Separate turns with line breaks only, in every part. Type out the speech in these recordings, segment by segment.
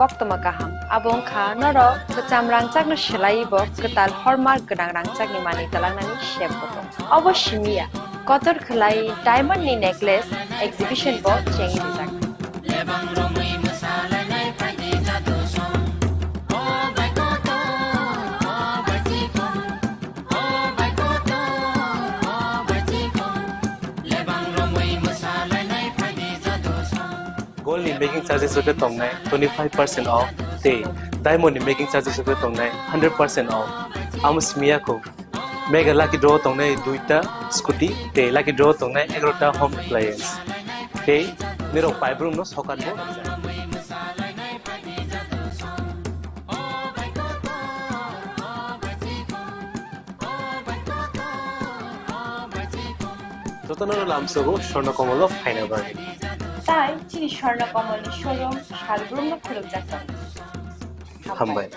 Koktoma kaham abong kha noro kacham rangchak no selai bo ketal hallmark gedang rangchak ni mani talangnani shape boto obo shimia kotor khlai diamond ni necklace exhibition bo chengi dijak
Gold in making charges of the tongue 25% off. Day diamond in making charges of the tongue 100% off. Amos Miyako. Mega lucky draw tongue duita scooty. Day lucky draw tongue agrota home appliance. Day Miro pipe room no socket. Total Lamsogo, Shona Komolo, Final Bargain.
Tai Chini Khorang showroom Shalbrum no khuluk jakam
Hambai.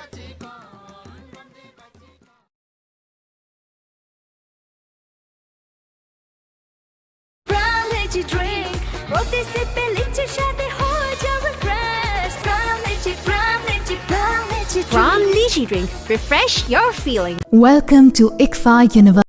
From Lychee Drink, refresh your feeling.
Welcome to ICFA University.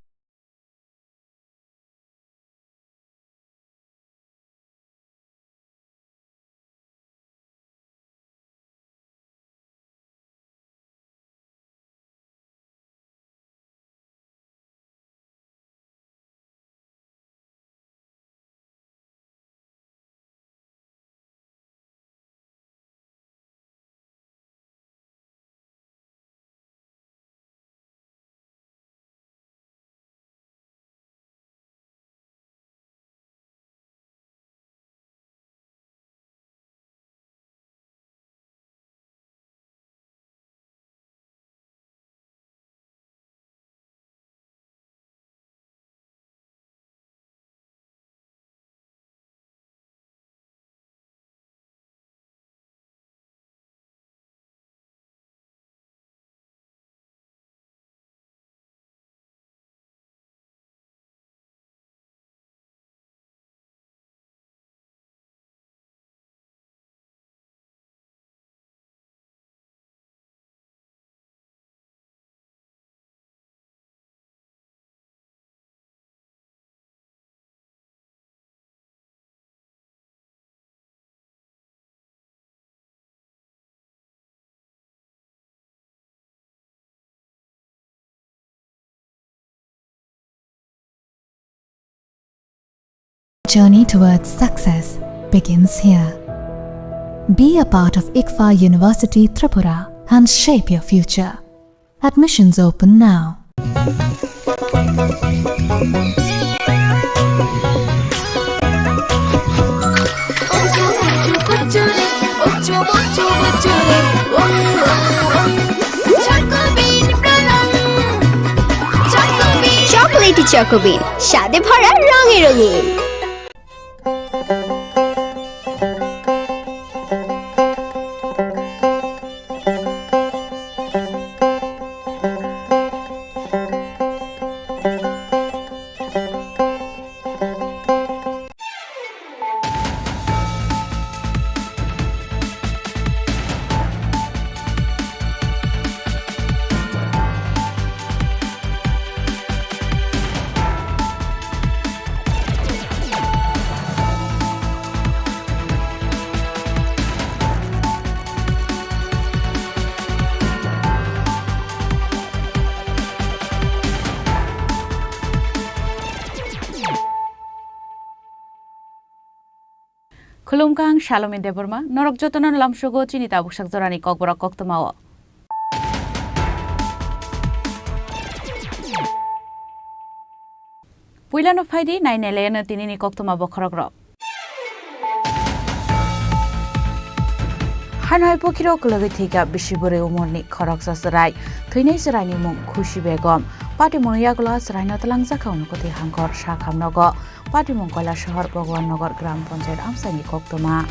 Journey towards success begins here. Be a part of ICFA University Tripura and shape your future. Admissions open now.
Chocolatey Choco Bean, স্বাদে ভরা রঙে রঙিন।
Khulumkang Shalom Deborma, Norok Jotonan Lamshogo, Chini Tabuksak Zorani Kokbora Koktomawa. Puilan of Heidi, 9 Elena Tinini Koktoma Bokorogro. Hanoi Pokiro Kologitika, Bishibure Umorni, Koroksasarai, Twine Serani Mung, Kushi Begom, Patimon Yagulas, Rhino Talangzakon, Koti Hankor, Shakam Nogo, Patimon Kola Shahar Bogwan Nogor Gram Poncher Amsani Koktoma.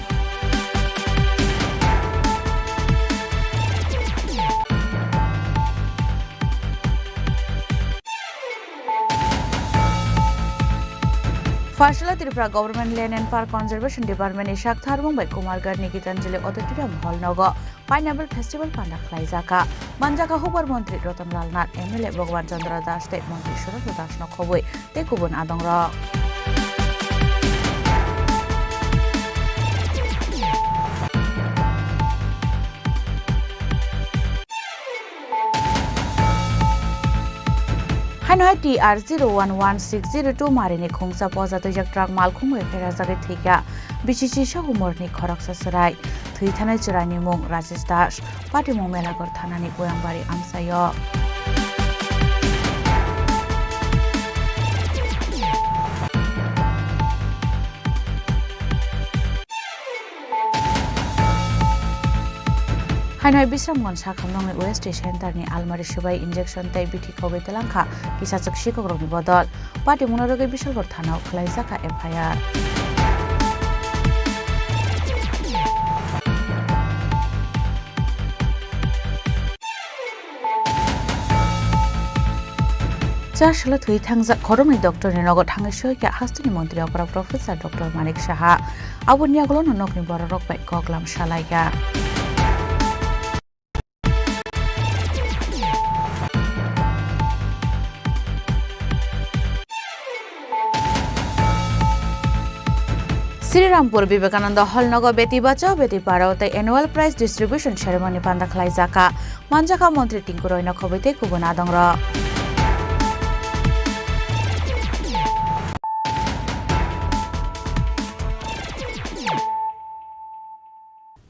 Farsala Tripura Government Land and Park Conservation Department ni Shakthar Mumbai Kumargarh ni Gitanjali Auditorium Hall nogo Pineapple Festival panda khlaijaka manjaka hubar Mantri Ratanlal Nath MLA Bhagwan Chandra Das State Mantri Surat Das no khoboi te kubun adongra Hanoi TR 011602 marini khungsa poza to jak truck mal khungwe phera jage thikya bichichi sahumor ni khorak sasarai thui thanai chirani mong Rajesh Das party mong melagor thanani boyangbari amsayo Hanoi Bisramgon Sakhamnong ni West Center ni Almari Shubai injection tai bithi khobe telangkha kisa chakshi kogrok ni bodol party monoroge Bishalgor thanao khlaijaka FIR Chashla thui thangja khoromni doctor ni nogo thangisoi kya hastini mantri opera professor Dr. Manik Saha abunya golo nokni bororok bai koklam shalaiga Srirampur Vivekananda Hall nogo Beti Bachao Beti Padhao tai annual prize distribution ceremony panda khlaijaka manjaka mantri Tinku Roy no khobete kubun adongra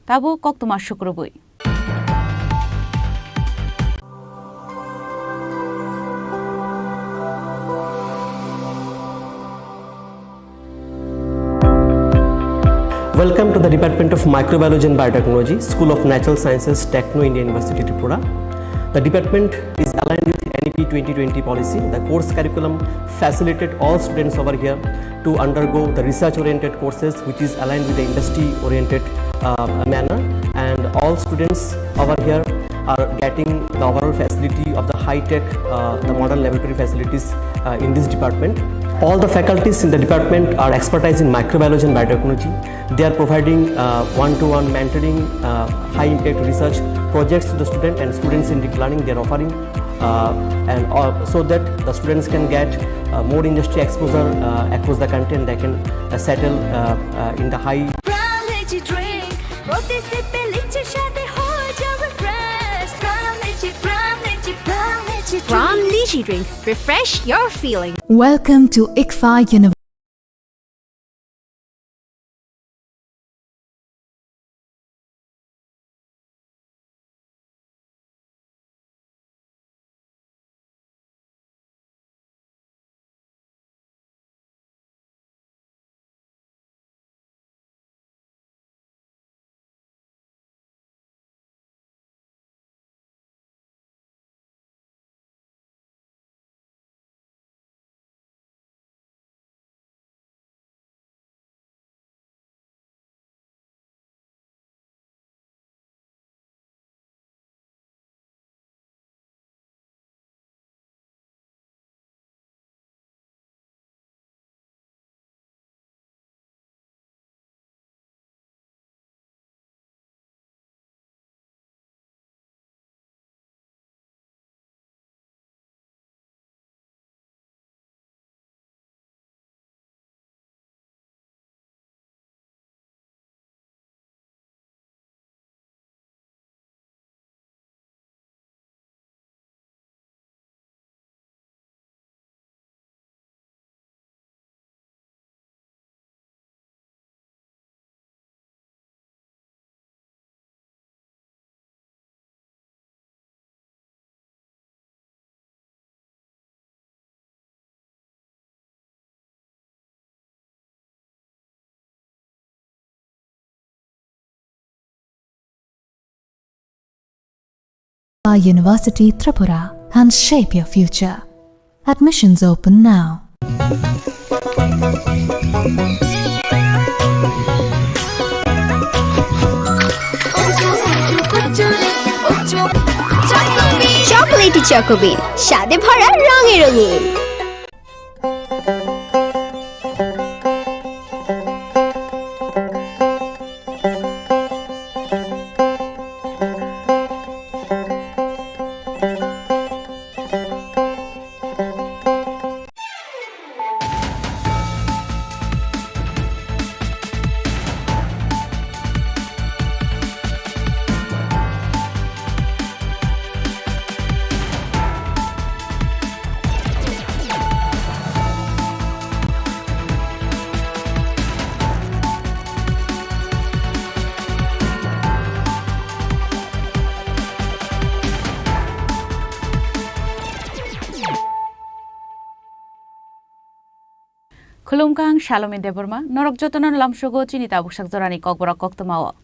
Tabu kok tuma shukrubui
Welcome to the Department of Microbiology and Biotechnology, School of Natural Sciences, Techno India University, Tripura. The department is aligned with NEP 2020 policy. The course curriculum facilitated all students over here to undergo the research-oriented courses, which is aligned with the industry-oriented manner. And all students over here are getting the overall facility of the high-tech, the modern laboratory facilities in this department. All the faculties in the department are expertise in microbiology and biotechnology. They are providing one-to-one mentoring, high-impact research projects to the student and students in deep learning. They are offering so that the students can get more industry exposure across the country and they can settle in the high.
From Lychee Drink, refresh your feeling.
Welcome to ICFA University. University Tripura and shape your future. Admissions open now.
চকোলেটি চকোবিন স্বাদে ভরা রঙে রঙিন
Khulumkang Shalom Deborma, Norok Jotonan Lamshogo, Chinita Bushak Zorani Kokbora Koktomawa.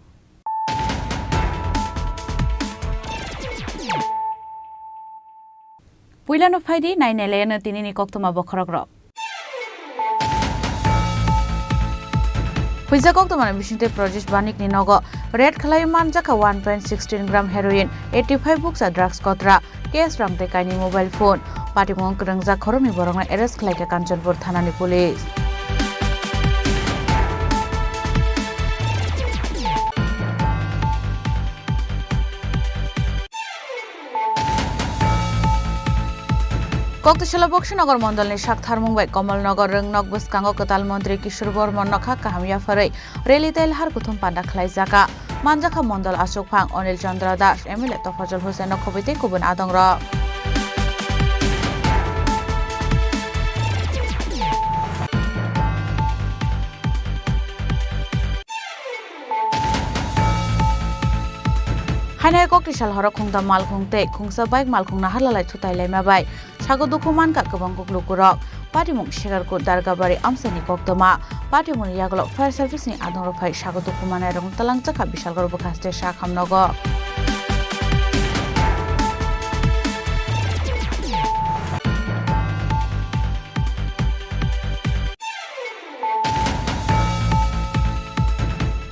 Puilano Faidi, 9 Elena Tinini Koktoma Bokrogro. Puisa Koktoman Bishinte Project Banik Ninogo, Red Kalaiman Jaka 1.16 gram heroin, 85 books of drugs Kotra, case from the Kaini mobile phone, Party Monk Rangza Koromi Borona, arrest like a Kanchanpur Thanani police. Koktishala Bokshanagor Mondal Shak Tharmung by Komal Nagor Rung Nogbus Kango Kotal Mondri Kishur Bor Monaka Kahamia Fare, Relitel Harkutum Panda Klaizaka, Manjaka Mondal Ashok Pang, Onil Chandra Dash, Emilet of Fajal Hussein Okobite Kubun Adongra. Hanai Koktisal Horokung the Malkung Take, Kungsa Bike Malkung Nahala Tutai Lemabai, Shago Dukuman Kakabanguk Lukurok, Party Munk Shagar Kut Dargabari Amsani Koktoma, Party Mun Yagolo Fire Service in Adonropai Shago Dukuman Rung Talang Chaka Bishal Gorbukaste Shakam Nogo.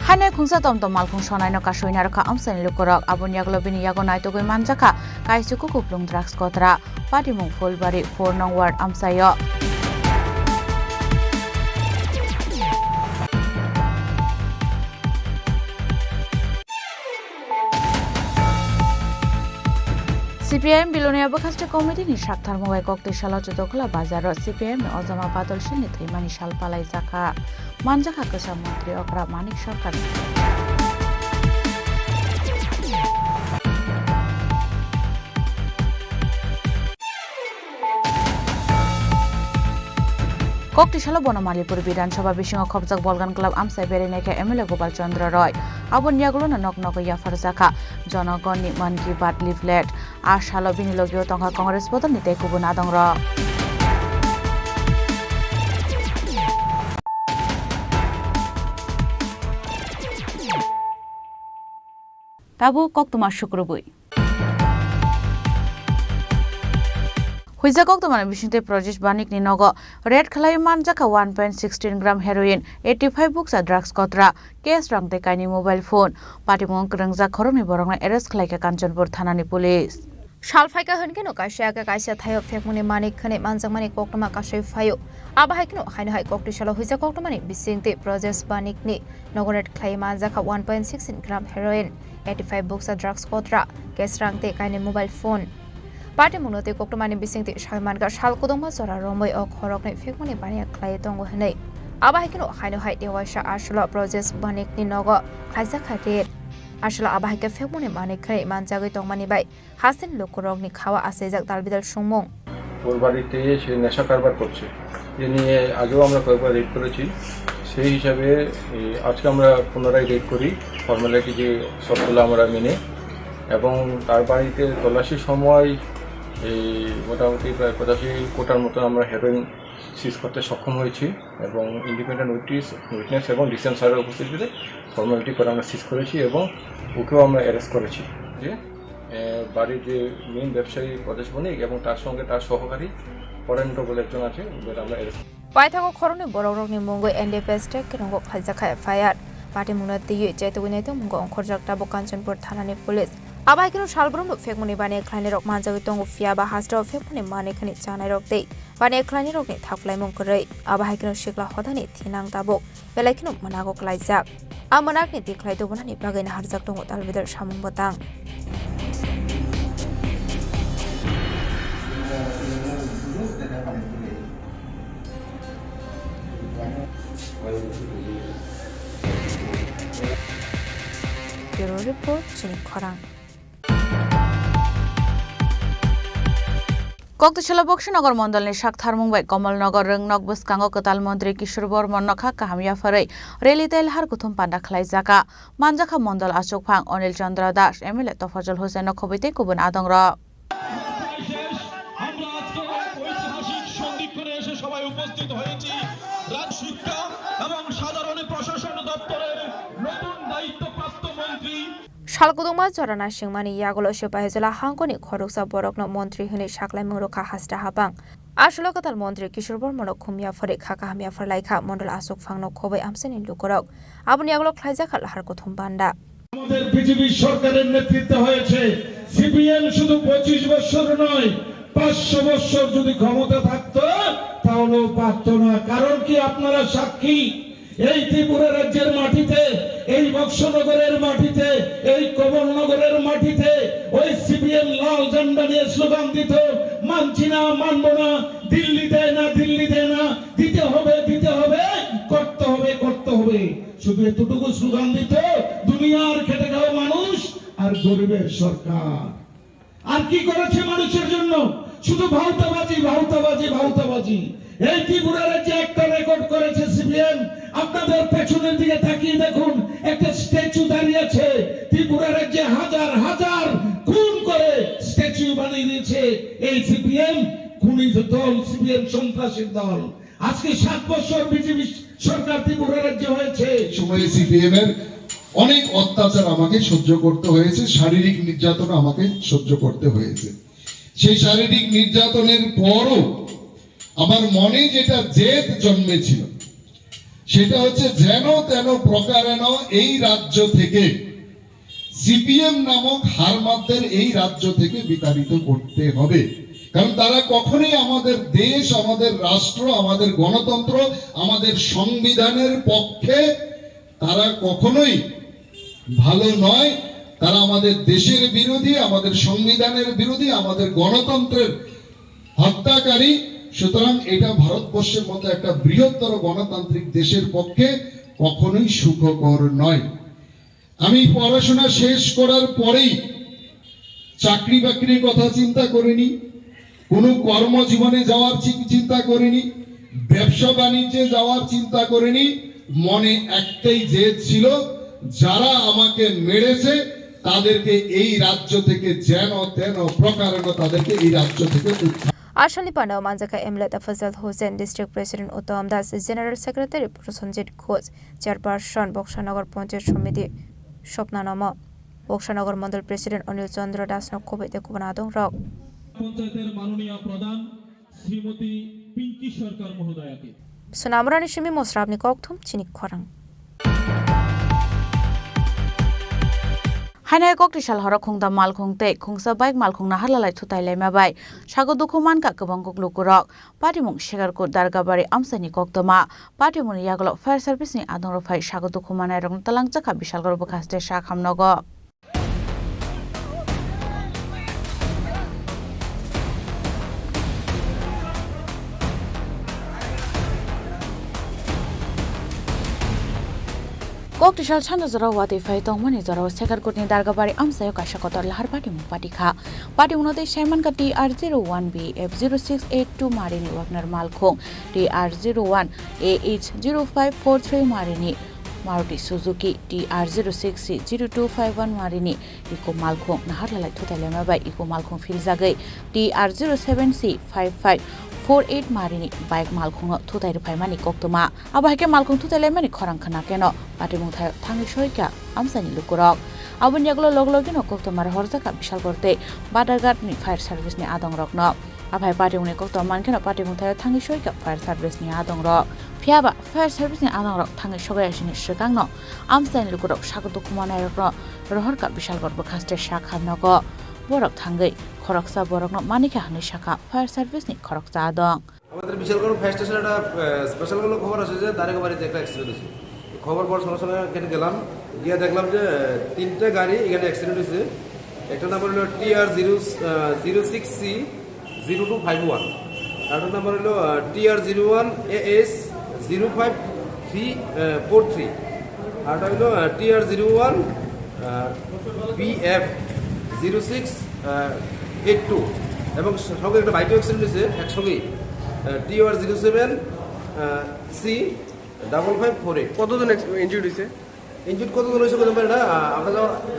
Hanai Kungsa Tom Malkung Shonai no Kashoinarka Amsani Lukurok, Abunyaglo Bini Yagonai to Manjaka, Kaisuku Kuplung Drax Kotra, Party Munk Fulbari, 4 Nong Ward Amsayo. CPM Bilonia Bakaste Committee ni Shaktar Mowai Koktishala Chotokla Bazaro CPM Ozama Badal Shinit Mani Shalpalai Zaka Manjaka Kasa Montri Okra Manik Shortcut. Koktishala Bonomalipur Bidan Shaba Bishing of Kopzak Bolgan Club Amsa Berineke Emile Gopal Chandra Roy Abun Yagluna Noknoko Yafarzaka Jonagoni Manki Bat Leaflet Ashalo Binilogio Tonga Congress Botan Nite Kubunadongra. Tabu Koktuma Shukrubui. Huiza Koktoman Bishinte Project Banik Ninogo, Red Kalaiman Jaka 1.16 gram heroin, 85 books of drugs Kotra, case rank the Kaini mobile phone, Party Monk Rangza Koromi Borona, arrest like a Kanchanpur Thanani police.
Shalfaika Hunkino Kashaka Kaisa Tayo Fekmuni Mani Kane Manzamani Koktoma Kashay Fayo. Abahikno Hanai Koktishala Huiza Koktomani Bisinte Project Banik Ni, Nogoret Kalaiman Jaka 1.16 gram heroin, 85 books of drugs Kotra, case rank the Kaini mobile phone. Party Munote Koktomani Bising Shaman Gashal Kodoma Sora Romoy or Korok Fekmoni Bania Clayton Hane. Abahikno Hino Hide Washa Ashula Project Banik Ninogo, Kaisaka Red. Ashula Abahika Fekmoni Mani Kray Manzagito Mani by Hasan Lukurog Nikawa Asezak Dalbidal Shumong.
ওর বাড়িতে সে নেশা কারবার করছে এ নিয়ে আগেও আমরা কয়েকবার red করেছি সেই হিসাবে আজকে আমরা পুনরায় রেড করি ফর্মালিটি যে সবগুলো আমরা মেনে এবং তার বাড়িতে তল্লাশির সময় এই মোটামুটি প্রায় 85 কোটার মতো আমরা হেরোইন সিজ করতে সক্ষম হয়েছি এবং ইন্ডিপেন্ডেন্ট উইটনেস এবং ডিসেন্ট স্যারের উপস্থিতিতে ফর্মালিটি করে আমরা সিজ করেছি এবং ওকেও আমরা অ্যারেস্ট করেছি যে বাড়ির যে মেইন ব্যবসায়ী প্রদেশ বণিক এবং তার সঙ্গে তার সহকারী ফরেন্টো বলে একজন আছে ওদের আমরা arrest
Paithago Koroni Borogni Mungo and the Pestek Rango Kazaka Fire. Party Munati Jetwinato Mungo on Korjak Tabo Kanchanpur Thanani police. Abakino Shalbrum Fekmuni Bane Kleiner of Manzagitong of Fiaba Hasta of Fekmuni Manik China of Day. Bane Kleiner of Taflay Munkore, Abakino Shikla Hotani, Tinang Tabo, Belakino Manago Klaizak. Amanaki declared to one Bagan Harzakton with Alvidar Shaman Botang. Bureau Report, Chini Khorang.
Koktishala Bokshanagor Mondal ni Shak Tharmung by Komal Nagor Rung Nogbus Kango Kotal Mondri Kishur Bor Monaka Kahamia Fare, Relitel Harkutum Panda Klaizaka, Manjaka Mondal Ashok Pang, Onil Chandra Dash, Emilet of Fajal Hussein Okobite Kubun Adongra.
আমরা আজকে ঐতিহাসিক সন্দীপ করে এসে সবাই উপস্থিত হয়েছি সালকুদুংমা জরানা সিংমানি ইয়াগলো সেপাহেজলা হাঙ্কনি খরকসা বরকনো মন্ত্রী হনি সাকলাইমুং রক্ষা হাসটা হাবাং আসলে কথাল মন্ত্রী কিশোর বর্মন খুমিয়া ফরে খাকা হামিয়া ফরলাইখা মন্ডল আসুক ফাংনো খবই আমসেনি লুকরক আবনি ইয়াগলো খ্লাইজাখাল হার কথম বান্ডা
আমাদের বিজেপি সরকারের নেতৃত্বে হয়েছে সিপিএম শুধু 25 বছর নয় 500 বছর যদি ক্ষমতা থাকতো তাহলেও পারতো না। কারণ কি আপনারা সাক্ষী, এই ত্রিপুরা রাজ্যের মাটিতে, এই বক্সনগরের মাটিতে, এই কমলনগরের মাটিতে ওই সিপিএম লাল ঝান্ডা নিয়ে স্লোগান দিত, মানছি না, মানবো না, দিল্লি দেয় না, দিল্লি দেয় না, দিতে হবে, দিতে হবে, করতে হবে, করতে হবে। শুধু এতটুকু স্লোগান দিত, দুনিয়ার খেটে খাওয়া মানুষ আর গরিবের সরকার। আর কি করেছে মানুষের জন্য? শুধু ভাউতাবাজি, ভাউতাবাজি, ভাউতাবাজি। এই ত্রিপুরা রাজ্যে একটা রেকর্ড করেছে সিপিএম। আপনাদের পেছনের দিকে তাকিয়ে দেখুন, একটা স্ট্যাচু দাঁড়িয়েছে। ত্রিপুরা রাজ্যে হাজার হাজার খুন করে স্ট্যাচু বানিয়ে দিয়েছে এই সিপিএম। খুনি দল, সিপিএম সন্ত্রাসীর দল। আজকে 7 বছর বিজেপি সরকার ত্রিপুরা রাজ্যে হয়েছে।
সময়ে সিপিএম এর অনেক অত্যাচার আমাকে সহ্য করতে হয়েছে, শারীরিক নির্যাতন আমাকে সহ্য করতে হয়েছে। সেই শারীরিক নির্যাতনের পরও আমার মনে যেটা জেদ জন্মেছিল সেটা হচ্ছে যেন তেন প্রকারেণ এই রাজ্য থেকে সিপিএম নামক হারমাতদের এই রাজ্য থেকে বিতাড়িত করতে হবে। কারণ তারা কখনোই আমাদের দেশ, আমাদের রাষ্ট্র, আমাদের গণতন্ত্র, আমাদের সংবিধানের পক্ষে তারা কখনোই ভালো নয়। তারা আমাদের দেশের বিরোধী, আমাদের সংবিধানের বিরোধী, আমাদের গণতন্ত্রের হত্যাকারী। সুতরাং এটা ভারতবর্ষের মতো একটা বৃহত্তর গণতান্ত্রিক দেশের পক্ষে কখনোই সুখকর নয়। আমি পড়াশোনা শেষ করার পরেই চাকরি বাকরির কথা চিন্তা করিনি, কোনো কর্মজীবনে যাওয়ার চিন্তা করিনি, ব্যবসা বাণিজ্যে যাওয়ার চিন্তা করিনি। মনে একটাই জেদ ছিল, যারা আমাকে মেরেছে তাদেরকে এই রাজ্য থেকে যেন তেন প্রকারেণ তাদেরকে এই রাজ্য থেকে
আশালি পান্ডাও মানজাকা এমলেট Fazal Hossain, district president Uttam Das, general secretary Prosenjit Ghosh, chairperson Boxanagar panchayat samiti স্বপ্নানম, বক্সানগর মন্ডল প্রেসিডেন্ট অনিল চন্দ্র দাস নক্ষবিতে কুবনাদং রক
পঞ্চায়েতের মাননীয় প্রধান শ্রীমতী পিঙ্কি সরকার মহোদয়াকে
সুনামরানি সিমি মোসরাবনি ককথুম চিনি খরাং
হাইনাই ককটিশাল হরক খুংদা মাল খুংতে খুংসা বাইক মাল খুংনা হালালাই থুতাই লাইমাবাই সাগো দুখুমান কা गोबां गुगलुकुरक पाटिमुं शेगारको दारगाबारि आमसानि कक्तमा पाटिमुं यागलो फायर सार्भिसनि आदंरफाय सागो दुखुमानाय रं तालांजाखा बिशालगर बखास्ते सा खामनगो Koktisal chanda zara wati fai tongmani zara sekarkutni dargabari amsayo kashakotor lahar patimu patikha patimu de Simon ka TR01B F0682 marini Wagner Malkhong TR01 AH0543 marini Maruti Suzuki TR06C0251 marini Iko Malkhong nahar lalai thutalema bai Iko Malkhong filzagai TR07C55 48 marini bike malkhung thutai rupai mani koktuma abahke malkhung thutai mani khorang khana keno patimung thai thangi soika amsani lukurok abun yaglo loglogi no koktuma horjaka bishal korte badargat ni fire service ni adong rokno abai patimung ni koktuma mankeno patimung thai thangi soika fire service ni adong rok phiaba fire service ni adong rok thangi sogai asini shikangno amsani lukurok sagotu kumanai rokno rohorka bishal gorbo khaste shakhamnogo borok thangai খরকসা বরকনো Manika হানি শাখা fire service নি খরকসা আদং
আমাদের Bishalgarh fire স্টেশনে একটা special কোনো খবর আছে যে দারেগাবাড়িতে একটা অ্যাক্সিডেন্ট হয়েছে। খবর পর সঙ্গে সঙ্গে কেটে গেলাম, গিয়ে দেখলাম যে 3টে গাড়ি এখানে অ্যাক্সিডেন্ট হয়েছে। একটা নাম্বার হলো TR06C0251, আরেকটা নাম্বার হলো TR01 AS05343, আরেকটা হলো TR01 BF0682 এবং সঙ্গে একটা বাইক অ্যাক্সিডেন্ট হয়েছে একসঙ্গেই TR07C5548।
কতজন ইনজুর্ড হয়েছে?
ইনজুর্ড কতজন হয়েছে বলতে পারি না, আমরা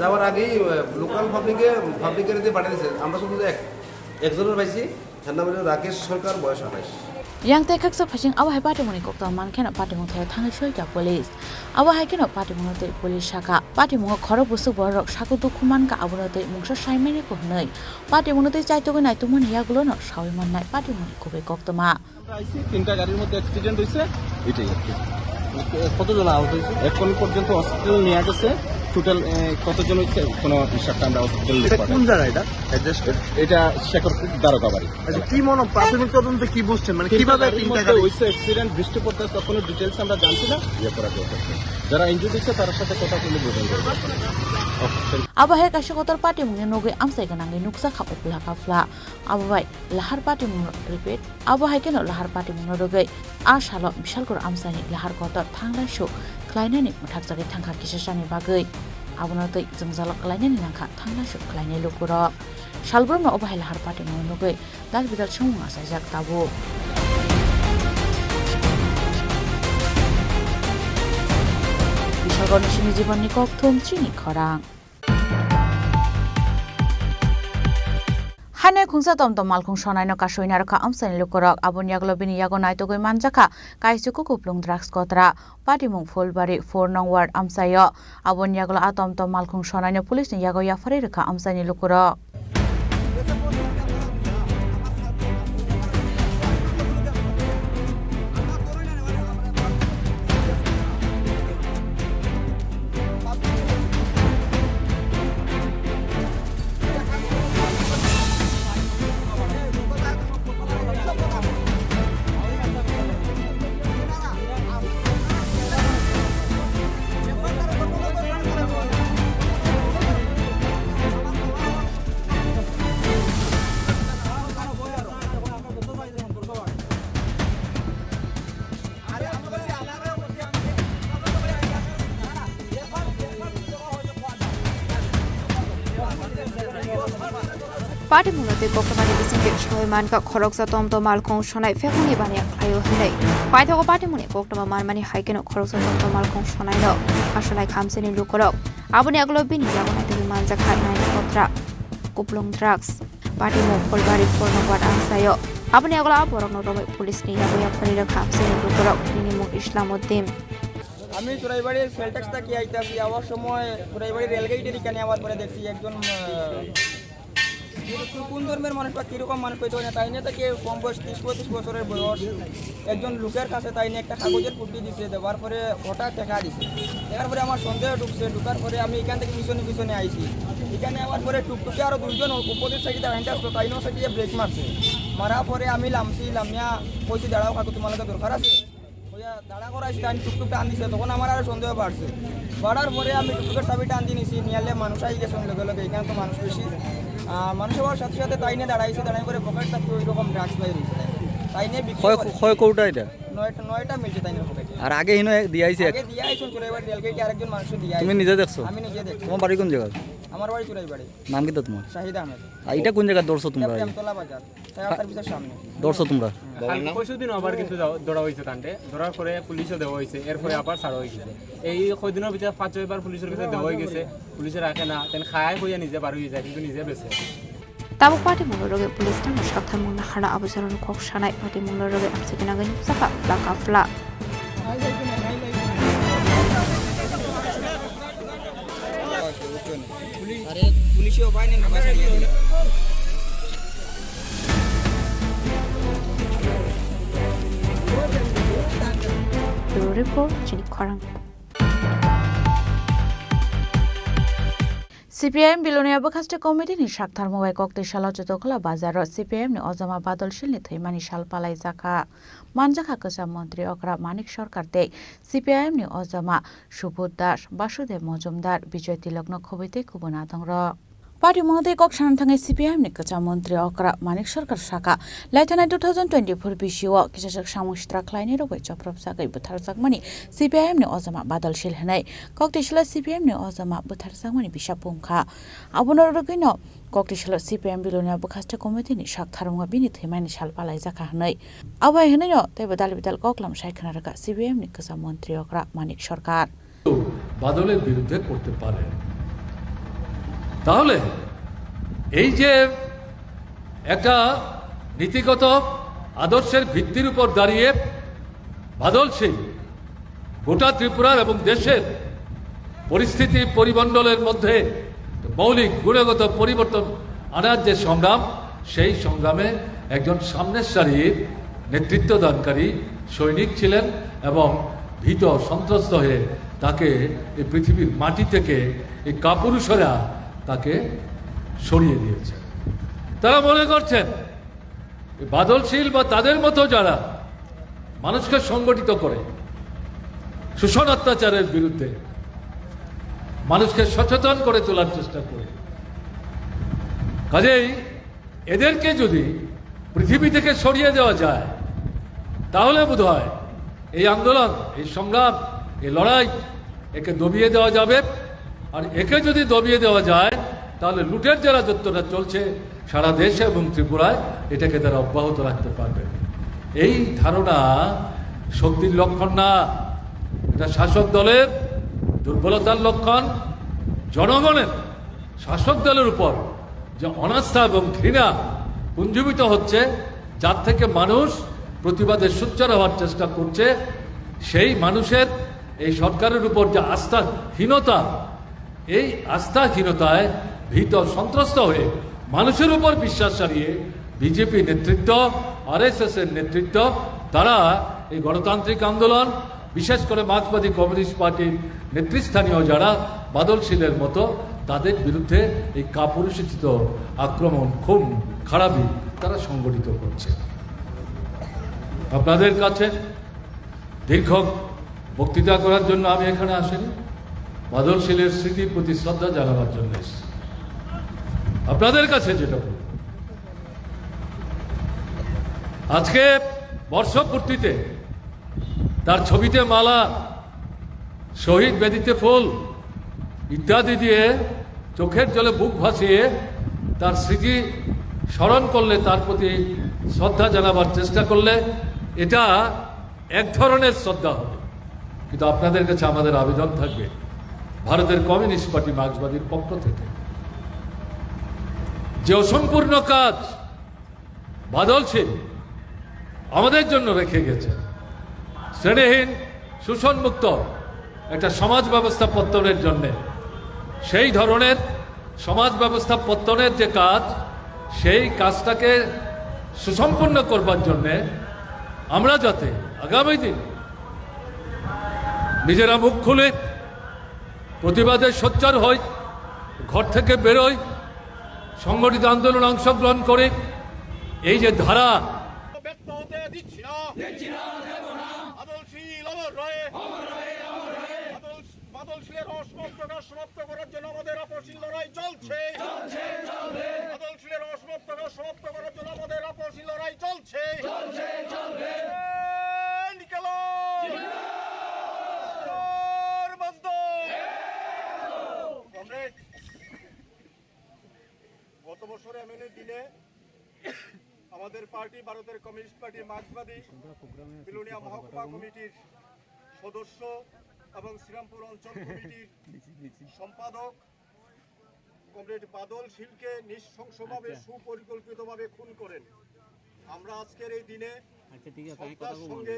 যাওয়ার আগেই লোকাল পাবলিকের দিয়ে পাঠিয়ে দিয়েছে। আমরা শুধু একজনের পাইছি, তার নাম হলো রাকেশ সরকার, বয়স 28।
yang te kak sa phasing awa hai party moni kokta man khena party mong thai thangai soi ka police awa hai kena party mong te police saka party mong khoro busuk borok saku dokuman ka abuna te mungsa saimene ko nei party mong te chai to nai tuman ya gulo no sawi man nai party moni ko be kokta ma
আইসি তিনটা গাড়ির মধ্যে accident হয়েছে এটাই আর কি কতজন আহত হয়েছে এখন পর্যন্ত হসপিটাল নিয়ে গেছে টোটাল কতজন হচ্ছে কোনো হিসাবটা আমরা হসপিটাল কোন জায়গা এটা এটা শেখরপুর দ্বারকাবাড়ি আচ্ছা কি মনে প্রাথমিক তদন্তে কি বুঝছেন মানে কিভাবে তিনটা গাড়ি হয়েছে অ্যাক্সিডেন্ট বৃষ্টি পড়তেছে কোনো ডিটেইলস আমরা জানছি না ইয়ে করা দরকার যারা ইনজুরি হয়েছে তার সাথে কথা বলে বোঝানো দরকার
aba hai ka shokotor party mong noge amsai ga nangai nuksa khap upla ka fla aba bai lahar party mong repeat aba hai keno lahar party mong rogai a shalo bishal kor amsani lahar kotor thangla shu klaina ni muthak jagi thangkha kisasani bagai abuna tei jungjalak klaina ni nangkha thangla shu klaina lokuro shalbrom no aba hai lahar party mong nogai dal bidal chunga sajak tabo Goni জীবন নিকক থম চিনি খরাং হানে খুংসা তমতম মালখুং সনাইনো কাশইনা রখা আমসানি লুকরক আবুনিয়া গ্লোবিনি ইয়াগো নাইতগৈ মানজাখা কাইসুকু কুপলুং drugs কতরা পাটিমুং Phulbari 4 নং word আমসায় আবুনিয়া glow আতমতম মালখুং সনাইনো police নি ইয়াগো ইয়াফারি রখা আমসানি লুকরক
Party mungate kokmani bisingke shoyman ka khoroksa tomto malkhong shonai fekuni bani aklayo hinai paithago party muni koktama manmani haikeno khoroksa tomto malkhong shonai no asholai khamseni lukorok abuni aglo bini jagona tegi manja khainai kotra kuplong drugs party mo polbari forno wad ansayo abuni aglo aborok no robai police ni yaboya pharira khamseni lukorok ni mo islamuddin
আমি চুরাইবাড়ির সেলটেক্সটা কি আইতাছি hour সময় চুরাইবাড়ি রেলগেটের এখানে hour পরে দেখছি একজন কোন ধর্মের মানুষ বা কীরকম মানুষ পেতে না তাই নিয়ে তাকে কম বয়স 30-35 বছরের বয়স একজন লোকের কাছে তাই নিয়ে একটা কাগজের পুটি দিছে দেওয়ার পরে হঠাৎ দেখা দিছে দেওয়ার পরে আমার সন্দেহ ঢুকছে ঢুকার পরে আমি এখান থেকে পিছনে আইছি এখানে আবার পরে টুকটুকে আরও দুইজন উপদের সাইডে হেঁটে আসলো তাই নিয়ে সাইডে ব্রেক মারছে মারার পরে আমি লামিয়া কইছি দাঁড়াও কাকু তোমার দরকার আছে দাঁড়া করাইছি আমি টুকটুকটা আনদিছে তখন আমার আরও সন্দেহ বাড়ছে বাড়ার পরে আমি টুকটুকের চাবিটা আনদি নিছি নিয়ালে মানুষ আই গেছে লগে লগে এখানে তো মানুষ বেশি মানুষ হওয়ার সাথে সাথে তাই নিয়ে দাঁড়াইছে দাঁড়াই করে পকেটটা ওই রকম ড্রাগস বাই রয়েছে তাই নিয়ে
ক্ষয় কোটা এটা
নয়টা মিলছে তাই নিয়ে পকেটে
আর আগে হিনো দিয়াইছে
আগে দিয়াইছেন চুরাইবাড়ি রেলগেটে আরেকজন মানুষ দিয়াইছে
তুমি নিজে দেখছো
আমি নিজে দেখছি
তোমার বাড়ি কোন জায়গা
আমার বাড়ি চুরাইবাড়ি
নাম কি তো তোমার
শাহিদ আহমেদ
এটা কোন জায়গা দৌড়ছো তোমরা
প্রেমতলা বাজার ফায়ার সার্ভিসের সামনে
দৌড়ছো তোমরা
পরশুদিন আবার কিন্তু ধরা হয়েছে কাণ্ডে ধরার পরে পুলিশও দেওয়া হয়েছে এরপরে আবার ছাড়া হয়ে গেছে এই কয়দিনের ভিতরে 5-6বার পুলিশের কাছে দেওয়া হয়ে গেছে পুলিশে রাখে না তেন খায় হইয়া নিজে বার হয়ে যায় কিন্তু নিজে বেছে
Tabuk party mungloge police tang shakthar mungna khara abusaron khok shanai party mungloge amsikina gani saka flaka fla
আরে পুলিশে উপায় নেই না ছাড়িয়ে দিল
The report Chini Khorang
CPIM Bilonia Bakaste Committee ni Shakhtar Mobile Kokte Shala Chotokla Bazar CPIM ni Ozama Badal Shil ni Thaimani Shal Palai Zaka Manjaka Kasa Montri Okra Manik Sarkar de CPIM ni Ozama Shubhut Das Basudev Mojumdar Bijoy Tilakno Khobite Kubona Tangra Party Mongde Kok Shanthang CPIM ni Kacha Montri Okra Manik Sarkar Shaka Laitana 2024 BCO Kisashak Shamushtra Kleine Robe Choprop Sakai Buthar Sakmani CPIM ni Ozama Badal Shil Hanai Kokte Shila CPIM ni Ozama Buthar Sakmani Bishapungkha Abunor Rogino Kokte Shila CPIM Bilonia Bakaste Committee ni Shakhtar Munga Bini Thaimani Shal Palai Zaka Hanai Awai Hanayo Te Badal Bidal Koklam Shaikana Raka CPIM ni Kacha Montri Okra Manik Sarkar
বাদলের বিরুদ্ধে করতে পারে তাহলে এই যে একটা নীতিগত আদর্শের ভিত্তির উপর দাঁড়িয়ে বাদলশীল গোটা ত্রিপুরার এবং দেশের পরিস্থিতি পরিমণ্ডলের মধ্যে মৌলিক গুণগত পরিবর্তন আনার যে সংগ্রাম, সেই সংগ্রামে একজন সামনের সারির নেতৃত্বদানকারী সৈনিক ছিলেন এবং ভীত সন্ত্রস্ত হয়ে তাকে এই পৃথিবীর মাটি থেকে এই কাপুরুষেরা তাকে সরিয়ে দিয়েছে। তারা মনে করছেন বাদলশীল বা তাদের মতো যারা মানুষকে সংগঠিত করে শোষণ অত্যাচারের বিরুদ্ধে মানুষকে সচেতন করে তোলার চেষ্টা করে, কাজেই এদেরকে যদি পৃথিবী থেকে সরিয়ে দেওয়া যায় তাহলে বোধহয় এই আন্দোলন, এই সংগ্রাম, এই লড়াই একে দবিয়ে দেওয়া যাবে। আর একে যদি দবিয়ে দেওয়া যায় তাহলে লুটের যে রাজত্বটা চলছে সারা দেশে এবং ত্রিপুরায়, এটাকে তারা অব্যাহত রাখতে পারবে। এই ধারণা শক্তির লক্ষণ না, এটা শাসক দলের দুর্বলতার লক্ষণ। জনগণের শাসক দলের উপর যে অনাস্থা এবং ঘৃণা পুঞ্জীভূত হচ্ছে, যার থেকে মানুষ প্রতিবাদে সোচ্চার হওয়ার চেষ্টা করছে, সেই মানুষের এই সরকারের উপর যে আস্থাহীনতা, এই আস্থাহীনতায় ভীত সন্ত্রস্ত হয়ে মানুষের উপর বিশ্বাস হারিয়ে বিজেপি নেতৃত্ব, RSS এর নেতৃত্ব, তারা এই গণতান্ত্রিক আন্দোলন, বিশেষ করে মার্ক্সবাদী কমিউনিস্ট পার্টির নেতৃস্থানীয় যারা বাদলশীলের মতো, তাদের বিরুদ্ধে এই কাপুরুষোচিত আক্রমণ, খুন, খারাপি তারা সংগঠিত করছে। আপনাদের কাছে দীর্ঘ বক্তৃতা করার জন্য আমি এখানে আসিনি, বাদলশীলের স্মৃতির প্রতি শ্রদ্ধা জানাবার জন্য এসেছি। আপনাদের কাছে যেটা বলব, আজকে বর্ষপূর্তিতে তার ছবিতে মালা, শহীদ বেদিতে ফুল ইত্যাদি দিয়ে চোখের জলে বুক ভাসিয়ে তার স্মৃতি স্মরণ করলে, তার প্রতি শ্রদ্ধা জানাবার চেষ্টা করলে, এটা এক ধরনের শ্রদ্ধা হবে। কিন্তু আপনাদের কাছে আমাদের আবেদন থাকবে, ভারতের কমিউনিস্ট পার্টি মার্ক্সবাদীর পক্ষ থেকে যে অসম্পূর্ণ কাজ বাদলশীল আমাদের জন্য রেখে গেছে, শ্রেণীহীন শোষণমুক্ত একটা সমাজ ব্যবস্থা পত্তনের জন্যে, সেই ধরনের সমাজ ব্যবস্থা পত্তনের যে কাজ, সেই কাজটাকে সুসম্পন্ন করবার জন্যে আমরা যাতে আগামী দিন নিজেরা মুখ খুলে প্রতিবাদে সোচ্চার হই, ঘর থেকে বেরোই, সংগঠিত আন্দোলন অংশগ্রহণ করে এই যে ধারা,
বাদলশীলের অসমাপ্ততা সমাপ্ত করার জন্য আমাদের আপসীন লড়াই চলছে। বাদলশীলের অসমাপ্ততা সমাপ্ত করার জন্য আমাদের আপসীন লড়াই চলছে। গত বছর এমএনএ দিনে আমাদের পার্টি, ভারতের কমিউনিস্ট পার্টি মার্ক্সবাদী বিলোনিয়া মহকুমা কমিটির সদস্য এবং শ্রীরামপুর অঞ্চল কমিটির সম্পাদক কমরেড বাদলশীলকে নৃশংসভাবে সুপরিকল্পিতভাবে খুন করেন। আমরা আজকের এই দিনে শ্রদ্ধার সঙ্গে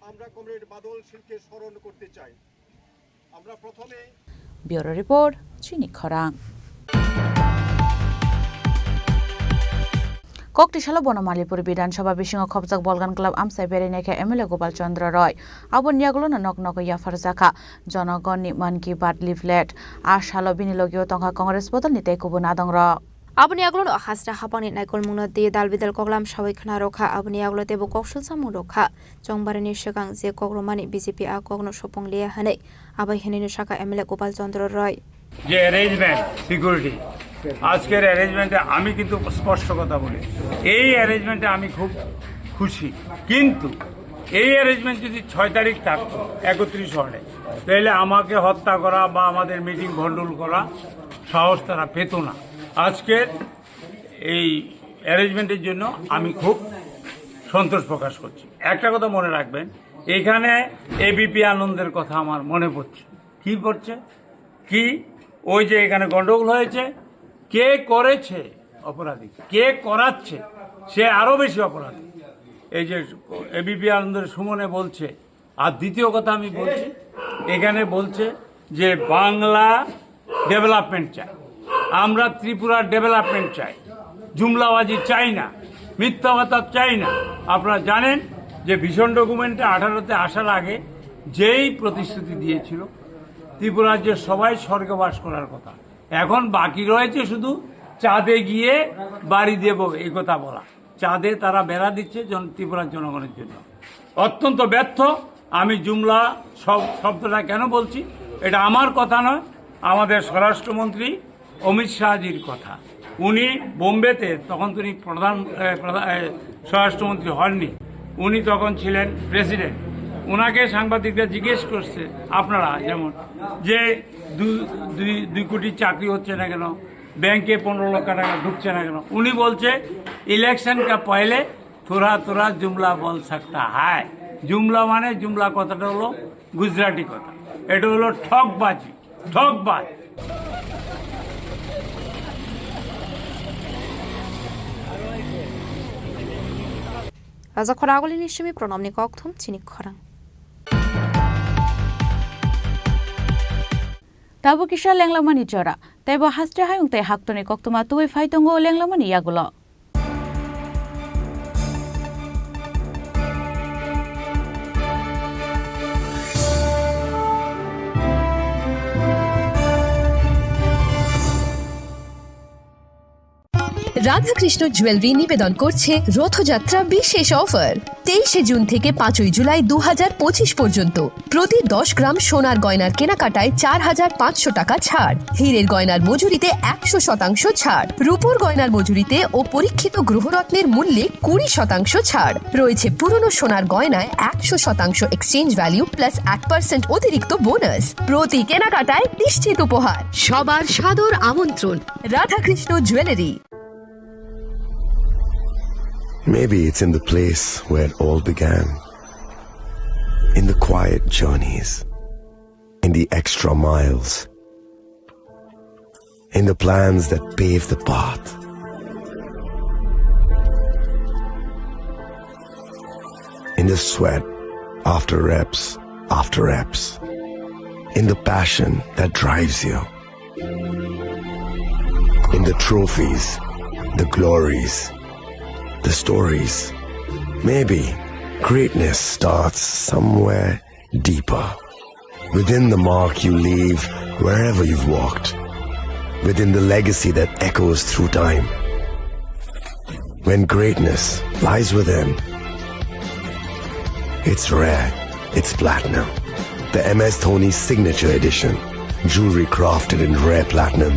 আমরা কমরেড বাদলশীলকে স্মরণ করতে চাই। আমরা প্রথমে
ব্যুরো রিপোর্ট, চিনি খরাং। ককটিশালা বনমালীপুর বিধানসভা বিশিং খবজাক বলগান ক্লাব আমসাই বেরেনেখে এমএলএ গোপাল চন্দ্র রয় আবনিয়াগুলো নক নক ইয়াফার জাখা জনগণ নি মান কি বাত লিফলেট আশালো বিনিলগীয় তংখা কংগ্রেস বদল নিতে কুবুন আদং র
aboni aglo hasra hapani naikol mungna de dalbidal koglam sawai khna rokha aboni aglo tebo koksul samu rokha chongbarani shegang je kogromani BJP a kogno sopong liya hanai abai henenu shaka MLA Gopal Chandra রয়
যে arrangement security আজকের অ্যারেঞ্জমেন্টে আমি কিন্তু স্পষ্ট কথা বলি, এই অ্যারেঞ্জমেন্টে আমি খুব খুশি। কিন্তু এই অ্যারেঞ্জমেন্ট যদি 6 তারিখ থাকতো 31 হলে, তাহলে আমাকে হত্যা করা বা আমাদের মিটিং ভণ্ডুল করা সাহস তারা পেত না। আজকের এই অ্যারেঞ্জমেন্টের জন্য আমি খুব সন্তোষ প্রকাশ করছি। একটা কথা মনে রাখবেন, এখানে এবিপি আনন্দের কথা আমার মনে পড়ছে। কি করছে কি, ওই যে এখানে গন্ডগোল হয়েছে, কে করেছে অপরাধী, কে করাচ্ছে সে আরো বেশি অপরাধী। এই যে এবিপি আনন্দের সুমনে বলছে, আর দ্বিতীয় কথা আমি বলছি, এখানে বলছে যে বাংলা ডেভেলপমেন্ট চাই, আমরা ত্রিপুরার ডেভেলপমেন্ট চাই, জুমলাবাজি চাই না, মিথ্যা কথা চাই না। আপনারা জানেন যে ভিশন ডকুমেন্টে 18তে আসার আগে যেই প্রতিশ্রুতি দিয়েছিল ত্রিপুরার যে সবাই স্বর্গে বাস করার কথা, এখন বাকি রয়েছে শুধু চাঁদে গিয়ে বাড়ি দেব এই কথা বলা। চাঁদে তারা বেড়া দিচ্ছে ত্রিপুরার জনগণের জন্য, অত্যন্ত ব্যর্থ। আমি জুমলা শব্দটা কেন বলছি, এটা আমার কথা নয়, আমাদের স্বরাষ্ট্রমন্ত্রী অমিত শাহজির কথা। উনি বোম্বেতে, তখন তিনি প্রধান স্বরাষ্ট্রমন্ত্রী হননি, উনি তখন ছিলেন প্রেসিডেন্ট। ওনাকে সাংবাদিকরা জিজ্ঞেস করছে, আপনারা যেমন যে 2 কোটি চাকরি হচ্ছে না কেন, ব্যাংকে 15 লক্ষ টাকা ঢুকছে না কেন, উনি বলছে ইলেকশন কা পহলে থোড়া থোড়া জুমলা বল सकता है। জুমলা মানে, জুমলা কথাটা হলো গুজরাটি কথা, এটা হলো ঠকবাজি, ঠকবাজ।
Raja Khoragoli nishimi pronomni kokthum Chini Khorang.
Tabu kisha lenglamani jora. Tebo hastre hayung te haktoni koktuma tuwe faitongo lenglamani yagulo.
Radhakrishna jewellery নিবেদন করছে রথযাত্রা বিশেষ অফার 23শে জুন থেকে 5ই জুলাই 2025 পর্যন্ত প্রতি 10 গ্রাম সোনার গয়নার কেনাকাটায় 4500 টাকা ছাড়, হীরের গয়নার মজুরিতে 100% ছাড়, রূপোর গয়নার মজুরিতে ও পরীক্ষিত গ্রহরত্নের মূল্যে 20% ছাড় রয়েছে। পুরনো সোনার গয়নায় 100% এক্সচেঞ্জ ভ্যালু প্লাস 8% অতিরিক্ত বোনাস। প্রতি কেনাকাটায় নিশ্চিত উপহার। সবার সাদর আমন্ত্রণ Radhakrishna jewellery.
Maybe it's in the place where it all began, in the quiet journeys, in the extra miles, in the plans that pave the path. In the sweat after reps, in the passion that drives you, in the trophies, the glories, the stories. Maybe greatness starts somewhere deeper, within the mark you leave wherever you've walked, within the legacy that echoes through time. When greatness lies within, it's rare, it's platinum. The MS Dhoni Signature Edition, jewelry crafted in rare platinum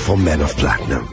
for men of platinum.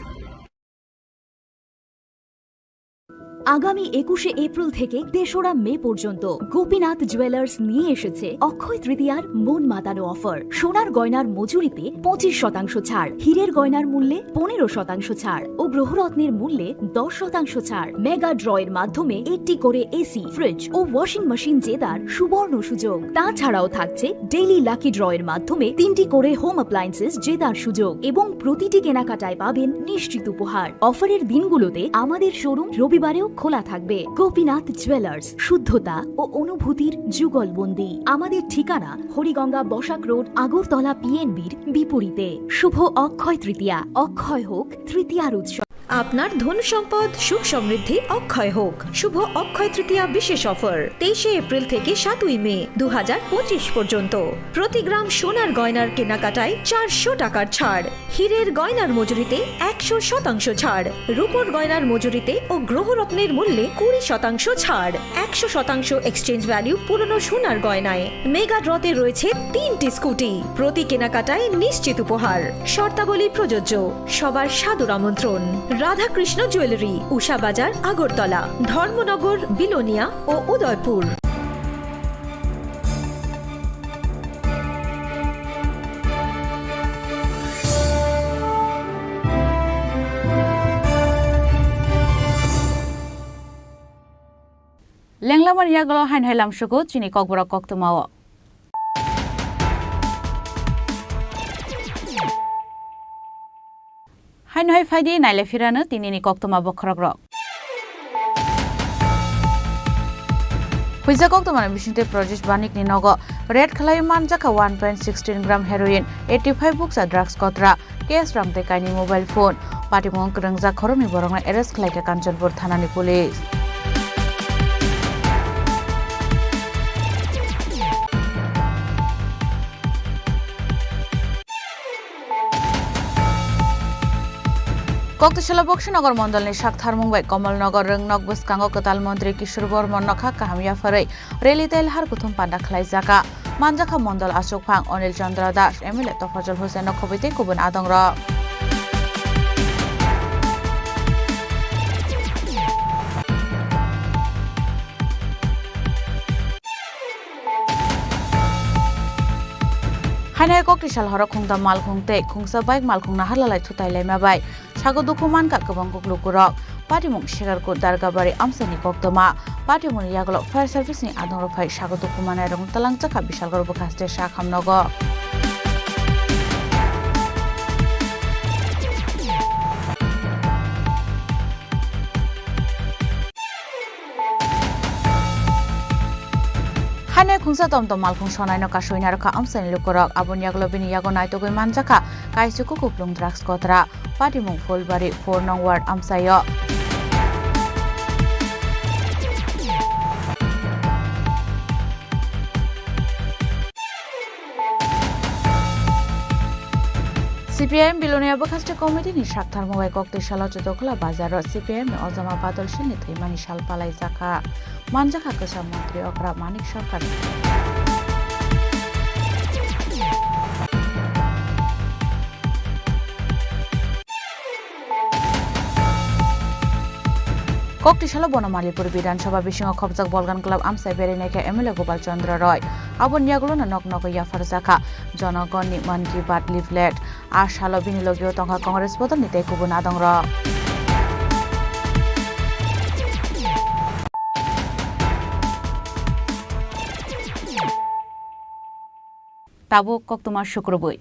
আগামী 21শে April থেকে 3রা মে পর্যন্ত Gopinath jewellers নিয়ে এসেছে অক্ষয় তৃতীয়ার মন মাতানো offer. সোনার গয়নার মজুরিতে 25% ছাড়, হীরের গয়নার মূল্যে 15% ছাড় ও গ্রহরত্নের মূল্যে 10% ছাড়। মেগা ড্রয়ের মাধ্যমে 8টি করে এসি, ফ্রিজ ও ওয়াশিং মেশিন জেতার সুবর্ণ সুযোগ। তাছাড়াও থাকছে ডেইলি লাকি ড্রয়ের মাধ্যমে 3টি করে হোম অ্যাপ্লায়েন্সেস জেতার সুযোগ এবং প্রতিটি কেনাকাটায় পাবেন নিশ্চিত উপহার। অফারের দিনগুলোতে আমাদের শোরুম রবিবারেও খোলা থাকবে। গোপীনাথ জুয়েলার্স, শুদ্ধতা ও অনুভূতির যুগলবন্দি। আমাদের ঠিকানা হরিগঙ্গা বসাক রোড, আগরতলা পিএনবির বিপরীতে। শুভ অক্ষয় তৃতীয়া, অক্ষয় হোক তৃতীয়ার উৎসব।
আপনার ধন সম্পদ সুখ সমৃদ্ধি অক্ষয় হোক। শুভ অক্ষয় তৃতীয়া বিশেষ অফার 23শে এপ্রিল থেকে 7ই মে 2025 পর্যন্ত প্রতি গ্রাম সোনার গয়নার কেনাকাটায় 400 টাকার ছাড়, হীরের গয়নার মজুরিতে 100% ছাড়, রূপোর গয়নার মজুরিতে ও গ্রহরত্নের মূল্যে 20% ছাড়, 100% এক্সচেঞ্জ ভ্যালু পুরনো সোনার গয়নায়। মেগা ড্রতে রয়েছে 3টি স্কুটি, প্রতি কেনাকাটায় নিশ্চিত উপহার। শর্তাবলী প্রযোজ্য। সবার সাদর আমন্ত্রণ রাধাকৃষ্ণ জুয়েলারি, উষা বাজার, আগরতলা, ধর্মনগর, বিলোনিয়া ও উদয়পুর।
লেংলামার ইয়াগলো হাইন হাইলাম সুগো চিনি ককবরা কক্তমাও। হাইন হাই ফাইদি নাইলে ফিরানো তিনিনি কক্তমা বখরক rock. Huizakok to mana bisinte project banik ni nogo red khalai man jaka 1.16 gram heroin 85 books a drugs kotra case rang te kaini mobile phone party mong krangja khoroni borongna arrest khlai ka Kanchanpur thana ni police Koktishala Bokshinagar Mondalni Shakthar Mumbai Kamalnagar Rangnak Buskango Katal Mantri Kishore Bormon Nakha Kahamya Farai Reli Telhar Kuthum Panda Khlaijaka Manjaka Mondal Ashok Phang Anil Chandra Das MLA Tofajul Hussain Khobite Kubun Adongra Hanai Koktishal Hara Khungda Mal Khungte Khungsa Bike Mal Khungna Halalai Thutai Lema Bai Sago Dukuman Ka Kabang Koklukurok Party Mung Shigar Ko Dargabari Amsani Koktoma Party Mun Yagolo Fire Service ni Adong Rofai Sago Dukuman Rong Talang Chaka Bishal Gor Bakaste Shakam Nogo Hanai Khungsa Tomtom Mal Khung Sonai no Kashoina Raka Amsani Lukurok Abon Yagolo Bini Yago Naito Goi Manjaka Kaisuku Kuplung Drugs Kotra Party Mung Fulbari 4 Nong Ward Amsayo CPIM Bilonia Bakaste Committee ni Shakthar Mumbai Koktishala Chotokla Bazar CPIM ni Ozama Badal Shil ni Thaimani Shal Palai Jaka Manjaka Kasa Mantri Okra Manik Sarkar Koktishala Bonomalipur Bidan Sabha Bishingo Khobjak Bolgan Club Amsai Berineke MLA Gopal Chandra Roy Abon Yagulo na Nok Nok Yafar Jaka Jonagon ni Man Ki Baat leaflet Ashalo Binilogio Tongha Congress Bodol ni Tekubun Adongra Tabo Koktuma Shukrubui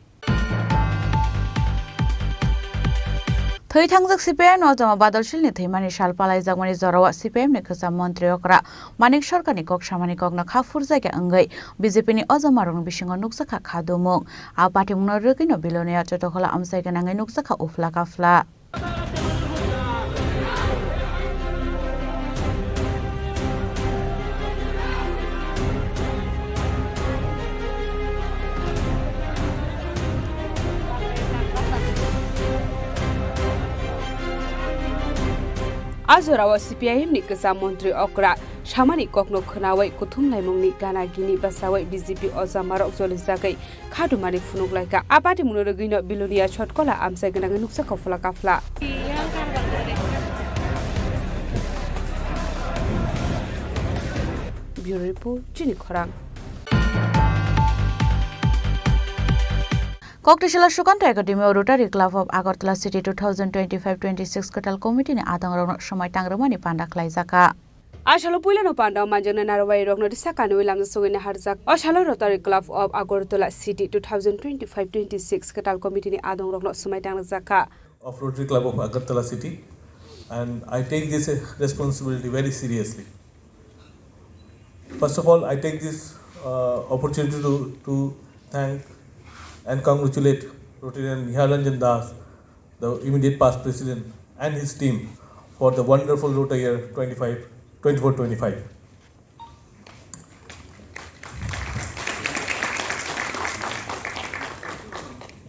Thoi thangjak CPIM Ozama Badal Shil ni Thaimani Shal Palai Jagmani Zorawa CPIM ni Khasa Mantri Okra Manik Sarkar ni Kok Samani Kokna Khafur Jaga Angai BJP ni Ozama Rong Bishingo Nuksakha Khadumung A Party Mungna Rugino Bilonia Chotokhola Amsai Ganangai Nuksakha Ufla Kafla
Azorawa CPIM ni Kasa Mantri Okra Shamani Kokno Khunawai Kuthum Laimung ni Gana Gini Basawai BJP Ozamarok Jolizakai Khadumani Funuk Laika Apati Munurugino Bilonia Chotkola Amsai Ganangai Nuksa Kofla Kafla Bureau Report Chini Khorang
Koktishala Shukanta Academy Rotary Club of Agartala City 2025-26 Katal Committee ni Adong Rong Somai Tangramani Panda Klaizaka
Ashalo Pulano Panda Manjana Narawai Rogno Disaka Wilam Sugina Harzak Ashalo Rotary Club of Agartala City 2025-26 Katal Committee ni Adong Rong Somai Tangrazaka
of Rotary Club of Agartala City, and I take this responsibility very seriously. First of all, I take this opportunity to thank and congratulate Rotarian Niharanjan Das, the immediate past president, and his team for the wonderful Rotary year 24-25.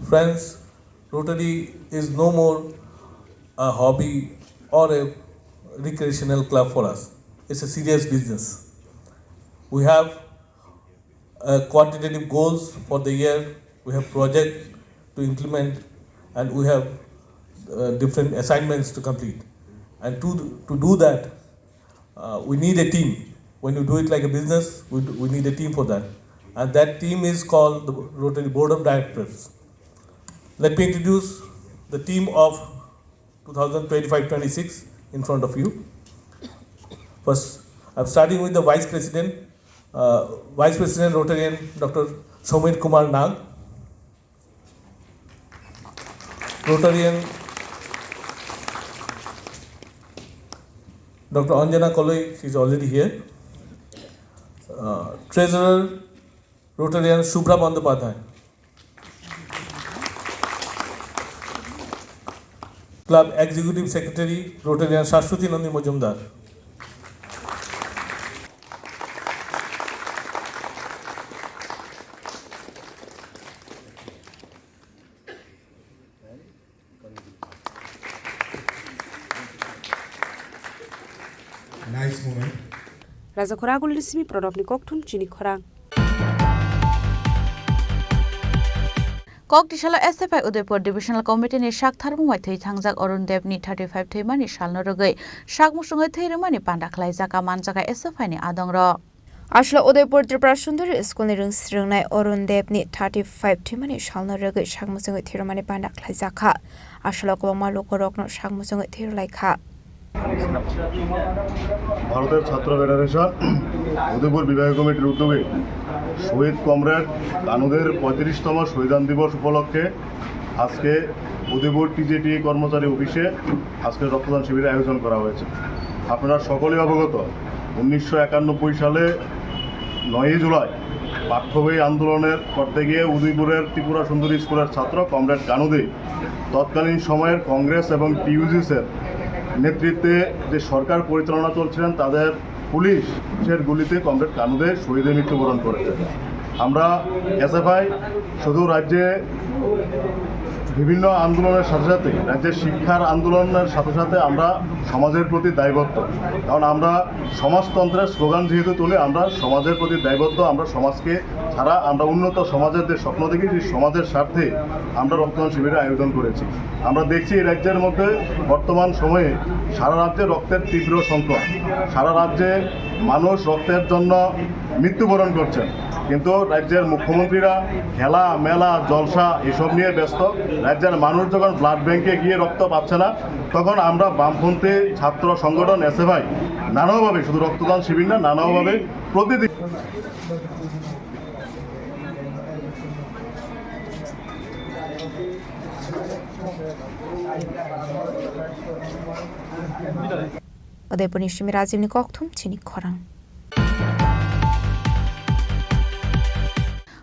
Friends, Rotary is no more a hobby or a recreational club for us. It's a serious business. We have quantitative goals for the year. We have projects to implement, and we have different assignments to complete. And to do that, we need a team. When you do it like a business, we need a team for that. And that team is called the Rotary Board of Directors. Let me introduce the team of 2025-26 in front of you. First, I'm starting with the Vice President Rotarian Dr. Somir Kumar Nag. Rotarian Dr. Anjana Koloi, she's already here. Treasurer Rotarian Shubhra Bandyopadhyay, Club Executive Secretary Rotarian Shashwati Nandi Majumdar,
Nice moment.
Raja Khoragul Lismi Product ni Kokthum Chini Khorang.
Koktishala SFI Udaipur Divisional Committee ni Shak Tharmumai Thei Thangjak Arun Dev ni 35 Theimani Shalno Rogai Shak Musungai Theirumani Panda Khlaijaka Manjaka SFI ni Adongro
Ashla Udaipur Tripura Sundari School ni Rungnai Arun Dev ni 35 Theimani Shalno Rogai Shak Musungai Theirumani Panda Khlaijaka Ashla Kobama Lokorokno Shak Musungai Theirulaikha
ভারতের ছাত্র federation Udaipur বিভাগীয় কমিটির উদ্যোগে শহীদ comrade কানুদের 35তম শহীদান দিবস উপলক্ষে আজকে উদয়পুর টিজেটি কর্মচারী অফিসে আজকে রক্তদান শিবিরের আয়োজন করা হয়েছে। আপনারা সকলেই অবগত 1991 সালে 9 জুলাই পাঠ্য বই আন্দোলনের করতে গিয়ে উদয়পুরের ত্রিপুরা সুন্দরী স্কুলের ছাত্র কমরেড কানুদে তৎকালীন সময়ের কংগ্রেস এবং টিইউজিসের নেতৃত্বে যে সরকার পরিচালনা চলছিলেন তাদের পুলিশের গুলিতে কমরেড কানুদে শহীদে মৃত্যুবরণ করেছে। আমরা এসএফআই শুধু রাজ্যে বিভিন্ন আন্দোলনের সাথে সাথে রাজ্যের শিক্ষার আন্দোলনের সাথে সাথে আমরা সমাজের প্রতি দায়বদ্ধ, কারণ আমরা সমাজতন্ত্রের স্লোগান যেহেতু তুলে আমরা সমাজের প্রতি দায়বদ্ধ। আমরা সমাজকে ছাড়া আমরা উন্নত সমাজের যে স্বপ্ন দেখি সেই সমাজের স্বার্থে আমরা রক্তদান শিবিরের আয়োজন করেছি। আমরা দেখছি এই রাজ্যের মধ্যে বর্তমান সময়ে সারা রাজ্যে রক্তের তীব্র সংকট, সারা রাজ্যে মানুষ রক্তের জন্য মৃত্যুবরণ করছেন, কিন্তু রাজ্যের মুখ্যমন্ত্রীরা খেলা মেলা জলসা এসব নিয়ে ব্যস্ত। রাজ্যের মানুষ যখন ব্লাড ব্যাংকে গিয়ে রক্ত পাচ্ছে না তখন আমরা বামপন্থী ছাত্র সংগঠন এসএফআই নানাভাবে, শুধু রক্তদান শিবির না, নানাভাবে প্রতিদিন
Udaipur Nishimi Rajiv ni Kokthum Chini Khorang.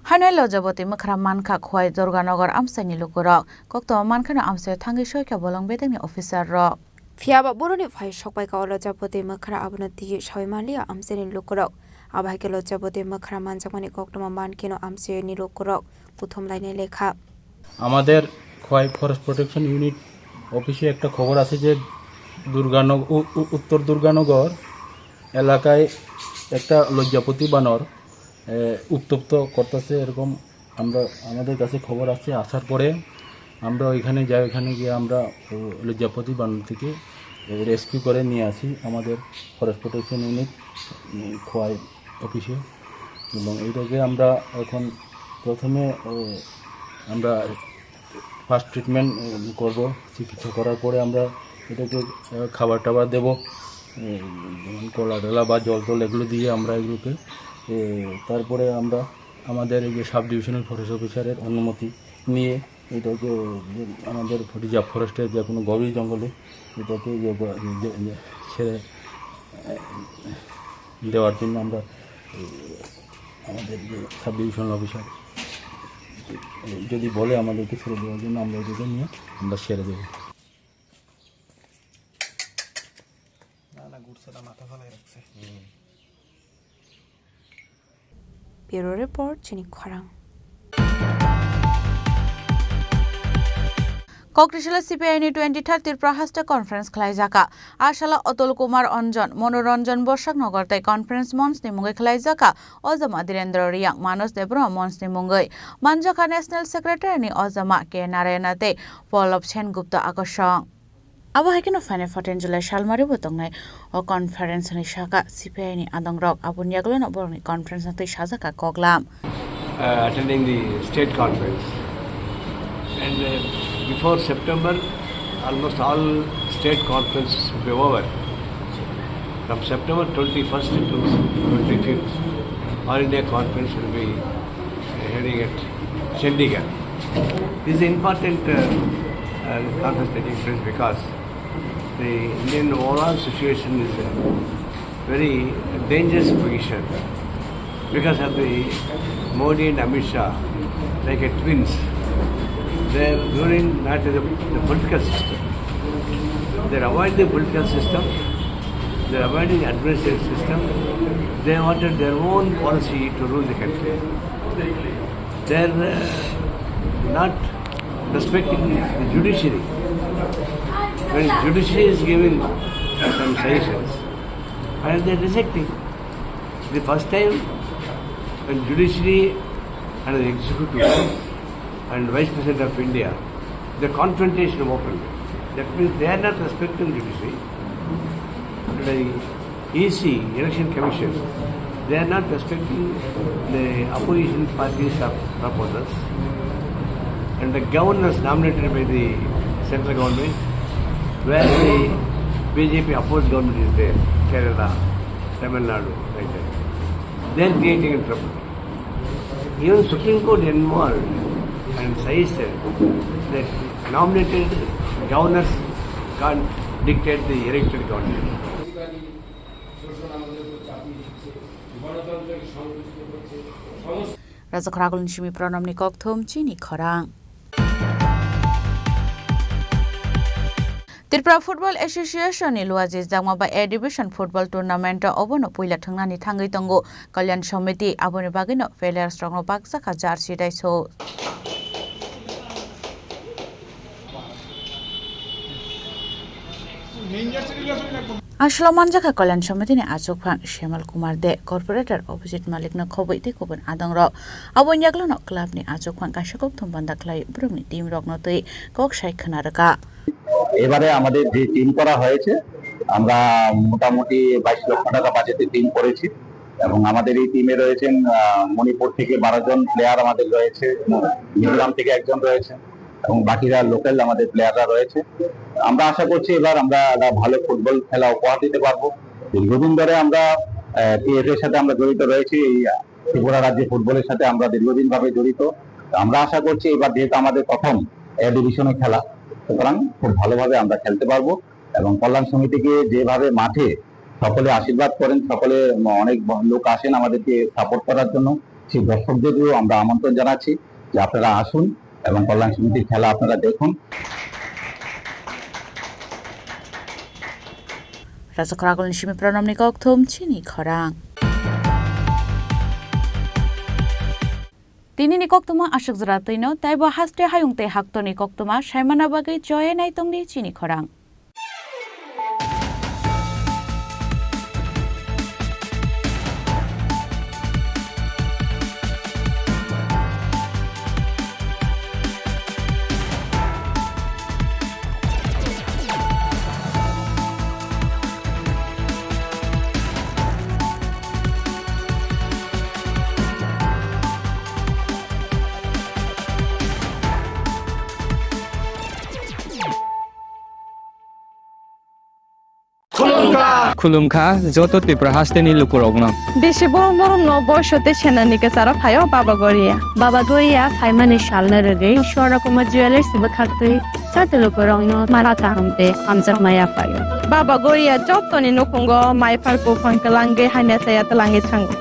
Hanai Lojaboti Makra Manka Khwai Durganagar Amsani Lukurok Kokto Mankana Amse Thangi Shoika Bolong Bedeng ni Officer Rock
Fiaba Buruni Fai Shokai Ka Lojaboti Makra Abunati Shawimania Amseni Lukurok Abhake Lojaboti Makra Manjamani Koktoma Mankino Amse ni Lukurok Puthom Laine Lekha
আমাদের Khowai forest protection unit অফিসে একটা খবর আছে যে উত্তর দুর্গানগর এলাকায় একটা লজ্জাপতি বানর উত্তপ্ত করতেছে, এরকম আমাদের কাছে খবর আছে। আসার পরে আমরা ওইখানে যাই, ওইখানে গিয়ে আমরা লজ্জাপতি বানর থেকে রেস্কিউ করে নিয়ে আসি আমাদের ফরেস্ট প্রোটেকশন ইউনিট খোয়াই অফিসে। এবং এইটাকে আমরা এখন প্রথমে আমরা ফার্স্ট ট্রিটমেন্ট করব, চিকিৎসা করার পরে আমরা এটাকে খাবার টাবার দেবো, কলা টলা বা জল টল এগুলো দিয়ে আমরা এগুলোকে তারপরে আমরা আমাদের এই যে সাব ডিভিশনাল ফরেস্ট অফিসারের অনুমতি নিয়ে এটাকে আমাদের রিজার্ভ ফরেস্টের যে কোনো গভীর জঙ্গলে এটাকে ছেড়ে দেওয়ার জন্য আমরা আমাদের যে সাব ডিভিশনাল অফিসার যদি বলে আমাদেরকে ছেড়ে দেওয়ার জন্য আমরা এটাকে নিয়ে আমরা ছেড়ে দেবো।
Bureau Report Chini Khorang.
Koktishala CPI ni 2030 Tripura Haste Conference Khlaijaka Ashala Otol Kumar Onjon Monoranjan Boshak Nogortai Conference Mons ni Mungai Khlaijaka Ozama Direndra Riang Manos Debro Mons ni Mungai Manjaka National Secretary ni Ozama K Narayanate Polop Chen Gupta Akashong Abo hakino fane 14 July Shalmari Butongai o conference ni Shaka CPI ni Adongrok Abun Yaglo no Borni conference na tei Shazaka Koglam
attending the state conference, and before September almost all state conferences will be over. From September 21st to 25th All India conference will be heading at Chandigarh. This is an important conference taking place because the Indian overall situation is a very dangerous position. because of the Modi and Amit Shah, like a twins. They're ruling not the political system. They're avoiding the political system. They're avoiding the administrative system. They wanted their own policy to rule the country. They're not respecting the judiciary. When judiciary is giving some suggestions, and they're rejecting. The first time when judiciary and the executive and Vice President of India, the confrontation opened. That means they are not respecting judiciary. The EC, Election Commission, they are not respecting the opposition parties of proposals. And the governors nominated by the central government, where the BJP opposed government is there, Kerala, Tamil Nadu, like that. They are creating trouble. Even Supreme Court involved and suggested that nominated governors can't dictate the elected government.
Raja Khorang Shimi Pranam Nikok Thom Chini Khorang. Tripura Football Association ni luajiz jangma ba A Division Football Tournament obono puila thangnani thangai tongo Kalyan Samiti aboni bagino failure strong no baksa ka jersey daiso. Ashla manjaka Kalyan Samiti ni Achok Phang Shemal Kumar De corporator opposite malik na khoboi te koban adangro abon yaglo no club ni Achok Phang kashakok thombanda klai brumni team rok no tei kok shai khanaraka.
এবারে আমাদের যে team করা হয়েছে আমরা মোটামুটি 22 লক্ষ টাকা বাজেটে টিম করেছি এবং আমাদের এই টিমে রয়েছেন মণিপুর থেকে 12 জন প্লেয়ার আমাদের রয়েছে, মিজোরাম থেকে একজন রয়েছে এবং বাকিরা লোকাল আমাদের প্লেয়াররা রয়েছে। আমরা আশা করছি এবার আমরা ভালো ফুটবল খেলা উপহার দিতে পারবো। দীর্ঘদিন ধরে আমরা পিএফ এর সাথে আমরা জড়িত রয়েছি, এই ত্রিপুরা রাজ্যে ফুটবলের সাথে আমরা দীর্ঘদিন ভাবে জড়িত। আমরা আশা করছি এবার যেহেতু আমাদের প্রথম এ ডিভিশনে খেলা, সুতরাং খুব ভালোভাবে আমরা খেলতে পারবো এবং কল্যাণ সমিতিকে যেভাবে মাঠে সকলে আশীর্বাদ করেন, সকলে অনেক লোক আসেন আমাদেরকে সাপোর্ট করার জন্য, সেই দর্শকদেরও আমরা আমন্ত্রণ জানাচ্ছি যে আপনারা আসুন এবং কল্যাণ সমিতির খেলা আপনারা দেখুন।
Raja Khorang Shimi Pranam Nikok Thom Chini Khorang. Tini nikok tuma ashuk zratino taiba haste hayungte hakto nikok tuma shaimana bagai joye nai tongni Chini Khorang.
Khulumkha joto Tripura haste ni lukurogno.
Beshi borom borom no boyshote chenanike sara phayo Baba Goriya. Baba Goriya phaimani shalna rege shora kuma jewelers bakhaktui chate lukurogno marata hamte amjak maya phayo. Baba Goriya jottoni nukungo mai pharko phangkalange haina saya talange thango.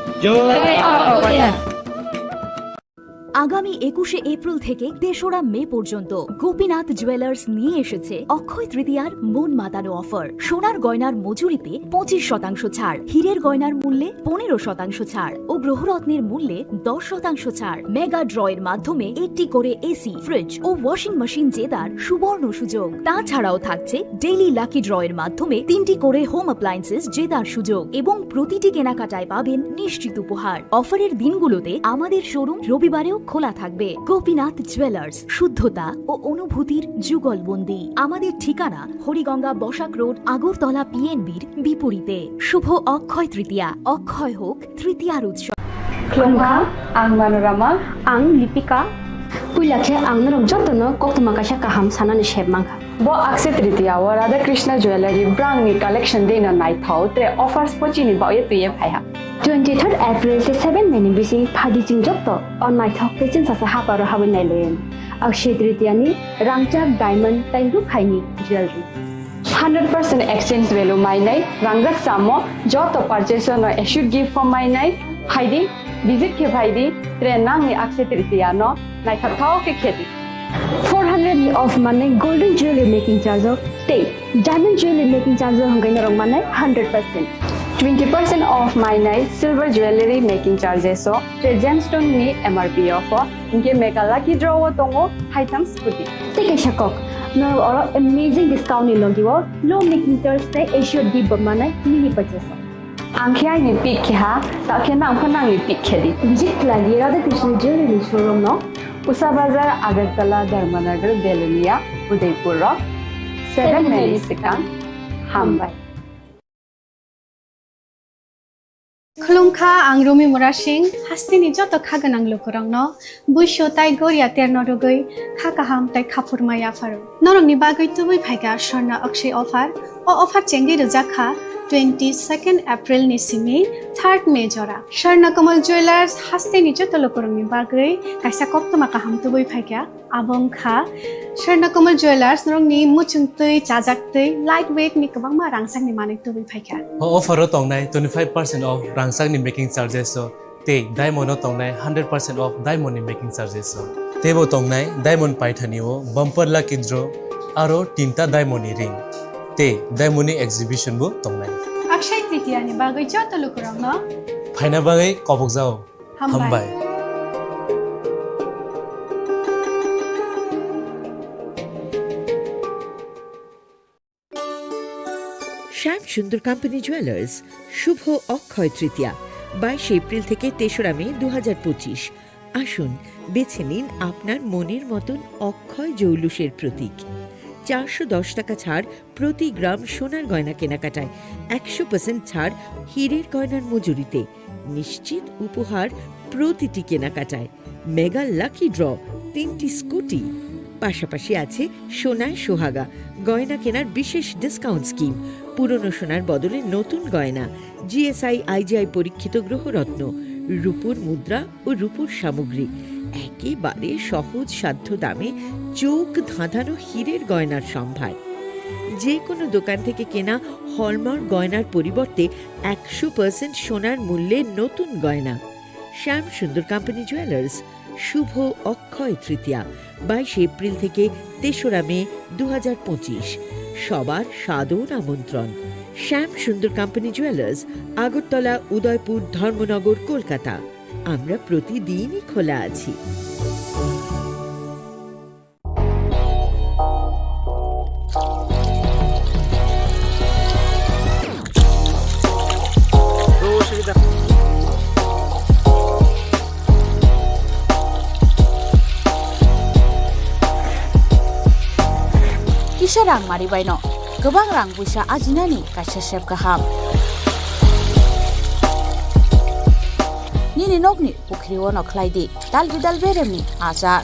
আগামী 21শে April থেকে ৩রা মে পর্যন্ত Gopinath jewellers নিয়ে এসেছে অক্ষয় তৃতীয়ার মন মাতানো offer. সোনার গয়নার মজুরিতে 25% ছাড়, হীরের গয়নার মূল্যে 15% ছাড় ও গ্রহরত্নের মূল্যে 10% ছাড়। মেগা ড্রয়ের মাধ্যমে একটি করে এসি, ফ্রিজ ও ওয়াশিং মেশিন জেতার সুবর্ণ সুযোগ। তাছাড়াও থাকছে ডেইলি লাকি ড্রয়ের মাধ্যমে 3টি করে হোম অ্যাপ্লায়েন্সেস জেতার সুযোগ এবং প্রতিটি কেনাকাটায় পাবেন নিশ্চিত উপহার। অফারের দিনগুলোতে আমাদের শোরুম রবিবারেও খোলা থাকবে। গোপীনাথ জুয়েলার্স, শুদ্ধতা ও অনুভূতির যুগলবন্দি। আমাদের ঠিকানা হরিগঙ্গা বসাক রোড, আগরতলা পিএনবির বিপরীতে। শুভ অক্ষয় তৃতীয়া, অক্ষয় হোক তৃতীয়ার উৎসব।
Khulumkha, ang Manorama, ang Lipika. Puilakhe ang narok jotno koktuma kaisa kaham sanani shebmangkha. Bo Akshay Tritiya wa Radha Krishna Jewelry brand ni collection dena nai thau tre offers pochini baye tuye phaiha. 23rd April te 7 May ni bisi phadi jing jotto on nai thok te chin sasa haparo hawen nai loyen. Akshay Tritiya ni rangchak diamond tainru khaini jewelry. 100% exchange value mai nai rangjak samo jotto purchase no issue gift for mai nai haidi visit ke bhaidi tre nang ni akse tritiya no nai thao ke kheti 400 of mane golden jewelry making charge of te diamond jewelry making charge hongai na rong mane 100% 20% off my night silver jewelry making charges so tre gemstone ni MRP offer inke mega lucky draw tongo items puti take a shakok no or amazing discount ni logiwo low making charge te issue di mane mini purchase angkhya ni pick kha ta khe nang phonang ni pick khedi visit la Radha Krishna jewelry showroom no Usa Bazar Agartala Dharmanagar Belunia Udaipur 7 Mary Sikang Hambai
Khulungkha ang Rumi Murashing hastini joto khaganang lukurangno buisho tai goria ternodogoi khakaham tai khapurmaya faru norongni bagoi tubui phaiga Swarna Akshay offer o offer chengi rujakha 22nd April ni simi 3rd May jora Swarna Kamal Jewelers hastini joto lukurangni bagoi kaisa koktoma kaham tubui phaiga abongkha Swarna Kamal Jewelers norongni muchungtui chajaktui lightweight ni kabangma rangsang ni manik tubui phaiga
offer tongnai 25% off rangsang ni making charges so te diamond tongnai 100% off diamond ni making charges so tebo tongnai diamond paithani o bumper lucky draw aro tinta diamond ni ring te diamond ni exhibition bo tongnai
Akshay Tritiya ni bagoi joto lukurangno
phaina bagai kopok jao hambai
Shyam Sundar company jewellers Shubho Akshaya Tritiya 22 April থেকে 3রা মে 2025 আসুন বেছে নিন আপনার মনের মতন অক্ষয় জৌলুসের প্রতীক 410 টাকা ছাড় প্রতি গ্রাম সোনার গয়না কেনাকাটায় 100% ছাড় হীরের গয়নার মজুরিতে নিশ্চিত উপহার প্রতিটি কেনাকাটায় মেগা লাকি ড্র 3টি স্কুটি পাশাপাশি আছে সোনায় সোহাগা গয়না কেনার বিশেষ ডিসকাউন্ট স্কিম পুরনো সোনার বদলে নতুন গয়না জিএসআই আইজিআই পরীক্ষিত গ্রহরত্ন রূপোর মুদ্রা ও রূপোর সামগ্রী একেবারে সহজ সাধ্য দামে চোখ ধাঁধানো হীরের গয়নার সম্ভার যে কোনো দোকান থেকে কেনা হলমার্ক গয়নার পরিবর্তে 100% সোনার মূল্যে নতুন গয়না শ্যাম সুন্দর কোম্পানি জুয়েলার্স শুভ অক্ষয় তৃতীয়া 22 এপ্রিল থেকে 3রা মে 2025 সবার সাদর আমন্ত্রণ শ্যাম সুন্দর কোম্পানি জুয়েলার্স আগরতলা উদয়পুর ধর্মনগর কলকাতা আমরা প্রতিদিনই খোলা আছি
Kisah rang mari baino, gebang rang busa ajinani kaisa sep kaham. Nini nokni pukri wono klaidi, dal beremni ajar.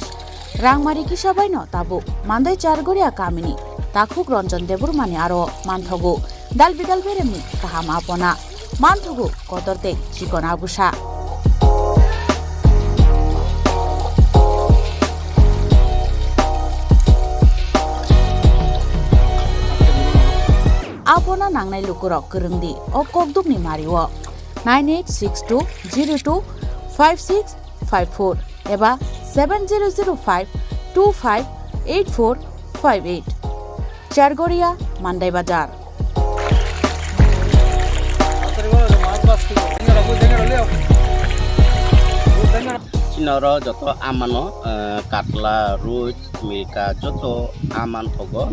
Rang mari kisah baino tabu, mandai chargoria kamini, takhuk ronjon debur mani aro manthogu, dal beremni kaham apona, manthogu kotorte chikona busa. Apona nangnai lukurok gerengdi o kokdukni mariwo 9862025654 eba 7005258458 Chargoria Mandai Bazar
Chinoro joto amano katla ruj milka joto aman thogo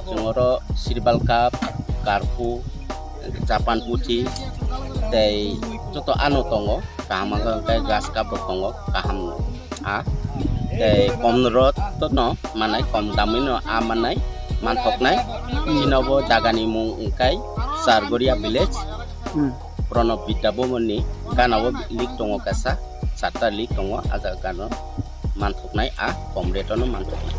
jongoro sirbal cup karpu Japan putih tei joto anu tongo kaham kai gas cup tongo kaham a tei komrot to no manai kom damino amanai manthoknai chinobo jagani mung kai Sargoria village Prono Bidabomoni Ganawo lik tongo kasa Sata lik tongo aja gano manthoknai a komretono manthoknai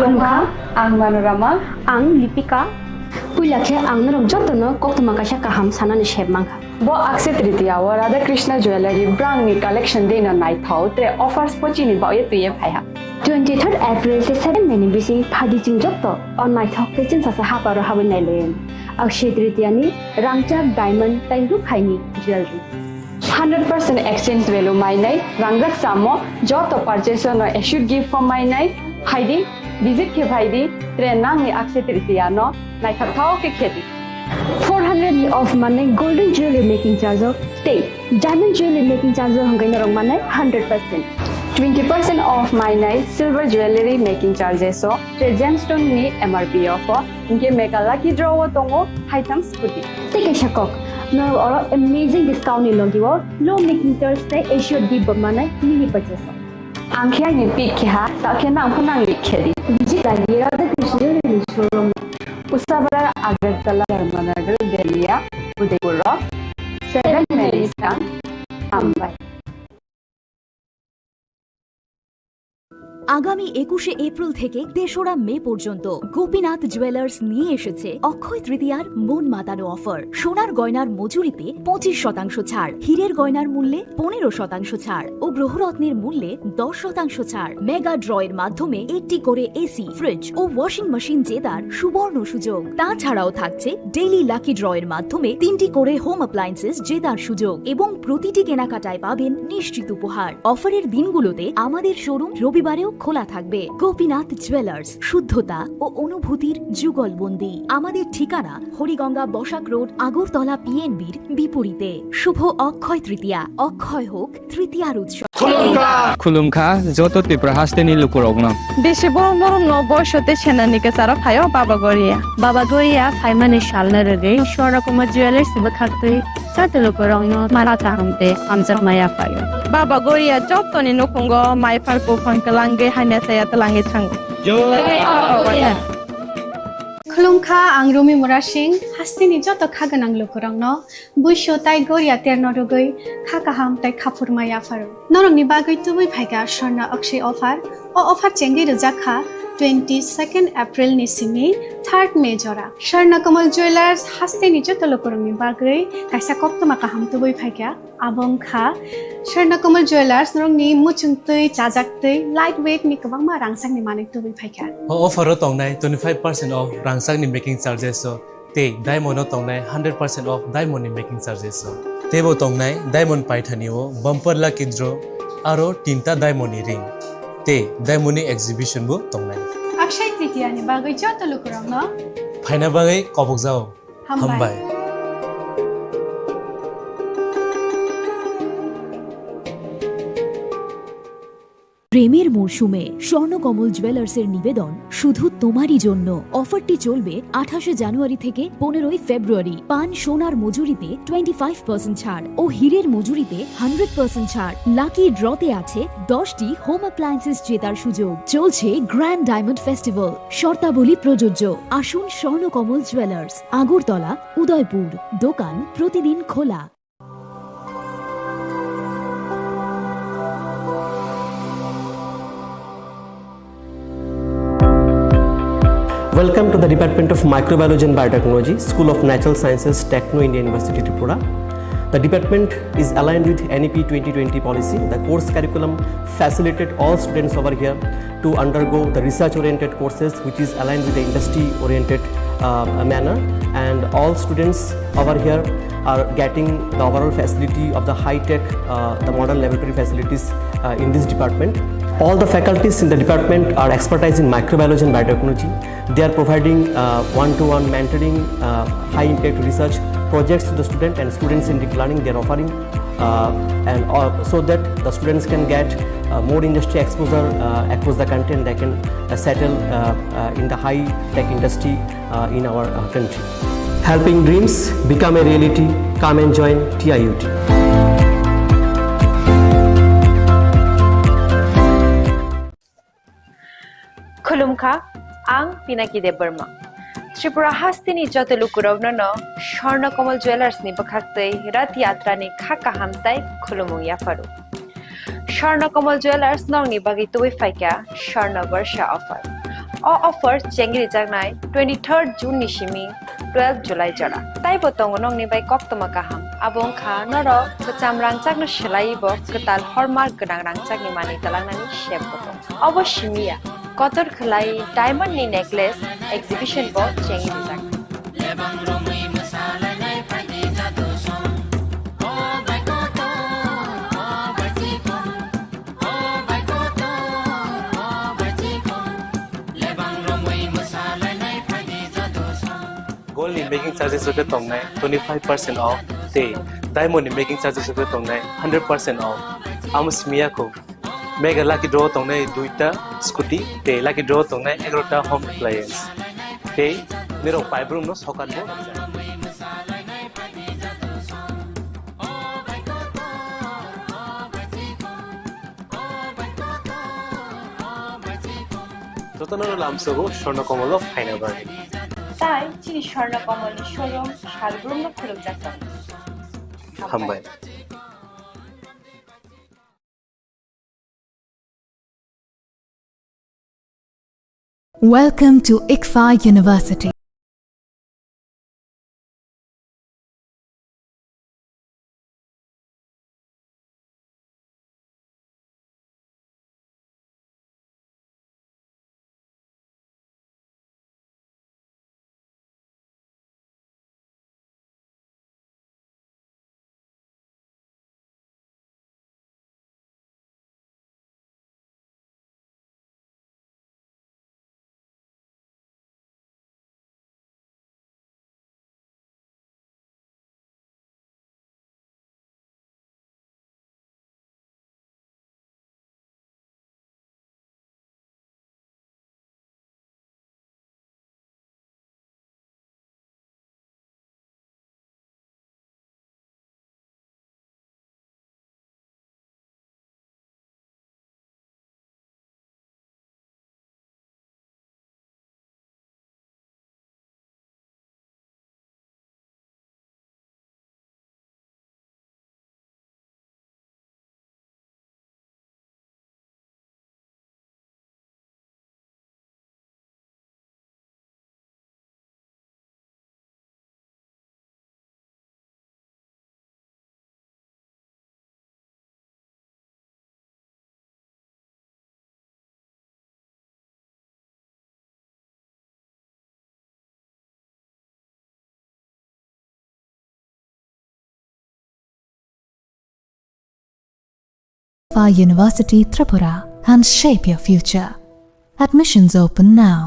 Khulungkha ang Manorama ang Lipika Puilakhe angnorok jotono koktuma kaisa kaham sanani shebmangha. Bo akse tritiya o Radha Krishna Jewelry brand ni collection deina naithau te offers pochini ba ye tuye phaiha. 23rd April te 7 May ni bisi phadi jing jotto on naithau te chin sa haparo hawen nailen. Akshaya tritiya ni rangchak diamond tai rukhaini jewelry. 100% exchange value mainai rangjak samo joto purchase no issue gift for mainai haidi visit ke bhaidi trenang ni akshaya tritiya no naithathau ke kheti 400 of money golden jewelry making charge of stay diamond jewelry making charge hangai narong manai 100% 20% off mainai silver jewelry making charges so gemstone ni MRP of inke mega lucky draw tongo haitang scooty take a shakok no or amazing discount ni logiwo low making charge te issue di manai mini purchase angkhya ni pick kha ta khena phunang ni khedi visit the Radha Krishna jewelry showroom Usabara Agartala Dharmanagar Delhiya Udaipur 7 May Mumbai
আগামী 21শে April থেকে ৩রা মে পর্যন্ত Gopinath jewellers নিয়ে এসেছে অক্ষয় তৃতীয়ার মন মাতানো offer. সোনার গয়নার মজুরিতে 25% ছাড়, হীরের গয়নার মূল্যে 15% ছাড় ও গ্রহরত্নের মূল্যে 10% ছাড়। মেগা ড্রয়ের মাধ্যমে একটি করে এসি, ফ্রিজ ও ওয়াশিং মেশিন জেতার সুবর্ণ সুযোগ। তাছাড়াও থাকছে ডেইলি লাকি ড্রয়ের মাধ্যমে 3টি করে হোম অ্যাপ্লায়েন্সেস জেতার সুযোগ এবং প্রতিটি কেনাকাটায় পাবেন নিশ্চিত উপহার। অফারের দিনগুলোতে আমাদের শোরুম রবিবারেও খোলা থাকবে। গোপীনাথ জুয়েলার্স, শুদ্ধতা ও অনুভূতির যুগলবন্দি। আমাদের ঠিকানা হরিগঙ্গা বসাক রোড, আগরতলা পিএনবির বিপরীতে। শুভ অক্ষয় তৃতীয়া, অক্ষয় হোক তৃতীয়ার উৎসব।
খুলুমখা যত ত্রিপুরা হাস্তেনি লুকুরগ্ন
বেশি বড় বড় বয়সতে সেনানিকে চারা ফাইও বাবা গরিয়া ফাইমানে শালনা রেগে সরকম জুয়েলার্স বখাতে চাতে লুকুরগ্ন মারা চাহামতে আমজার মায়া ফাইও বাবা গরিয়া যতনি নকুঙ্গ মাইফার কোফাঙ্কলাঙ্গে হাইনা সায়া তলাঙ্গে থাঙ্গ
Khulumkha ang Rumi Murashing hastini joto khaganang lukurangno buisho tai goria ternodogoi khakaham tai khapurmaya faru norongni bagoi tubui phaiga sorna akshay offer o offer chengi rujakha 22nd April ni simi 3rd May jora Sharna Kamal Jewelers hastini joto lukurangni bagoi kaisa koptoma kaham tubui phaiga abongkha Sharna Kamal Jewelers norongni muchungtui chajaktui lightweight ni kabangma rangsangni manik tubui phaiga
offer o tongnai 25% off rangsakni making charges so te diamond o tongnai 100% off diamond ni making charges so tebo tongnai diamond paithani o bumper lucky draw aro tinta diamond ni ring te diamond ni exhibition bo tongnai
Akshay Tritiya ni bagoi joto lukurangno
phaina bagai kobok jao hambai
প্রেমের মরশুমে স্বর্ণকমল জুয়েলার্সের নিবেদন শুধু তোমারই জন্য। অফারটি চলবে 28 জানুয়ারি থেকে 15 ফেব্রুয়ারি। পান সোনার মজুরিতে 25% ছাড় ও হীরের মজুরিতে 100% ছাড়। লাকি ড্রতে আছে 10টি হোম অ্যাপ্লায়েন্সেস জেতার সুযোগ। চলছে গ্র্যান্ড ডায়মন্ড ফেস্টিভ্যাল, শর্তাবলী প্রযোজ্য। আসুন স্বর্ণকমল জুয়েলার্স, আগরতলা, উদয়পুর। দোকান প্রতিদিন খোলা।
Welcome to the Department of Microbiology and Biotechnology, School of Natural Sciences, Techno India University, Tripura. The department is aligned with NEP 2020 policy. The course curriculum facilitated all students over here to undergo the research-oriented courses, which is aligned with the industry-oriented manner. And all students over here are getting the overall facility of the high-tech, the modern laboratory facilities in this department. All the faculties in the department are expertise in microbiology and biotechnology. They are providing one-to-one mentoring, high-impact research projects to the student and students in deep learning. They are offering so that the students can get more industry exposure across the country and they can settle in the high-tech industry in our country. Helping dreams become a reality. Come and join TIUT.
Khulumkha ang Pinaki de Burma. Tripura hastini joto lukurogno no Sharna Kamal Jewelers ni bakhaktei rat yatra ni khaka hamtai khulumung yafaru. Sharna Kamal Jewelers nong ni bagi tuwi faika Sharna Varsha offer. o offer chengri jagnai 23rd June ni simi 12 July jara tai bo tongo nong ni bai kok toma kaham abong kha noro kacham rangchak no selai bo ketal hallmark gedang rangchak ni mani talangnani shep boto obo simia kotor khlai diamond ni necklace exhibition bo chengri jagnai
Gold in making charges of the tongnai 25% off. Te diamond in making charges of the tongnai 100% off. Amos miyako. Mega lucky draw tongnai duita scooty. Te lucky draw tongnai 11ta home appliance. Te nero 5 room no sokan bo. Totanoro lamsogo shorno komolo final bagi.
তাই চিনি স্বর্ণ কমলের showroom শালগ্রাম খুলুক যাত্রা
হামবাই
Welcome to ICFA University. ICFA University Tripura and shape your future. Admissions open now.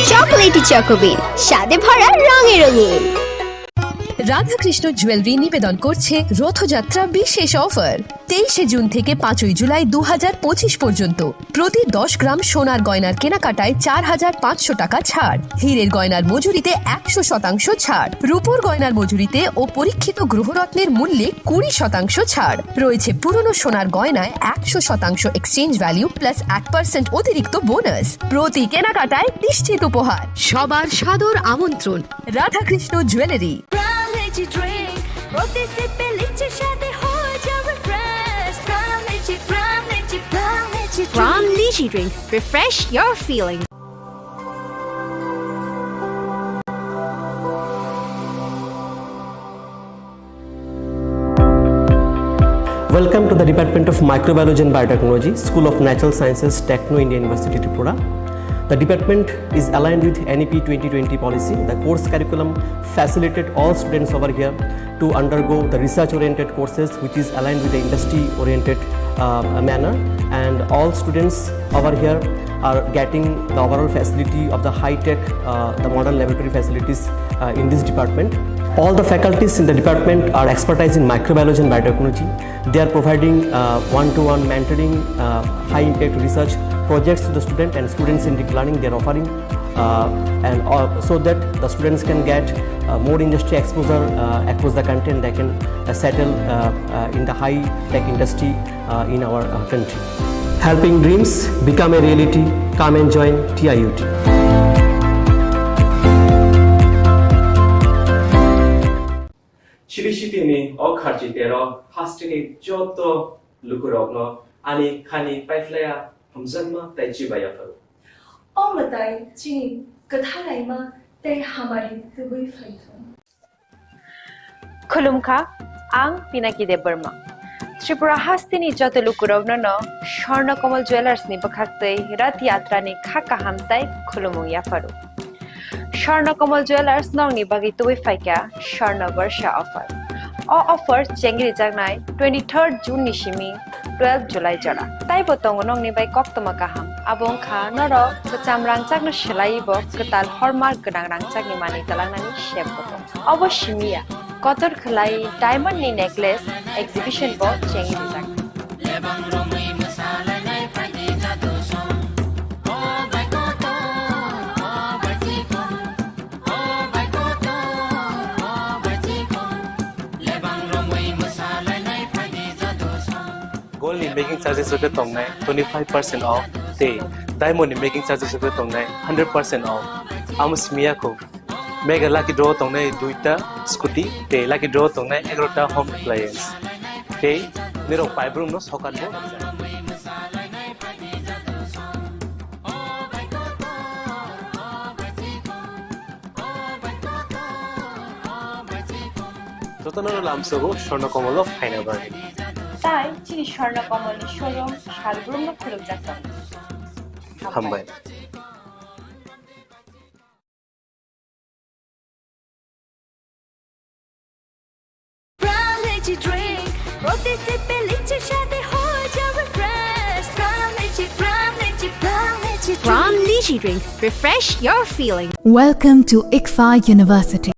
চকোলেটি চকোবিন স্বাদে ভরা রঙে রঙিন
রাধাকৃষ্ণ জুয়েলারি নিবেদন করছে রথযাত্রা বিশেষ অফার 23 জুন থেকে 5 জুলাই 2025 পর্যন্ত প্রতি 10 গ্রাম সোনার গয়নার কেনাকাটায় 4500 টাকা ছাড়, হীরের গয়নার মজুরিতে 100% ছাড়, রূপোর গয়নার মজুরিতে ও পরীক্ষিত গ্রহরত্নের মূল্যে 20% ছাড় রয়েছে। পুরনো সোনার গয়নায় 100% এক্সচেঞ্জ ভ্যালু প্লাস 1% অতিরিক্ত বোনাস। প্রতি কেনাকাটায় নিশ্চিত উপহার। সবার সাদর আমন্ত্রণ Radhakrishna jewellery.
From Lychee Drink, refresh your feelings.
Welcome to the Department of Microbiology and Biotechnology, School of Natural Sciences, Techno Indian University Tripura. The department is aligned with NEP 2020 policy. The course curriculum facilitated all students over here to undergo the research-oriented courses, which is aligned with the industry-oriented manner, and all students over here are getting the overall facility of the high-tech, the modern laboratory facilities in this department. All the faculties in the department are expertise in microbiology and biotechnology. They are providing one-to-one mentoring, high-impact research projects to the student, and students in deep learning they are offering, so that the students can get more industry exposure across the country, and they can settle in the high-tech industry in our country. Helping dreams become a reality, come and join TIUT.
Chiri Shitini, Okharji Tero, Hastini, Joto, Lukurogno, Ani, Kani, Paiflea, Hamzanma, Taichibaya Faru.
All the day, Chini, Katalaima, they Hamari, the way fighter.
Khulumkha, ang Pinaki de Burma. Tripura Hastini Joto Lukurovno, Shorna Komal Jewelers ni Bakakte, Rat Yatra ni Khaka Hamtai, Khulumung Yafaru. Shorna Komal Jewelers nong ni bagi tuwi faika Shorna Varsha offer. All offer Chengri Jagnai 23rd June nishimi 12 July jara. Tai botong nong ni bai koktoma kaham. Abong kha noro kecam rangcak no shelai bo ketal hormar gedang rangcak ni mani talang nani shep botong. Obo shimia kotor khelai diamond ni necklace exhibition bo Chengri Jagnai.
Gold in making charges of the tongue 25% off. They diamond in making charges of the tongue 100% off. Amos Miyako. Mega lucky draw tongue duita scooty. They lucky draw tongue agrota home appliance. They nero fiber no socket board. Totanano lamsogo shorno komolo final burning.
তাই চিনি স্বর্ণ কমলি showroom শালগ্রুম খুলুক যাচ্ছেন
হাম্বাই
From Lychee Drink, refresh your feeling.
Welcome to ICFA University.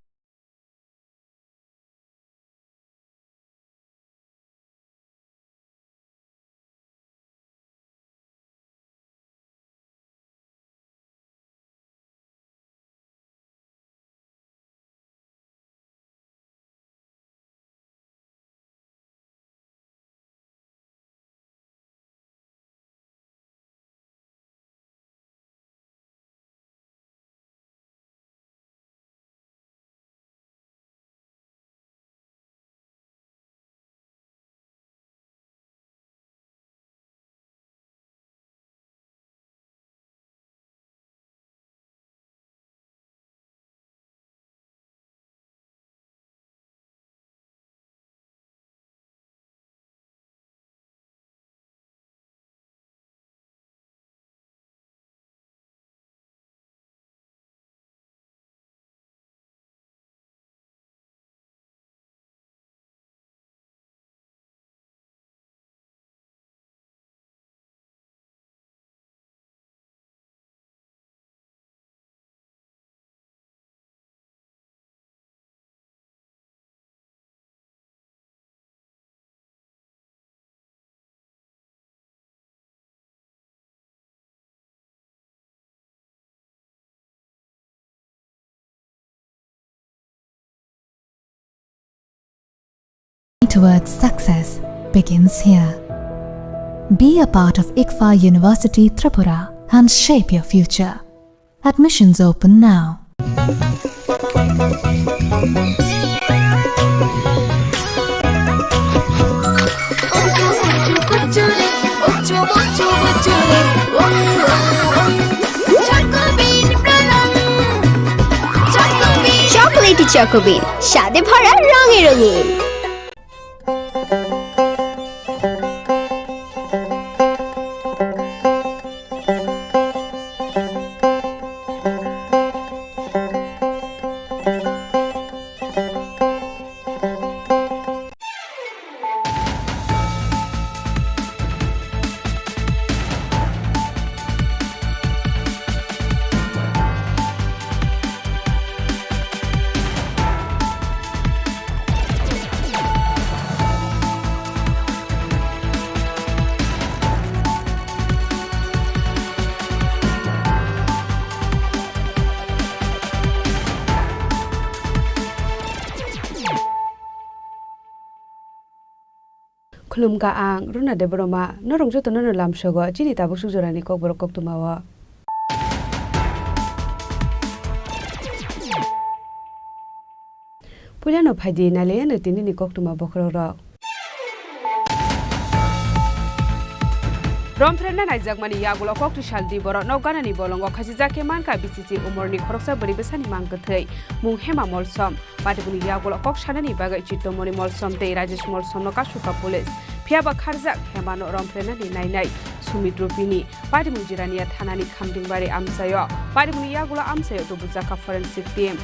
Towards success begins here. Be a part of ICFA University Tripura and shape your future. Admissions open now.
চকলেটি চকোবিন স্বাদে ভরা রঙে রঙিন।
Khulum ka ang runa de broma no rong joto no lam shogo chini tabuk sujorani kok borok kok tumawa Puliano Padi Nalian Tini Koktuma Bokro. Romfrena Naizakmani Yagulo Kok to Shaldi Boro no Ganani Bolongo Kazizake Manka BCC Umorni Koroksa Boribesani Mangatei, Munghema Molsom, Patibuni Yagulo Kok Shanani Baga Chitomoni Molsom, Te Rajesh Molsom no Kashuka Police, Piaba Karzak, Hemano Romfrena Nai, Sumitropini, Patimunjirania Tanani Kamding Bari Amsayo, Patibuni Yagulo Amsayo to Buzaka Forensic Team.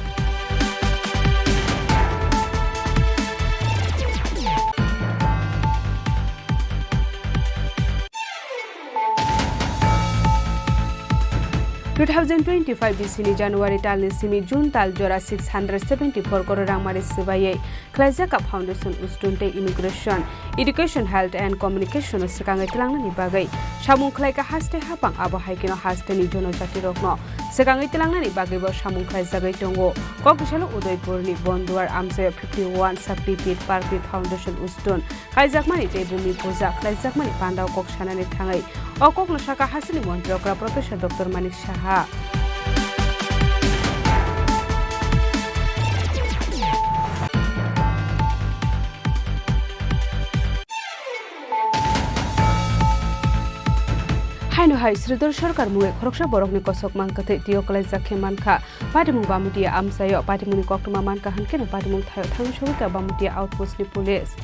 In 2025 BC January tal simi June tal jora 674 crore rangmari sibaye Klajaka Foundation ustunte immigration education health and communication sekangai telangna ni bagai samung khlaika haste hapang abo haikino haste ni jono jati rokno sekangai telangna ni bagai bo samung khlai jagai tongo kokisalo udaipur ni bonduar amse 51 sakti pit parkit foundation ustun kaijakmani te bumi puja klaijakmani pandau kokshana ni thangai okok nosaka hasini montrokra professor Dr. Manik Shaha Haino hai Sridhar Sarkar muwe khoroksa borokni kosok mangkate tio kolai jakhe manka patimung bamutia amsayo patimuni koktuma manka hankena patimung thayo thangshobika bamutia outpost ni police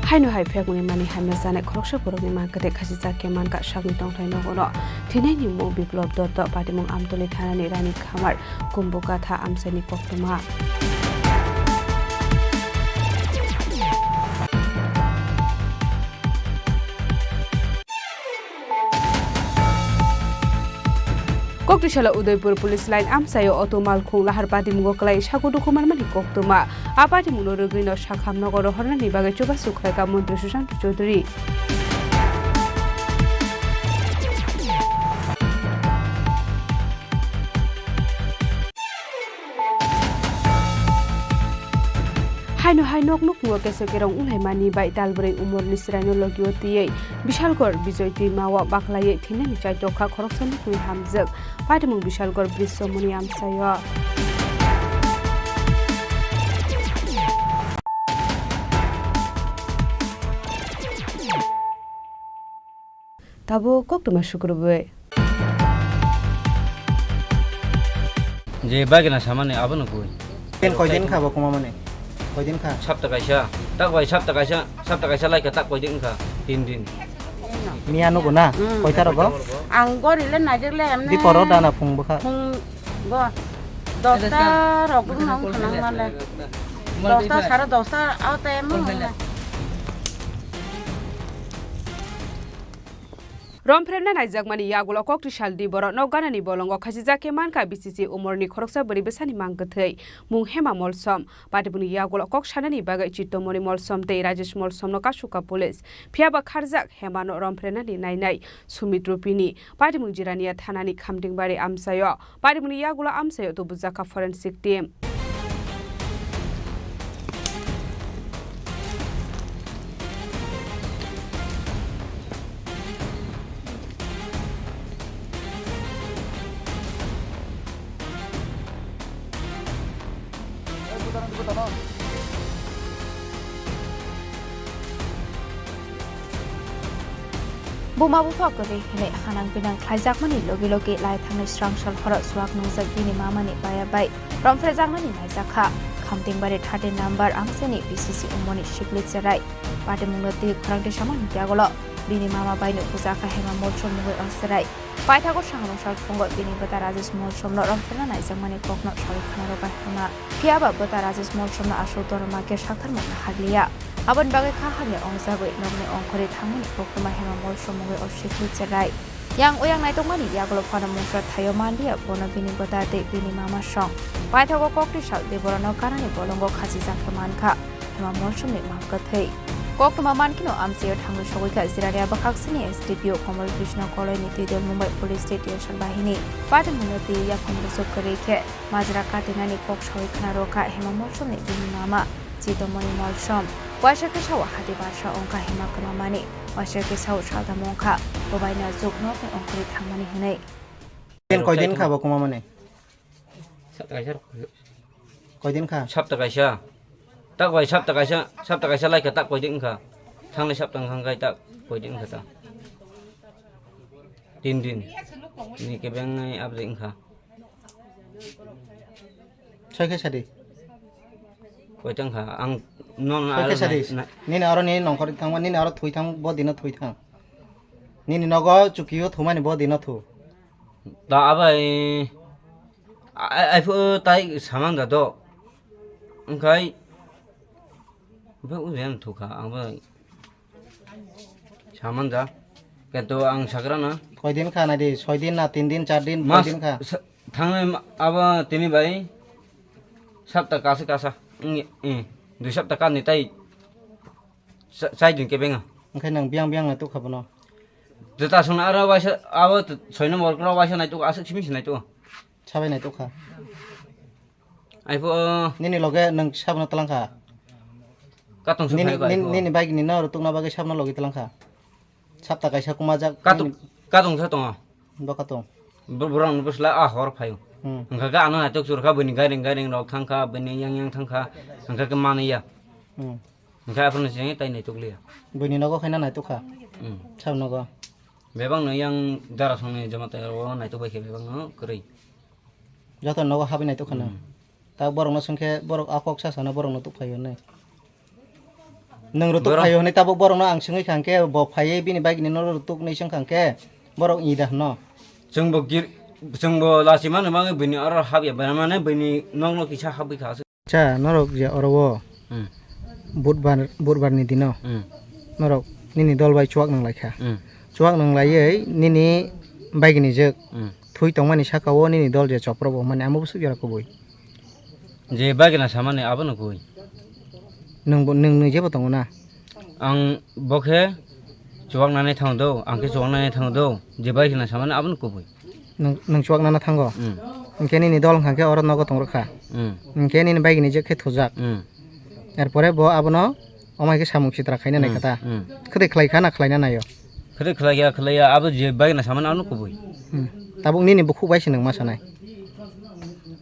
Haino hai phekuni mani hamna sane khoroksa borokni mangkate khasi jakhe manka shagni tongthai nogono thinai mo biplop dot patimung amtoli thanani rani khamar kumbuka tha amsani koktuma Koktishala Udaipur police line amsayo otomal khung lahar pati mungo klai sakudu kumar mani koktuma apati muno rugino shakham nogor hornani bagai choba sukhraika mantri Sushant Chaudhary Haino hainok nuk ngo kese kerong ulai mani bai dalbre umur lisrano logioti Bishalgor bijoyti mawa baklaye thinani chai tokha khoroksan kui hamjak patimung Bishalgor brisomoni amsayo Tabo koktuma shukrube
Je bagina samane abano koi
Ken koidin khabo kuma mane Koidin kha
Sabta kaisa tak wai sabta kaisa lai ka tak koidin kha 3 din
Miano guna koita rogo
Ang gori le na jele amne
Di poro dana phung bukha
Phung go Dosta rogo nang khanang male Dosta sara dosta aute mo
Romfrena Naizakmani Yagulo Kokti Shaldi Boro no Ganani Bolongo Khajizake Manka BCC Umorni Khoroksa Boribesani Mangathei Munghema Molsom Patibuni Yagulo Kok Shanani Bagai Chitomoni Molsom Te Rajesh Molsom no Kashuka Police Piaba Kharzak Hemano Romfrena ni Nainai Sumitropini Patimunjirania Thanani Kamding Bari Amsayo Patibuni Yagulo Amsayo to Buzaka Forensic Team Buma bufa kore hele hanang pinang khaizak mani logi logi lai thangnai strangshal khara swak nungzak bini mamani baya bai romfrejak mani naizakha khamting bare 30 number amsani BCC umoni shiklit serai pate munoti khorangte saman tiagolo bini mama bai no pujaka hema molchom mugoi asrai paithago sangno sal phongo bini bata rajesh molchom no romfrena naizak mani kokno sal khanaro ba hama fiaba bata rajesh molchom no ashotor ma ke sakthar ma haglia Aban bagai kahane ongzagoi nogne ongkore thangmani kokuma hema molshom mugoi oshikli cherai yang oyang nai tongmani yaglo phana mungsra thayo mandia bono bini batate bini mama song paithago kokti sal de borano karani bolongo khaji jakhe mankha hema molshom ni mangkathei kokuma mankino amse thanglu sogoika ziraria bakhaksini SDPO Kamal Krishna Koloi niti del Mumbai Police Station bahini patin munoti yakhon bosok kare khe majra katinani kok soi khana roka hema molshom ni bini mama domoni molshom washa ke shawa hadi basha onka hima kama mani washa ke saw shalda monka bobaina jokno pe onkri thangmani hinai
ken koidin khabo kuma mane koidin kha
sabta kaisa tak wai sabta kaisa lai ka tak koidin kha thang lai sabta khang kai tak koidin kha ta tin din ni ke bang ai abdin kha
sai ke sadi
koidin kha ang non
sai ke sadi ni na aro ni nongkor thangwa ni aro thui thang bo dina thui thang ni nogo chukiyo thumani bo dina thu
da abai ai phu tai samang da do angkai ba u yan thu kha ang ba samang da keto ang sagrana
koidin kha na di 6 din na 3 din 4 din koidin kha
thang aba tini bai sabta kasa du sabta kan ni tai sai dun ke benga
angkai nang biang na tu khabono
Jeta sona ara waisa aba 6 nomor kro waisa nai tu asuk simi sinai tu
sabai nai tu kha
ai phu
ni loge nang sabna talang kha
katong su phai
ni bike ni na rutuk na bage sabna logi talang kha sabta kaisa kuma jak
katong sa tong
do katong
burang busla a hor phai angka ga anu atuk sur kha bani garing rok thang kha bani yang thang kha angka ke mani ya angka apun sing tai nai tuk lia
bani nogo khaina nai tu kha sab nogo
bebang no yang dara song ni jama ta ro nai tu bai ke bebang no kri
joto nogo habi nai tu khana ta borong no songkhe borok akok sa sana borong no tu phayo nai nang rutuk phayo nai ta borong no ang singoi khangke bo phaye bini bike ni no rutuk nei sing khangke borok i dah no
jengbo lasiman mang bini ar habi ba mane bini nong no kisa habi kha
cha norok je orowo budbar ni dino norok nini dol bai chuak nang laikha chuak nang laiei nini bike ni jek thui tongmani sakawo nini dol je choprobo mane amu busu jara ko boi
je bagi na samane abano koi
nung je botong na
ang bokhe chuak nane thang do angke chuak nane thang do je bagi na samane abano ko boi
nung chuak nana thango ingke nini dol khangke oro nogo tong rakha ingke nini bike ni je khe thujak erpore bo abono omai ke samuk chitra khaina nai kata khade khlai khana khlaina nayo
khade khlaya abo je bagi na samane abano ko boi
tabuk nini bukhu bai sinang masanai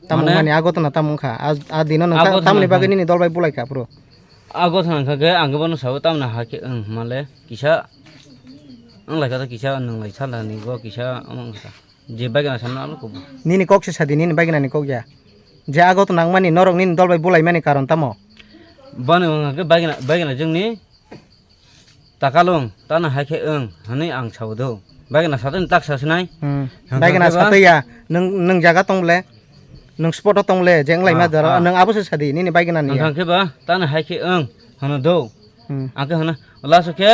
tamung mani agot na tamung kha a dino na tamni bagi nini dol bai bulai kha puro
agot na kha ge ang bono saw tam na ha ke male kisa ang lai kata kisa nang lai sala ni go kisa amang kha je bagi na samane abano ko boi
nini kok se sadi nini bagi na ni kok ya je agot nang mani norok nini dol bai bulai mani karon tamo
bani ke bagi na jengni takalong tana ha ke hani ang saw do bagi na saten tak sa sinai
bagi na sataya nung jaga tongle nung spot tongle jeng lai ma dara nung abo se sadi nini bagi na ni
ang ke ba tana ha ke hana do ang ke hana la so ke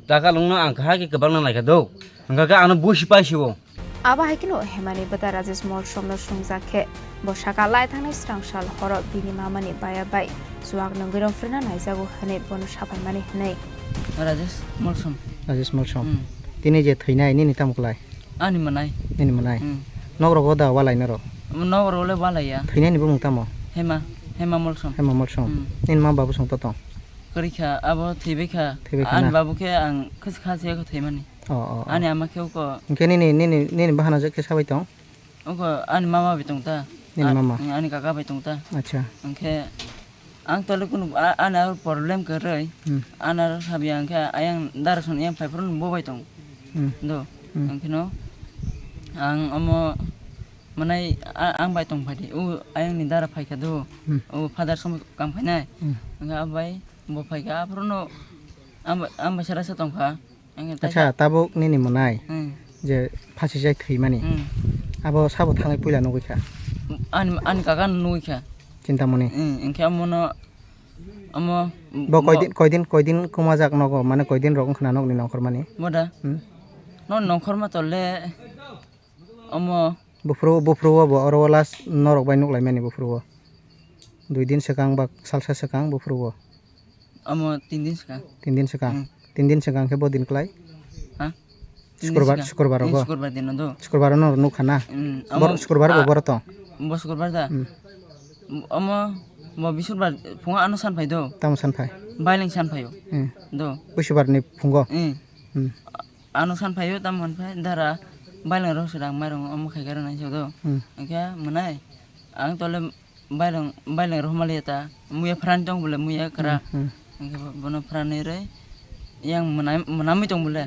takalong na ang ha ke kabang na lai ka do ang ka anu bushi pai siwo
aba haikino hemani bata rajesh mol somno sungjakhe bosaka lai thangnai strangshal horo bini mamani baya bai suak nangirong frena naijago hane bono sapai mani hanai
rajesh molsom
tini je thainai nini tamuklai
ani manai
nogro goda walai naro
nogro le walai ya
thainai ni bung tamo
hema molsom
nin ma babu song totong
korikha abo thibekha an babu ke ang khaskhase ko thaimani ani amake ko
ke nini bahana je ke sabai tong
ko ani mama bitong ta
nini mama
ani kaka bitong ta
acha
angke ang tole kun ana problem ke rei ana sabi angke ayang darason yang paipron bobai tong do angke no ang amo manai ang bai tong phadi u ayang ni dara phai ka do u father som kam phainai anga bai bo phai ka prono am basara sa tong kha
acha tabuk nini manai je phasi jai thui mani abo sabo thangai puila nogoi kha
ani kaka nui kha
cinta moni
engke amono amo
bo koidin kumajak nogo mane koidin rokong khana nog ni nongkhor mani
boda no nongkhor ma tolle amo
bufru bo oro las norok bai nok lai mani bufru 2 din sekang ba salsa sekang bufru
amo 3 din sekang
3 din sekang ke bo din klai
ha
शुक्रबार
दिन दो
शुक्रबार no नु खाना शुक्रबार bo bor to
शुक्रबार दा Omo mo bisubar punga anu san pai do.
Tam san pai.
Bailing san pai do.
Bisubar ni pungo.
Anu san pai tam man pai dara bailing ro sedang marong omo khai gara nai do. Angka manai ang tole bailing ro maliata muya fran tong bole muya kara. Angka bono fran ni re yang menami tong bole.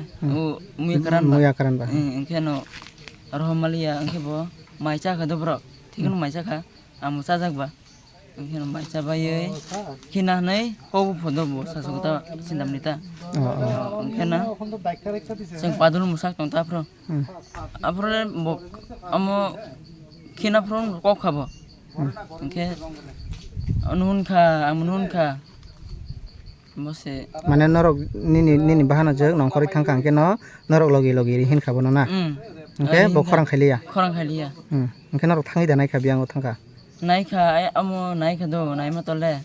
Muya karan ba.
Muya karan ba.
Angka no ro malia angka bo mai cha ka do bro. Thik no mai cha ka amu cha jak ba. Angka no mai cha ba ye kina nai ko phodo bo sa su ta sindam nita. Angka na sing padul musak tong ta pro. Apro bo amo kina pro ko khabo. Angka anun kha Mose
Mane norok nini bahana jek nongkori thangkang ke no norok logi hin khabo no na. Angke bo khorang khaliya.
Khorang khaliya.
Angke norok thangi da nai kha biang thangka.
Nai kha amo nai kha do nai ma tole.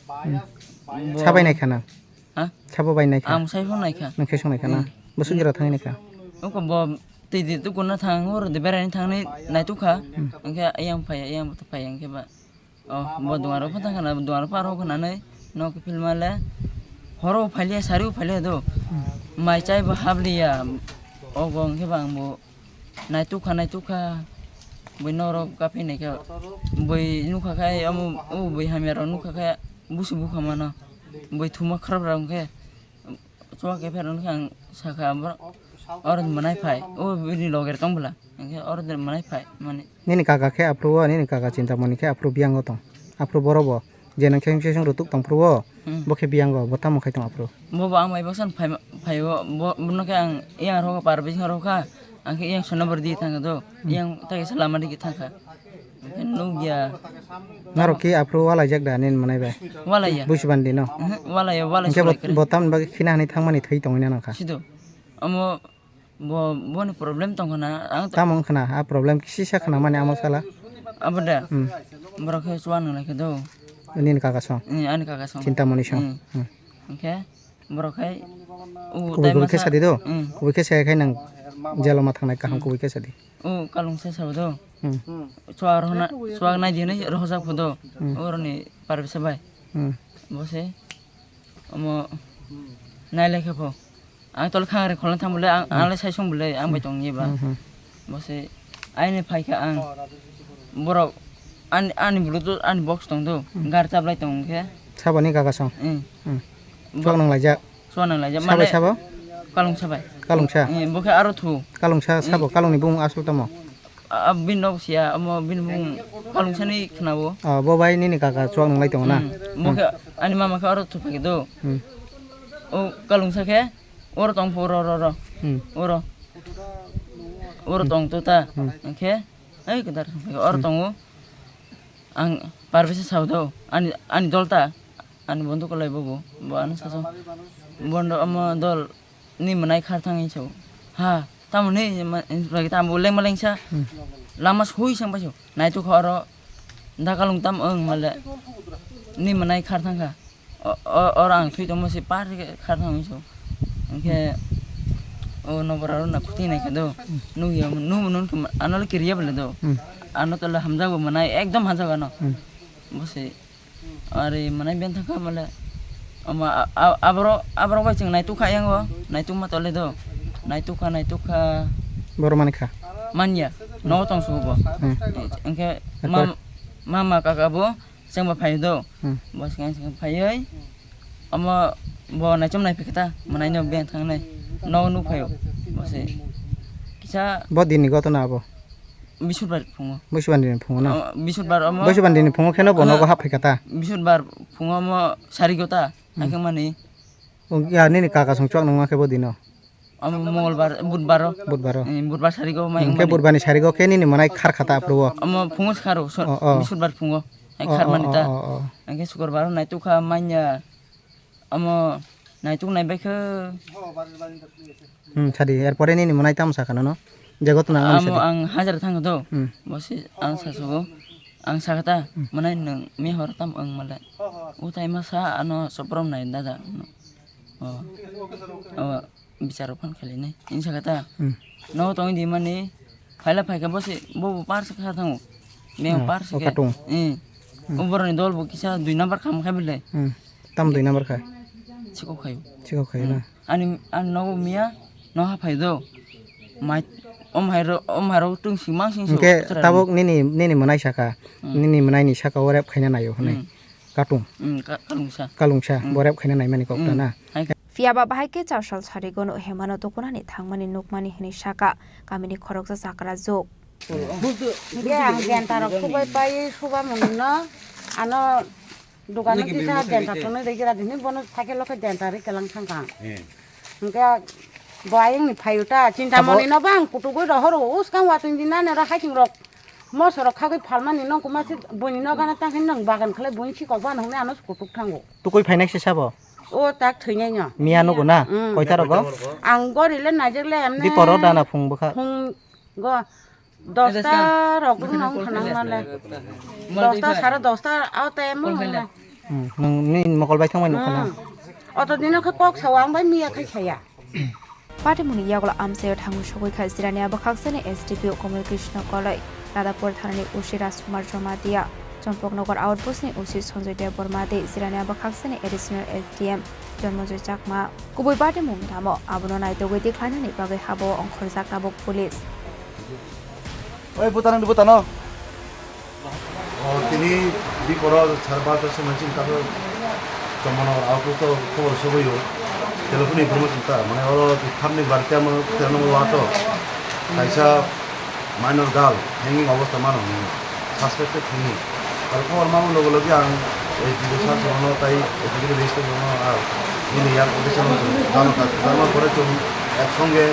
Sabai nai khana.
Ha?
Sabo bai nai kha.
Am sai phon nai kha.
Nang khesong nai khana. Bosu jira thangi nai kha.
Ko bo ti tu kun na thang hor de berai thang nai tu kha. Angke ayam to pai angke ba. Bo duaro pha thang kana duaro paro khana nai no ke film le. Horo phalia sariu phalia do. Mai chai ba hablia. Ogong ke bang bo nai tu kha. Boi noro kape ne ka boi nu kha khai amu boi hamero nu kha khai busu bu kha mana boi thuma kharab rang ke chwa ke fer nu khang sakha और मनाई पाए ओ बिनी लोगर तंग बला और मनाई पाए माने
nini kaka ke apruwa nini kaka cinta mani ke apru biango tong apru borobo jena kheng sesong rutuk tong pruwo bo ke biango botam khai tong apru
bo ba ang mai basan phai bo no ke ang yang ro par bi ro kha ang ke yang sona berdi thang do yang ta ke selama di thang kha nu ya
naro ki apru wala jak da nin manai ba
wala ya
busban di no
wala ya
ke botam ba khina ni thang mani thai tong ina kha
sido amo bo ni problem tong na ang
tamong khana a problem kisi sa khana mane amo sala
abada bro ke chuan na ke do
nin kaka song
ani kaka song
cinta mani song
okay bro kai
kubi ke sadi do kubi ke sa khai nang jalo ma thang ka ham kubi ke sadi
kalung se sa do chuar na di ni ro sa phodo or ni par se bai bose amo nai le ke pho ang tol khang re kholan tham bole ang le sai song bole ang bai tong ni ba bose ai ne phai ka ang boro ani bluetooth ani box tong do gar chap lai tong ke
sabani kaka song chuak nang lai ja
mane
sabo
kalung sabai
kalung sa
boke aro thu
kalung sa sabo kalung ni bung asul tamo
bin no sia amo bin bung kalung sa ni khnabo
bo bai ni kaka chuak nang lai tong na
boke ani mama ka aro thu pa ke do kalung sa ke oro tong ro oro tong to ta ke ai kedar oro tong ang parvese saudo ani dolta ani bondu ko lai bobo bo an saso bondo amo dol ni manai khar thang iso ha tam ni lagi tam boleng maleng sa lamas hui sang paso nai tu khoro da kalung tam male ni manai khar thang ka orang thui to mo se par khar thang iso angke no bararo na khuti nai ka do nu ya nu anol kiriya bole do ano to la hamza go manai ekdom hamza gano bose are manai ben thaka male ama abro ba ching nai tu kha yang go nai tu ma to le do nai tu kha
boro mani kha
manya no tong su bo angke mama kaka bo sang ba phai do bo sang phai ai ama bo nai chom nai phikata manai no ben thang nai no nu phayo bose kisa
bo din ni go to na bo
bisudbar phungo
bisudban din phungo na
bisudbar amo
bisudban din phungo kheno bo no go hap phikata
bisudbar phungo mo sari gota ake mani
ya ni kaka song chuak nang ma ke bo dino
am mongolbar budbar sari go mai
ke budbar ni sari go ke ni manai khar khata pro
am phungo kharo bisudbar phungo ai khar manita ake sukurbar nai tu kha manya am nai tu nai bai khe
sadi er pore ni manai tam sa kana no jagot nang
am ang hajar thang do bosi ang saso ang sakata manai nang mi hor tam ang mala utai masa ano soprom nai dada bicara pun kali ini insya kata no tong di mana file bosi bo par sekarang tangu memang par sekarang Umborni dol bo kisa 2 number kham khai bile.
Tam 2 number kha.
Chiko khayo.
Chiko khayo na.
An no mia no ha phai do. Mai om hairo tung simang sing so.
Ke tabok nini manai saka. Nini manai ni saka warep khaina nayo honai. Katung. Kalungsa warep khaina nai mani kokta na.
Fiaba bahake chawsal sarigono hemano tokunani thangmani nukmani hini saka kamini khoroksa sakra jok.
Yang diantara kubai pai suba munno ano dukano kita diantara tone dekira dini bonus thake loke diantara kelang thangka. Engka bayang ni phayuta cinta moni no bang kutugo rohoro uskang watung dinane ra haking rok mosoro khagoi phalmani no kumasi boni no gana tangin nang bagan khle boni chi ko ban hone ano kutuk thango.
Tukoi phainaik se sabo.
O tak theinai nya.
Miano go na koita rogo.
Ang gorile najekle amne.
Di poro dana phung bukha.
Phung go 10টা রকম নাম খানা নালে 10টা 10:30 আওতে মন
nang ni mokol bai thangmai no khana
অত দিন cock সাওয়াং by মিয়া খাই ছায়া
পাটিমুনি ইয়াগলা আমসের থাঙ্গু সগৈ খাই জিরানি আবখাকসেনে এসডিপিও কমল কৃষ্ণ কলই রাধাপুর থানানি ওসি রাজকুমার জমাদিয়া চম্পকনগর আউটপোস্টনি ওসি সঞ্জয় দেব বর্মাদে জিরানি আবখাকসেনে এডিশনাল এসডিএম জন্মজয় চাকমা কুবই পাটিমুম ধামো আবনো নাইতগৈ দেখলাইনানি বাগৈ হাবো অংখরজাক তাবক পুলিশ
ওই বুতানো তিনি দি পর 5:30টার সময় চিন্তা করে জমানোর আউটপোস্ট তো খবর সবইও টেলিফোন ইনফরমেশন তা মানে ওর খামনি বাড়িতে আমার 13 নম্বর ওয়াটো কাইসা মাইনর গার্ল হ্যাঙ্গিং অবস্থা মানো সাসপেক্টেড হ্যাঙ্গিং আর খবর মামুন লগে আং এই দিবসা জমানো তাই এদিকে রেজিস্টার জমানো আর ইনি ইয়ার অডিশন জানো কাজ জানার পরে তো একসঙ্গে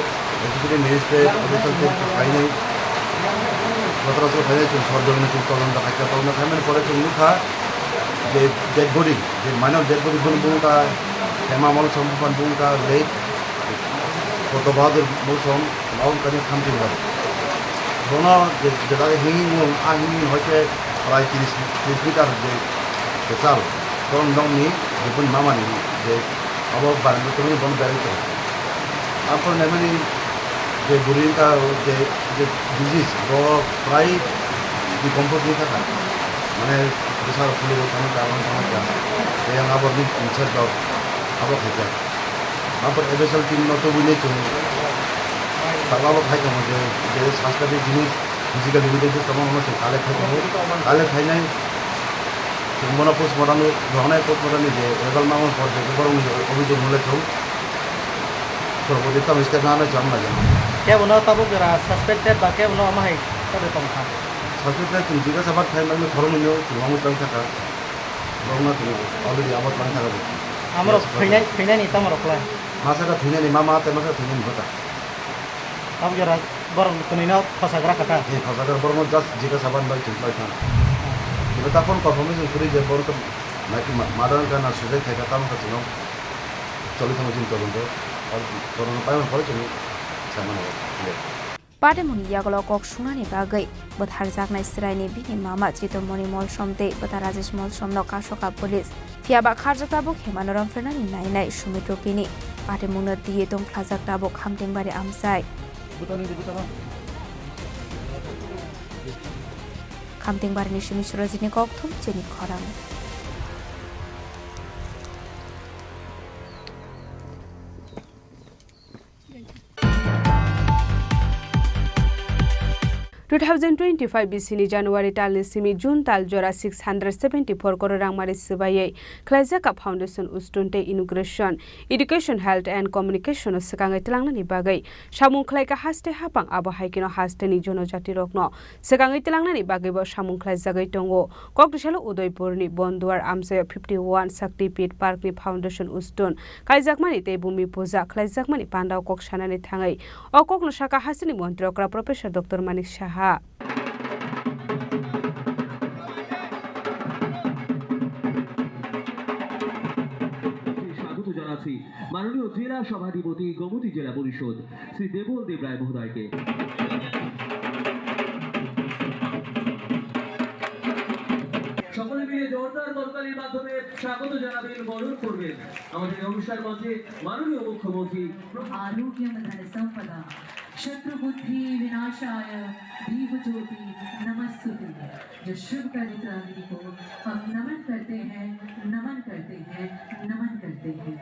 এদিকে ম্যাজিস্ট্রেট অডিশন ফাইনাল গতরাত্রে ফেলে চুন সরজমিনে চুন তদন্ত খাইতে তদন্ত খাইমেন পরে চুন মুখা যে ডেড বডি যে মাইনর ডেড বডি বুনকা হেমামল সম্পন বুনকা লেট কত বাহাদুর মৌসুম মাউন কানে খামতি হল দোনো যেটা হিঙ্গিং আহিঙ্গিং হইতে প্রায় 30 মিটার যে চাল তখন দমনি যেপুন মামানি যে অবক বাড়ি তুমি বন বেড়াইতে তারপর নেমেনি যে বুড়িটা যে ডিজিজ প্রায় ডিকম্পোজ হয়ে থাকা মানে প্রেসার ফুলে থাকা কারণ সমস্যা yang abor ni insert dog abor khaja abor ebesul tin noto bune chung tababo khai kamu je sanskritik jinis physical evidence kamu hono kale khai kamu kale khai nai chumona post morano dhonai post morani je egal mamon por je borong obhijog hole chung Purwodita mistake na jam na jam.
Kya bono tabo jara suspected ba kya bono amai tabe pamkha.
Suspected tin jiga sabat khai mai thoro mino chumamu tang thaka. Roma tin already abat lang thaka.
Amro phainai ni tamro kla.
Masa ka phainai ni mama te masa phainai ni bata.
Tabo jara borong tunina phasagra kata.
He phasagra borong just jiga saban bai chumpai thana. Iba tapon confirmation kuri je borong naki madan kana sujai thaka tam ka chuno. Choli thama jin tolongo.
পাটেমুনি ইয়াগল কক সুনানি বাগৈ বথার জাগনাই সিরাইনি বিনি মামা চিতমনি মল সমতে বথা রাজেশ মল সমন কাশকা police ফিয়াবা খারজাতাবো হেমানরম ফেনানি নাইনাই সুমিত্রকিনি পাটেমুনো দিয়ে দম খাজাকতাবো খামতেংবারি আমসাই খামতেংবারিনি সুমিশ্রজিনি ককথুম চিনি খরাং
2025 BC January tal simi June tal jora 674 crore rangmari sibai Klajaka Foundation ustunte inauguration education health and communication sekangai telangna ni bagai samung khlaika haste hapang abo haikino haste ni jonojati rokno sekangai telangna ni bagai bo samung khlai jagai tongo kokdisalo Udaipur ni Bonduar Amsay 51 Sakti Park ni Foundation ustun kaijakmani te bumi puja khlaijakmani pandau koksana ni thangai okokno saka hasini mantri okra Professor Dr Manik Shaha
মাননীয় জেলা সভাধিপতি গোমতী জেলা পরিষদ শ্রী দেবল দেব রায় মহোদয়কে সকলে মিলে জোরদার করতালির মাধ্যমে স্বাগত জানাবেন বরণ করবেন আমাদের অনুষ্ঠান মঞ্চে মাননীয় মুখ্যমন্ত্রী
आरोग्य संपदा
शत्रुबुद्धि विनाशाय दीपज्योति नमस्तुते। जो शुभ कार्यत्रागिनी को हम नमन करते हैं, नमन करते हैं, नमन करते हैं।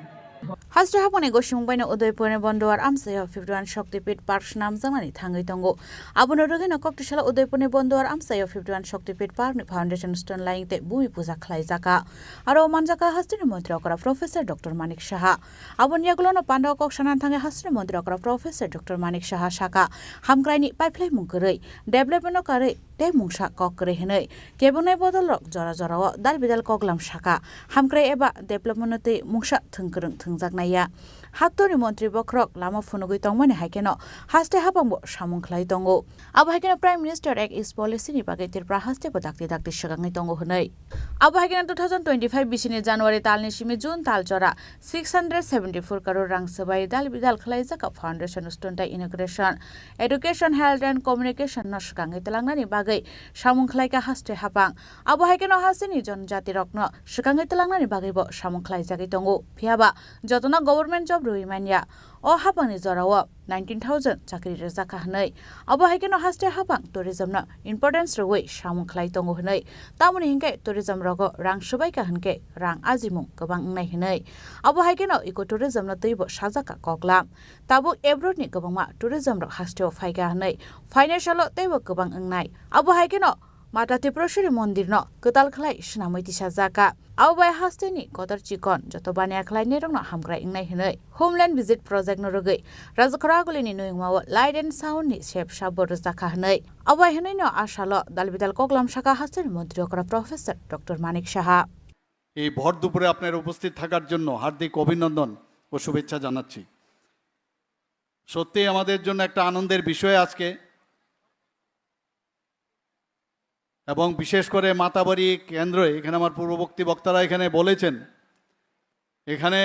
Hasra hapone go shungbaina Udaipurne Bondoar Amsaya 51 Shaktipit Park Shnam Zamani Thangai Tongo. Abono Rogena Koktishala Udaipurne Bondoar Amsaya 51 Shaktipit Park Foundation Stone lying te Bumi Puja Klaizaka. Aro Manjaka Hastri Montrakora Professor Dr. Manik Shaha. Abon Yaglono Panda Kokshanan Tanga Hastri Montrakora Professor Dr. Manik Shaha Shaka. Hamgraini Pipeline Munkare. Development Okare. Te mungsha kokre henai kebonai bodol rok jora jora dal bidal koklam shaka hamkre eba development te mungsha thungkrung thungjaknaya haktori mantri bokrok lama phunugui tongmani haikeno haste hapambo samungkhlai tongo abo haikeno prime minister act is policy ni bagai tirpra haste bodakti dakti shagangai tongo hunai abo haikeno 2025 bisini january talni simi june tal jora 674 crore rang sabai dal bidal khlai jaka foundation stone ta inauguration education health and communication no shagangai telangnani bagai samungkhlaika haste hapang abo haikeno hasini जनजाति रक्न सुकांगै तलांगनानि बागैबो सामुखलाइ जागै दंगो फियाबा जतना government जब रुइमानिया अ हापांनि जराव 19000 चाकरि रजाखा हनै अब हाइकेनो हास्टे हापां tourism न importance रगै सामुखलाइ दंगो हनै तामुनि हिंके tourism रगो रां सुबाइका हनके रां आजिमु गोबां नाय हनै अब हाइकेनो इको टुरिज्म न दैबो साजाका कगलाम ताबो एब्रोडनि गोबांमा टुरिज्म र हास्टेव फाइगा हनै फाइनान्शियल दैबो गोबां नाय अब हाइकेनो माता त्रिपुरेश्वरी मंदिर न कताल खलाई सुनामै दिशा जाका आवबाय हास्तेनि कदर चिकन जतो बानिया खलाई नेरंग न हामग्रा इंनाय हनै होमलैंड विजिट प्रोजेक्ट न रगै राजखरागुलिनि नयमाव लाइट एन्ड साउन्ड नि सेफ साबर जाका हनै आवबाय हनै न आशाल दालबिदाल कगलाम शाखा हास्तेनि मंत्री अकरा प्रोफेसर डॉक्टर मानिक साहा
এই ভর দুপুরে আপনারা উপস্থিত থাকার জন্য হার্দিক অভিনন্দন ও শুভেচ্ছা জানাচ্ছি সত্যি আমাদের জন্য একটা আনন্দের বিষয় আজকে এবং বিশেষ করে মাতাবাড়ি কেন্দ্রে এখানে আমার পূর্ববর্তী বক্তারা এখানে বলেছেন এখানে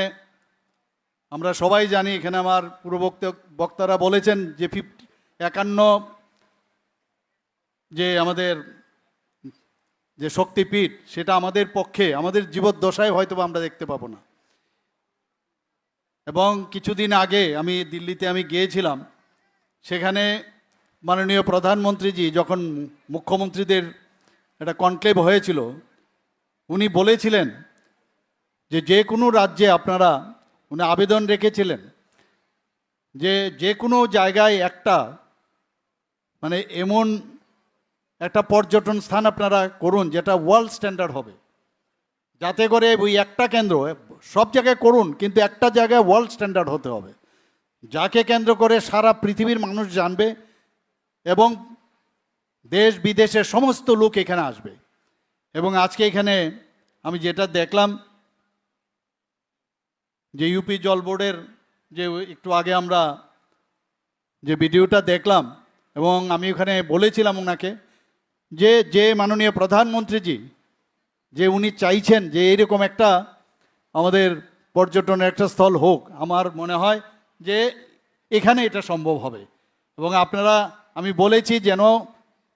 আমরা সবাই জানি এখানে আমার পূর্ববর্তী বক্তারা বলেছেন যে 51 যে আমাদের যে শক্তিপীঠ সেটা আমাদের পক্ষে আমাদের জীবদ্দশায় হয়তো আমরা দেখতে পাবো না এবং কিছুদিন আগে আমি দিল্লিতে আমি গিয়েছিলাম সেখানে মাননীয় প্রধানমন্ত্রীজি যখন মুখ্যমন্ত্রীদের একটা কনক্লেভ হয়েছিল উনি বলেছিলেন যে যে কোনো রাজ্যে আপনারা উনি আবেদন রেখেছিলেন যে যে কোনো জায়গায় একটা মানে এমন একটা পর্যটন স্থান আপনারা করুন যেটা ওয়ার্ল্ড স্ট্যান্ডার্ড হবে যাতে করে ওই একটা কেন্দ্র সব জায়গায় করুন কিন্তু একটা জায়গায় ওয়ার্ল্ড স্ট্যান্ডার্ড হতে হবে যাকে কেন্দ্র করে সারা পৃথিবীর মানুষ জানবে এবং দেশ বিদেশের সমস্ত লোক এখানে আসবে এবং আজকে এখানে আমি যেটা দেখলাম যে ইউপি জল বোর্ডের যে একটু আগে আমরা যে ভিডিওটা দেখলাম এবং আমি ওখানে বলেছিলাম ওনাকে যে যে মাননীয় প্রধানমন্ত্রীজি যে উনি চাইছেন যে এরকম একটা আমাদের পর্যটনের একটা স্থল হোক আমার মনে হয় যে এখানে এটা সম্ভব হবে এবং আপনারা আমি বলেছি যেন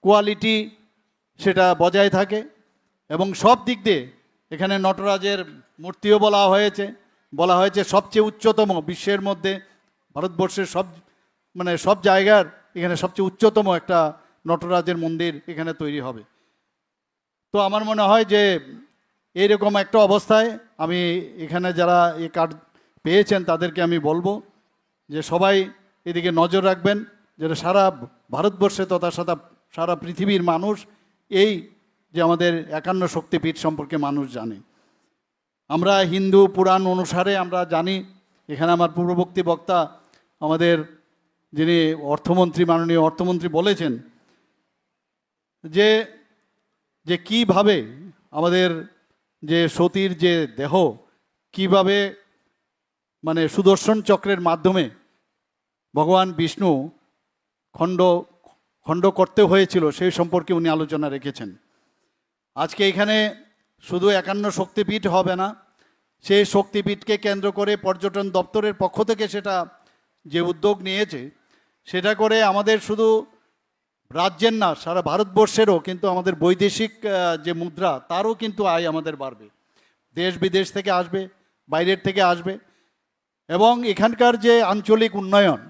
কোয়ালিটি সেটা বজায় থাকে এবং সব দিক দিয়ে এখানে নটরাজের মূর্তিও বলা হয়েছে সবচেয়ে উচ্চতম বিশ্বের মধ্যে ভারতবর্ষের সব জায়গার এখানে সবচেয়ে উচ্চতম একটা নটরাজের মন্দির এখানে তৈরি হবে তো আমার মনে হয় যে এইরকম একটা অবস্থায় আমি এখানে যারা এই কার্ড পেয়েছেন তাদেরকে আমি বলবো যে সবাই এদিকে নজর রাখবেন যেটা সারা ভারতবর্ষে তথা সারা পৃথিবীর মানুষ এই যে আমাদের 51 শক্তিপীঠ সম্পর্কে মানুষ জানে আমরা হিন্দু পুরাণ অনুসারে আমরা জানি এখানে আমার পূর্ববর্তী বক্তা আমাদের যিনি অর্থমন্ত্রী মাননীয় অর্থমন্ত্রী বলেছেন যে যে কিভাবে আমাদের যে সতীর যে দেহ কিভাবে মানে সুদর্শন চক্রের মাধ্যমে ভগবান বিষ্ণু খণ্ড করতে হয়েছিল সেই সম্পর্কে উনি আলোচনা রেখেছেন আজকে এখানে শুধু 51 শক্তিপীঠ হবে না সেই শক্তিপীঠকে কেন্দ্র করে পর্যটন দপ্তরের পক্ষ থেকে সেটা যে উদ্যোগ নিয়েছে সেটা করে আমাদের শুধু রাজ্যের না সারা ভারতবর্ষেরও কিন্তু আমাদের বৈদেশিক যে মুদ্রা তারও কিন্তু আয় আমাদের বাড়বে দেশ বিদেশ থেকে আসবে বাইরের থেকে আসবে এবং এখানকার যে আঞ্চলিক উন্নয়ন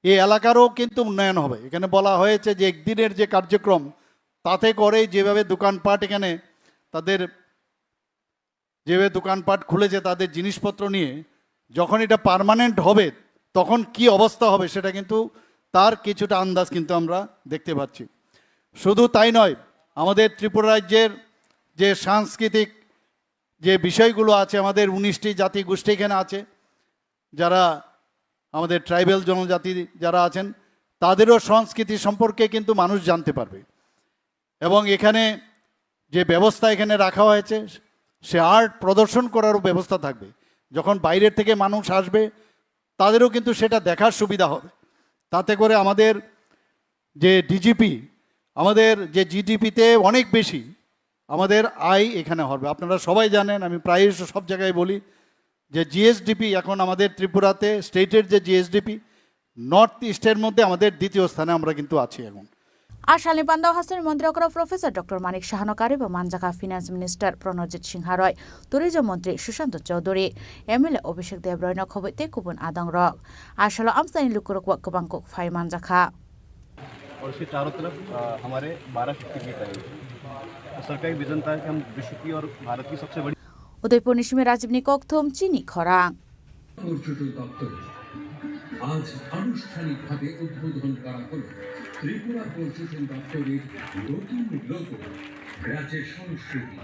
এই এলাকারও কিন্তু উন্নয়ন হবে। এখানে বলা হয়েছে যে একদিনের যে কার্যক্রম তাতে করে যেভাবে দোকানপাট এখানে তাদের যেভাবে দোকানপাট খুলেছে তাদের জিনিসপত্র নিয়ে, যখন এটা পার্মানেন্ট হবে তখন কি অবস্থা হবে সেটা কিন্তু তার কিছুটা আন্দাজ কিন্তু আমরা দেখতে পাচ্ছি। শুধু তাই নয়, আমাদের ত্রিপুরা রাজ্যের যে সাংস্কৃতিক যে বিষয়গুলো আছে, আমাদের 19টি জাতি গোষ্ঠী এখানে আছে, যারা আমাদের ট্রাইবাল জনজাতি যারা আছেন তাদেরও সংস্কৃতি সম্পর্কে কিন্তু মানুষ জানতে পারবে। এবং এখানে যে ব্যবস্থা এখানে রাখা হয়েছে সে আর্ট প্রদর্শন করারও ব্যবস্থা থাকবে। যখন বাইরের থেকে মানুষ আসবে তাদেরও কিন্তু সেটা দেখার সুবিধা হবে। তাতে করে আমাদের যে ডিজিপি, আমাদের যে জিডিপিতে অনেক বেশি আমাদের আয় এখানে হবে। আপনারা সবাই জানেন, আমি প্রায় সব জায়গায় বলি যে জিএসডিপি এখন আমাদের ত্রিপুরাতে স্টেটের যে জিএসডিপি নর্থ ইস্টের মধ্যে আমাদের দ্বিতীয় স্থানে আমরা কিন্তু আছি এখন।
আশালি পান্ডাও হাসির মন্ত্রী প্রফেসর ডক্টর মানিক শাহানকারী বা মানজাকা ফিনান্স মিনিস্টার প্রণজিৎ সিংহা রয়, টুরিজম মন্ত্রী সুশান্ত চৌধুরী, এমএলএ অভিষেক দেব রয় নখবৈতে কুবুন আদং রক आशल आमसानी लुकुरक कबांग को फाई मानजाखा।
और इसके चारों तरफ हमारे 12 शक्तिपीठ है। सरकारी विजन था कि हम विश्व की और भारत की सबसे बड़ी
उदयपुर निश्चित राजीव निकोक्थुम चिनी खोरांग
आज आनुष्ठानिकভাবে উদ্বোধন করা হলো ত্রিপুরা পর্যটন দপ্তরের নতুন লোগো রাজ্যের সংস্কৃতি।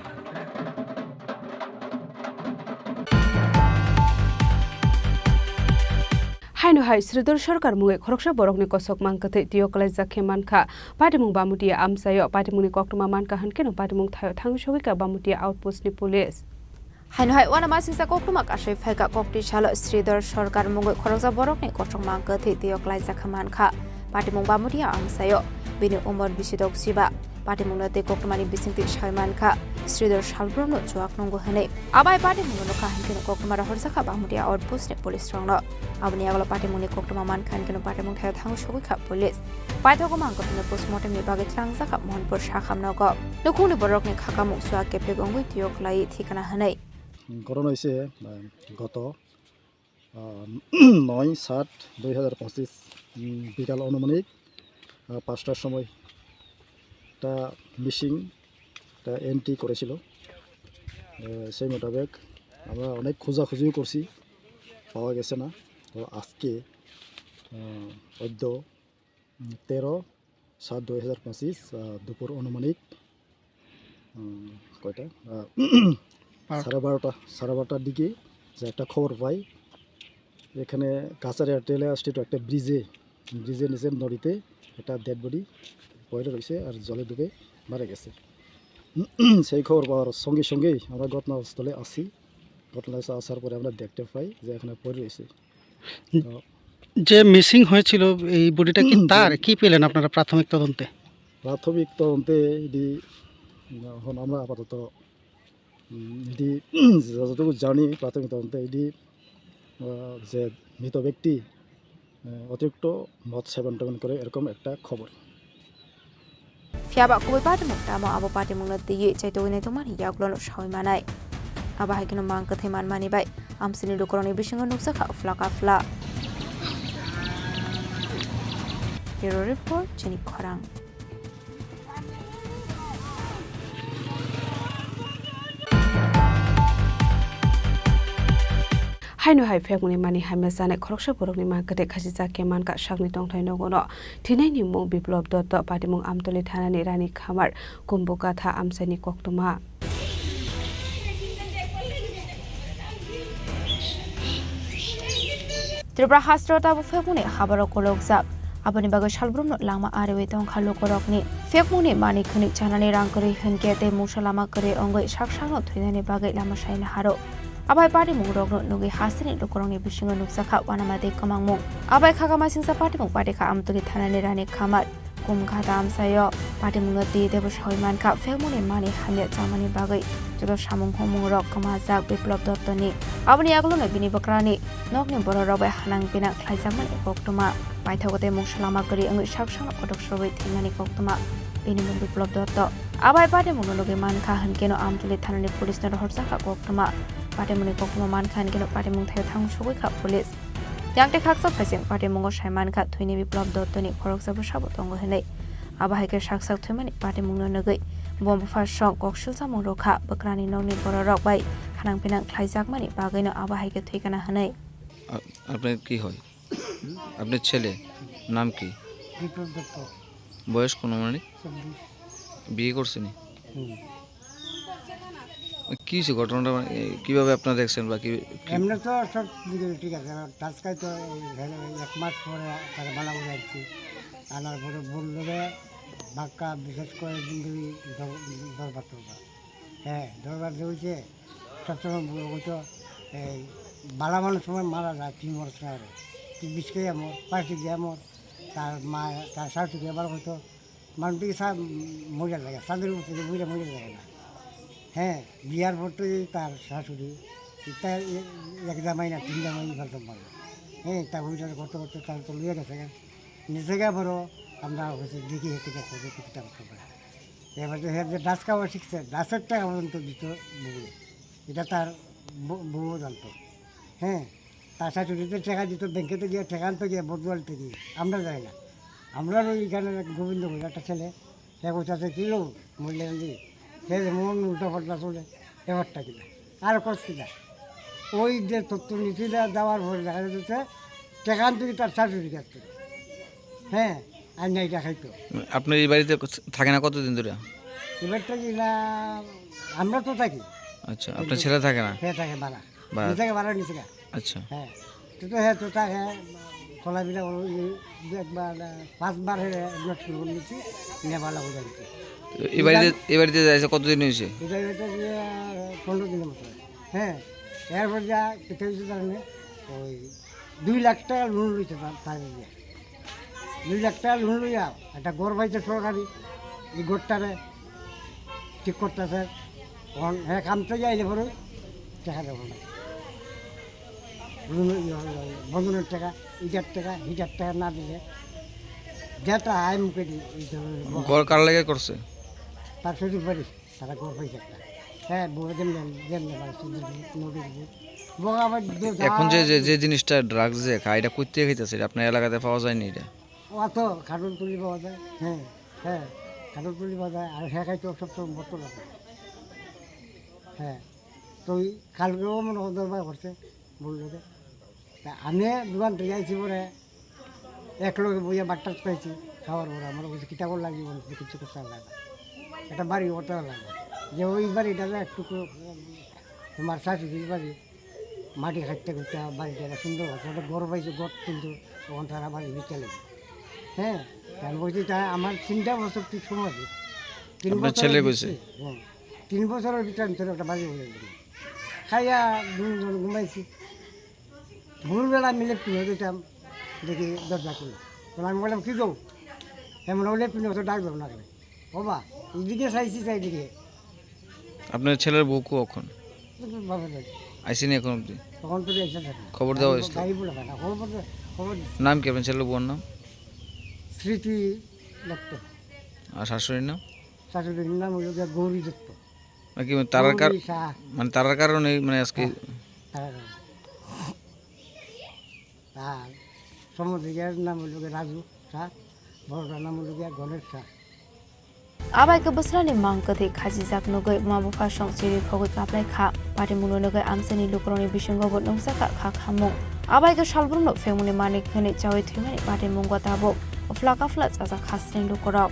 हाइनो हाइ श्रीधर सरकार मुगे खरकसा बरकनि कसक मानकथै तियकलाय जाखे मानखा पाटिमुं बामुटिया आमसायो पाटिमुंनि कक्टमा मानका हनकेनो पाटिमुं थायो थांसोगिका बामुटिया आउटपोस्टनि पुलिस
हाइनो हाइ वाना मासिसा कक्टमा कासै फाइका कक्टि छाल श्रीधर सरकार मुगे खरकसा बरकनि कसक मानकथै तियकलाय जाखे मानखा पाटिमुं बामुटिया आमसायो बेनि उमर बिसिदक सिबा पाटिमुंनो ते कक्टमानि बिसिंति सायमानखा श्रीधर सालब्रमनो जुवाक नंगो हनै आबाय पाटिमुंनो काहनकेनो कक्टमारा हरजाखा बामुटिया आउटपोस्टनि पुलिस रंनो आबनि आगला पाटिमुंनि कक्टमा मानखानकेनो पाटिमुं थायो थांसोगिका पुलिस पाइथको मानकथनो पोस्टमर्टमनि बागै ख्लांजाखा मोहनपुर साखामनगो लुखुंनि बरकनि खाकामुं सुवा केप्टे गंगै तियकलाय ठिकाना हनै
ঘটনা হয়েছে গত 9/7/2025 বিকাল অনুমানিক 5টার সময় একটা মিসিং একটা এন্ট্রি করেছিল। সেই মোতাবেক আমরা অনেক খোঁজাখুঁজিও করছি, পাওয়া গেছে না। তো আজকে অদ্য 13/7/2025 দুপুর অনুমানিক কয়টা 12:30টার দিকে যে একটা খবর পাই, এখানে কাছাড়ে টেলে স্ট্রিট একটা ব্রিজের নিচে নদীতে একটা ডেড বডি পড়ে রয়েছে আর জলে ডুবে মারা গেছে। সেই খবর পাওয়ার সঙ্গে সঙ্গেই আমরা ঘটনাস্থলে আসি। ঘটনাস্থলে আসার পরে আমরা দেখতে পাই যে এখানে পড়ে রয়েছে।
যে মিসিং হয়েছিল এই বডিটা কি তার কি পেলেন আপনারা প্রাথমিক তদন্তে?
এখন আমরা আপাতত যতটুকু জানি প্রাথমিক তদন্তে যে মৃত ব্যক্তি অতিরিক্ত মদ সেবন করে এরকম একটা খবর।
ফিয়াবা কবি পাটিমুং তামো আবো পাটিমুংनो दियै चाइतोगै तोमानि याग्लोनो सावैमानाय आबाहायकिनो मांकथै मानमानिबाय आमसिनि लुकरंनि बिसिङाव नुकसाखा फ्ला Bureau Report Chini Khorang
हाइनो हाइ फेगुनि मानि हाइमे जानाय खरकसा बरकनि मानकथै खासि जाखे मानका सागनि तंथाय नगनो थिनायनि मुं बिप्लब दत्त पाटिमुं आमतलि थानानि रानी खामार कुम्बुकाथा आमसानि कक्टमा त्रिपुरा हास्ट्रता फेगुनि हाबार कलकजाक आबनि बागै सालब्रमनो लामा आरेवे तंखा लोकरकनि फेगमुनि मानि खनि जानानै रांकरि हनके ते मुसा लामा करे अंगै साकसानो थैनानि बागै लामा सायना हारो आबाय पाटिमुं रगनो नुगै हासिनि लोकरंनि बिसिङाव नुकसाखा वानामादे कमांमुं आबाय खागामा सिंसा पाटिमुं पाटिखा आमतलि थानानि रानी खामार कुमघाटा आमसायो पाटिमुंनो दी देब सायमानखा फेगमुनि मानि हामिया जामानि बागै जद सामुं हमुं रक कमाजाक बिप्लब दत्तनि आबनि आगलनो बिनि बक्रानि नगनि बर रबाय हानां बिना ख्लायजामन एकक्तमा बायथागते मुसलामा गरि अंगै साकसानो पटक सबै थैनानि कक्तमा बेनि मुं बिप्लब दत्त आबाय पाटिमुंनो नुगै मानखा हनकेनो आमतलि थानानि पुलिसनो हरजाखा कक्तमा पाटिमुंनि कक्तमा मानखा हनकेनो पाटिमुं थायो थांसोगैखा police
Yangte khaksa phaising party mungo Shaiman kha thuini biplop dottoni khorok sabu sabo tongo henei abahaike shaksak thumani party mungno nagai bomb fa shok kokshil samung rokha bakrani nongni bororok bai khanang pinang khlaijak mani bagaino abahaike thuikana hanei
আপনার কি হয় আপনার ছেলে নাম কি বয়স কোন মানে বিয়ে করছেন কি হয়েছে ঘটনাটা কিভাবে আপনারা দেখছেন বা কি
এমনি তো সব ঠিক আছে টাচকাই তো 1 মাস পরে তারা বালা করে আসছি আনার পরে বললো যে বাক্কা বিশেষ করে জিন্দগি দরবার হ্যাঁ দরবার হয়েছে সবসময় হয়তো এই বালা মানুষ সময় মারা যায় 3 বছর আগে 20 কেজি আমার 5 কেজি আমার তার মা তার শাশুড়ি আবার হয়তো মানুষটিকে সব মরে লাগে সাদের উপরে মরে লাগে না হ্যাঁ বিয়ার পর তো তার শাশুড়ি তার 1 জামাই না 3 জামাই ফেলতে পারলো হ্যাঁ তা ওইটা করতে করতে তার তো লিয়ে গেছে নিজে গা বড় আমরা হচ্ছে দেখি হেঁটে দেখতে কিতাব পারে এবার যে ডাস খাওয়া শিখছে ডাসের টাকা পর্যন্ত দিত বউ এটা তার বউ জানতো হ্যাঁ তার শাশুড়িতে টাকা দিত ব্যাংকেতে গিয়ে টাকা আনতে গিয়ে বদুয়ালতে গিয়ে আমরা যাই না আমরা ওইখানে গোবিন্দ বলে একটা ছেলে সে কোথাতে কিলো মূল্যায়ন দিয়ে সে মন উল্টো পাল্টা চলে এবারটা কিনা আর কষ্ট কিনা ওই যে তথ্য নিচে যাওয়ার পরে দেখা যাচ্ছে টাকা আনতে তার শাশুড়ি কাছ থেকে হ্যাঁ আর নাই খাইতো
আপনার এই বাড়িতে থাকে না কতদিন ধরে
এবারটা কি না আমরা তো থাকি
আচ্ছা আপনার ছেলে থাকে না
হ্যাঁ থাকে ভাড়া নিচে ভাড়া নিচে
আচ্ছা
হ্যাঁ তো হ্যাঁ তো থাকে চলাফেরা একবার 5 বার অ্যাডমিট করে নিচ্ছি নেবালা হয়ে যাচ্ছে
এই বাড়িতে যাইছে কতদিন হয়েছে
এটা 15 দিনের মতো হ্যাঁ এরপর যা কেটে হয়েছে জানে ওই 2 লাখ টাকা লোন লইছে তার 2 লাখ টাকা লোন লইয়া একটা গড় পাইছে সরকারি এই গড়টারে ঠিক করতেছে হ্যাঁ কামতে যাইলে পরে টাকা দেবো না বন্ধনের টাকা ইটার টাকা হিটার টাকা না দিলে যেটা আয় মুখে দিই
ঘর কার লাগে করছে
তার শ্বশুর বাড়ি তারা ঘর পাইছে একটা হ্যাঁ বউ যেমন
এখন যে জিনিসটা ড্রাগস যে খায় এটা করতে খাইতেছে আপনার এলাকাতে পাওয়া যায়নি এটা
অত খাটুন তুলি পাওয়া যায় হ্যাঁ হ্যাঁ খাটুন তুলি পাওয়া যায় আর হ্যাঁ খাইতে সবসময় বর্ত লাগে হ্যাঁ তো ওই কালকেও মনে হয় দরবার করছে বললো তা আমি দোকান থেকে আইছি পরে এক লোকে বইয়া বাট্টা পাইছি খাওয়ার পরে আমার বলছে কিতাব লাগবে বলছে কিছু করতে লাগে একটা বাড়ি ওটা লাগে যে ওই বাড়িটা একটু তোমার শাশুড়ির বাড়ি মাটি খাটতে করতে বাড়িটা সুন্দর হচ্ছে ওটা গড় পাইছে গড় কিন্তু তখন তারা বাড়ি বিকেলে হ্যাঁ তাই বলছি তাই আমার 3টা বছর ঠিক সময় আছে 3 বছর
ছেলে কইছে
3 বছরের ভিতরে আমি একটা বাড়ি হয়ে গেল খাইয়া দুজন ঘুমাইছি ভোরবেলা মিলে পিনে দিতাম দেখি দরজা খুলে তখন আমি বললাম কী গো এমন হলে পিনে তো ডাক দেবো না করে বাবা এইদিকে চাইছি চাইদিকে
আপনার ছেলের বউ কখন
বাবা
আইসিনি এখন অব্দি
তখন তো এসে থাকে
খবর দেওয়া হয়েছিল
গাড়ি বলে না খবর
নাম কি আপনার ছেলের বউর নাম
স্মৃতি দত্ত
আর শাশুড়ির নাম
শাশুড়ির নাম হলো গৌরী দত্ত
নাকি তারার কারণে মানে আজকে
আর সমুদ্রের নাম হলো রাজু শাহ বড়টার নাম হলো Ganesh Shah
Abai ke besrani mang ke thik khaji jak nogai mabu pha song chiri khogoi kaplai kha pari muno nogai amsani lukroni bisingo bot nongsa kha khamung abai ke salbrungno femuni manik khani chawai thimani pari mungwa tabo oflaka fla chaja khasren lukorok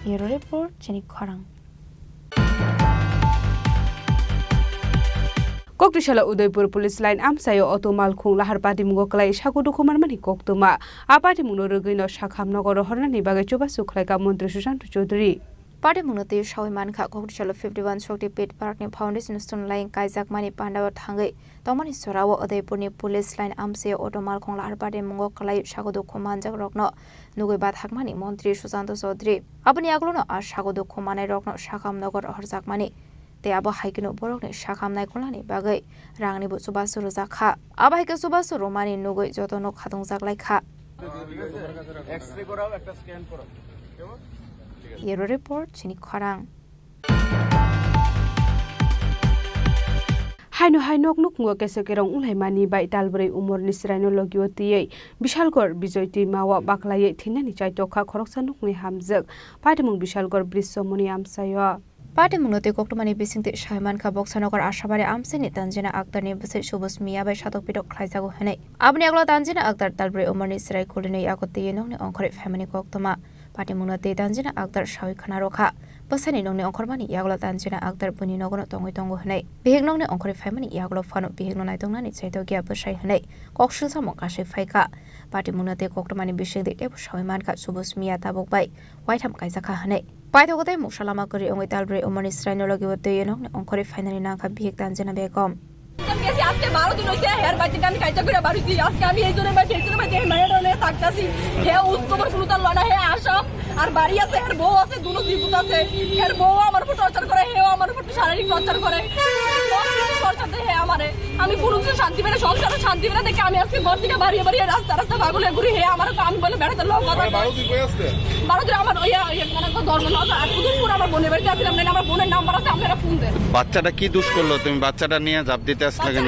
Bureau Report Chini Khorang
Koktishala Udaipur Police Line amsayo otomal khung lahar pati mungo klai sagudu khumar mani koktuma apati muno rogino shakham nogor hornani bagai choba sukhlai ka mantri Sushant Chaudhary
Party Munote Shawiman Kha Koktishala 51 Shokti Pit Park ni Foundation Stone Line Kaizak Mani Pandawa Thangai Tomani Sorawa Udaipur ni Police Line amsayo otomal khung lahar pati mungo klai sagudu khumanjak rokno nugoi bat hakmani Mantri Sushant Chaudhary apni aglono a sagudu khumanai rokno shakham nogor horjak mani te abo haikino borokni shakamnai kolani bagai rangni bu subasu rozakha aba haike subasu romani nugoi jotono khadongjak laikha
x-ray করাও একটা scan করো
Bureau Report Chini Khorang
haino hainok nuk ngo kese kerong ulai mani bai dalbrai umor ni sraino logio tiei bishalgor bijoyti mawa baklaye thinani chaitokha khoroksa nuk ni hamjak paidimung bishalgor brisomoni amsayo
Party Munote Koktomani Bising Shaiman Kabok Sanokar Ashabari Amsini Tanjina Actor Nibusit Shubus Mia by Shadow Pidok Klaisago Hene. Abniaglo Tanjina Actor Talbre Omani Srai Kulini Yakoti Noni Onkore Family Koktoma. Party Munote Tanjina Actor Shawi Kanaroka. Basani Noni Onkormani Yaglo Tanjina Actor Buninogo Tongo Tongo Hene. Bihignoni Onkore Family Yaglo Fano Bihignonitongani Saitogia Bushai Hene. Kokshil Samokashi Faika. Party Munote Koktomani Bishing the Ebu Shawiman Kat Subus Mia Tabok by White Ham Kaisaka Hene. Paitogote Mushalama Kuri Ongi Talbre Omani Stranologi with the Yenong Onkore finally Naka Big Tanzana Becom.
আজকে 12 দিন হইছে হের বাড়িতে আমি কাইটা করে বাড়িছি আজকে আমি এই জন্য ফেসবুকে মাঝে মায়েরনে থাকতাছি হে উসকবর ফুলতাল লনা হে আসো আর বাড়ি আছে হের বউ আছে দুনো জীবুত আছে হের বউ আমার উপর টর্চার করে হেও আমার উপর শারীরিক টর্চার করে টর্চার দেয় হে আমারে আমি কোনো কিছু শান্তি পেলে সংসারে শান্তি পেলে দেখে আমি আজকে ঘর থেকে বাড়ি বাড়ি রাস্তা রাস্তা ভাগলে ঘুরি হে আমার আমি বলে বেড়াতে লোক কথা 12 দিন কই আসছে 12 দিন আমার মানে তো ধর্ম না আর পুরো আমার বোনের বাড়িতে আসলাম না আমার বোনের নাম্বার আছে আপনারা ফোন দেন
বাচ্চাটা কি দোষ করলো তুমি বাচ্চাটা নিয়ে জাপ দিতে আসলে কেন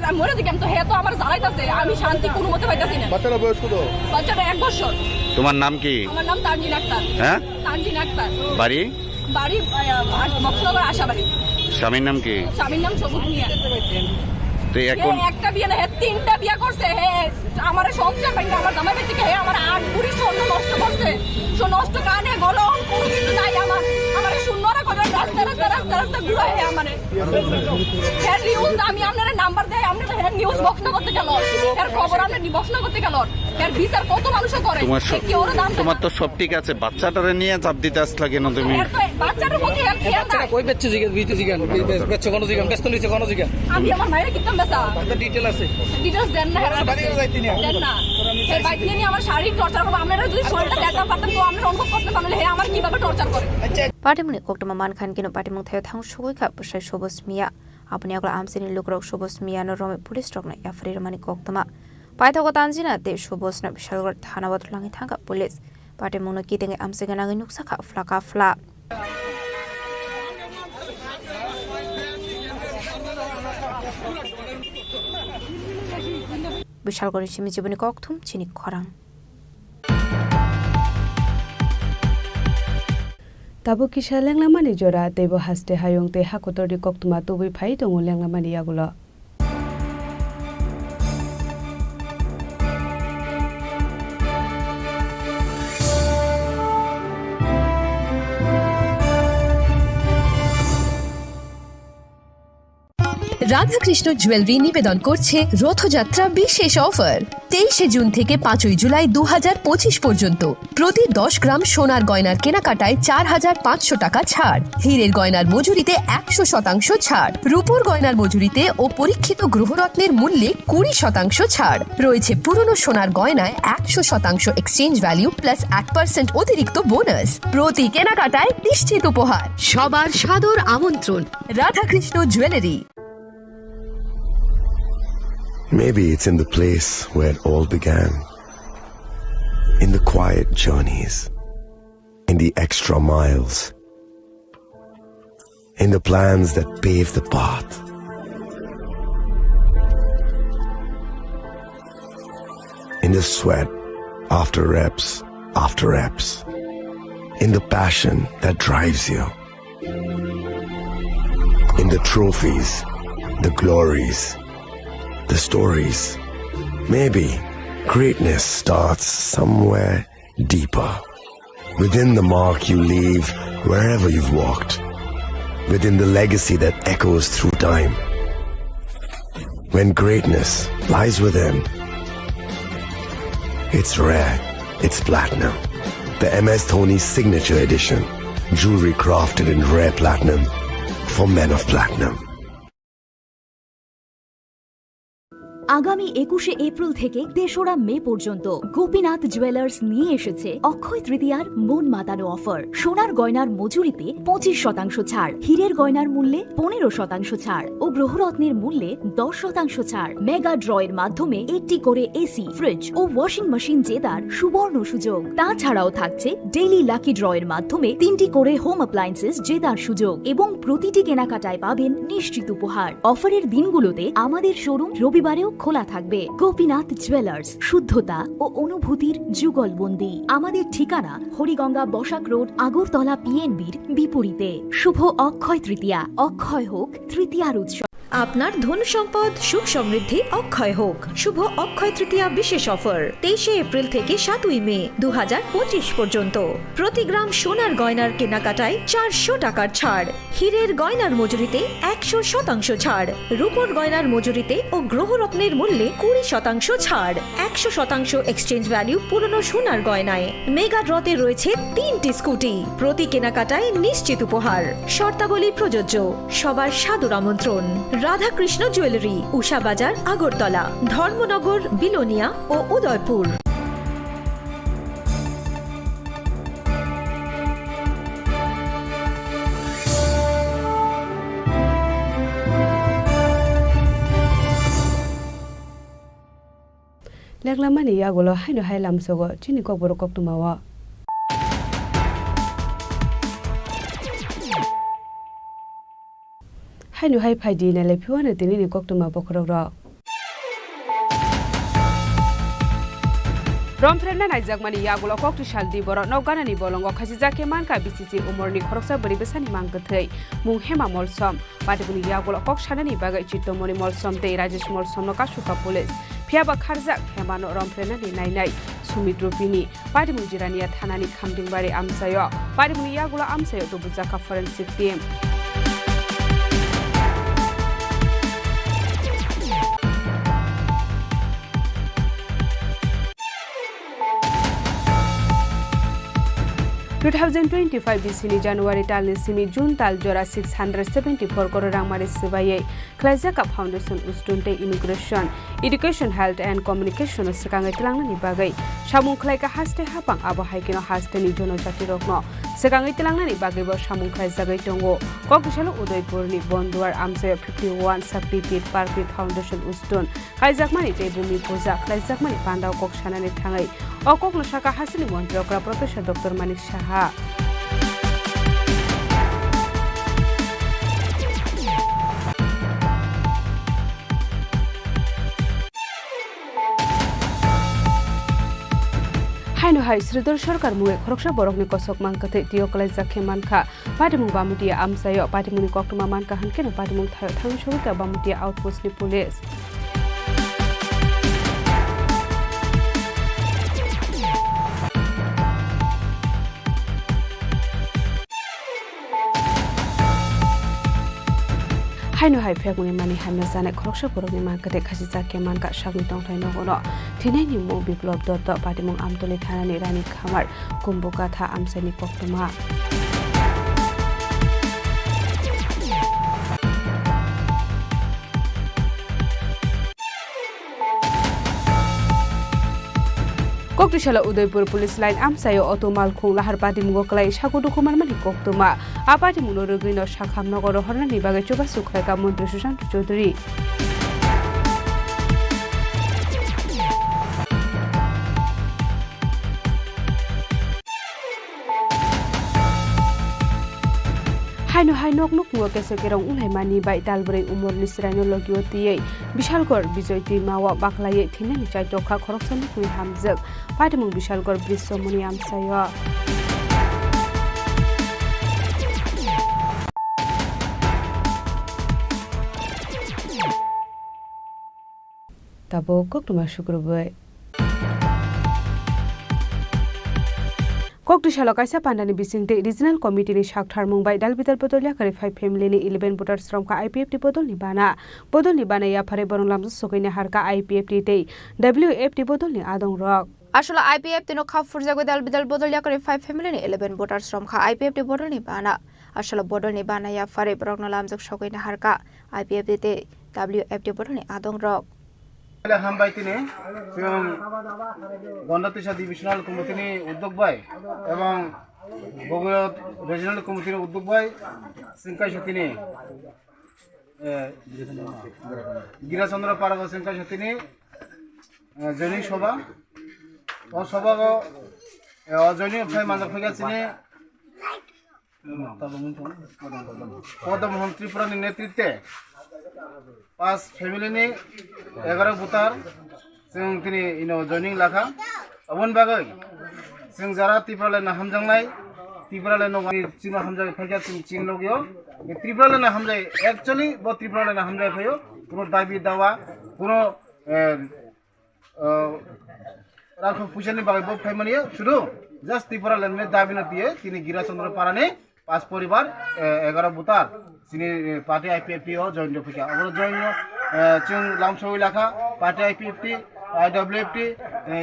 আমি মরে দিলাম তো হে তো আমার জ্বালাইতাছে আমি শান্তি কোনো মতে পাইতাছি না
বাচ্চাটা বয়স কত
বাচ্চাটা 1 বছর
তোমার নাম কি
আমার নাম তানজিন আক্তার
হ্যাঁ
তানজিন আক্তার
বাড়ি
বাড়ি মকসুদনগর আশাবাড়ি
স্বামীর নাম কি
স্বামীর নাম সবুজ মিয়া
তো এখন
একটা বিয়ে না হে তিনটা বিয়ে করছে হে আমার সংসার ভাঙে আমার জামাই বেটি হে আমার 8 বুড়ি স্বর্ণ নষ্ট করছে সো নষ্ট কানে গলম কোনো কিছু নাই আমার শূন্যরা করে রাস্তা রাস্তা রাস্তা রাস্তা ঘুরে হে আমারে হে নিউজ আমি আপনার নাম্বার দেই আপনি হে নিউজ বক্স না করতে গেল এর খবর আপনি বক্স না করতে গেল এর বিচার কত মানুষ করে কি ওর দাম
তোমার তো সব ঠিক আছে বাচ্চাটারে নিয়ে চাপ দিতে আসলে কেন তুমি
বাচ্চাটার প্রতি হেল্প খেয়াল নাই
কই বেচছে জিগান বিতে জিগান বেচছে কোন জিগান ব্যস্ত নিছে কোন জিগান
আমি আমার মায়ের কিতাম বেচা
কত ডিটেইল আছে
ডিটেইলস দেন না
বাড়িতে যাইতে না
দেন না এই বাইক নিয়ে আমার শারীরিক টর্চার করব আপনারা যদি শরীরটা দেখা পারতেন তো আমরা অনুভব করতে পারলে হে আমার কিভাবে টর্চার করে
Partimuni Koktoma Mankan Kino Patimung Theo Thang Shuika Pushay Shobos Mia. Apniagla Amsini Lukrok Shobos Mia no Rome Police Strong Yafri Romani Koktoma. Paitogo Tanzina de Shobos na Bishalgar Tanawat Langi Tanga Police. Patimuno Kiting Amsiganagi Nuksaka Flaka Fla. Bishalgar Shimijibuni Koktum Chini Khorang.
Tabo kisha lenglamani jora tebo haste hayong te hakotori koktuma tobi phai tongo lenglamani yagulo
Radhakrishna jewellery নিবেদন করছে রথযাত্রা বিশেষ offer 23 June থেকে 5 জুলাই 2025 পর্যন্ত প্রতি 10 গ্রাম সোনার গয়নার কেনাকাটায় 4500 টাকা ছাড় হীরের গয়নার মজুরিতে 100% ছাড় রূপোর গয়নার মজুরিতে ও পরীক্ষিত গ্রহরত্নের মূল্যে 20% ছাড় রয়েছে পুরনো সোনার গয়নায় 100% এক্সচেঞ্জ ভ্যালু প্লাস 8% অতিরিক্ত বোনাস প্রতি কেনাকাটায় নিশ্চিত উপহার সবার সাদর আমন্ত্রণ Radhakrishna jewellery
Maybe it's in the place where it all began. In the quiet journeys. In the extra miles. In the plans that pave the path. In the sweat after reps. In the passion that drives you. In the trophies, the glories, the stories. Maybe greatness starts somewhere deeper. Within the mark you leave wherever you've walked. Within the legacy that echoes through time. When greatness lies within, it's rare, it's platinum. The MS Dhoni Signature Edition. Jewelry crafted in rare platinum for men of platinum.
আগামী 21শে April থেকে 3রা মে পর্যন্ত Gopinath jewellers নিয়ে এসেছে অক্ষয় তৃতীয়ার মন মাতানো offer. সোনার গয়নার মজুরিতে 25% ছাড়, হীরের গয়নার মূল্যে 15% ছাড় ও গ্রহরত্নের মূল্যে 10% ছাড়। মেগা ড্রয়ের মাধ্যমে একটি করে এসি, ফ্রিজ ও ওয়াশিং মেশিন জেতার সুবর্ণ সুযোগ। তাছাড়াও থাকছে ডেইলি লাকি ড্রয়ের মাধ্যমে 3টি করে হোম অ্যাপ্লায়েন্সেস জেতার সুযোগ এবং প্রতিটি কেনাকাটায় পাবেন নিশ্চিত উপহার। অফারের দিনগুলোতে আমাদের শোরুম রবিবারেও খোলা থাকবে। গোপীনাথ জুয়েলার্স, শুদ্ধতা ও অনুভূতির যুগলবন্দি। আমাদের ঠিকানা হরিগঙ্গা বসাক রোড, আগরতলা পিএনবির বিপরীতে। শুভ অক্ষয় তৃতীয়া, অক্ষয় হোক তৃতীয়ার উৎসব।
আপনার ধন সম্পদ সুখ সমৃদ্ধি অক্ষয় হোক। শুভ অক্ষয় তৃতীয়া বিশেষ অফার 23শে এপ্রিল থেকে 7ই মে 2025 পর্যন্ত। প্রতি গ্রাম সোনার গয়নার কেনাকাটায় 400 টাকার ছাড়, হীরের গয়নার মজুরিতে 100% ছাড়, রূপোর গয়নার মজুরিতে ও গ্রহরত্নের মূল্যে 20% ছাড়, 100% এক্সচেঞ্জ ভ্যালু পুরনো সোনার গয়নায়। মেগা ড্রতে রয়েছে 3টি স্কুটি, প্রতি কেনাকাটায় নিশ্চিত উপহার। শর্তাবলী প্রযোজ্য। সবার সাদর আমন্ত্রণ। রাধাকৃষ্ণ জুয়েলারি, উষা বাজার, আগরতলা, ধর্মনগর, বিলোনিয়া ও উদয়পুর।
লেগলামানি ইয়াগুলো হাইনো হাইলাম সগো চিনি কবর কক্তমাওয়া হাইনো হাই ফাইদি নালে ফিওয়ানে তিনি কক্তমা বখরক রমফ্রেন্ডা নাইজাকমানি ইয়াগুলো কক্টি শালদি বড় নগানানি বলঙ্গ খাজিজাকে মানকা বিসিসি উমরনি খরকসা বরি বেসানি মাংগথৈ মুং হেমা মলসম পাটিবুনি ইয়াগুলো কক সানানি বাগै চিত্তমনি মলসম তে রাजेश মলসম নকাশুকা পুলিশ ফিয়াবা খারজাক হেমানো রমফ্রেন্ডানি নাইনাই সুমিত্রপিনি পাটিমুং জিরানিয়া থানানি খামদিংবারি আমসায় পাটিবুনি ইয়াগুলো আমসায় দুবুজাকা forensic team Two 2025 BC January tal simi June tal jora 674 crore rangmari sibai Klajaka Foundation ustunte immigration education health and communication sekangai telangna ni bagai samung khlaika haste hapang abo haikino haste ni jono jati rokno sekangai telangna ni bagai bo samung khlai jagai tongo kokisalo Udaipur ni Bonduar amse 51 Sakti Park Foundation ustun kaijakmani te bumi puja klaijakmani pandau koksana ni thangai okok nosaka hasini montrokra Professor Dr. Manik Shaha Haino hai Sridhar Sarkar muwe khoroksa borokni kosok mangkate tiyo kalajak manka patimung bamutia amsayo patimuni koktuma manka hankeno patimung thayo thangshobika bamutia outpost ni police Haino hai phekuni mani hanna jane khoroksa borokni mankate khajijake manka sagni tongthai nogono thinai mo biplop dot patimung amtoli thanani rani khamar kumbuka tha amsani koktuma Koktishala Udaipur police line amsayo otomal khung lahar pati mugo klai sakudu kumar mani koktuma apati muno rogino shakham nogor hornani bagai choba sukhaika mantri Sushant Chaudhary Haino hai nok nok mugo kesekerong unhai mani bai dalbrei umor nisraino logiotiyei Bishalgor Bijoyti mawa baklaye thinani chaitokha khoroksani kui hamjak patimung Bishalgor Brisomoni amsayo Tabo koktuma shukrubai Koktishala kaisa pandani bisingte regional committee ni shakthar mungbai dalbitar potolia kare 5 family ni 11 voters from ka IPF ti podol ni bana ya phare borong lamju sokaini harka IPF ti tei WF ti podol ni adong rok
আসলে IPF তিনো খাফুর Jago dalbidal bodolya kare 5 family ni 11 voters from ka IPF ti bodol ni bana আসলে bodol ni bana ya phare borong lamju sokaini harka IPF ti tei WF ti bodol ni adong rok
হামবাই তিনি গন্ডাতিসা divisional কমিটিনি উদ্যোগ by এবং Bogura regional কমিটির উদ্যোগ by সিংকাই সতিনি গিরাচন্দ্র পাড়া সিংকাই সতিনি জৈনিক সভা ও সভা জৈনিক phi Manzar ফাইগাছিনি পদ্মমোহন ত্রিপুরানি নেতৃত্বে 5 ফ্যামিলিनि 11 बुथार जों दिनै इनो जयनिं लाखा अबन बागै जों जारा त्रिपुरालायना हामजांनाय त्रिपुरालायना चिनो हामजाय फाइगा चिन लगियो त्रिपुरालायना हामजाय एक्चुअली ब त्रिपुरालायना हामजाय फायो कोनो दाबि दावा कोनो राखो फैसानि बागै ब फाइमानियो शुरू जस्ट त्रिपुरालायना दाबि न दिए तिनि गिराचंद्र पारानि 5 परिवार 11 बुथार sini parti IPFT join do pika abro join chung lamsoi lakha parti IPFT IWFT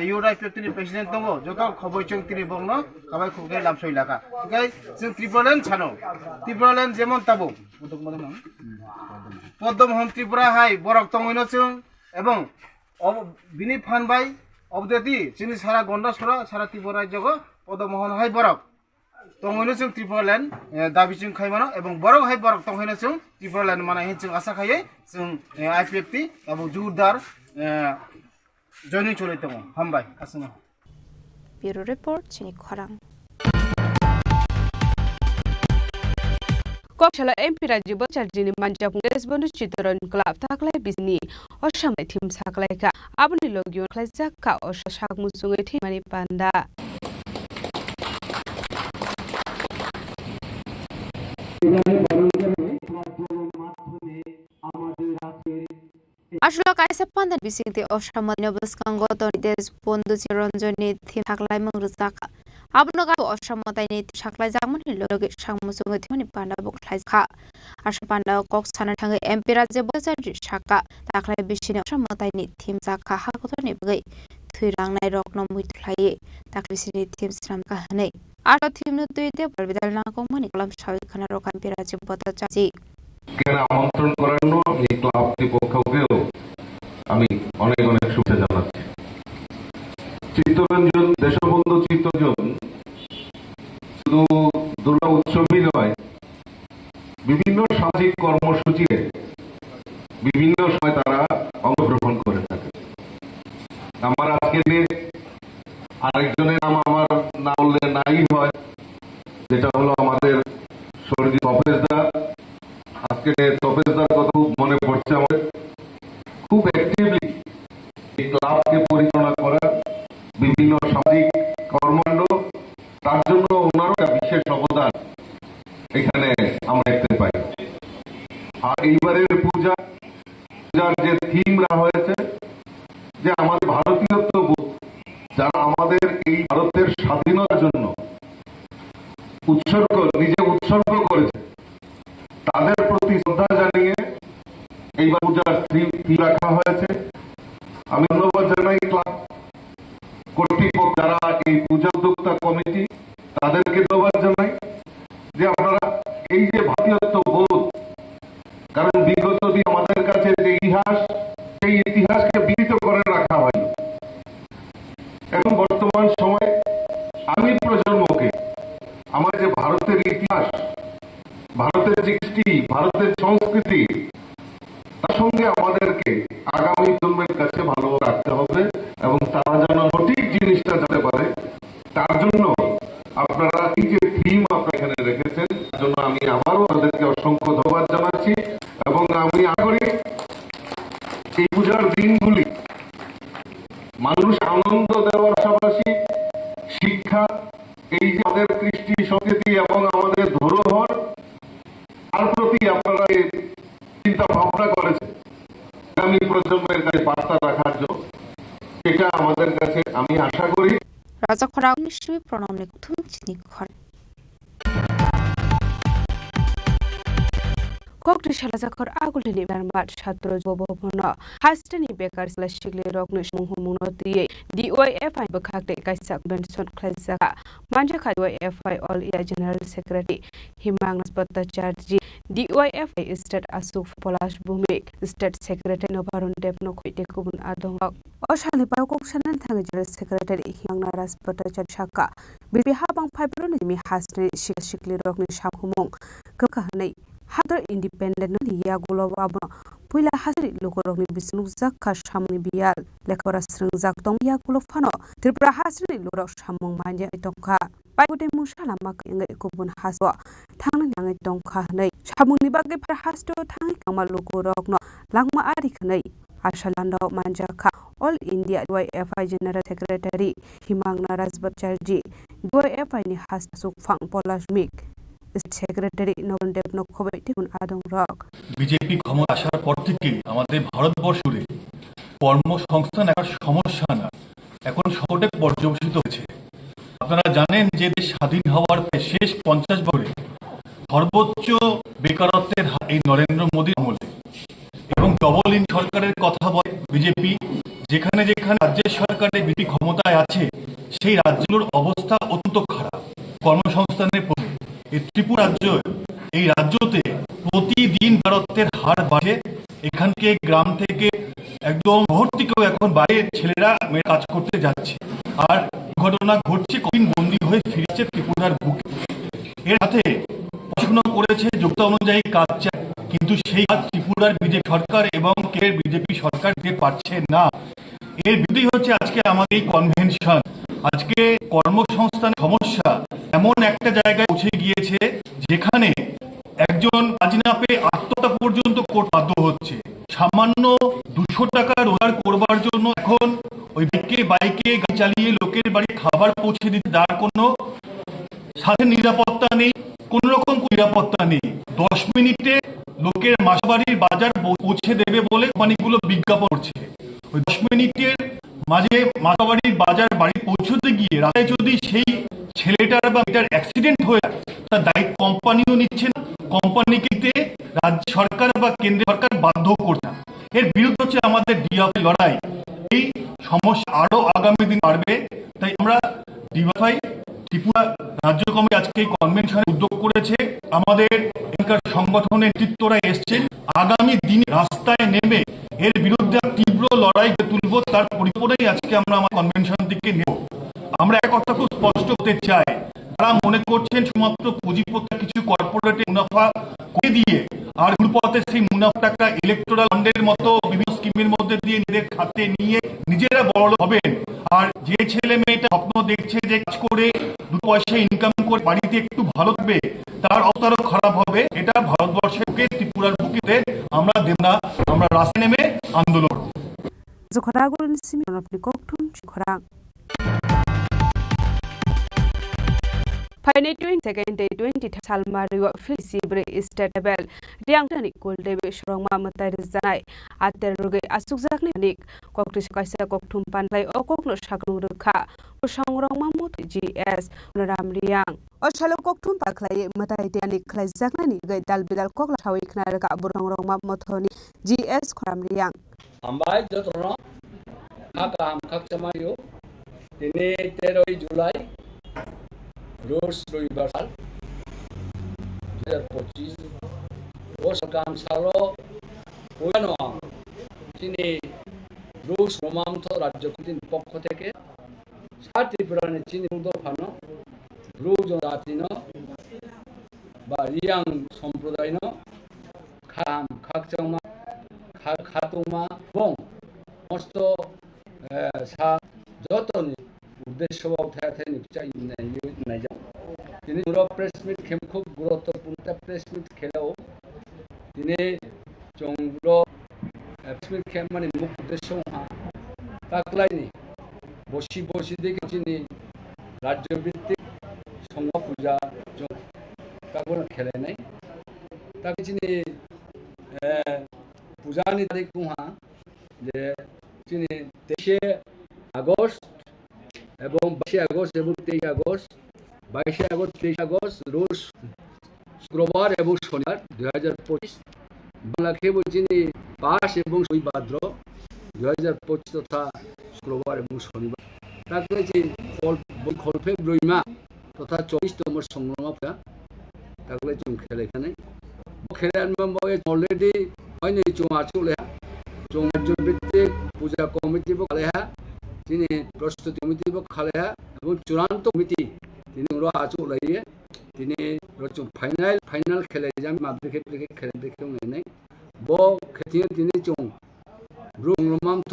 UIPFT ni president tongo joto khoboi chung tini bongno kabai khogai lamsoi lakha okay chung Tripuran chano Tripuran jemon tabo Padmamohan Tripura হাই বরক তংইনো chung এবং বিনি fun by অবদেতি চিনি সারা গন্ডা সরা সারা Tripura রাজ্যগ পদ্মমোহন high বরক तंगैनो जों त्रिपुरालेण्ड दाबि जों खायमानो एवं बरक हाय बरक तंगैनो जों त्रिपुरालेण्ड माने जों आशा खायो जों आईपीएफटी एवं जोरदार जयनिं चलै दङ हामबाय आसनो
ब्यूरो रिपोर्ट चिनी खरां
कक्सला एमपी राज्य बचारजिनि मानजापुं देशबन्धु चित्तरन क्लाब थाखलाय बिजनि असामनाय थीम साखलायखा आबुनि लगियो खलायजाखा असा सागमुसुङै थैमानि पान्दा আসলে কাইসা পান্দান বিসিংতে অসামান্য বসকাঙ্গত দেশ বন্ধু চিরঞ্জনী থিম থাকলাই মংরজাকা আবনগা অসামতাইনি সাকলাই জামনি লগে সাংমুসুঙে থিমনি পান্ডা বকলাইখা আশা পান্ডা কক সানা थाङै एमपी राज्य बचारजि साका थाखलाय बिसिनि असामताइनि थिम जाका हागतनि बगै थैरांनाय रकन मुइथलायै थाखलिसिनि थिम स्रामका हनै आरो थिमनो दुइते बलबिदाल नागमनि कलम साबिखाना रक एमपी राज्य बचारजि
কেন আমন্ত্রণ করানো এই ক্লাব কর্তৃপক্ষকেও আমি অনেক অনেক শুভেচ্ছা জানাচ্ছি চিত্তরঞ্জন দেশবন্ধু চিত্তরঞ্জন শুধু দুর্গা উৎসবই নয় বিভিন্ন সামাজিক কর্মসূচিতে বিভিন্ন সময় তারা অংশগ্রহণ করে থাকে আমার আজকে আরেকজনের নাম আমার না বললে নাই হয় যেটা হলো আমাদের স্বর্গীয় তপেশদা আজকে তপেশদার কথা মনে পড়ছে আমাদের খুব অ্যাক্টিভলি এই ক্লাবকে পরিচালনা করা বিভিন্ন সামাজিক কর্মকাণ্ড তার জন্য ওনারও একটা বিশেষ অবদান এখানে আমরা দেখতে পাই আর এইবারের পূজার যে থিম রাখা হয়েছে যে আমাদের ভারতীয়ত্ব বোধ যারা আমাদের এই ভারতের স্বাধীনতার জন্য নিজে উৎসর্গ করেছে তাদের প্রতি শ্রদ্ধা জানিয়ে এইবার পূজার থিম রাখা হয়েছে আমি ধন্যবাদ জানাই ক্লাব কর্তৃপক্ষ যারা এই পূজা উদ্যোক্তা কমিটি তাদেরকে ধন্যবাদ জানাই যে আপনারা এই যে ভারতীয়ত্ব বোধ কারণ বিগত দিন আমাদের কাছে যে ইতিহাস সেই ইতিহাসকে বিকৃত করে রাখা হয় এবং বর্তমান সময়ে আমি প্রজন্মকে আমার যে ভারতের ইতিহাস ভারতের যে কৃষ্টি ভারতের সংস্কৃতি তার সঙ্গে আমাদেরকে আগামী প্রজন্মের কাছে ভালো রাখতে হবে এবং তারা যেন সঠিক জিনিসটা জানতে পারে তার জন্য আপনারা এই যে থিম আপনারা এখানে রেখেছেন তার জন্য আমি আবারও আপনাদেরকে অসংখ্য ধন্যবাদ জানাচ্ছি এবং আমি আশা করি এই পূজার দিনগুলি মানুষ আনন্দ দেওয়ার পাশাপাশি শিক্ষা এই যে আমাদের কৃষ্টি সংস্কৃতি এবং আমাদের ধরোহর তার প্রতি আপনারা চিন্তা ভাবনা করেছেন আগামী প্রজন্মের কাছে বার্তা রাখার জন্য এটা আমাদের কাছে আমি আশা করি
রাজা খরাং নিশ্চয়ই প্রণাম নিকুথুম চিনি খর
kokti shala zakor agulini bermat shatro jobobono hasteni bekar slashigli rokno muhumuno diye DOFI bakakte kaisa benson klaisaka manja DOFI all India General Secretary Himang Bhattacharjee DOFI State Asuf Polash Bhumik State Secretary Nobarun Depno Koite Kubun Adong Oshali Pakoksanan Thang General Secretary Himang Naras Bhattacharjee Shaka Bibi Habang Pibron mi hasteni shikli rokno shamhumong kakanai Hadar independent ya gulo abo puila hasri lokorokni bisnuk zakka samni bial lekora sringjak tong ya gulo phano Tripura hasri lorok samung manja itongkha paigute musala mak ingai kubun haswa thangna nangai tongkha nei samungni bage phar hasto thangai kama lokorokno langma ari khnai Ashalanda Manjaka All India DOFI General Secretary Himang Naras Bhattacharjee DOFI ni has sukfang polashmik secretary নবন দেবনক খবর টিকুন আদং rock
BJP ক্ষমতা আসার পর থেকে আমাদের ভারতবর্ষ জুড়ে কর্মসংস্থান একটা সমস্যা না এখন শহরে পর্যবেসিত হয়েছে আপনারা জানেন যে দেশ স্বাধীন হওয়ার শেষ 50 বছরে সর্বোচ্চ বেকারত্বের হার এই নরেন্দ্র মোদীর আমলে এবং ডবল ইন সরকারের কথা বলে বিজেপি যেখানে যেখানে রাজ্য সরকারের বিজেপি ক্ষমতায় আছে সেই রাজ্যগুলোর অবস্থা অত্যন্ত খারাপ কর্মসংস্থানের ত্রিপুরা রাজ্য এই রাজ্যতে প্রতিদিন বেকারত্বের হার বাড়ে এখানকে গ্রাম থেকে একদম শহর থেকেও এখন বাইরে ছেলেরা মেয়ে কাজ করতে যাচ্ছে আর ঘটনা ঘটছে কদিন বন্দী হয়ে ফিরেছে ত্রিপুরার বুকে এর সাথে পড়াশোনা করেছে যোগ্যতা অনুযায়ী কাজ চায় কিন্তু সেই কাজ ত্রিপুরার বিজেপি সরকার এবং কেরলের বিজেপি সরকার দিতে পারছে না এর বিরোধী হচ্ছে আজকে আমাদের এই কনভেনশন আজকে কর্মসংস্থান সমস্যা এমন একটা জায়গায় পৌঁছে গিয়েছে যেখানে একজন কাজ না পেয়ে আত্মহত্যা পর্যন্ত করতে বাধ্য হচ্ছে সামান্য 200 টাকা রোজগার করবার জন্য এখন ওই বাইকে গাড়ি চালিয়ে লোকের বাড়ি খাবার পৌঁছে দিতে তার কোনো সাথে নিরাপত্তা নেই কোন রকম নিরাপত্তা নেই 10 মিনিটে লোকের মাসবাড়ির বাজার পৌঁছে দেবে বলে কোম্পানিগুলো বিজ্ঞাপন করছে ওই 10 মিনিটের মাঝে মাসবাড়ির বাজার বাড়ি পৌঁছতে গিয়ে রাস্তায় যদি সেই ছেলেটার বা এটার অ্যাক্সিডেন্ট হয়ে তার দায়িত্ব কোম্পানিও নিচ্ছে না কোম্পানিকে রাজ্য সরকার বা কেন্দ্রীয় সরকার বাধ্য করছে এর বিরুদ্ধে হচ্ছে আমাদের ডিওফাই লড়াই এই সমস্যা আরো আগামী দিন বাড়বে তাই আমরা ডিওফাই ত্রিপুরা রাজ্য কমিটি আজকে এই কনভেনশনে উদ্যোগ করেছে আমাদের এখানকার সংগঠনের নেতৃত্বরা এসছেন আগামী দিনে রাস্তায় নেমে এর বিরুদ্ধে তীব্র লড়াই তুলব তার পরিপূরণেই আজকে আমরা আমার কনভেনশন থেকে নেব আমরা এক কথা খুব স্পষ্ট করতে চাই তারা মনে করছেন শুধুমাত্র পুঁজিপতি কিছু কর্পোরেটের মুনাফা করে দিয়ে আর ঘুরপথে সেই মুনাফা টাকা ইলেকট্রাল বন্ডের মতো বিভিন্ন স্কিমের মধ্যে দিয়ে নিজেদের খাতে নিয়ে নিজেরা বড় হবেন আর যে ছেলে মেয়েটা স্বপ্ন দেখছে যে কাজ করে 2 পয়সা ইনকাম করে বাড়িতে একটু ভালো থাকবে তার অবস্থারও খারাপ হবে এটা ভারতবর্ষের বুকে ত্রিপুরার বুকে আমরা দেব না আমরা রাস্তায় নেমে আন্দোলন
জখরাগুল সিমি আপনি koktum খরাং Final 20 Salmario Filisibre Istatabel, Diangtani Kuldebe Shroma Matai Zanai, Ateruge Asukzakni Nik, Koktish Kaisa Koktum Panlay Okokno Shaknuruka, Ushangroma Mut GS, Ram Riang. Oshalo Koktum Paklay, Matai Dianik Klazakani, Dal Bidal Kokla Hawik Naraka, Buranga Motoni, GS Kram Riang.
Ambai Jotro, Nakam Kaksamayo, Dine Teroi July. Rules Universal 2025 ও সকাম সালো ওয়ানো তিনি রুশ রোমান্ত রাজ্য কর্তৃপক্ষের পক্ষ থেকে সাত ত্রিপুরানে চিনি উদ্যোগানো ব্রু জাতিন বা রিয়াং সম্প্রদায় খাম খাকচাংমা খাতুমা এবং সমস্ত যতনি উদ্দেশ্য অবধায় নিশ্চয় তিনি প্রেস মিট খুব গুরুত্বপূর্ণ প্রেস মিট খেলেও তিনি চন্দ্র প্রেস মিট মানে মুখ্য উদ্দেশ্য তাকলাইনি বসি বসি দেখে তিনি রাজ্যভিত্তিক সংঘ পূজা তাকে খেলে নাই তাকে তিনি পূজানি তারিখ যে তিনি 23 আগস্ট এবং 22 আগস্ট এবং 23 আগস্ট 22 আগস্ট 23 আগস্ট রুশ শুক্রবার এবং শনিবার 2025 বাংলা কেবল চিনি 5 এবং 6 ভাদ্র 2025 তথা শুক্রবার এবং শনিবার তাকলে খলফে ব্রইমা তথা 24তম সংগ্রাম তাকলে जों খেলে এখানে খেলে অলরেডি হয়নি जों আচলে जों রাজ্যভিত্তিক পূজা কমিটিবো খালেহা তিনি প্রস্তুতি কমিটিবো খালেহা এবং চূড়ান্ত কমিটি তিনি ওরা আচলাইয়ে তিনি जों ফাইনাল খেলে যাম মাদ্রিকে খেলে দেখে নাই বো খেতিয়ে তিনি जों ব্রহ্মমান্থ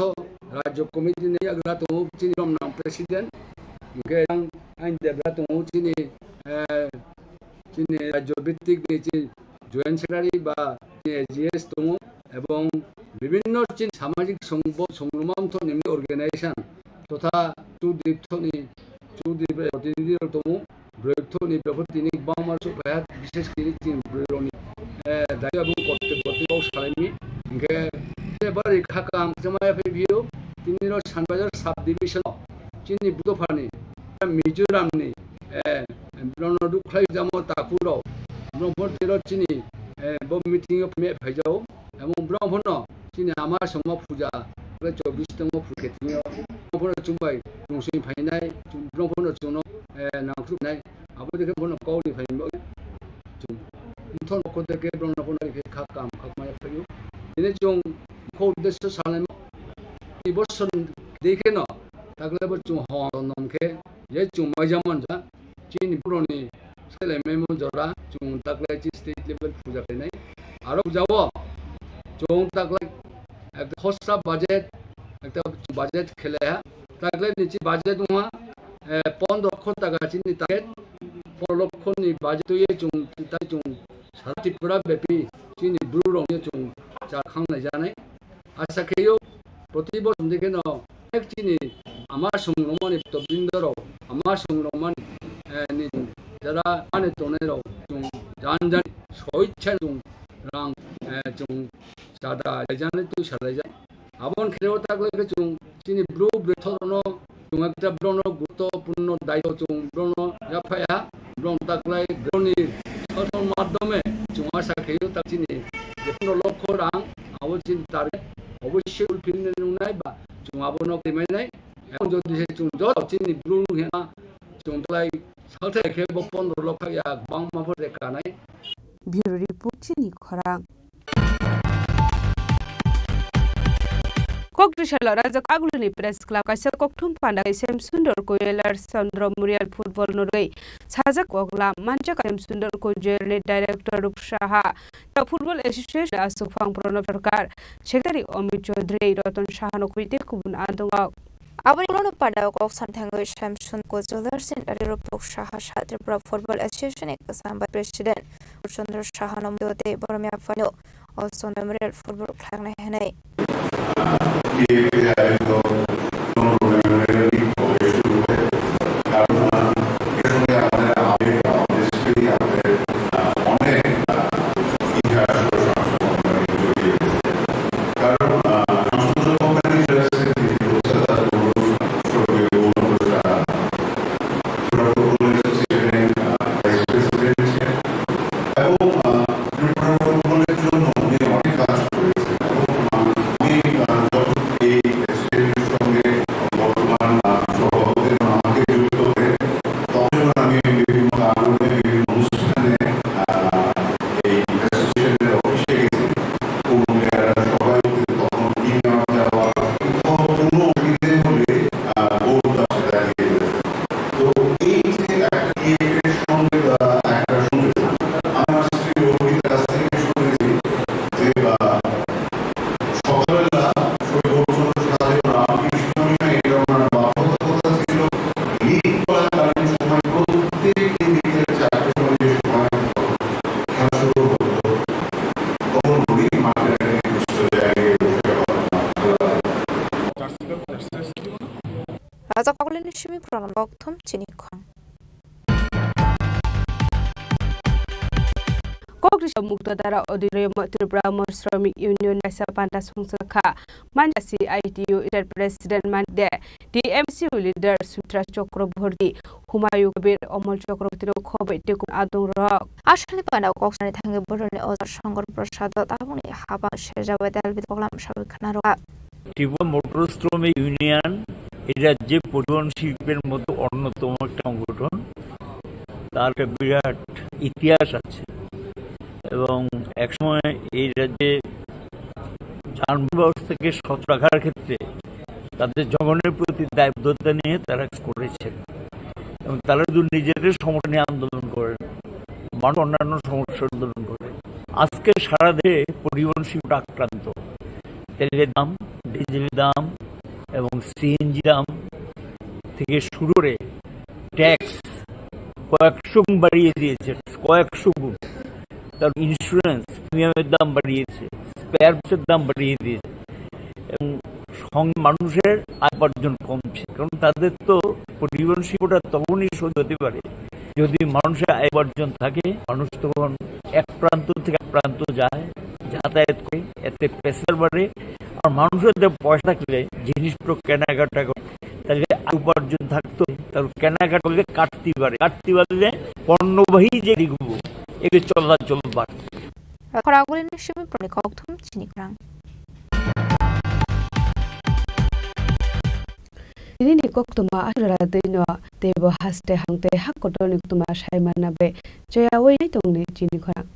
রাজ্য কমিটি नि আগ্রা তো তিনি নাম প্রেসিডেন্ট গে আইন দেবরা তো তিনি রাজ্য ভিত্তিক নিচে জয়েন্ট সেক্রেটারি বা জিএস তম এবং বিভিন্ন সামাজিক সংগ্রামান্থ নিম্ন অর্গানাইজেশন তথা চুদ্বীপথনি প্রতিনিধি তম ব্রয়থনি ব্যাপার তিনি বামার সভায় বিশেষ করে তিনি ব্রয়নি দায়িত্ব এবং কর্তব্য সালামি গে এবার রেখা কাম জমায় ফেভিও তিনি সানবাজার সাব ডিভিশন চিনি বুধফানি মিজোরামনি ব্রহ্মদুখলাই জামো তাকুরাव ব্রহ্মতের চিনি মিটিং মে ফাইজাও এবং ব্রহ্মণ চিনি আমার সম পূজা 24তম ফুকেতিও ব্রহ্মণ চুমবাই রংসি ফাইনাই ব্রহ্মণ চুন নাংসুনাই আবদিকে বন কৌলি ফাইমবাই চুম মুথন কোদেকে ব্রহ্মণ রেখা কাম খাকমায় ফাইও দিনে जों खौ उद्देश्य सालाम इबसन देखे न ताकले जों हनमके ये जों माइजामन जा चीन पुरनि सेले मेमो जरा जों ताकले स्टेट लेवल पूजा करनाय आरो जावो जों ताकले एक खस्रा बाजेट खेले ताकले निचि बाजेट हुआ 15 लक्ष टाका चीनी टारगेट 15 लक्ष नि बाजेट ये जों सारा त्रिपुरा बेपी चीनी ब्रुरंनि जों जाखांनाय जानाय आसा खेयो प्रति बছর দেখে ন এক চিনি আমার সংগ্রামনি তবিন্দরাव আমার সংগ্রামনি যারা মানে তনেরাव जों जानजान স্বেচ্ছা जों রাং जों সাদা জানে তো সাদা জান আবন খেলেও থাকলে जों চিনি ব্রু ব্রেথরন जों একটা ব্রণ গুরুত্বপূর্ণ দায়িত্ব जों ব্রণ জাফায়া ব্রণ তাকলাই ব্রণি সর্বর মাধ্যমে जों আশা খেयो তা চিনি 15 লক্ষ রাং আবো চিনি তারে অবশ্যই উলফিনে নুনাই বা जों আবনো কইমাইনাই এখন যদি जों যত চিনি ব্রু হেনা जों তাই সাথে খেব 15 লক্ষ ইয়া বাংমাফর দেখানাই
ব্যুরো রিপোর্ট চিনি খরাং Kokdushala Raja Kaguluni Press Club Kaisa Koktum Panda Sem Sundar Koyelar Sandro Muriel Football Norway Sajak Ogla Manjak Sem Sundar Koyerni Director Rukshaha The Football Association Asufang Pranab Sarkar Secretary Omid Chaudhary Ratan Shahano Kwite Kubun Adunga
Abang Pranab Panda Kok Santhango Shamsun Kozolar Center Rukshaha Tripura Football Association Ekasamba President Chandra Shahano Mode Boromia Fano also Muriel Football Club Henai Raja Kaguluni Shimi Pranab Okthum Chini Khorang
Kokrisha Muktadara Auditorium Tripura শ্রমিক Union Nasa Panta Sungsaka Manja CITU Inter President Mande DMCU Leader Sutra Chakraborty Humayu Kabir Omol Chakraborty Khobe Tekun Adung Rock
আসলে পানাও কক্সবাজার থেকে বরণে Ozer Shankar প্রসাদ তাহলে হাবা শেজাবাদ আলবিদ বললাম সবাই খানারো
Tripura motor শ্রমিক union এই রাজ্যে পরিবহন শিল্পের মতো অন্যতম একটা সংগঠন তার একটা বিরাট ইতিহাস আছে এবং একসময় এই রাজ্যে যানবাহন ব্যবস্থাকে সচল রাখার ক্ষেত্রে তাদের জনগণের প্রতি দায়বদ্ধতা নিয়ে তারা করেছেন এবং তারা শুধু নিজেদের সমস্যা নিয়ে আন্দোলন করেন মানুষ অন্যান্য সমস্যা আন্দোলন করে আজকে সারা দেশে পরিবহন শিল্প আক্রান্ত তেলের দাম ডিজেলের দাম এবং সিএনজি দাম থেকে শুরু করে ট্যাক্স কয়েকশো গুণ বাড়িয়ে দিয়েছে কয়েকশো গুণ তার ইন্স্যুরেন্স প্রিমিয়ামের দাম বাড়িয়েছে স্পেয়ার পার্টসের দাম বাড়িয়ে দিয়েছে এবং মানুষের আয় উপার্জন কমছে কারণ তাদের তো পরিবহন শিল্পটা তখনই সহ্য হতে পারে যদি মানুষের আয় উপার্জন থাকে মানুষ তখন এক প্রান্ত থেকে এক প্রান্ত যায় যাতায়াত করে এতে প্রেসার বাড়ে আর মানুষের পয়সা থাকলে জিনিসপত্র কেনাকাটা করে তাহলে উপার্জন থাকতো তার কেনাকাটা করলে কাটতে পারলে পণ্যবাহী যে দিকগুলো এগুলো চলাচল বাড়ত
খরাগুলির নিশ্চয়ই প্রণিক অক্থম চিনি খরাং
ini koktuma asura dino tebo haste hangte hakotoni tuma saimana be joyawoi tongni Chini Khorang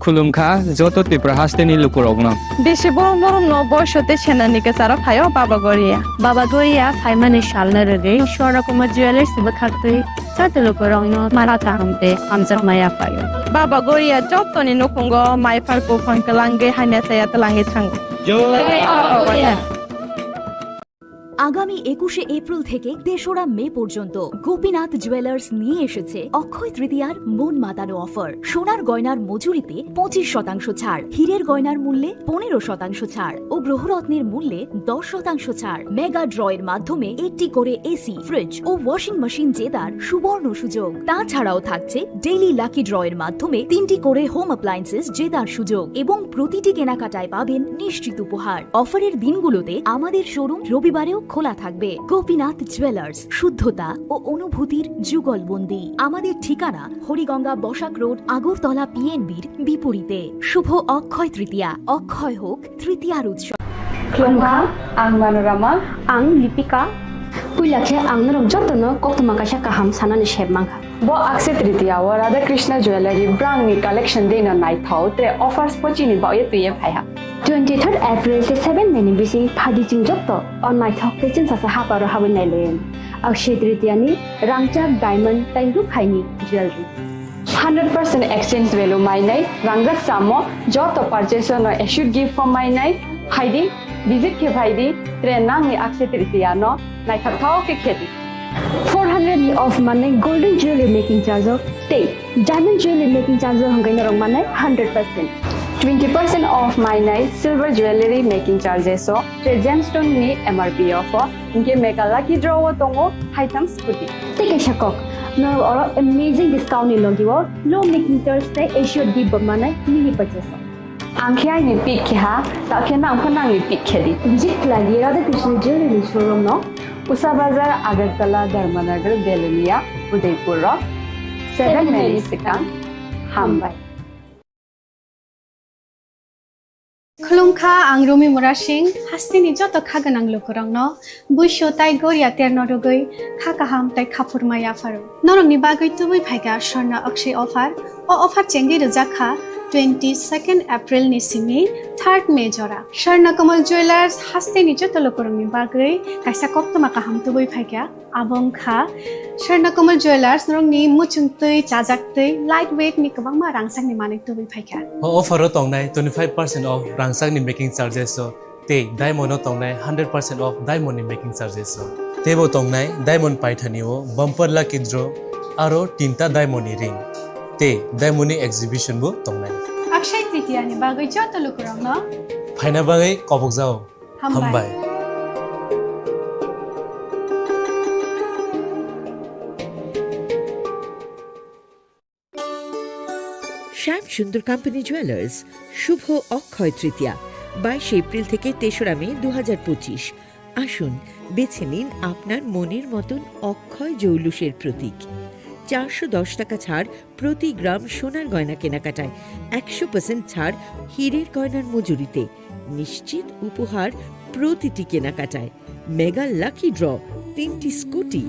খুলুমখা যত ত্রিপুরা হাসতেনি লুকুরগ্ন
বেশি বড় বড় বয়সতে সেনানিকে সারা ফাইও বাবা গরিয়া ফাইমানি শালনা রে স্বর্ণকুমার জুয়েলার্স বখাতে সাতে লুকুরগ্ন মারাতা হামতে আমজাক মায়া ফাইও বাবা গরিয়া যতনি নকুঙ্গ মাই ফালকো ফনকলাঙ্গে হাইনা সায়া তলাঙ্গে থাঙ্গ
আগামী 21শে এপ্রিল থেকে ৩রা মে পর্যন্ত গোপীনাথ জুয়েলার্স নিয়ে এসেছে অক্ষয় তৃতীয়ার মন মাতানো অফার সোনার গয়নার মজুরিতে 25% ছাড় হীরের গয়নার মূল্যে 15% ছাড় ও গ্রহরত্নের মূল্যে 10% ছাড় মেগা ড্রয়ের মাধ্যমে একটি করে এসি ফ্রিজ ও ওয়াশিং মেশিন জেতার সুবর্ণ সুযোগ তাছাড়াও থাকছে ডেইলি লাকি ড্রয়ের মাধ্যমে 3টি করে হোম অ্যাপ্লায়েন্সেস জেতার সুযোগ এবং প্রতিটি কেনাকাটায় পাবেন নিশ্চিত উপহার অফারের দিনগুলোতে আমাদের শোরুম রবিবারেও খোলা থাকবে গোপীনাথ জুয়েলার্স শুদ্ধতা ও অনুভূতির যুগলবন্দি আমাদের ঠিকানা হরিগঙ্গা বসাক রোড আগরতলা পিএনবির বিপরীতে শুভ অক্ষয় তৃতীয়া অক্ষয় হোক তৃতীয়ার উৎসব
Klongka ang Manorama
ang Lipika Puilakhe ang narong jotono koktuma kasha kaham sanani shebmangka
bo akse tritiya wa Radha Krishna Jewelry brang ni collection de na night thau tre offers pochini ba ye tuye phaiha
23rd April te 7 meni bisi phadi jing jotto on night thau te chin sa haparo hawen nailen akshay tritiya ni rangchak diamond tai ru khaini jewelry
100% exchange value mainai rangjak samo joto purchase no should give for mainai haidi visit ke bhaidi tre nang ni akshay tritiya no night thau ke kheti
400 of money golden jewelry making charge of take diamond jewelry making charge hangai narong manai 100%
20% off mainai silver jewelry making charges so gemstone ni MRP offer inke mega lucky draw tongo item scooty
take a shakok no or amazing discount ni logiwo low making charge te assured give manai mini purchase
angkhya ni pick kha ta khena angkhana ni pick khedi
visit lagi Radha Krishna jewelry showroom no
Usa Bazar Agartala Dharmanagar Belonia Udaipur 7 Menisikang Hambai
Khulungkha ang Rumi Murashing hastini joto khaganang lukurangno buisho tai goria ternodogoi khakaham tai khapurmaya faru norongni bagoi tubui phaiga sharna akshay offer o offer chengi rejakha
22 April ni simi 3rd May jora Sharnakomal Jewelers haste ni joto lokorongni bagoi kaisa koptoma kaham tuboi phaikya abong kha Sharnakomal Jewelers norongni muchungtui chajaktui lightweight ni kabangma rangsang ni manik tuboi phaikya
offer o tongnai 25% off rangsang ni making charges so te diamond o tongnai 100% off diamond ni making charges so tebo tongnai diamond paithani o bumper lucky draw aro tinta diamond ni ring te diamond ni exhibition bo tongnai
Akshay Tritiya ni bagoi joto lokorongno
phaina bagai kobok jao hambai
Shyam Sundar company jewellers Shubho Akshaya Tritiya 22 April থেকে 3রা মে 2025 আসুন বেছে নিন আপনার মনের মতন অক্ষয় জৌলুসের প্রতীক 410 টাকা ছাড় প্রতি গ্রাম সোনার গয়না কেনাকাটায় 100% ছাড় হীরের গয়নার মজুরিতে নিশ্চিত উপহার প্রতিটি কেনাকাটায় মেগা লাকি ড্র 3টি স্কুটি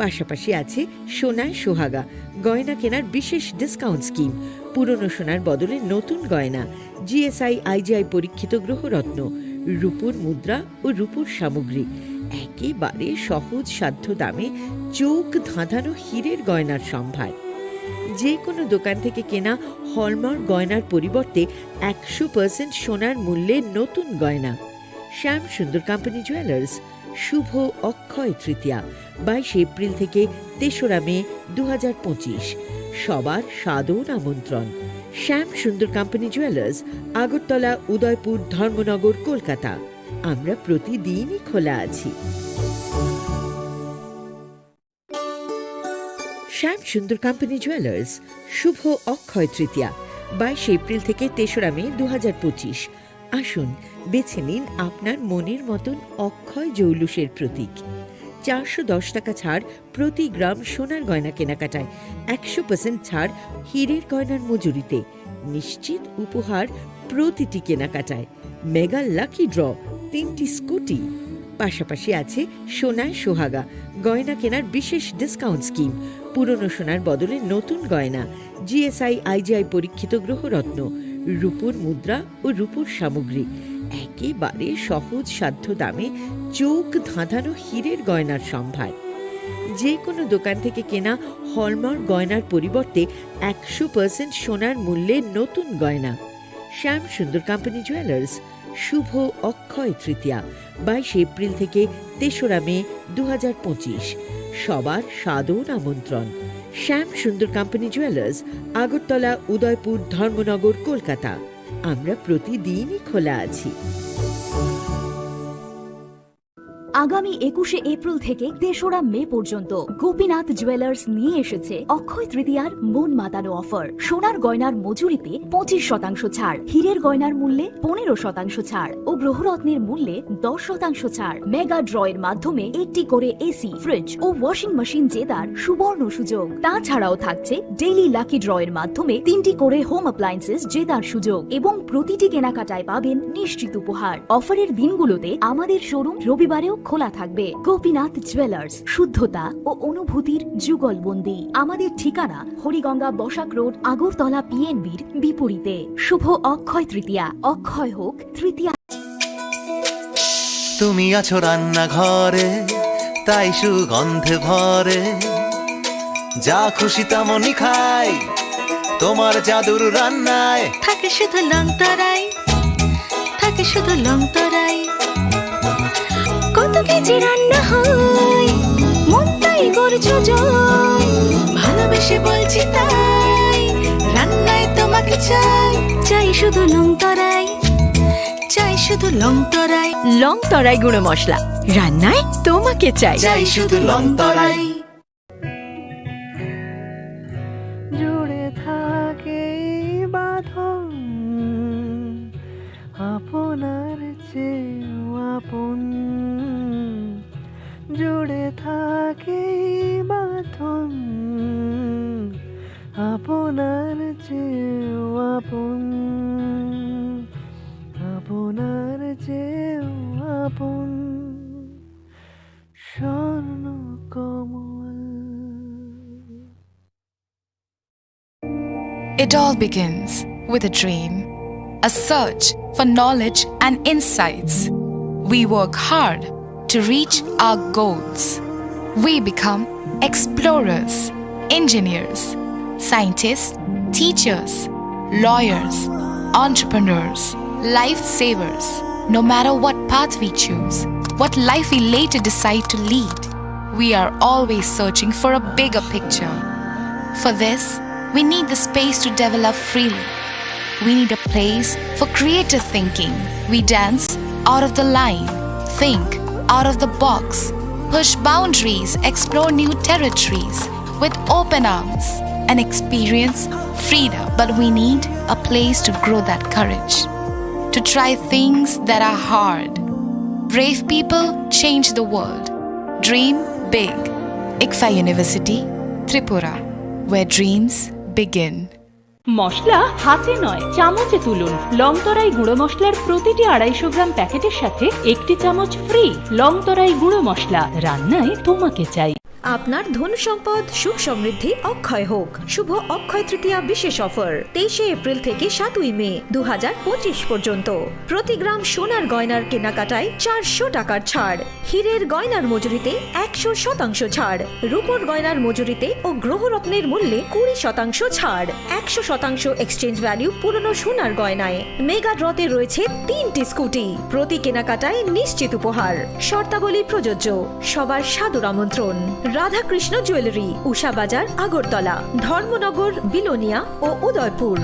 পাশাপাশি আছে সোনায় সোহাগা গয়না কেনার বিশেষ ডিসকাউন্ট স্কিম পুরনো সোনার বদলে নতুন গয়না জিএসআই আইজিআই পরীক্ষিত গ্রহরত্ন রূপোর মুদ্রা ও রূপোর সামগ্রী একেবারে সহজ সাধ্য দামে চোখ ধাঁধানো হীরের গয়নার সম্ভার যে কোনো দোকান থেকে কেনা হলমার্ক গয়নার পরিবর্তে 100% সোনার মূল্যে নতুন গয়না শ্যাম সুন্দর কোম্পানি জুয়েলার্স শুভ অক্ষয় তৃতীয়া 22 এপ্রিল থেকে 3রা মে 2025 সবার সাদর আমন্ত্রণ শ্যাম সুন্দর কোম্পানি জুয়েলার্স আগরতলা উদয়পুর ধর্মনগর কলকাতা আমরা প্রতিদিনই খোলা আছি শ্যাম সুন্দর কোম্পানি জুয়েলার্স শুভ অক্ষয় তৃতীয়া 22 এপ্রিল থেকে 3রা মে 2025 আসুন বেছে নিন আপনার মনের মতন অক্ষয় জৌলুসের প্রতীক 410 টাকা ছাড় প্রতি গ্রাম সোনার গয়না কেনাকাটায় 100% ছাড় হীরের গয়নার মজুরিতে নিশ্চিত উপহার প্রতিটি কেনাকাটায় মেগা লাকি ড্র 3টি স্কুটি পাশাপাশি আছে সোনায় সোহাগা গয়না কেনার বিশেষ ডিসকাউন্ট স্কিম পুরনো সোনার বদলে নতুন গয়না জিএসআই আইজিআই পরীক্ষিত গ্রহরত্ন রূপোর মুদ্রা ও রূপোর সামগ্রী একেবারে সহজ সাধ্য দামে চোখ ধাঁধানো হীরের গয়নার সম্ভার যে কোনো দোকান থেকে কেনা হলমার্ক গয়নার পরিবর্তে 100% সোনার মূল্যে নতুন গয়না শ্যাম সুন্দর কোম্পানি জুয়েলার্স শুভ অক্ষয় তৃতীয়া 22 এপ্রিল থেকে 3রা মে 2025 সবার সাদর আমন্ত্রণ শ্যাম সুন্দর কোম্পানি জুয়েলার্স আগরতলা উদয়পুর ধর্মনগর কলকাতা আমরা প্রতিদিনই খোলা আছি
আগামী 21 এপ্রিল থেকে 3রা মে পর্যন্ত গোপীনাথ জুয়েলার্স নিয়ে এসেছে অক্ষয় তৃতীয়ার মন মাতানো অফার সোনার গয়নার মজুরিতে 25% ছাড় হীরের গয়নার মূল্যে 15% ছাড় ও গ্রহরত্নের মূল্যে 10% ছাড় মেগা ড্রয়ের মাধ্যমে একটি করে এসি ফ্রিজ ও ওয়াশিং মেশিন জেতার সুবর্ণ সুযোগ তাছাড়াও থাকছে ডেইলি লাকি ড্রয়ের মাধ্যমে 3টি করে হোম অ্যাপ্লায়েন্সেস জেতার সুযোগ এবং প্রতিটি কেনাকাটায় পাবেন নিশ্চিত উপহার অফারের দিনগুলোতে আমাদের শোরুম রবিবারেও খোলা থাকবে গোপীনাথ জুয়েলার্স শুদ্ধতা ও অনুভূতির যুগলবন্দি আমাদের ঠিকানা হরিগঙ্গা বসাক রোড আগরতলা পিএনবির বিপরীতে শুভ অক্ষয় তৃতীয়া অক্ষয় হোক তৃতীয়া
তুমি আছো রান্না ঘরে তাই সুগন্ধে ভরে যা খুশি তেমনই খাই তোমার জাদুর রান্নায়
থাকে শুধু লং তরাই থাকে শুধু লং তরাই কত কেজি রান্না হয় মন তাই করছো জয় ভালোবেসে বলছি তাই রান্নায় তোমাকে চাই চাই শুধু লং তরাই চাই শুধু লং তরাই গুঁড়ো মশলা রান্নায় তোমাকে চাই
চাই শুধু লং তরাই
জুড়ে থাকে বাঁধন আপনার চেয়েও আপন জুড়ে থাকে বাঁধন আপনার চেয়েও আপন আপনার চেয়েও আপন স্বর্ণ কমল
It all begins
with a dream, a search for knowledge and insights. We work hard to reach our goals. We become explorers, engineers, scientists, teachers, lawyers, entrepreneurs, lifesavers. No matter what path we choose, what life we later decide to lead, we are always searching for a bigger picture. For this, we need the space to develop freely. We need a place for creative thinking. We dance out of the line, think out of the box, push boundaries, explore new territories with open arms and experience freedom. But we need a place to grow that courage, to try things that are hard. Brave people change the world. Dream big. ICFA University, Tripura, where dreams begin.
মশলা হাতে নয় চামচে তুলুন লংতরাই গুঁড়ো মশলার প্রতিটি 250 গ্রাম প্যাকেটের সাথে একটি চামচ ফ্রি লংতরাই গুঁড়ো মশলা রান্নায় তোমাকে চাই
আপনার ধন সম্পদ সুখ সমৃদ্ধি অক্ষয় হোক শুভ অক্ষয় তৃতীয়া বিশেষ অফার 23 এপ্রিল থেকে 7 মে 2025 পর্যন্ত প্রতি গ্রাম সোনার গয়নার কেনাকাটায় 400 টাকার ছাড় হীরের গয়নার মজুরিতে 100% ছাড় রূপোর গয়নার মজুরিতে ও গ্রহরত্নের মূল্যে 20% ছাড় 100% এক্সচেঞ্জ ভ্যালু পুরনো সোনার গয়নায় মেগা ড্রতে রয়েছে 3টি স্কুটি প্রতি কেনাকাটায় নিশ্চিত উপহার শর্তাবলী প্রযোজ্য সবার সাদর আমন্ত্রণ রাধাকৃষ্ণ জুয়েলারি উষা বাজার আগরতলা ধর্মনগর বিলোনিয়া ও Udaipur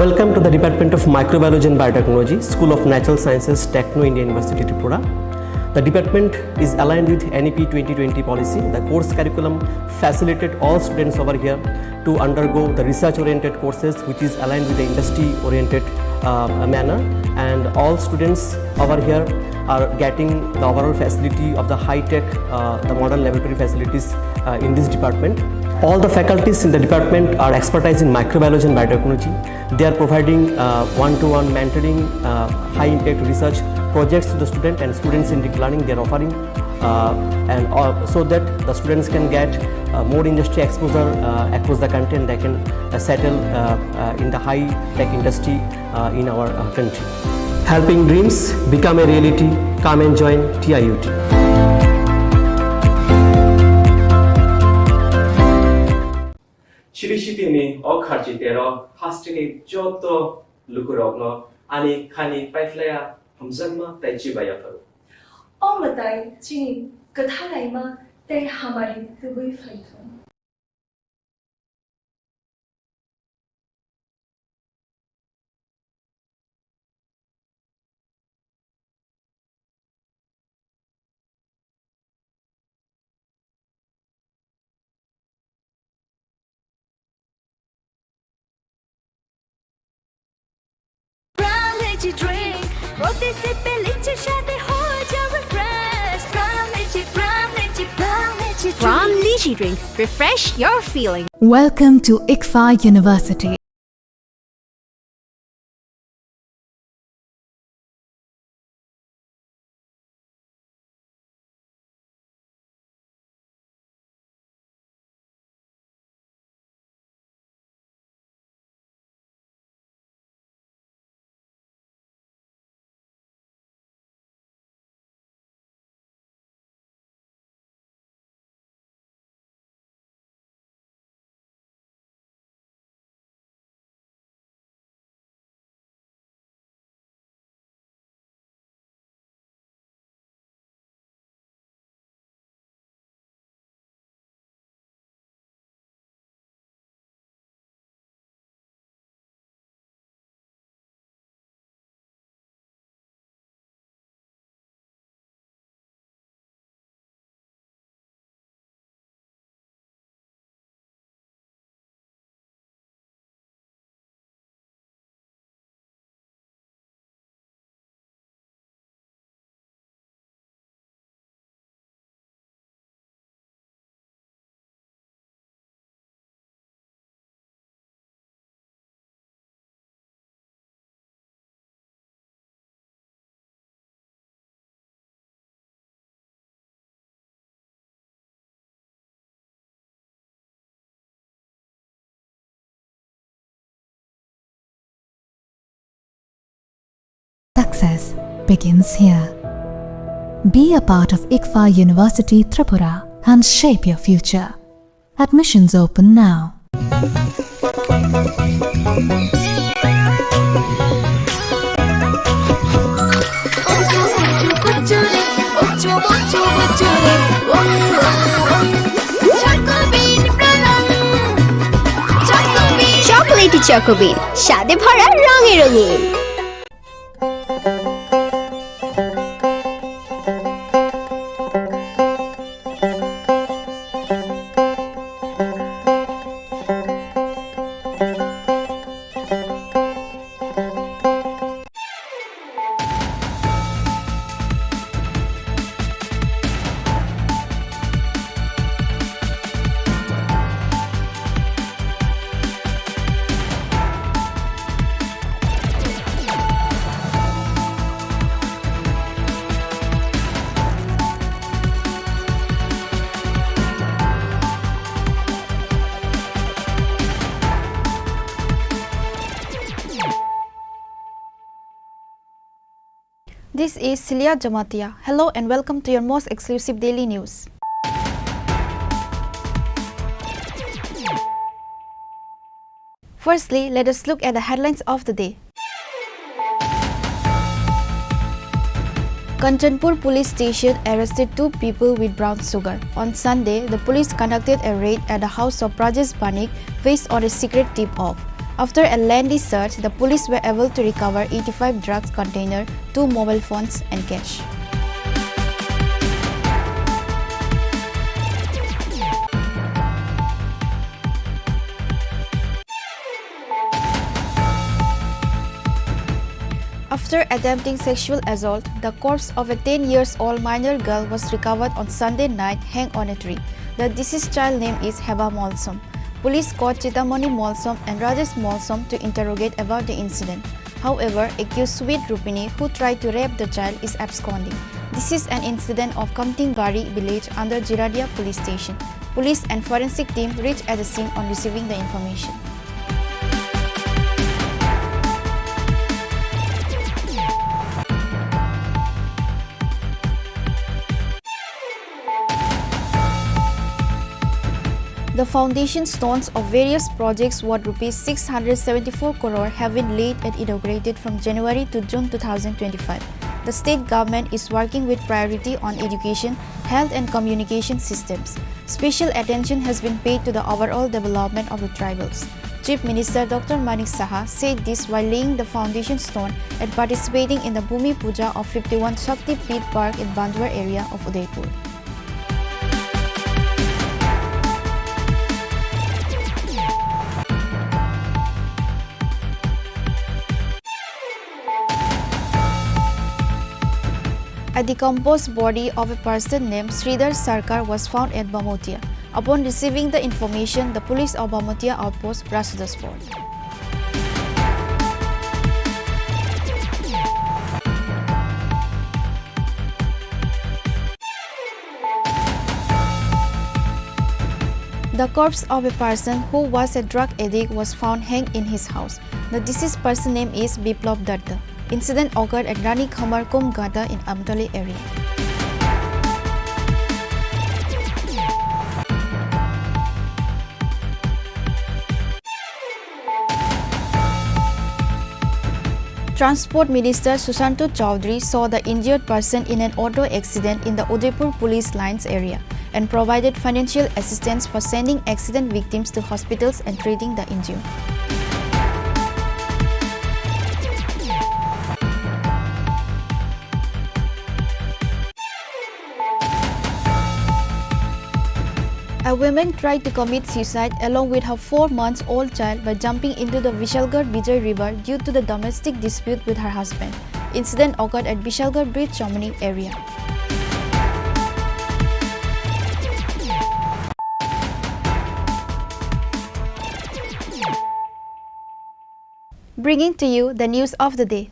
Welcome to the Department of Microbiology and Biotechnology, School of Natural Sciences, Techno India University, Tripura. The department is aligned with NEP 2020 policy. The course curriculum facilitated all students over here to undergo the research-oriented courses, which is aligned with the industry-oriented manner. And all students over here are getting the overall facility of the high-tech, the modern laboratory facilities in this department. All the faculties in the department are expertise in microbiology and biotechnology. They are providing one-to-one mentoring, high-impact research projects to the student and students in deep learning. They are offering so that the students can get more industry exposure across the country and they can settle in the high-tech industry in our country. Helping dreams become a reality. Come and join TIUT.
Chirishitini okharchitero hastini joto lukurogno ani khani paiflaya hamzangma taichi bayafaru.
Omatai chini kathalaima te hamari tubui faithon.
Drink, roti se peliche shade ho jawe fresh. Brown lychee drink, refresh your feeling.
Welcome to ICFA University. Success begins here. Be a part of ICFA University Tripura and shape your future. Admissions open now.
চকোলেটি চকোবিন স্বাদে ভরা রঙে রঙিন।
This is Celia Jamatia. Hello and welcome to your most exclusive daily news. Firstly, let us look at the headlines of the day. Kanchanpur police station arrested 2 people with brown sugar. On Sunday, the police conducted a raid at the house of Rajesh Banik based on a secret tip-off. After a lengthy search, the police were able to recover 85 drugs containers, 2 mobile phones and cash. After attempting sexual assault, the corpse of a 10-year-old minor girl was recovered on Sunday night hanged on a tree. The deceased child name is Heba Molsom. Police caught Chitamani Molsom and Rajesh Molsom to interrogate about the incident. However, accused Sweet Rupini, who tried to rape the child, is absconding. This is an incident of Kamtinggari village under Jiradia police station. Police and forensic team reached at the scene on receiving the information. The foundation stones of various projects worth Rs 674 crore have been laid and inaugurated from January to June 2025. The state government is working with priority on education, health and communication systems. Special attention has been paid to the overall development of the tribals. Chief Minister Dr. Manik Saha said this while laying the foundation stone and participating in the Bhumi Puja of 51 Shakti Peeth Park in Bandwar area of Udaipur. A decomposed body of a person named Sridhar Sarkar was found at Bamotia. Upon receiving the information, the police of Bamotia outpost rushed to the spot. The corpse of a person who was a drug addict was found hanged in his house. The deceased person name is Biplab Datta. Incident occurred at Rani Khamarkom Gata in Amtali area. Transport Minister Sushanto Chowdhury saw the injured person in an auto accident in the Udaipur police lines area and provided financial assistance for sending accident victims to hospitals and treating the injured. A woman tried to commit suicide along with her 4-month-old child by jumping into the Vishalgarh Vijay River due to the domestic dispute with her husband. Incident occurred at Vishalgarh Bridge Chomani area. Bringing to you the news of the day.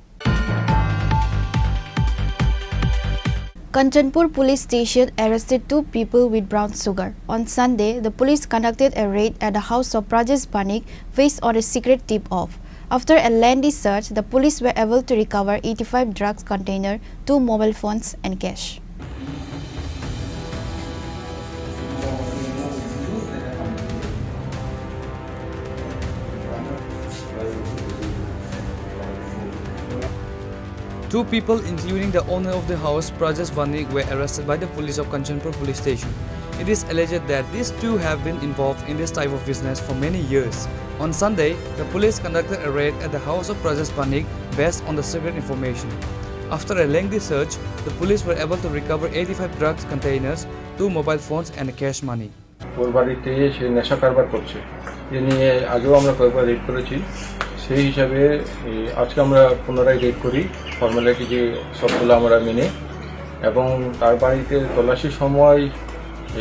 Kanchanpur police station arrested 2 people with brown sugar. On Sunday, the police conducted a raid at the house of Rajesh Banik based on a secret tip-off. After a lengthy search, the police were able to recover 85 drugs containers, 2 mobile phones and cash.
Two people, including the owner of the house, Prajas Vanik, were arrested by the police of Kanchanpur police station. It is alleged that these two have been involved in this type of business for many years. On Sunday, the police conducted a raid at the house of Prajas Vanik based on the secret information. After a lengthy search, the police were able to recover 85 drugs containers, 2 mobile phones and cash money.
ওর বাড়িতে সে নেশা কারবার করছে এ নিয়ে আগেও আমরা কয়েকবার red করেছি সেই হিসাবে আজকে আমরা পুনরায় রেড করি ফর্মালিটি যে সবগুলো আমরা মেনে এবং তার বাড়িতে তল্লাশির সময়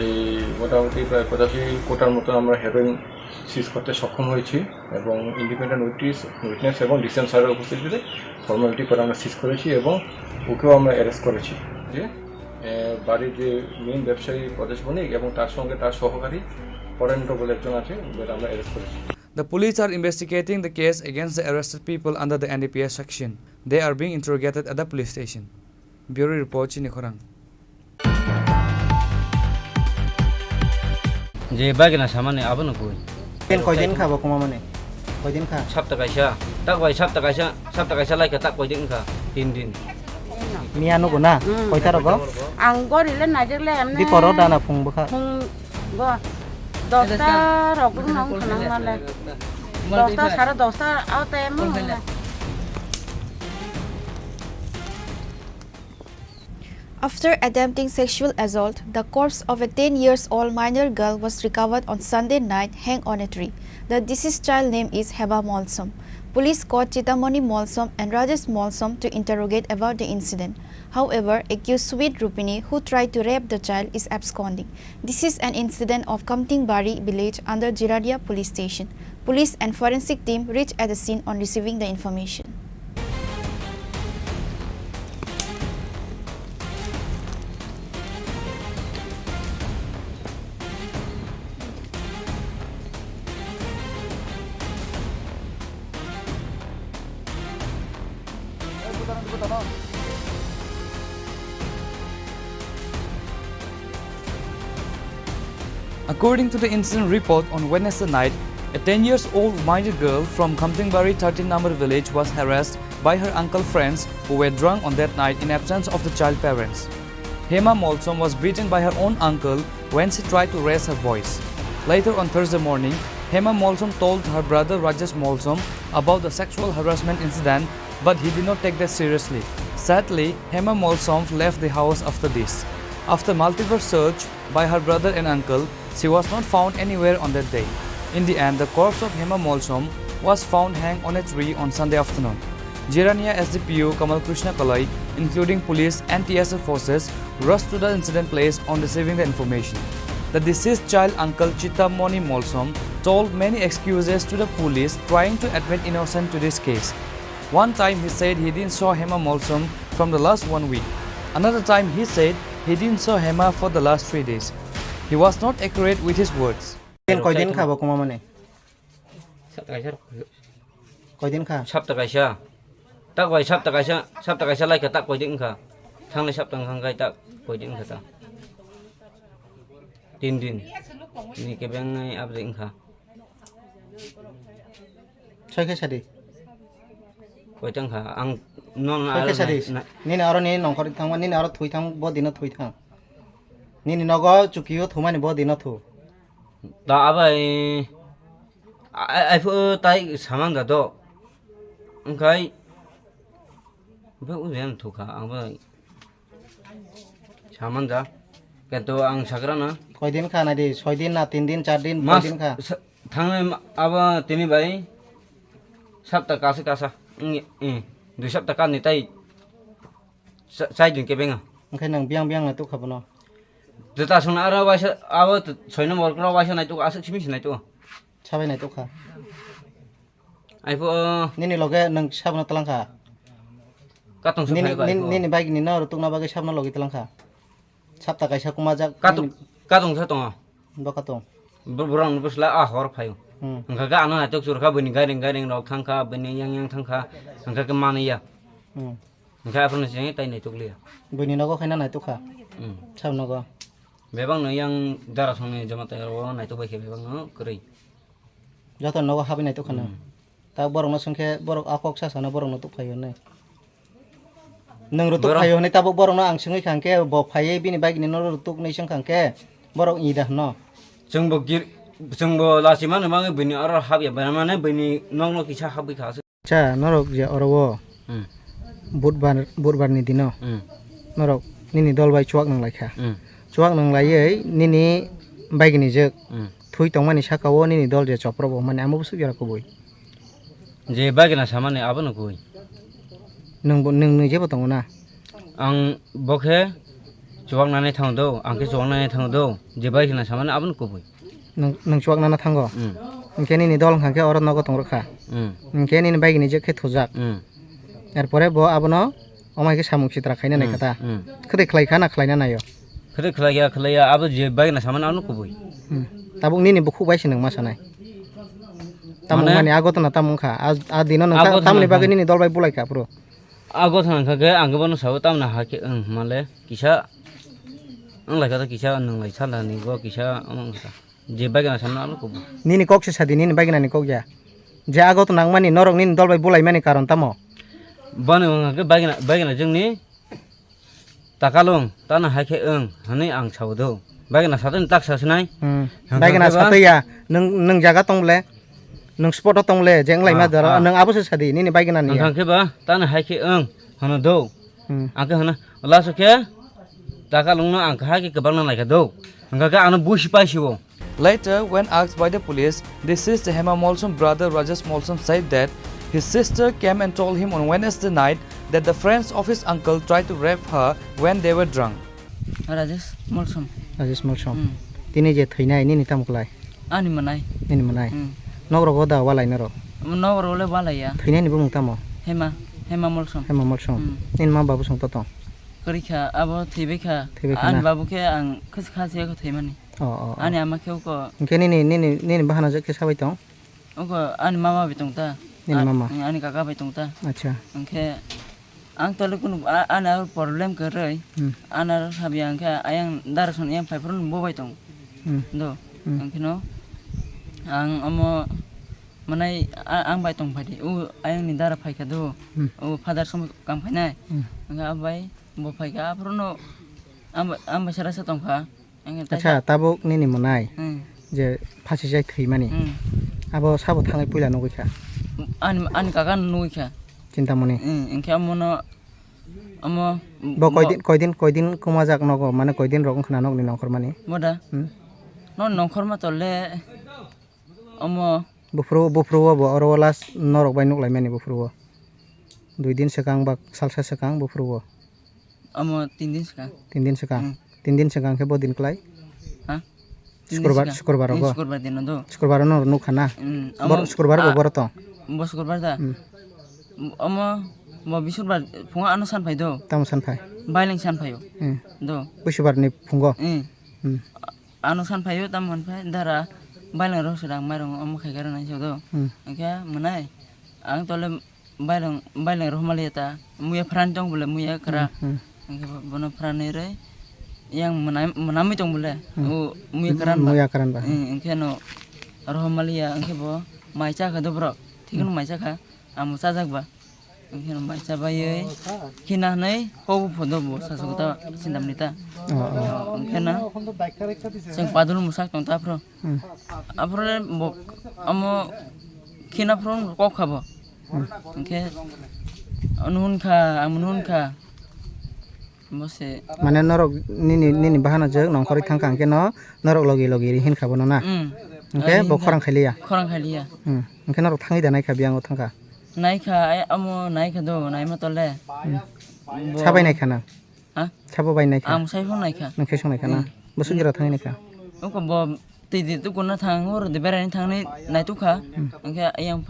এই মোটামুটি প্রায় 85 কোটার মতো আমরা হেরোইন সিজ করতে সক্ষম হয়েছি এবং ইন্ডিপেন্ডেন্ট উইটনেস এবং ডিসেন্ট স্যারের উপস্থিতিতে ফর্মালিটি করে আমরা সিজ করেছি এবং ওকেও আমরা অ্যারেস্ট করেছি যে বাড়ির যে মেইন ব্যবসায়ী প্রদেশ বণিক এবং তার সঙ্গে তার সহকারী ফরেন্দ্র বলে একজন আছে ওদের আমরা অ্যারেস্ট করেছি
The police are investigating the case against the arrested people under the NDPS section. They are being interrogated at the police station. Bureau Report, Chini Khorang.
যে বাগিনা সামানে আবনো কই
কয়দিন খাবো কমা মানে কয়দিন খা
সপ্তাহ কাইসা তাক ওই সপ্তাহ কাইসা লাইকা তাক কয়দিন খা 3 দিন
মিয়ানো গোনা কয়টা রগো
আং গরিলে নাইজলে এমনে
দি পর দানা ফুংবো খা
ফুং গো 10টা রগু নং খানা মালে 10টা সারা 10টা আওতে এমন
After attempting sexual assault, the corpse of a 10-year-old minor girl was recovered on Sunday night hanged on a tree. The deceased child name is Heba Molsom. Police caught Chitamani Molsom and Rajesh Molsom to interrogate about the incident. However, accused Sweet Rupini, who tried to rape the child, is absconding. This is an incident of Kamtingbari village under Jiradia police station. Police and forensic team reached at the scene on receiving the information.
According to the incident report on Wednesday night, a 10-year-old minor girl from Kamtingbari 13-number village was harassed by her uncle friends who were drunk on that night in absence of the child parents. Hema Molsom was beaten by her own uncle when she tried to raise her voice. Later on Thursday morning, Hema Molsom told her brother Rajesh Molsom about the sexual harassment incident, but he did not take that seriously. Sadly, Hema Molsom left the house after this. After multiple search by her brother and uncle, she was not found anywhere on that day. In the end, the corpse of Hema Molsom was found hanged on a tree on Sunday afternoon. Jirania SDPO Kamal Krishna Kalai, including police and TSF forces, rushed to the incident place on receiving the information. The deceased child uncle Chitamani Molsom told many excuses to the police, trying to admit innocence to this case. One time he said he didn't saw Hema Molsom from the last 1 week. Another time he said he didn't saw Hema for the last 3 days. He was not accurate with his words.
কয়দিন খাবো কমা মানে কয়দিন খা
সপ্তাহ কাইসা তাক ওই সপ্তাহ কাইসা লাইকা তাক কয়দিন খা থাংলে সপ্তাহ খাঙ্গাই তাক কয়দিন খা তা 3 দিন ni ke bang abring kha
ছয় কে সাদি
কয়টাং খা আং non
ছয় কে সাদি নি না আরো নি নংখর থাংবা নি আরো থুই থাং ব দিন থুই থাং নি নগ চুকিও থুমানি ব দিন থু
da abai ai phu tai samang da do angkai bu uyan thu kha ang bai samang da keto ang sagrana
কয়দিন খা না দি 6 দিন না 3 দিন 4 দিন কয়দিন খা
থাংলে aba tini bai sapta kasa kasa du sapta kan ni tai sai din ke benga
angkai nang biang biang na tu khabono
Deta sung ara waisa awa 6 number kro waisa nai tu asa chimi sinai tu
sabai nai tu kha
ai pho
ni loge nang sabna talang kha
katong su phai
ni ni bagi ni na ru tungna bagi sabna logi talang kha sapta kaisa kuma jak
katong sa tong
ba katong
burang busla a hor phai angka ka anu naik tuk surka bini garing rok tangka bini yang tangka angka ke mana ya angka apa nasinya tay naik tuk liya
bini nago kena naik tuk ka sam nago
bebang no yang darah songnya jama tay ro naik tuk baik bebang no keri
jatuh nago habi naik tuk kana ta borong songke borok akok sa sana borong nutuk payo ne nang rutuk payo ne ta borong no ang sungui kangke bo paye bini bagi ni no rutuk ni sung kangke borok idah no
sung bo lasi mana mang bini orang hab ya mana bini nong kisah habi khas
cha norok je orowo budbar ni dino norok nini dol bai chuak nang laikha chuak nang lai nini bagi ni jek thui tongmani sakawo nini dol je choprobo mane amo busu jara ko boi
je bagi na samane abo no koi
nung je botong na
ang bokhe chuak nane thang do angke chuak nane thang do je bagi na samane abo no koi
nung chuak nana thango ingke nini dol khangke oro nogo tong rakha ingke nini bagi ni je khe thujak erpore bo abono omai ke samuk sitra khaina nai kata khade khlai khana khlaina nayo
khade khlaya abo je bagi na samane abo no koi
tabuk nini bukhu bai sinang masanai tamung mani agot na tamung kha a dino nang tamni bagi nini dol bai bulai kha pro
agot nang kha ke angge bono saw tam na ha ke male kisa ang lai kata kisa nang lai sala ni go kisa amang kha je bagi na samane abo ko
nini kok se sadi nini bagi na ni kok ja je agot nang mani norok nini dol bai bulai mani karon tamo
bano ke bagi na jengni takalong tana ha ke hani ang saw do bagi na saten tak sasnai
bagi na satya nung jaga tongle nung spot tongle jeng lai ma dara nung abo se sadi nini bagi na ni
ang ke ba tana ha ke hana do ang ke hana la so ke takalong na ang ha ke kabang na lai ka do ang ka anu bush pai shiwo.
Later, when asked by the police, the sister Hema Molsom's brother Rajesh Molsom said that his sister came and told him on Wednesday night that the friends of his uncle tried to rape her when they were drunk.
Rajesh Molsom.
Tini je thainai nini tamuklai.
Ani manai.
Nini manai. Nogro goda walai naro.
Nogro le walai ya.
Thainai ni bumung tamo.
Hema Molsom.
Nin ma babu song totong.
Kerika abo tibeka. An babu ke ang khasi ko thaimani. Ani ama ke ko.
Ke nini bahana je ke sabai tong.
Oko ani mama bitong ta.
Nini mama.
Ani kakak bitong ta.
Acha.
Angke ang tole kun ana problem ke rei. Ana sabi angke ayang darason yang paipron bo baitong. Do. Angke no. Ang amo manai ang baitong phadi. Ayang ni dara phai ka do. Father som kam phai nai. Angka abai bo phai ka aprono am basara sa tong pha.
Acha tabuk nini monai je phasi jai thui mani abo sabo thangai puila no gikha
an kakan nui kha
cinta moni
engke amono amo
bo koidin kumajak nogo mane koidin rokon khana nok ni nongkhor mani
moda no nongkhor ma tolle amo
bufru bo orolas norok bai nuklai mani bufru 2 din sekang bak salsa sekang bufru
amo 3 din sekang
3 din sekang ke bodin klai
ha
शुक्रबार
दिन दो
शुक्रबार no नु खाना शुक्रबार गोबर तो
बो शुक्रबार दा अम म बिसुरबार फुंगा आनो सान फाइ दो
ताम सान फाइ
बाइलिं सान फाइयो दो
बिसुरबार नि फुंगो
आनो सान फाइयो ताम मन फाइ दारा बाइलिं रो सदां माइरं अम खाइगार नाइ सो दो ओके मनाय आं तले बाइलिं रो मालियाता मुया फ्रान दं बोले मुया करा ओके बनो फ्रानै रे yang menami tong bule muya karan ba engke no rohmalia engke bo maicha ka dobro tikun maicha ka amu sajak ba engke no maicha ba ye kina nei ko phodo bo sasukta sindamnita engke na sing padul musak tong ta pro apro bo amo kina pro ko khabo engke anun kha
Mana norok nini bahana jek nongkori thangkang ke no norok logi hin khabono na oke bo khorang khaliya oke norok thangi da nai khabiang o thangka
nai kha amo nai kha do nai ma tolle
sabai nai khana
ha
sabo bai nai kha
am sai phon nai kha
nang khesong nai khana bosu jira thangi nai kha
oko bo ti tu kun na thang hor de berai thang nai tu kha oke ayang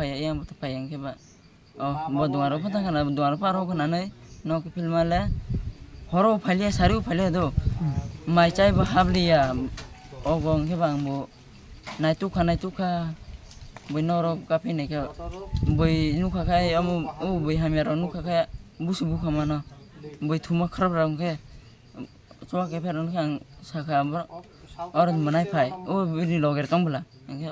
to phai ang ke ba bo duaro phata khana duaro paro khana nai no ke filmale horo phalia saru phalia do mai chai ba habliya ogong ke bang mo nai tu kha bui noro kapi ne ka bui nuka kai amu bui hamero nuka kai busu buka mana bui thuma kharab rang ke chwa ke pheron khang saka orang manai phai bini loger tong bula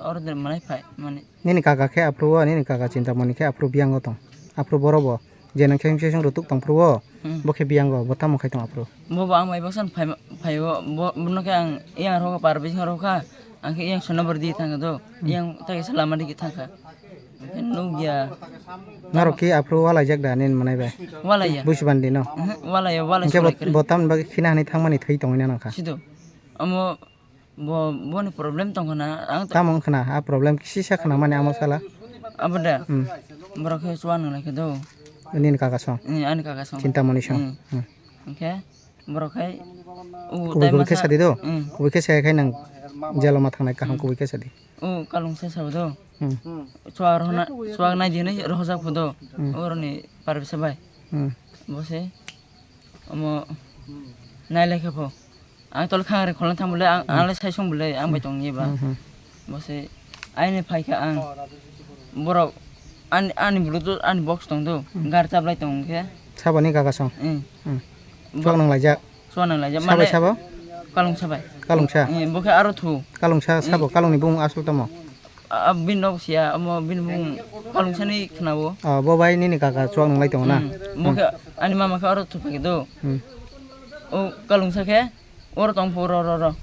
orang manai phai mane
nini kaka ke apruwa nini kaka cinta moni ke apru biang gotong apru borobo jenang khem sesong rutuk tong pruwo bo ke biang go botam khai tong apru
bo ba mai basan phai bo no ke ang yang ro ka par bis ro ka ang ke yang sona berdi thang do yang ta ke selama di thang ka nu ya
ngaro ki apru wala jak da nin manai ba
wala ya
busban dino
wala ya
ke botam ba khina ni thang mani thai tong ina nangka
sido amo bo ni problem tong kana ang
tamong khana a problem kisi sa khana mane amo sala
abada bro ke suan la ke do
nin kaka song
ani kaka song
cinta moni song
okay bro kai
kubi ke sadi do kubi ke sa khai nang jalo ma thangnai kaham kubi ke sadi
kalung se sa do suar hona suar na dine roza phodo orni parbe sabai bose amo nai lekhe pho ang tol khang re kholan tham bole ang le sai song bole ang bai tong ni ba bose aine phai ka ang borok ani bluetooth ani box tong do gar chablai tong ke
sabani kaka song suang nang laja
mane
sabo
kalung sabai
kalungsa
boke aro thu
kalungsa sabo kalung ni bung asul tamo
bin no sia amo bin bung kalungsa ni khnawo
bo bai ni kaka suang nang lai tong na
boke ani mama ka aro thu pa ke do kalungsa ke oro tong puro ro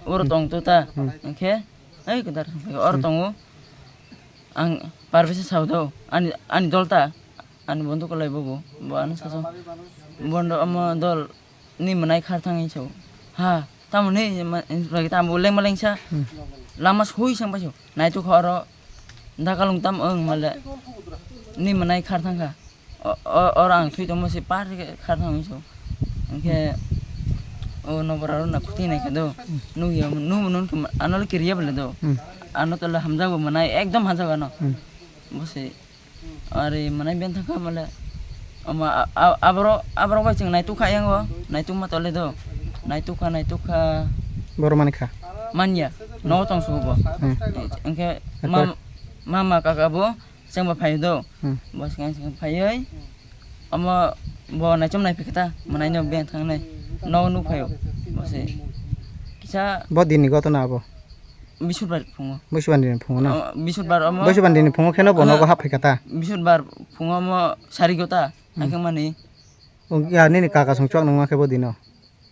oro tong to ta ke ai kedar oro tong ang parvese saudo ani dolta ani bondu ko lai bobo bo an saso bondo amo dol ni manai khar thang iso ha tamone lagi tam boleng maleng sa lamas hui sang paso nai tu khoro dakalung tam male ni manai khar thang ka orang thui to mo se par khar thang iso ke no bararo na khuti nai ka do nu ya nu anol kiriya bale do ano to la hamza go manai ekdom hamza gano bose are manai ben thaka male ama abro ba ching nai tu kha yang go nai tu ma to le do nai tu kha
bor man kha
manya no tong su bo engke mama kaka bo sang ba phai do bos ngai sang phai ai ama bo nai chom nai pikata manai no ben thang nai no nu phai bose kisa
bo din ni go to na bo
bisutbar phungo
busban din phungo na
bisutbar amo
busban din phungo kheno bono go hap kata
bisutbar phungo mo sari gota akang mani
ya ni kaka song chuak nang ma ke bo dino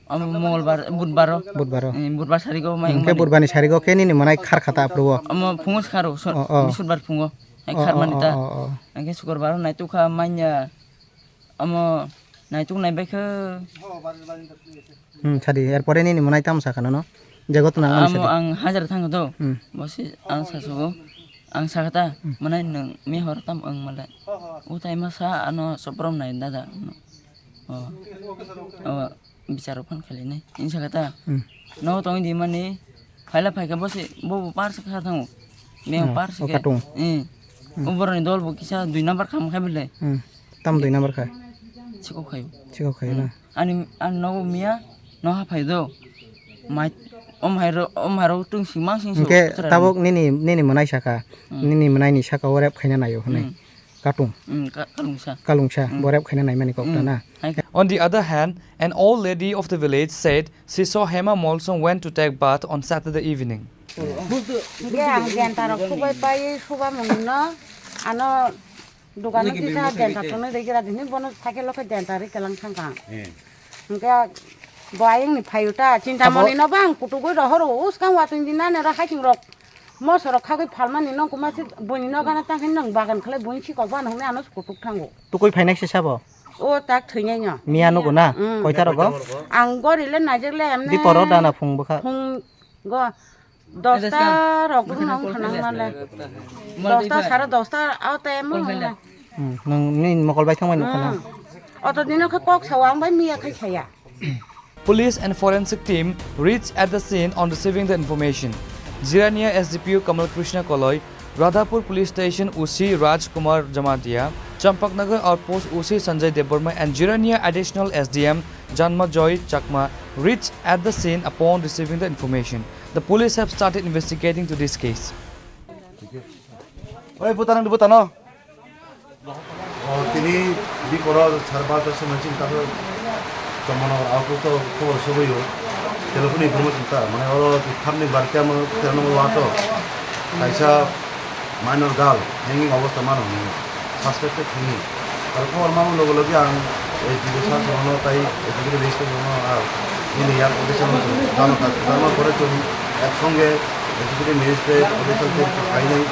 amo mongolbar budbar sari go mai
ke budbani sari go ke ni manai khar khata pro
amo phungo kharo bisutbar phungo ai khar manita angke sukurbar nai tu kha manya amo nai tu nai baikhe
sadi erpore ni manai tam sa kana no jagot nang
amo ang hajar thang do bosi ang saso ang sakata manai nang mi hor tam ang mala utai masa ano soprom nai dada bicara pun kali ini ini sakata no tong di mani phaila phai ka bosi bo par sa kha thang me par sa ke ubor ni dol bo kisa 2 number kham khai bile
tam 2 number khai
chiko khayo
na
ani an no mia no ha phai do mai om hairo tung simang sing
ke tabok nini manai saka nini manai ni saka orep khaina nayo hne katung kalungsa borep khaina nai mani kokta na
On the other hand, an old lady of the village said she saw Hema Molson went to take bath on Saturday evening.
Boyang ni phayuta cinta moni no bang kutugo rohoro uskang watung dina ne ra haking rok mo sorok khagoi phalmani no kuma si boni no gana tang nang bagan khle boni si ko ban hone anos kutuk thango
tu koi phainai se sabo
o tak thainya nya
miya no gona koita rogo
ang gorile najekle amne
di poro dana phung bukha
go 10 ta rok nang khanang male 10 ta sara 10 ta aute mo
nang ni mokol bai thangmai no khana
oto dino kha kok sawang bai miya khai chaya
Police and forensic team reached at the scene on receiving the information. Jirania SDPU Kamal Krishna Koloi, Radhapur Police Station UC Raj Kumar Jamatia, Champaknagar Outpost UC Sanjay Deborma and Jirania Additional SDM Janma Joy Chakma reached at the scene upon receiving the information. The police have started investigating to this case.
তিনি B করা সারবাটা সমাজে তারপর তমন out তো খবর সবই telephone information তা মানে ওর খামনি বাড়তে আমার তেরো ওয়াটো কাইসা মাইনর গার্ল হ্যাঙ্গিং অবস্থা মানো সাসপেক্টেড হ্যাঙ্গিং আর খবর মামু লগে লগে আং এই জিজ্ঞাসা জানো তাই এদিকে রেজিস্টার জানো আর ইনি ইয়ার অডিশন জানো জানার পরে তুমি একসঙ্গে এদিকে ম্যাজিস্ট্রেট অডিশন খাই নাই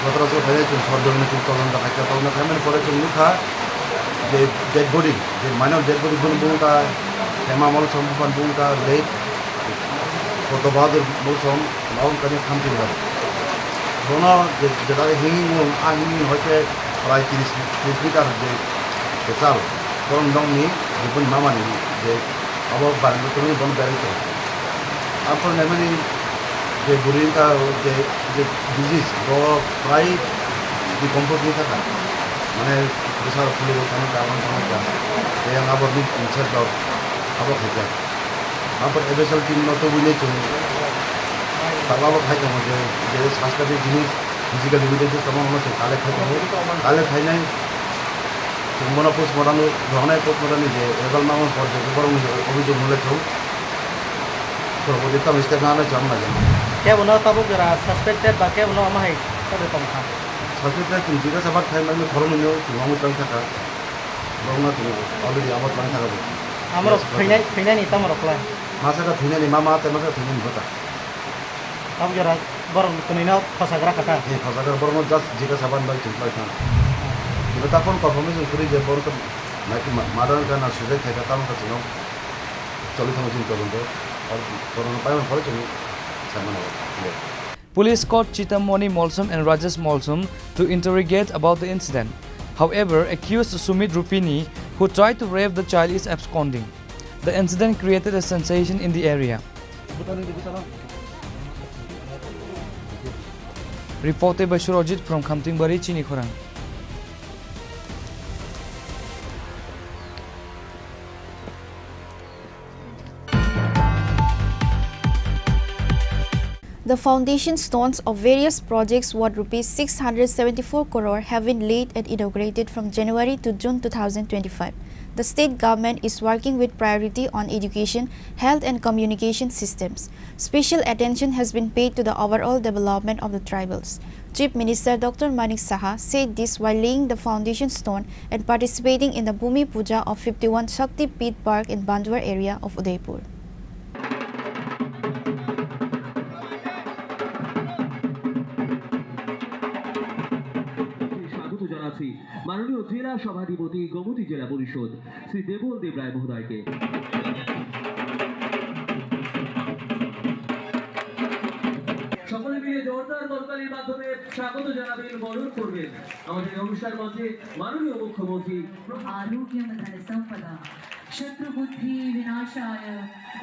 গতরাত্র খাই তুমি সরজমিনে তুমি তদন্ত খাইতে তদন্ত খাইমের পরে তুমি খা যে ডেড বডি যে মাইনর ডেড বডি বুংকা হেমামল সম্পন বুংকা লেট কত বাহাদুর মৌসুম মাউন কাজে খামতি হয় ধরো যেটা হিঙ্গিং হিঙ্গিং হয়েছে প্রায় 30 মিটার যে চাল তখন দংনি যেগুন মামানি যে আবার বাড়ি তুমি বন বেড়াইতে তারপর নেমেনি যে বুড়িটা যে যে ডিজিজ প্রায় ডিকম্পোজ নিয়ে থাকা মানে বিশাল ফুলে ওখানে কারণ সমস্যা এই আবার ইনসার দাও আবার খাইতে তারপর এবেসাল টিম মতো বুঝলেই চলি তারপর আবার খাইতে হবে যে সাংস্কৃতিক জিনিস ফিজিক্যাল লিমিটেড তেমন হচ্ছে কালে খাইতে হবে কালে খাই নাই মনে পোস্টমর্টমে ধরনের পোস্টমর্টমে যে এবার মামুন পর যে বরং অভিযোগ মূলে কেউ সর্বদিকটা মিস্টেক না হলে জন্ম না যায়
কেবল তাবো যারা সাসপেক্টেড বা কেবল আমাহাই তাদের তমখা
সাসপেক্টেড তুমি জিজ্ঞাসাবাদ খাই মানে খরচ নিয়েও তুমি মামুন টাইম থাকা বরং না তুমি অলরেডি আবার মানে থাকবে
আমার ফিনানি তামার অকলাই
মাসাটা ফিনানি মামা তেমাসা ফিনানি হতা
তাবো যারা বরং তুমি নাও ফসাগ্রা কাটা
এই ফসাগ্রা বরং জাস্ট জিজ্ঞাসাবাদ বাই চিন্তা থাকা কিন্তু তখন কনফার্মেশন করি যে বড় তো নাকি মার্ডার কানা সুযোগ থাকে তার কাছে নাও চলে থাকা চিন্তা করবো আর করোনা পাইমান পরে চলি সামনে
Police caught Chitamoni Molsum and Rajesh Molsum to interrogate about the incident. However, accused Sumit Rupini, who tried to rape the child, is absconding. The incident created a sensation in the area. Reported by Surojit from Khamtingbari, Chini Khorang.
The foundation stones of various projects worth rupees 674 crore have been laid and inaugurated from January to June 2025. The state government is working with priority on education, health and communication systems. Special attention has been paid to the overall development of the tribals. Chief Minister Dr. Manik Saha said this while laying the foundation stone and participating in the Bhumi Puja of 51 Shakti Peeth Park in Bandwar area of Udaipur.
মাননীয় জেলা সভাধিপতি গোমতী জেলা পরিষদ শ্রী দেবল দেব রায় মহোদয়কে সকলে মিলে জোরদার করতালির মাধ্যমে স্বাগত জানাবেন বরণ করবেন আমাদের অনুষ্ঠান মঞ্চে মাননীয় মুখ্যমন্ত্রী
आरोग्य धन संपदा शत्रु बुद्धि विनाशाय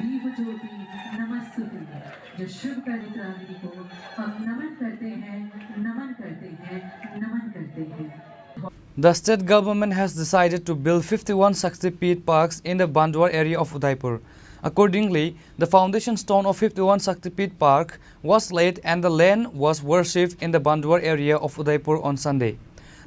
दीप ज्योति नमस्तुते जो शुभ पवित्राग्नि को हम नमन करते हैं नमन करते हैं नमन करते हैं.
The state government has decided to build 51 Shakti Peeth parks in the Bandwar area of Udaipur. Accordingly, the foundation stone of 51 Shakti Peeth Park was laid and the land was worshipped in the Bandwar area of Udaipur on Sunday.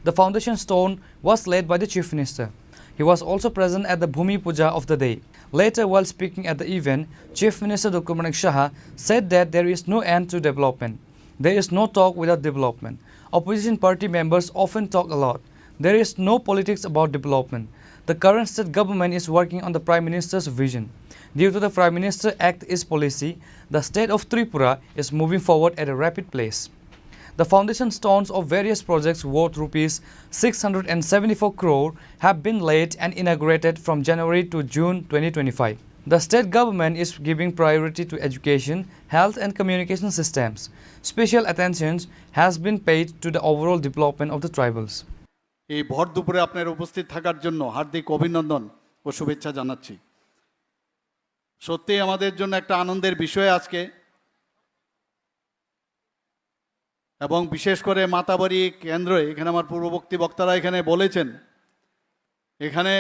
The foundation stone was laid by the Chief Minister. He was also present at the Bhumi Puja of the day. Later, while speaking at the event, Chief Minister Dr. Manik Saha said that there is no end to development. There is no talk without development. Opposition party members often talk a lot. There is no politics about development. The current state government is working on the Prime Minister's vision. Due to the Prime Minister Act East policy, the state of Tripura is moving forward at a rapid pace. The foundation stones of various projects worth rupees 674 crore have been laid and inaugurated from January to June 2025. The state government is giving priority to education, health and communication systems. Special attention has been paid to the overall development of the tribals.
এই ভর দুপুরে আপনার উপস্থিত থাকার জন্য হার্দিক অভিনন্দন ও শুভেচ্ছা জানাচ্ছি। সত্যি আমাদের জন্য একটা আনন্দের বিষয় আজকে, এবং বিশেষ করে মাতাবাড়ি কেন্দ্রে এখানে আমার পূর্ববর্তী বক্তারা এখানে বলেছেন, এখানে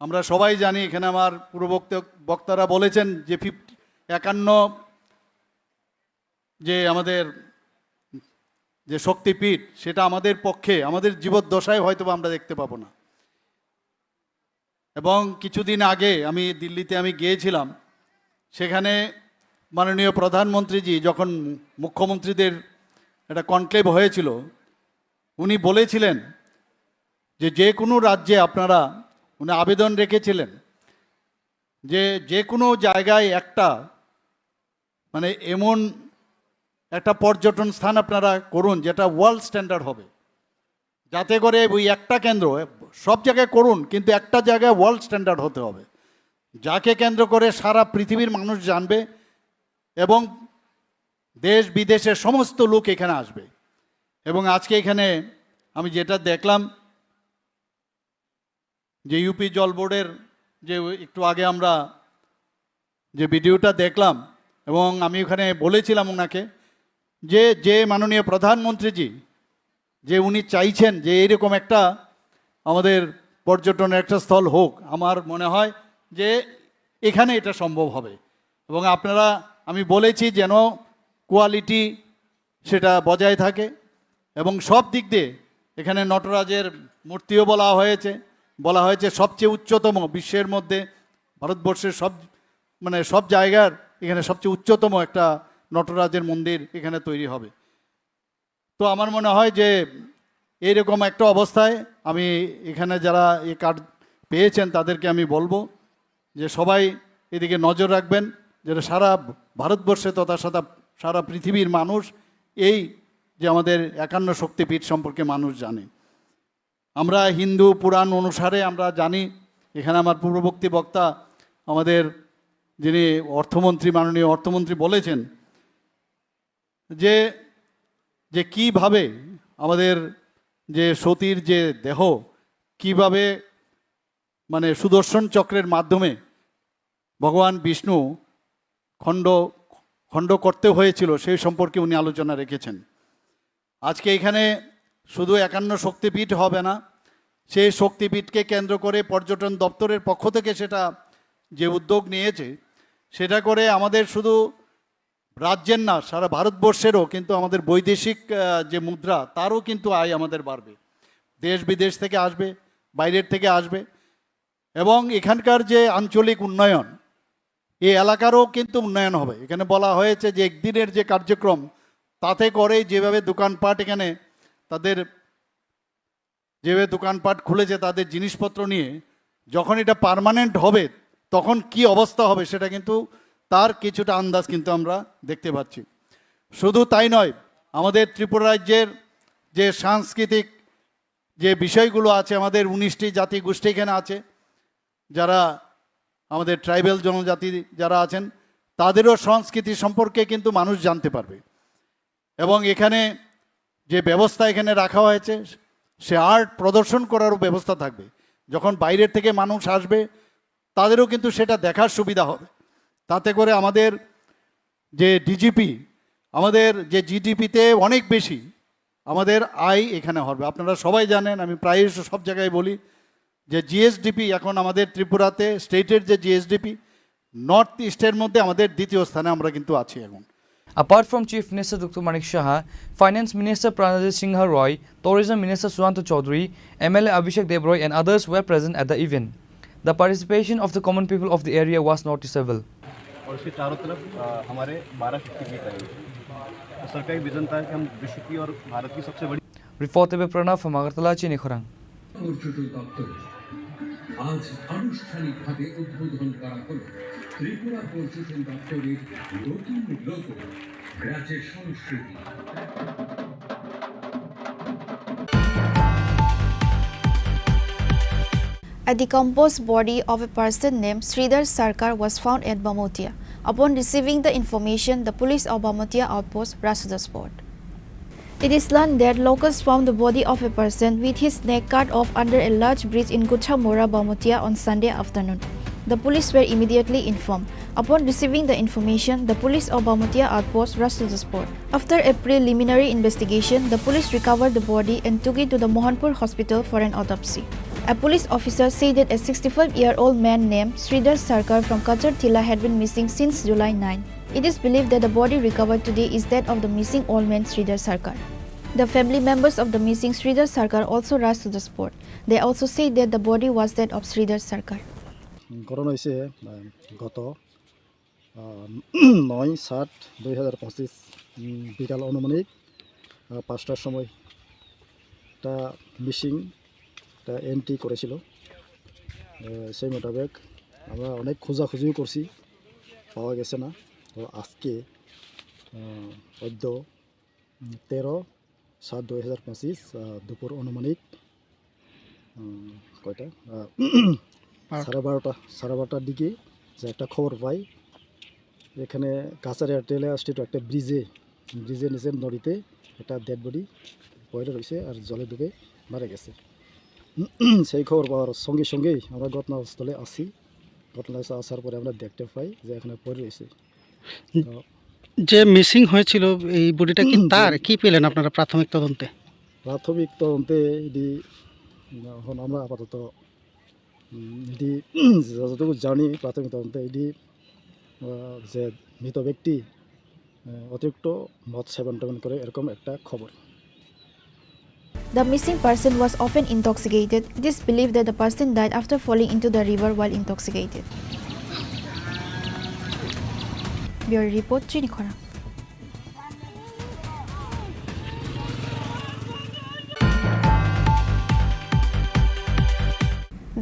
আমরা সবাই জানি, এখানে আমার পূর্ববর্তী বক্তারা বলেছেন যে 51 যে আমাদের যে শক্তিপীঠ সেটা আমাদের পক্ষে আমাদের জীবদ্দশায় হয়তো আমরা দেখতে পাবো না। এবং কিছুদিন আগে আমি দিল্লিতে গিয়েছিলাম, সেখানে মাননীয় প্রধানমন্ত্রীজি যখন মুখ্যমন্ত্রীদের একটা কনক্লেভ হয়েছিল, উনি বলেছিলেন যে যে কোনো রাজ্যে আপনারা, উনি আবেদন রেখেছিলেন যে যে কোনো জায়গায় একটা মানে এমন একটা পর্যটন স্থান আপনারা করুন যেটা ওয়ার্ল্ড স্ট্যান্ডার্ড হবে, যাতে করে ওই একটা কেন্দ্র সব জায়গায় করুন কিন্তু একটা জায়গায় ওয়ার্ল্ড স্ট্যান্ডার্ড হতে হবে, যাকে কেন্দ্র করে সারা পৃথিবীর মানুষ জানবে এবং দেশ বিদেশের সমস্ত লোক এখানে আসবে। এবং আজকে এখানে আমি যেটা দেখলাম যে ইউপি জল বোর্ডের যে একটু আগে আমরা যে ভিডিওটা দেখলাম, এবং আমি ওখানে বলেছিলাম ওনাকে যে মাননীয় প্রধানমন্ত্রীজি যে উনি চাইছেন যে এইরকম একটা আমাদের পর্যটনের একটা স্থল হোক, আমার মনে হয় যে এখানে এটা সম্ভব হবে। এবং আপনারা, আমি বলেছি যেন কোয়ালিটি সেটা বজায় থাকে এবং সব দিক দিয়ে এখানে নটরাজের মূর্তিও বলা হয়েছে সবচেয়ে উচ্চতম বিশ্বের মধ্যে, ভারতবর্ষের সব জায়গার এখানে সবচেয়ে উচ্চতম একটা নটরাজের মন্দির এখানে তৈরি হবে। তো আমার মনে হয় যে এইরকম একটা অবস্থায় আমি এখানে যারা এই কার্ড পেয়েছেন তাদেরকে আমি বলবো যে সবাই এদিকে নজর রাখবেন, যেটা সারা ভারতবর্ষে তথা সারা পৃথিবীর মানুষ এই যে আমাদের 51 শক্তিপীঠ সম্পর্কে মানুষ জানে। আমরা হিন্দু পুরাণ অনুসারে আমরা জানি, এখানে আমার পূর্ববর্তী বক্তা আমাদের যিনি মাননীয় অর্থমন্ত্রী বলেছেন যে কিভাবে আমাদের যে সতীর যে দেহ কিভাবে মানে সুদর্শন চক্রের মাধ্যমে ভগবান বিষ্ণু খণ্ড করতে হয়েছিল সেই সম্পর্কে উনি আলোচনা রেখেছেন। আজকে এখানে শুধু 51 শক্তিপীঠ হবে না, সেই শক্তিপীঠকে কেন্দ্র করে পর্যটন দপ্তরের পক্ষ থেকে সেটা যে উদ্যোগ নিয়েছে, সেটা করে আমাদের শুধু রাজ্যের না সারা ভারতবর্ষেরও কিন্তু আমাদের বৈদেশিক যে মুদ্রা তারও কিন্তু আয় আমাদের বাড়বে, দেশ বিদেশ থেকে আসবে, বাইরের থেকে আসবে। এবং এখানকার যে আঞ্চলিক উন্নয়ন, এই এলাকারও কিন্তু উন্নয়ন হবে। এখানে বলা হয়েছে যে একদিনের যে কার্যক্রম তাতে করে যেভাবে দোকানপাট এখানে তাদের যেভাবে দোকানপাট খুলেছে তাদের জিনিসপত্র নিয়ে, যখন এটা পার্মানেন্ট হবে তখন কি অবস্থা হবে সেটা কিন্তু তার কিছুটা আন্দাজ কিন্তু আমরা দেখতে পাচ্ছি। শুধু তাই নয়, আমাদের ত্রিপুরা রাজ্যের যে সাংস্কৃতিক যে বিষয়গুলো আছে, আমাদের 19টি জাতি গোষ্ঠী এখানে আছে, যারা আমাদের ট্রাইবেল জনজাতি যারা আছেন তাদেরও সংস্কৃতি সম্পর্কে কিন্তু মানুষ জানতে পারবে। এবং এখানে যে ব্যবস্থা এখানে রাখা হয়েছে, সে আর্ট প্রদর্শন করারও ব্যবস্থা থাকবে। যখন বাইরের থেকে মানুষ আসবে তাদেরও কিন্তু সেটা দেখার সুবিধা হবে, তাতে করে আমাদের যে ডিজিপি, আমাদের যে জিডিপিতে অনেক বেশি আমাদের আয় এখানে হবে। আপনারা সবাই জানেন, আমি প্রায় সব জায়গায় বলি যে জিএসডিপি এখন আমাদের ত্রিপুরাতে স্টেটের যে জিএসডিপি নর্থ ইস্টের মধ্যে আমাদের দ্বিতীয় স্থানে আমরা কিন্তু আছি এখন।
Apart from Chief Minister Dr. Manik Shah, Finance Minister Pranajit Singh Roy, Tourism Minister Sushant Chaudhary, MLA Abhishek Debroy and others were present at the event. The participation of the common people of the area was noticeable.
और इसके चारों तरफ हमारे 12 शक्तिपीठ आए हुए हैं। तो सरकार की विजन था कि हम विश्व की और भारत की सबसे बड़ी।
Reported by Pranav from Agartala, Chini Khorang.
আজ আনুষ্ঠানিকভাবে উদ্বোধন করা হলো ত্রিপুরা পর্যটন দপ্তরের নতুন লোগো, রাজ্যের সংস্কৃতি।
A decomposed body of a person named Sridhar Sarkar was found at Bamotia. Upon receiving the information, the police of Bamotia outpost rushed to the spot. It is learned that locals found the body of a person with his neck cut off under a large bridge in Kuchamora, Bamotia on Sunday afternoon. The police were immediately informed. Upon receiving the information, the police of Bamotia outpost rushed to the spot. After a preliminary investigation, the police recovered the body and took it to the Mohanpur hospital for an autopsy. A police officer said that a 65-year-old man named Sridhar Sarkar from Kachar Tila had been missing since July 9. It is believed that the body recovered today is that of the missing old man Sridhar Sarkar. The family members of the missing Sridhar Sarkar also rushed to the spot. They also said that the body was that of Sridhar Sarkar.
ঘটনা হয়েছে গত 9/7/2025 বিকাল অনুমানিক 5টার সময় একটা missing একটা entry করেছিল। সেই মোতাবেক আমরা অনেক খোঁজাখুঁজিও করছি, পাওয়া গেছে না। তো আজকে অদ্য 13/7/2025 দুপুর অনুমানিক কয়টা 12:30টার দিকে যে একটা খবর পাই, এখানে কাছাড় রেল স্টেট একটা ব্রিজের নিচের নদীতে একটা ডেড বডি পড়ে রয়েছে আর জলে ডুবে মারা গেছে। সেই খবর পাওয়ার সঙ্গে সঙ্গেই আমরা ঘটনাস্থলে আসি। ঘটনাস্থলে আসার পরে আমরা দেখতে পাই যে এখানে পড়ে রয়েছে।
যে মিসিং হয়েছিল এই বডিটা কি তার কি পেলেন আপনারা প্রাথমিক তদন্তে?
প্রাথমিক তদন্তে এটি এখন আমরা আপাতত এটি যতটুকু জানি, প্রাথমিক তদন্তে এটি যে মৃত ব্যক্তি অতিরিক্ত মদ সেবন করে এরকম একটা খবর।
The missing person was often intoxicated. It is believed that the person died after falling into the river while intoxicated. Bureau Report, Chini Khorang.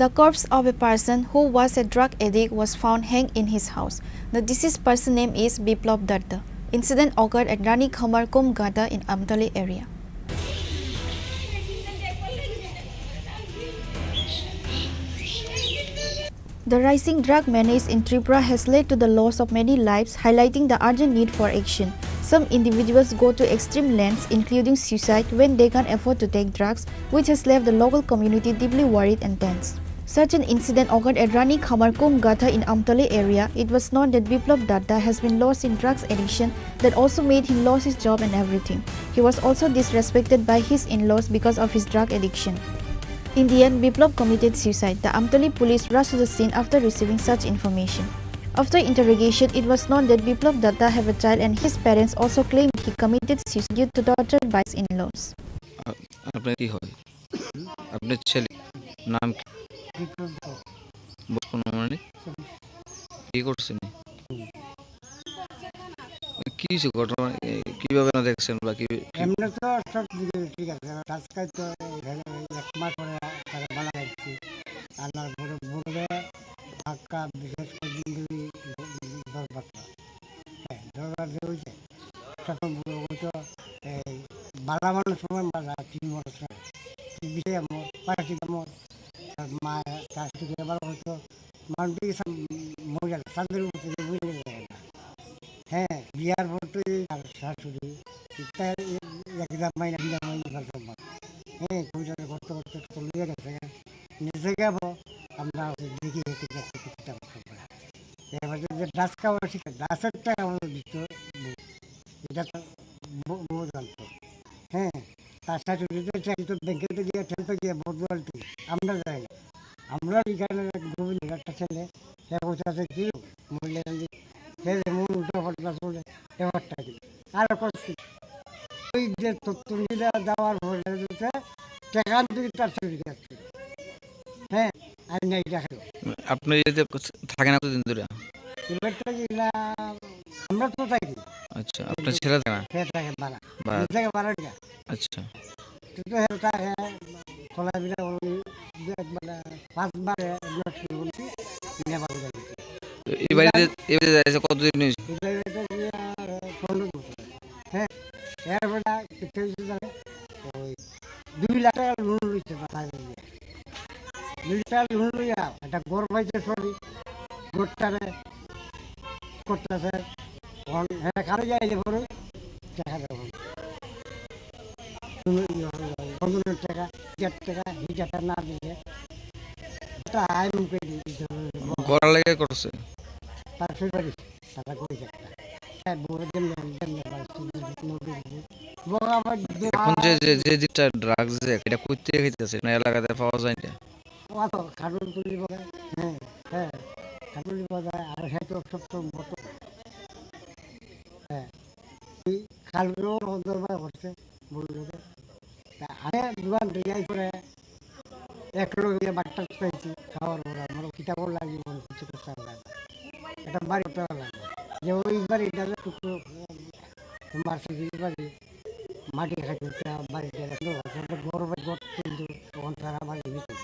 The corpse of a person who was a drug addict was found hanged in his house. The deceased person's name is Biplab Datta. Incident occurred at Rani Khamar Kum Gata in Amtali area. The rising drug menace in Tripura has led to the loss of many lives, highlighting the urgent need for action. Some individuals go to extreme lengths, including suicide, when they can't afford to take drugs, which has left the local community deeply worried and tense. Such an incident occurred at Rani Khamar Kum Gata in Amtali area. It was known that Biplab Datta has been lost in drugs addiction that also made him lose his job and everything. He was also disrespected by his in-laws because of his drug addiction. In the end, Biplab committed suicide. The Amtali police rushed to the scene after receiving such information. After interrogation, it was known that Biplab Datta have a child and his parents also claimed he committed suicide due to torture by his in-laws.
আপনার কি হয়? আপনার ছেলে নাম কি? বয়স মানে কি করছেন? কি হয়েছে ঘটনা, কিভাবে না দেখছেন বা কি?
এমনি তো সব ঠিক আছে, আজকাল তো এক মাস পরে তারা বানা যাচ্ছি আর বলে ধাক্কা বিশেষ করে দরবারটা দরবার যে হয়েছে তখন তো বালা মানুষ সময় মারা 3 বছর বিষয়ে আমার পাশে আমার মা তার থেকে এবার হয়তো মানুষ মহিলা তাদের বুঝে যায় না। হ্যাঁ, বিয়ার ভোটে আর শাশুড়ি একদম মাইনা হ্যাঁ কবিতাটা করতে করতে চলিয়ে গেছে নিজে যাব আমরা দেখি এবার যে ডাস খাওয়া শিখে ডাসেরটা আমাদের দিত এটা বউ জানতো। হ্যাঁ, তার শাশুড়িতে চাইতো ব্যাংকেতে গিয়ে ঠেলতে গিয়ে ভোট বলতে আমরা যাই না। আমরা এখানে গোবিন্দ একটা ছেলে সে বসে কি মহিলা মন উল্টো পাল্টা চলে এবারটা কি আর করছি ওই যে তথ্যটা দেওয়ার পরে টাকান থেকে তার শরীরে আসছে। হ্যাঁ, আর নাই দেখালো
আপনি এতে থাকেন কতদিন ধরে?
আমরা তো থাকি।
আচ্ছা, আপনার ছেলে থাকে না?
সে থাকে বাড়া থেকে বাড়া না।
আচ্ছা,
কিন্তু খোলা বিনা মানে 5 বার বলছি নেবার যাচ্ছে।
এই বাড়িতে যাইছে কতদিন হয়েছে?
হ্যাঁ, এরপরে ওই 2 লাখ টাকা লোন লইছে, 2 লাখ লোন লইয়া একটা গড় পাইছে সরি গোটটারে করতেছে। হ্যাঁ, কারো যাইলে পরে টাকা দেবো টাকা 1000 টাকা হিজাটা না দিলে আইন পেয়ে
গড়া লেগে করছে
তার ফেভারিট টাকা করেছে।
এখন যে যেটা ড্রাগস যে এটা করতে খাইতেছে না এলাকাতে পাওয়া যায় না?
অত কার্টুন তুলি বলে হ্যাঁ হ্যাঁ কার্টুন বাজায় আর হ্যাঁ তো সব মতো হ্যাঁ এই কালকেও দরবার করছে বললো তা আমি দোকান থেকে করে এক লোক বাট্টা পাইছি খাওয়ার পর আমার কিতাবও লাগবে বলে কিছু করতে লাগে এটা বাড়িটা লাগে যে ওই বাড়িটা টুকরো মার্সি বাড়ি মাটি খাইতে বাড়িটা বড় বাড়ি কিন্তু তখন তারা বাড়ি দিতে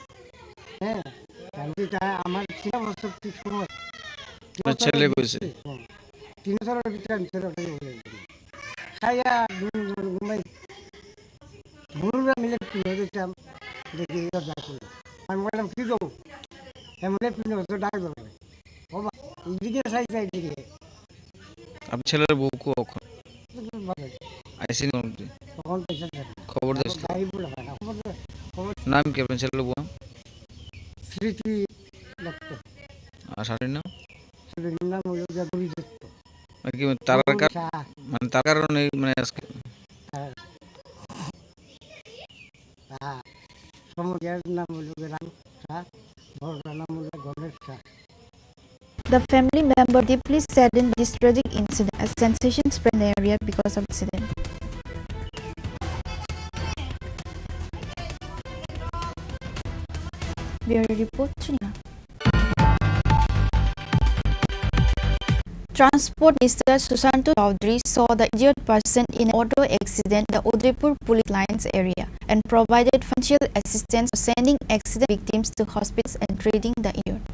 হ্যাঁ আমার 3 বছর ঠিক সময়
ছেলে কইছে
3 বছরের ভিতরে আমি ছেলেটাকে বলে খাইয়া ঘুমাই বুড়ুরা মিলে পিঁড়ে দিতাম দেখি যা করলো আমি বললাম কি করবো এমন পিঁড়ে হতো ডাক ধরবে বাবা এইদিকে এইদিকে
আপনি ছেলের বউ কখন আইসিন
তখন
খবর দাস
গাড়ি বলে খবর
নাম কি আপনার ছেলের বউ
স্মৃতি দত্ত
আর শাড়ির নাম
শাড়ির নাম হলো জাদুরি দত্ত
কি মানে তার কারণে মানে আজকে
সমুদ্রের নাম হলো রাম শাহ বড় নাম হলো Ganesh Shah
The family member deeply saddened this tragic incident as sensation spread in the area because of the incident. Bureau report, Chini. Transport Minister Susanto Chaudhary saw the injured person in an auto accident in the Udaipur police lines area and provided financial assistance for sending accident victims to hospitals and treating the injured.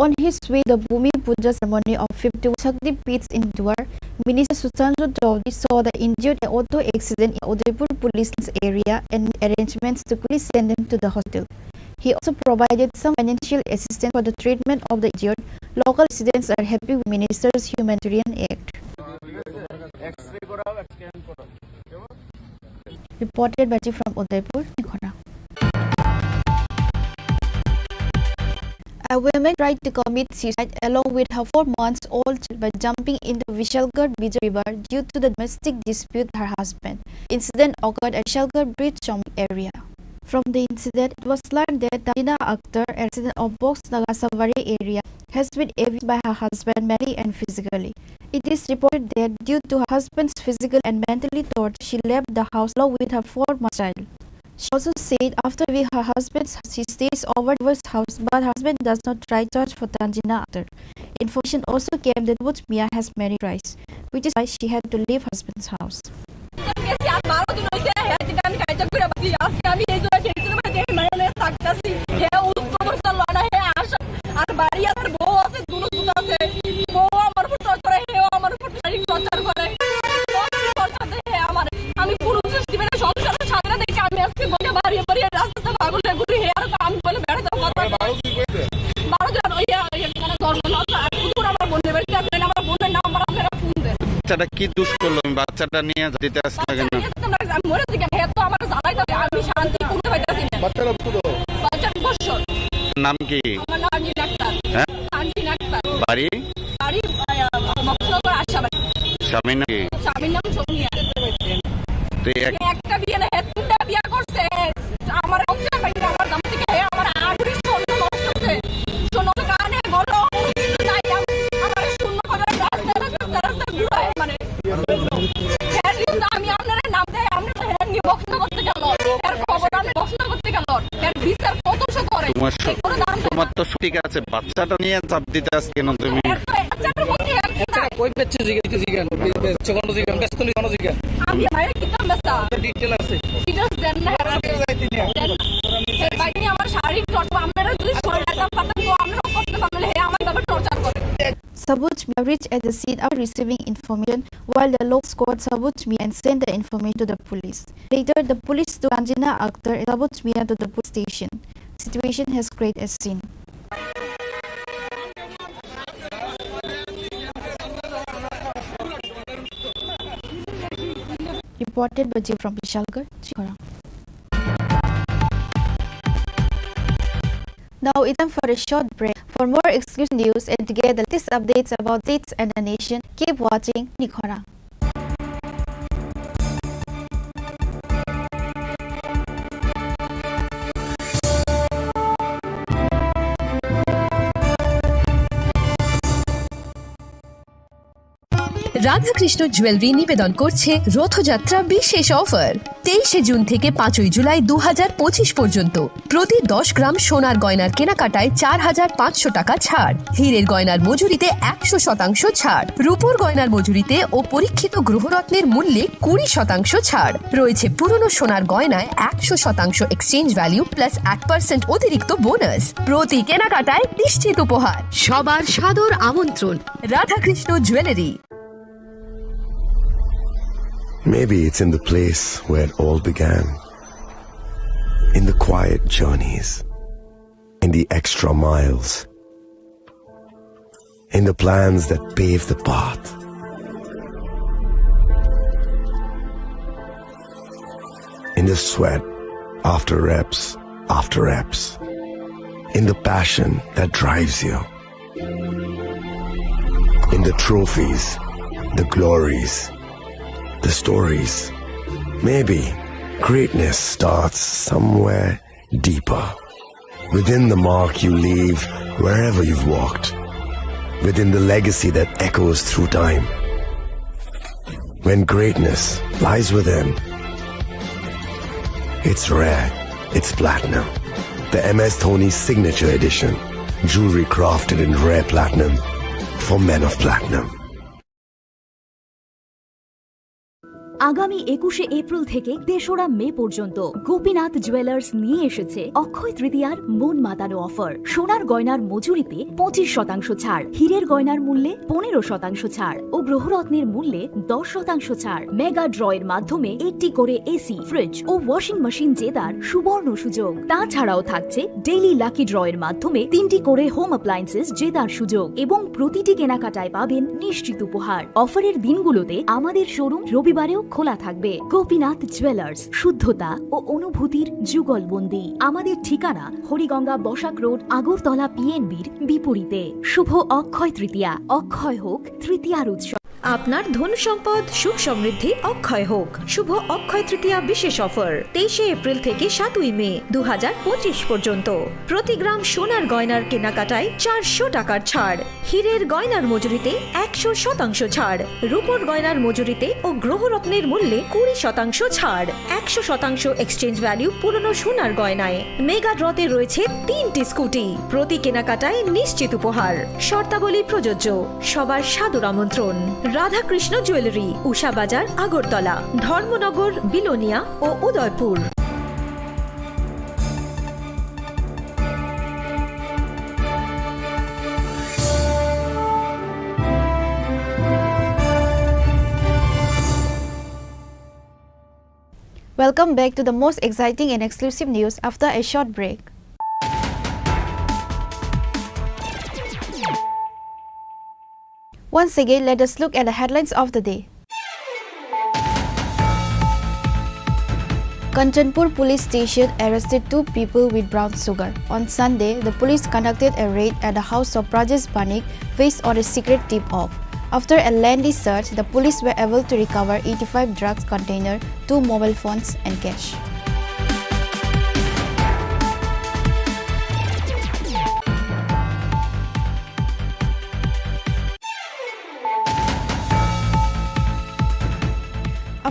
On his way the Bhumi Puja ceremony of 51 Shakti Peeths in Duar, Minister Susanto Chaudhary saw the injured in auto accident in Udaipur police lines area and made arrangements to quickly send them to the hospital. He also provided some financial assistance for the treatment of the injured. Local residents are happy with Minister's humanitarian act. Reported by from Udaipur, Chini Khorang. A woman tried to commit suicide along with her 4-month-old child by jumping into Vishalgarh Vijay River due to the domestic dispute with her husband. Incident occurred at Vishalgarh Bridge Chowk area. From the incident, it was learned that Tanjina Akhtar, a resident of Box Nagasavari area, has been abused by her husband mentally and physically. It is reported that due to her husband's physical and mentally torture, she left the house along with her 4-month child. She also said after leaving her husband's house, she stays over at his house, but her husband does not try search for Tanjina Akhtar. Information also came that Woods Mia has married twice, which is why she had to leave husband's house.
বাচ্চাটা কি দুষ করলো আমি বাচ্চাটা নিয়ে যেতে আসছি না কেন নাম কি হ্যাঁ বাড়ি স্বামীর নাম কি একটা বিয়ে না হেতুটা বিয়ে করছে আমার সংসার ভাই আমার দাম থেকে আমার আগুরি শূন্য নষ্ট করছে শূন্য কানে গলো নাই আমার শূন্য করে রাস্তা ঘুরায় মানে আমি আপনার নাম দেয় আমরা তো হ্যাঁ নিয়ে বক্তব্য করতে গেল এর খবর আমি বক্তব্য করতে গেল এর বিচার কতশো করে তোমার তো ঠিক আছে বাচ্চাটা নিয়ে চাপ দিতে আস কেন তুমি কই পেছে জিগান চকন জিগান ব্যস্ত নি কোন জিগান আমি ভাই কিতাম ব্যস্ত ডিটেইল আছে ডিটেইলস দেন না ভাই নি আমার শারীরিক টর্চার আপনারা যদি সরে যেতাম পারতাম তো আমরা করতে পারলে হে আমার বাবা টর্চার করে
Sabuj Mia reached at the scene after receiving information, while the local squad Sabuj Mia and sent the information to the police. Later, the police took Tanjina Akhtar and Sabuj Mia to the police station. The situation has created a scene. Reported by Jim from Vishalgarh, Chini Khorang. Now it's time for a short break. For more exclusive news and to get the latest updates about states and the nation, keep watching Chini Khorang.
Radhakrishna jewellery নিবেদন করছে রথযাত্রা বিশেষ offer 23 June থেকে 5 জুলাই 2025 পর্যন্ত প্রতি 10 গ্রাম সোনার গয়নার কেনাকাটায় 4,500 টাকা ছাড়, হীরের গয়নার মজুরিতে 100% ছাড়, রূপোর গয়নার মজুরিতে ও পরীক্ষিত গ্রহরত্নের মূল্যে 20% ছাড় রয়েছে। পুরনো সোনার গয়নায় 100% এক্সচেঞ্জ ভ্যালু প্লাস 8% অতিরিক্ত বোনাস। প্রতি কেনাকাটায় নিশ্চিত উপহার। সবার সাদর আমন্ত্রণ Radhakrishna jewellery.
Maybe it's in the place where it all began, in the quiet journeys, in the extra miles, in the plans that pave the path. In the sweat after reps, in the passion that drives you, in the trophies, the glories, the stories. Maybe greatness starts somewhere deeper, within the mark you leave wherever you've walked, within the legacy that echoes through time. When greatness lies within, it's rare, it's platinum. The MS Dhoni Signature Edition, jewelry crafted in rare platinum for men of platinum.
আগামী 21শে April থেকে 3রা মে পর্যন্ত Gopinath jewellers নিয়ে এসেছে অক্ষয় তৃতীয়ার মন মাতানো offer. সোনার গয়নার মজুরিতে 25% ছাড়, হীরের গয়নার মূল্যে 15% ছাড় ও গ্রহরত্নের মূল্যে 10% ছাড়। মেগা ড্রয়ের মাধ্যমে একটি করে এসি, ফ্রিজ ও ওয়াশিং মেশিন জেতার সুবর্ণ সুযোগ। তাছাড়াও থাকছে ডেইলি লাকি ড্রয়ের মাধ্যমে 3টি করে হোম অ্যাপ্লায়েন্সেস জেতার সুযোগ এবং প্রতিটি কেনাকাটায় পাবেন নিশ্চিত উপহার। অফারের দিনগুলোতে আমাদের শোরুম রবিবারেও খোলা থাকবে। গোপীনাথ জুয়েলার্স, শুদ্ধতা ও অনুভূতির যুগলবন্দি। আমাদের ঠিকানা হরিগঙ্গা বসাক রোড, আগরতলা পিএনবির বিপরীতে। শুভ অক্ষয় তৃতীয়া, অক্ষয় হোক তৃতীয়ার উৎসব।
আপনার ধন সম্পদ সুখ সমৃদ্ধি অক্ষয় হোক। শুভ অক্ষয় তৃতীয়া বিশেষ অফার 23 এপ্রিল থেকে 7 মে 2025 পর্যন্ত প্রতি গ্রাম সোনার গয়নার কেনাকাটায় 400 টাকার ছাড়, হীরের গয়নার মজুরিতে 100% ছাড়, রূপোর গয়নার মজুরিতে ও গ্রহরত্নের মূল্যে 20% ছাড়, 100% এক্সচেঞ্জ ভ্যালু পুরনো সোনার গয়নায়। মেগা ড্রতে রয়েছে 3টি স্কুটি, প্রতি কেনাকাটায় নিশ্চিত উপহার। শর্তাবলী প্রযোজ্য। সবার সাদর আমন্ত্রণ রাধাকৃষ্ণ জুয়েলারি, উষা বাজার, আগরতলা, ধর্মনগর, বিলোনিয়া ও Udaipur.
Welcome back to the most exciting and exclusive news after a short break. Once again, let us look at the headlines of the day. Kanchanpur Police Station arrested 2 people with brown sugar. On Sunday, the police conducted a raid at the house of Rajesh Banik based on a secret tip-off. After a lengthy search, the police were able to recover 85 drugs container, 2 mobile phones and cash.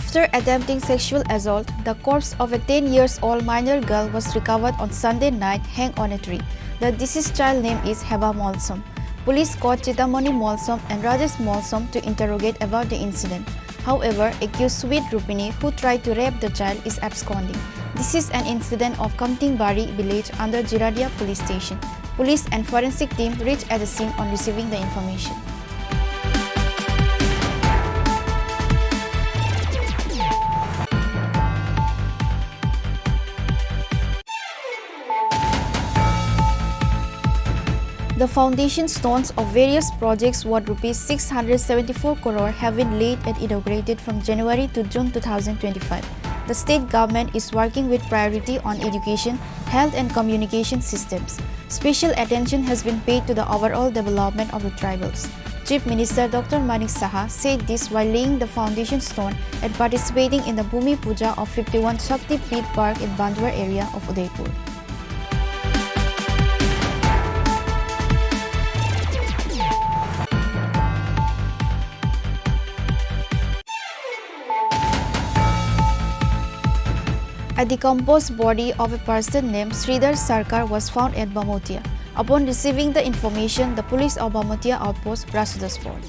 After attempting sexual assault, the corpse of a 10-year-old minor girl was recovered on Sunday night hanged on a tree. The deceased child name is Heba Molsom. Police caught Chitamani Molsom and Rajesh Molsom to interrogate about the incident. However, accused Sweet Rupini, who tried to rape the child, is absconding. This is an incident of Kamtingbari village under Jiradia police station. Police and forensic team reached at the scene on receiving the information. The foundation stones of various projects worth rupees 674 crore have been laid and inaugurated from January to June 2025. The state government is working with priority on education, health and communication systems. Special attention has been paid to the overall development of the tribals. Chief Minister Dr. Manik Saha said this while laying the foundation stone and participating in the Bhumi Puja of 51 Shakti Peeth Park in Bandwar area of Udaipur. A decomposed body of a person named Sridhar Sarkar was found at Bamotia. Upon receiving the information, the police of Bamotia outpost rushed to the spot.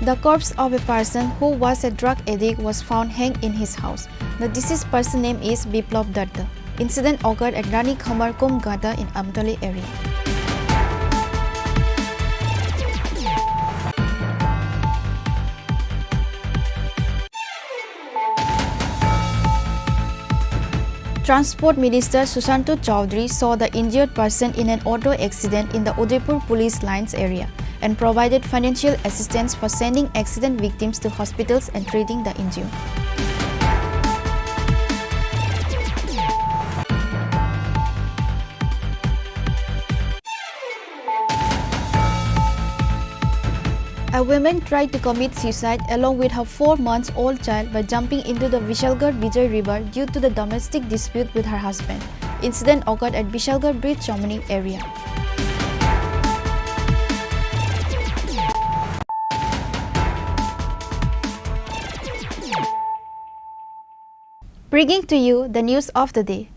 The corpse of a person who was a drug addict was found hanged in his house. The deceased person's name is Biplab Datta. Incident occurred at Rani Khamar Kum Gata in Amtali area. Transport Minister Sushanto Chowdhury saw the injured person in an auto accident in the Udaipur police lines area and provided financial assistance for sending accident victims to hospitals and treating the injured. A woman tried to commit suicide along with her 4-month-old child by jumping into the Vishalgarh Vijay River due to the domestic dispute with her husband. Incident occurred at Vishalgarh Bridge Chomani area. Bringing to you the news of the day.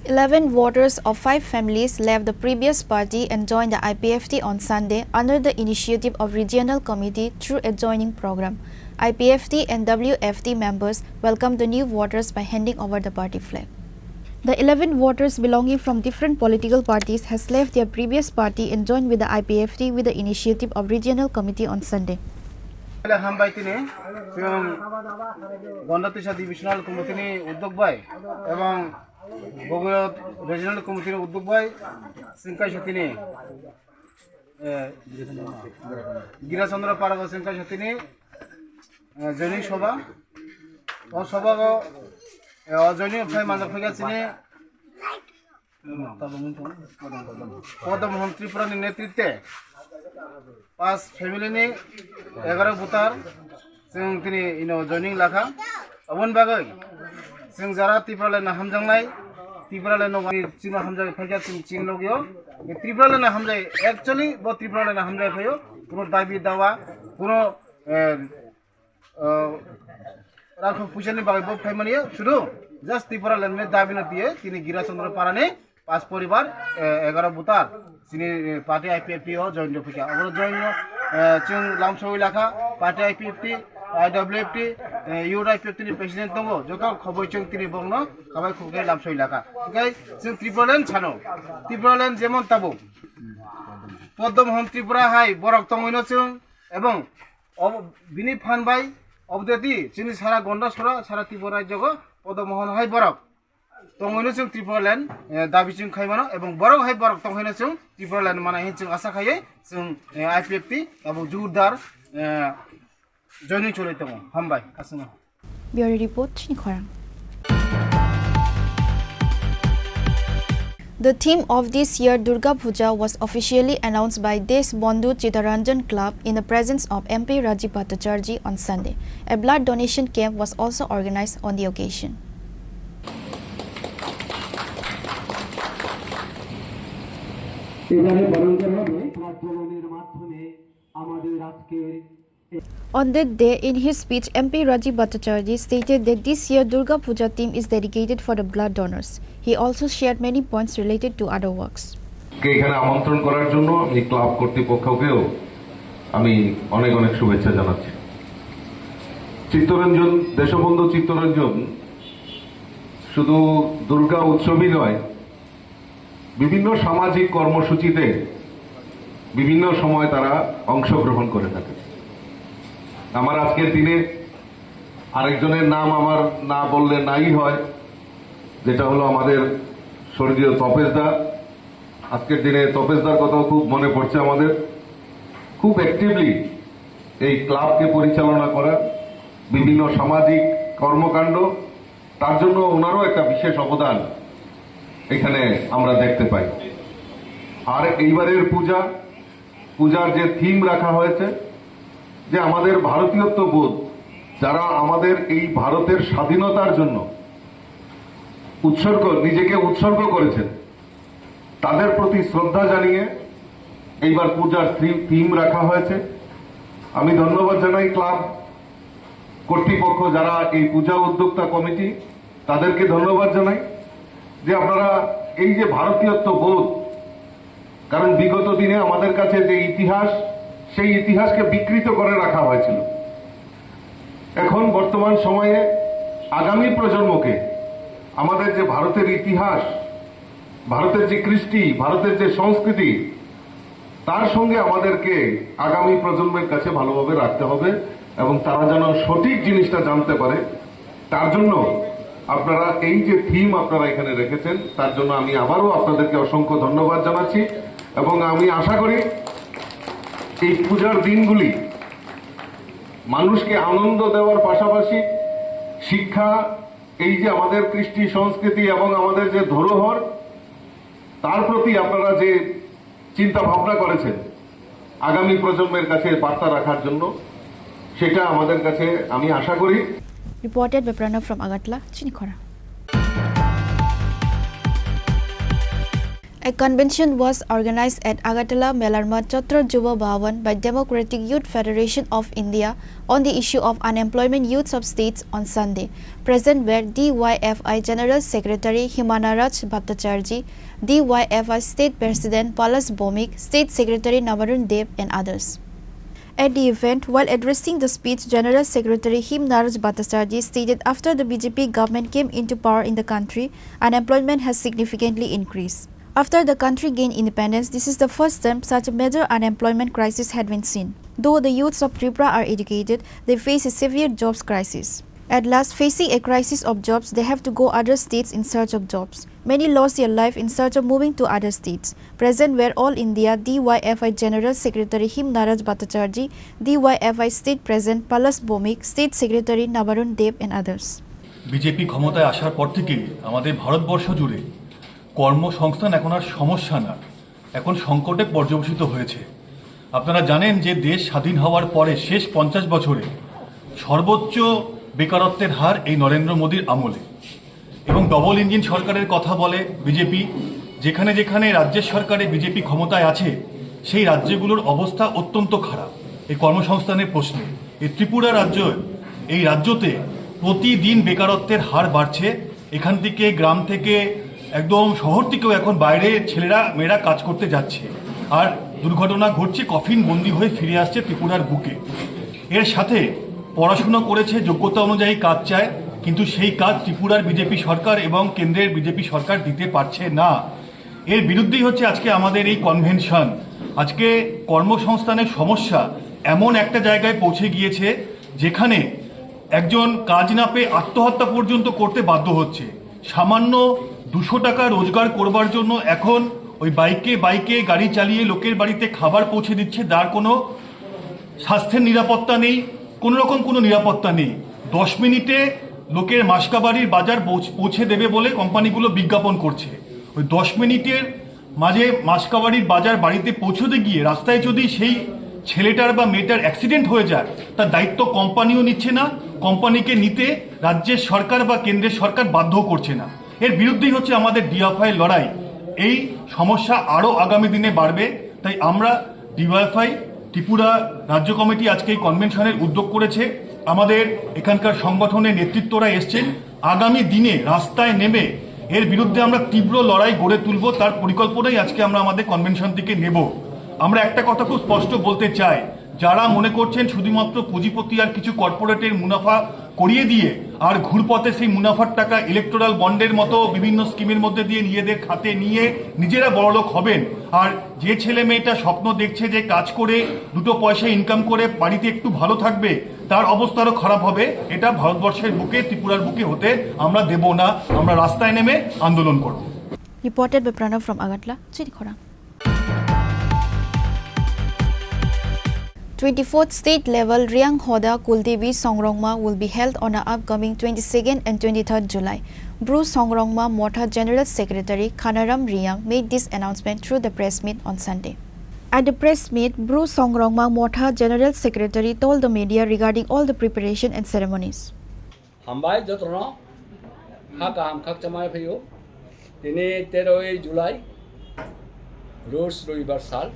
11 voters of 5 families left the previous party and joined the IPFT on Sunday under the initiative of Regional Committee through a joining program. IPFT and WFT members welcomed the new voters by handing over the party flag. The 11 voters belonging from different political parties has left their previous party and joined with the IPFT with the initiative of Regional Committee on Sunday.
Divisional committee উদ্যোগ by এবং Bogura regional কমিটির উদ্যোগ by সিংকাই সতিনি গিরাচন্দ্র পারগ সিংকাই সতিনি জৈনিক সভা ও সভা জৈনিক phi Manzar ফাইগাছিনি পদমোহন ত্রিপুরানি নেতৃত্বে 5 ফ্যামিলিनि 11 voter जों दिनै जयनिं लाखा अबन बागै जों जारा त्रिपुरालायना हामजांनाय त्रिपुरालायना चिमा हामजाय फाइगा चिन लगियो त्रिपुरालायना हामजाय एक्चुअली ब त्रिपुरालायना हामजाय फायो कोनो दाबि दावा कोनो राखो पुजानि बागै ब फाइमानियो शुरू जस्ट त्रिपुरालायना दाबि न दिए तिनि गिराचंद्र पारानि 5 परिवार 11 भोटार जिनि पार्टी आईपीएफटी ओ जयन फैगा अबन जयन जों लामसोइ लाखा party IPFT IWFT UIPFT ni president tongo joka khoboi chung tini bongno khabai khugei lamsoi laka okai जों त्रिपुरालायन छानो त्रिपुरालायन जेमन ताबो पद्मोहन त्रिपुरा हाय बरक तंगइनो जों एवं बिनि फानबाय अबदेति जोंनि सारा गन्दा सरा सारा त्रिपुरा राज्यको पद्मोहन हाय बरक तंगइनो जों त्रिपुरालायन दाबि जों खायमानो एवं बरक हाय बरक तंगइनो जों त्रिपुरालायन मानाय जों आशा खायै जों IPFT एवं जुरदार Joining Chulitamo, Hambai, Asuma.
Bureau Report, Chini Khorang. The theme of this year Durga Puja was officially announced by Desh Bandhu Chitaranjan Club in the presence of MP Rajiv Bhattacharjee on Sunday. A blood donation camp was also organized on the occasion. On that day, in his speech, MP Rajiv Bhattacharjee stated that this year Durga Puja theme is dedicated for the blood donors. He also shared many points related to other works.
এখানে আমন্ত্রণ করার জন্য এই club কর্তৃপক্ষকেও আমি অনেক অনেক শুভেচ্ছা জানাচ্ছি। চিত্তরঞ্জন দেশবন্ধু চিত্তরঞ্জন শুধু দুর্গা উৎসবই নয়, বিভিন্ন সামাজিক কর্মসূচিতে বিভিন্ন সময় তারা অংশগ্রহণ করে থাকে। আমার আজকের দিনে আরেকজনের নাম আমার না বললে নাই হয়, যেটা হলো আমাদের স্বর্গীয় তপেশদা। আজকের দিনে তপেশদার কথাও খুব মনে পড়ছে আমাদের। খুব অ্যাক্টিভলি এই ক্লাবকে পরিচালনা করা, বিভিন্ন সামাজিক কর্মকাণ্ড, তার জন্য ওনারও একটা বিশেষ অবদান এখানে আমরা দেখতে পাই। আর এইবারের পূজার যে থিম রাখা হয়েছে, যে আমাদের ভারতীয়ত্ববোধ, যারা আমাদের এই ভারতের স্বাধীনতার জন্য নিজেকে উৎসর্গ করেছেন তাদের প্রতি শ্রদ্ধা জানিয়ে এইবার পূজার থিম রাখা হয়েছে। আমি ধন্যবাদ জানাই ক্লাব কর্তৃপক্ষ, যারা এই পূজা উদ্যোক্তা কমিটি, তাদেরকে ধন্যবাদ জানাই যে আপনারা এই যে ভারতীয়ত্ব বোধ, কারণ বিগত দিনে আমাদের কাছে যে ইতিহাস, সেই ইতিহাসকে বিকৃত করে রাখা হয়েছিল। এখন বর্তমান সময়ে আগামী প্রজন্মকে আমাদের যে ভারতের ইতিহাস, ভারতের যে কৃষ্টি, ভারতের যে সংস্কৃতি, তার সঙ্গে আমাদেরকে আগামী প্রজন্মের কাছে ভালোভাবে রাখতে হবে এবং তারা যেন সঠিক জিনিসটা জানতে পারে। তার জন্য আপনারা এই যে থিম আপনারা এখানে রেখেছেন, তার জন্য আমি আবারও আপনাদেরকে অসংখ্য ধন্যবাদ জানাচ্ছি এবং আমি আশা করি এই পূজার দিনগুলি মানুষকে আনন্দ দেওয়ার পাশাপাশি শিক্ষা, এই যে আমাদের কৃষ্টি সংস্কৃতি এবং আমাদের যে ধরোহর, তার প্রতি আপনারা যে চিন্তা ভাবনা করেছেন আগামী প্রজন্মের কাছে বার্তা রাখার জন্য, সেটা আমাদের কাছে আমি আশা করি।
Reported by Pranav from Agartala, Chini Khorang. A convention was organized at Agartala Melarma Chatra Juba Bhavan by Democratic Youth Federation of India on the issue of unemployment youths of states on Sunday. Present were DYFI General Secretary Himanaraj Bhattacharjee, DYFI State President Palas Bomik, State Secretary Namarun Dev and others. At the event, while addressing the speech, General Secretary Himanaraj Bhattacharjee stated after the BJP government came into power in the country, unemployment has significantly increased. After the country gained independence, this is the first time such a major unemployment crisis had been seen. Though the youths of Tripura are educated, they face a severe jobs crisis. At last, facing a crisis of jobs, they have to go other states in search of jobs. Many lost their life in search of moving to other states. Present were All India DYFI General Secretary Himanaraj Bhattacharjee, DYFI State President Palas Bomik, State Secretary Namarun Dev and others.
BJP ক্ষমতায় আসার পর থেকে আমাদের ভারতবর্ষ জুড়ে কর্মসংস্থান এখন আর সমস্যা না, এখন সংকটে পর্যবসিত হয়েছে। আপনারা জানেন যে দেশ স্বাধীন হওয়ার পরে শেষ 50 বছরে সর্বোচ্চ বেকারত্বের হার এই নরেন্দ্র মোদীর আমলে, এবং ডবল ইঞ্জিন সরকারের কথা বলে বিজেপি। যেখানে যেখানে রাজ্যের সরকারে বিজেপি ক্ষমতায় আছে সেই রাজ্যগুলোর অবস্থা অত্যন্ত খারাপ এই কর্মসংস্থানের প্রশ্নে। এই ত্রিপুরা রাজ্য, এই রাজ্যতে প্রতিদিন বেকারত্বের হার বাড়ছে। এখান থেকে গ্রাম থেকে একদম শহর থেকেও এখন বাইরে ছেলেরা মেয়েরা কাজ করতে যাচ্ছে, আর দুর্ঘটনা ঘটছে, কফিন বন্দি হয়ে ফিরে আসছে ত্রিপুরার বুকে। এর সাথে পড়াশোনা করেছে, যোগ্যতা অনুযায়ী কাজ চায়, কিন্তু সেই কাজ ত্রিপুরার বিজেপি সরকার এবং কেন্দ্রের বিজেপি সরকার দিতে পারছে না। এর বিরুদ্ধেই হচ্ছে আজকে আমাদের এই কনভেনশন। আজকে কর্মসংস্থানের সমস্যা এমন একটা জায়গায় পৌঁছে গিয়েছে যেখানে একজন কাজ না পেয়ে আত্মহত্যা পর্যন্ত করতে বাধ্য হচ্ছে। সামান্য 200 টাকা রোজগার করবার জন্য এখন ওই বাইকে গাড়ি চালিয়ে লোকের বাড়িতে খাবার পৌঁছে দিচ্ছে, যার কোনো স্বাস্থ্যের নিরাপত্তা নেই, কোনো রকম কোনো নিরাপত্তা নেই। 10 মিনিটে লোকের মাসকাবাড়ির বাজার পৌঁছে দেবে বলে কোম্পানিগুলো বিজ্ঞাপন করছে। ওই 10 মিনিটের মাঝে মাসকাবাড়ির বাজার বাড়িতে পৌঁছতে গিয়ে রাস্তায় যদি সেই ছেলেটার বা মেয়েটার অ্যাক্সিডেন্ট হয়ে যায়, তার দায়িত্ব কোম্পানিও নিচ্ছে না, কোম্পানিকে নিতে রাজ্যের সরকার বা কেন্দ্রের সরকার বাধ্য করছে না। এর বিরুদ্ধেই হচ্ছে আমাদের ডিওয়াইফাই লড়াই। এই সমস্যা আরও আগামী দিনে বাড়বে, তাই আমরা ডিওয়াইফাই ত্রিপুরা রাজ্য কমিটি আজকে এই কনভেনশনের উদ্যোগ করেছে। আমাদের এখানকার সংগঠনের নেতৃত্বরা এসছেন। আগামী দিনে রাস্তায় নেমে এর বিরুদ্ধে আমরা তীব্র লড়াই গড়ে তুলব, তার পরিকল্পনাই আজকে আমরা আমাদের কনভেনশন থেকে নেব। আমরা একটা কথা খুব স্পষ্ট বলতে চাই, যারা মনে করছেন শুধুমাত্র পুঁজিপতি আর কিছু কর্পোরেটের মুনাফা করিয়ে দিয়ে আর ঘুরপথে সেই মুনাফার টাকা ইলেকটোরাল বন্ডের মতো বিভিন্ন স্কিমের মধ্যে দিয়ে নিজেদের খাতে নিয়ে নিজেরা বড়লোক হবেন, আর যে ছেলে মেয়েটা স্বপ্ন দেখছে যে কাজ করে 2 পয়সা ইনকাম করে বাড়িতে একটু ভালো থাকবে, তার অবস্থা আরও খারাপ হবে। এটা ভারতবর্ষের বুকে, ত্রিপুরার বুকে হতে আমরা দেব না। আমরা রাস্তায় নেমে আন্দোলন করব।
Reported by Pranav from Agartala, Chini Khorang. 24th state level Riang Hoda Kuldevi Songrongma will be held on the upcoming 22nd and 23rd July. Bru Songrongma Motha General Secretary Khanaram Riang made this announcement through the press meet on Sunday. At the press meet, Bru Songrongma Motha General Secretary told the media regarding all the preparation and ceremonies.
Hambai jotno হাকাম খাকচামায় ফেও তিনি 13 জুলাই রোজ রবিবার সাল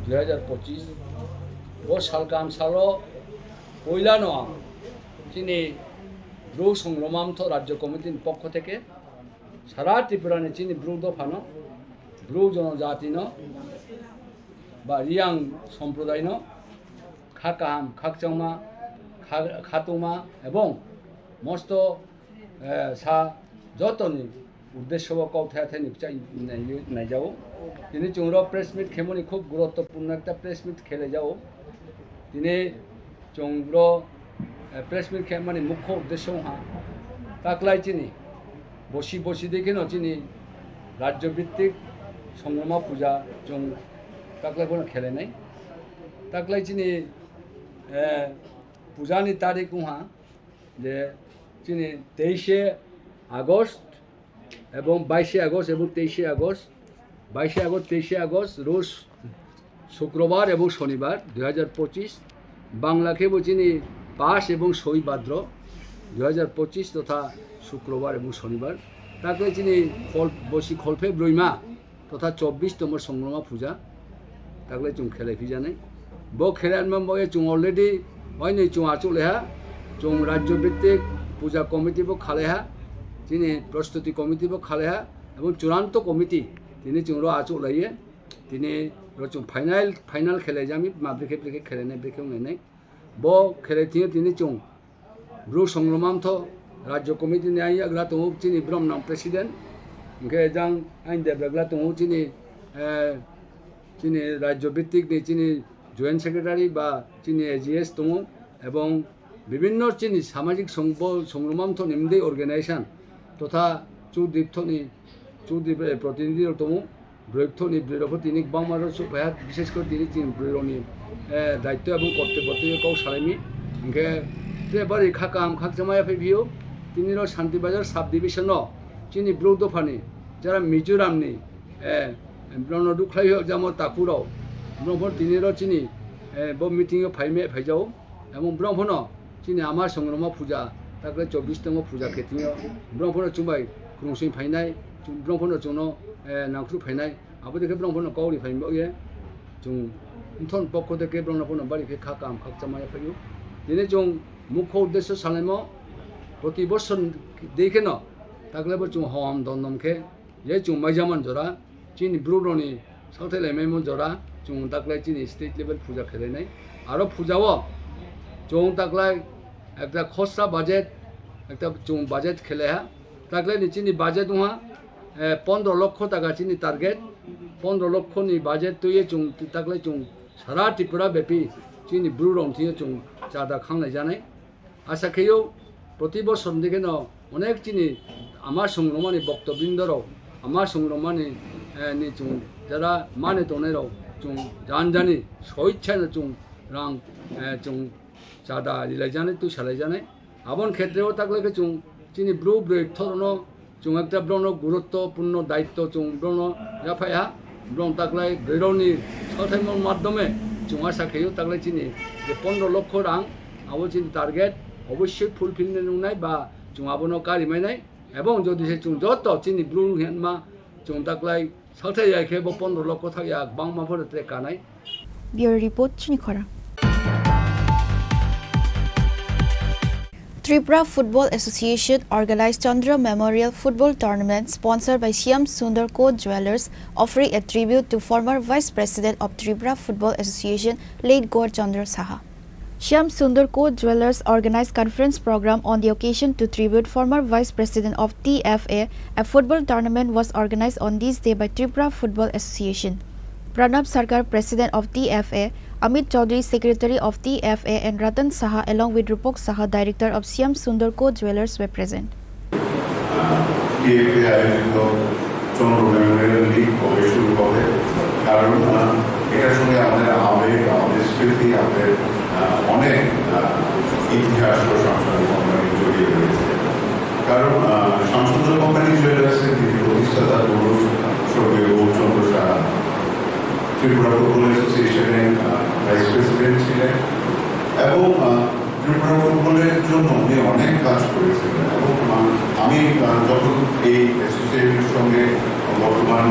2025 ও সালকাম সালো পয়লা নয়া তিনি Bru সংগ্রামান্ত রাজ্য কমিটির পক্ষ থেকে সারা ত্রিপুরানি চিনি ব্রু দফানো ব্রু জনজাতিনো বা রিয়াং সম্প্রদায় খাকাম খাকচামা খাতুমা এবং মস্ত সা যতনি উদ্দেশ্য কৌথায় নাই যাও তিনি চুংর প্রেস মিট খেমনি খুব গুরুত্বপূর্ণ একটা প্রেস মিট খেলে যাও তিনি চুংর প্রেস মিট খেমানি মুখ্য উদ্দেশ্য হ্যাঁ তাকলাই চিনি বসি বসি দেখে ন চিনি রাজ্যভিত্তিক সংগ্রামা পূজা চুং তাকলাই কোনো খেলে নাই তাকলাই চিনি পূজানি তারিখ হ্যাঁ যে চিনি 23 আগস্ট এবং 22 আগস্ট এবং 23 আগস্ট 22 আগস্ট 23 আগস্ট রোজ শুক্রবার এবং শনিবার 2025 বাংলাকে চিনি 5 এবং 6 ভাদ্র 2025 তথা শুক্রবার এবং শনিবার তারপরে চিনি বসি খলফে ব্রইমা তথা 24তম সংগ্রামা পূজা তাকলে চুং খেলে ফিজানে বো খেলার বয়ে চুং অলরেডি হয়নি চুং আচলেহা চুং রাজ্যভিত্তিক পূজা কমিটি বো খালেহা তিনি প্রস্তুতি কমিটি বো খালেহা এবং চূড়ান্ত কমিটি তিনি চুংর আচলাইয়ে তিনি চুং ফাইনাল খেলে যামি মাব্রিকে ব্রিকে খেলে নেই ব্রিকে নেই বো খেলে তিনি চুং ব্রু সংগ্রামান্ত রাজ্য কমিটি ने आई अगला तो चिनी ब्रह्म नाम प्रेसिडेंट उनके जंग आइन देव अगला तो चिनी चिनी राज्य भित्तिक ने चिनी जॉइंट सेक्रेटारी बा चिनी एजीएस तो एवं विभिन्न चिनी सामाजिक संग्रामांत निम्दे अर्गेनाइजेशन तथा चुद्वीप प्रतिनिधि तो ब्रह्मनि ब्रह्म তিনি बांगमार सुफाया विशेष कर তিনি ब्रह्मनि दायित्व और कर्तव्य कौ सालामी उनके बारे खाकाम खाकजामाया फैफियो তিনি শান্তিবাজার সাব ডিভিশন চিনি ব্রু দফানি যারা মিজোরামনি ব্রহ্ম দুখলাই জামো তাকুরাও ব্রহ্ম তিনির চিনি ব মিটিং ফাইজাও এবং ব্রহ্মণ চিনি আমার সংগ্রামা পূজা তারপরে 24তম পূজা খেতিং ব্রহ্মণ চুমাই ক্রুসিং ফাইনাই ব্রহ্মণ চুন নাংক্রু ফাইনাই আবো দেখে ব্রহ্মণ কাউরি ফাইবে চুং উঠন পক্ষ থেকে ব্রহ্মণ বাড়িকে খাকাম খাকচামায়া ফাইও দিনে চুং মুখ্য উদ্দেশ্য সালাইম প্রতি বছর দেখে ন তাকলে চুং হম দন্দমকে যে চুং মাইজামান জরা চিনি ব্রুডনি সাউথ এমএম জরা চুং তাকলাই চিনি স্টেট লেভেল পূজা খেলে নাই আরও পূজাও চুং তাকলাই একটা খসড়া বাজেট একটা চুং বাজেট খেলে হ্যাঁ তাকলাই চিনি বাজেট হ্যাঁ 15 লক্ষ টাকা চিনি টার্গেট 15 লক্ষনি বাজেট তৈরি চুং তাকলাই চুং সারা ত্রিপুরা ব্যাপী চিনি ব্রুডন দিয়ে চুং চাঁদা খাংনাই জানাই আশা খেয়েও প্রতি বছর দেখে ন অনেক চিনি আমার সংগ্রামানি বক্তবৃন্দরাও আমার সংগ্রামানি চুং যারা মানে তনেরাও চুং জানি স্বইচ্ছায় চুং রাং চুং চাঁদা রিলাই জানে তুই সালাই জানে আবন ক্ষেত্রেও থাকলে চুং চিনি ব্রু ব্রথরণ চুং একটা ব্রণ গুরুত্বপূর্ণ দায়িত্ব চুং ব্রণ জাফাইহা ব্রণ তাকলাই ব্রেরনি সথাইমর মাধ্যমে চুং আশা খেয়েও থাকলে চিনি যে 15 লক্ষ রাং আবো চিনি টার্গেট অবশ্যই ফুলফিল নুনাই বা চুং আবনো কারিমাইনাই এবং যদি সে চুং যত চিনি ব্লু হেনমা চুং তাকলাই সাথে যাইখে 15 লক্ষ থাকে বাংমাফোর Kanai
Bureau Report, Chini Khorang. Tripura Football Association organized Chandra Memorial Football Tournament sponsored by Shyam Sundar Co Jewelers, offering a tribute to former Vice President of Tripura Football Association, late Gaur Chandra Saha. Shyam Sundar Co Jewelers organized conference program on the occasion to tribute former Vice President of TFA. A football tournament was organized on this day by Tripura Football Association. Pranab Sarkar, President of TFA, Amit Chaudhary, Secretary of TFA, and Ratan Saha, along with Rupok Saha, Director of Shyam Sundar Co Jewelers, were present.
TFA আয়োজিত চন্দ্র Memorial league কবে শুরু হবে কারণ এটার সঙ্গে আমাদের আবেগ আমাদের স্মৃতি আমাদের অনেক ইতিহাস ও সাংস্কৃতিক কোম্পানি জড়িয়ে রয়েছে কারণ শামসুন্দর কোম্পানি জুয়েলার্সের যিনি প্রতিষ্ঠাতা পুরুষ স্বর্গীয় গৌরচন্দ্র সাহা ত্রিপুরা ফুটবল অ্যাসোসিয়েশনের ভাইস প্রেসিডেন্ট ছিলেন এবং ত্রিপুরা ফুটবলের জন্য উনি অনেক কাজ করেছিলেন এবং আমি যখন এই অ্যাসোসিয়েশনের সঙ্গে বর্তমান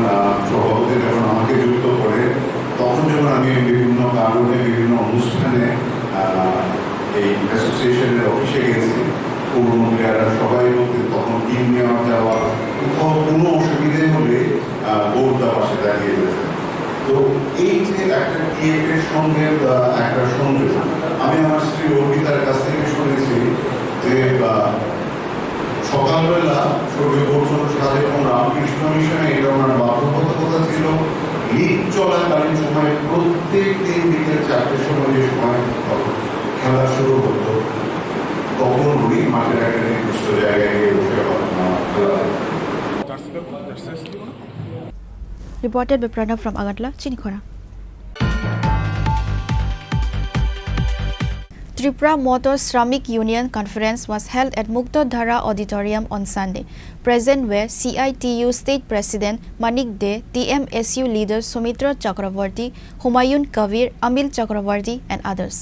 সভাপতি যখন আমাকে যুক্ত করে, তখন যখন আমি বিভিন্ন কারণে বিভিন্ন অনুষ্ঠানে এই অ্যাসোসিয়েশনের অফিসে গেছি, পুরনো প্লেয়াররা সবাই বলতে তখন টিম নেওয়া যাওয়া, কোথাও কোনো অসুবিধে হলে গৌরদা পাশে দাঁড়িয়ে গেছে। তো এই যে একটা টিএফ এর সঙ্গে একটা সংযোগ, আমি আমার স্ত্রী অর্পিতার কাছ থেকে শুনেছি যে সকালবেলা স্বর্গীয় গৌরচন্দ্র সাধু এবং রামকৃষ্ণ মিশনে এটা ওনার বাধ্যবাধকতা ছিল, লিগ চলাকালীন সময় প্রত্যেক দিন বিকেল 4টের সময় যে সময় খেলা শুরু হতো, তখন উনি মাঠের একটা নির্দিষ্ট জায়গায় গিয়ে বসে খেলা।
Reported by Pranav from Agartala, Chini Khorang. Tripura Motor Shramik Union Conference was held at Muktodhara Auditorium on Sunday. Present were CITU State President Manik De, TMSU leaders Sumitra Chakravarti, Humayun Kavir, Amil Chakravarti and others.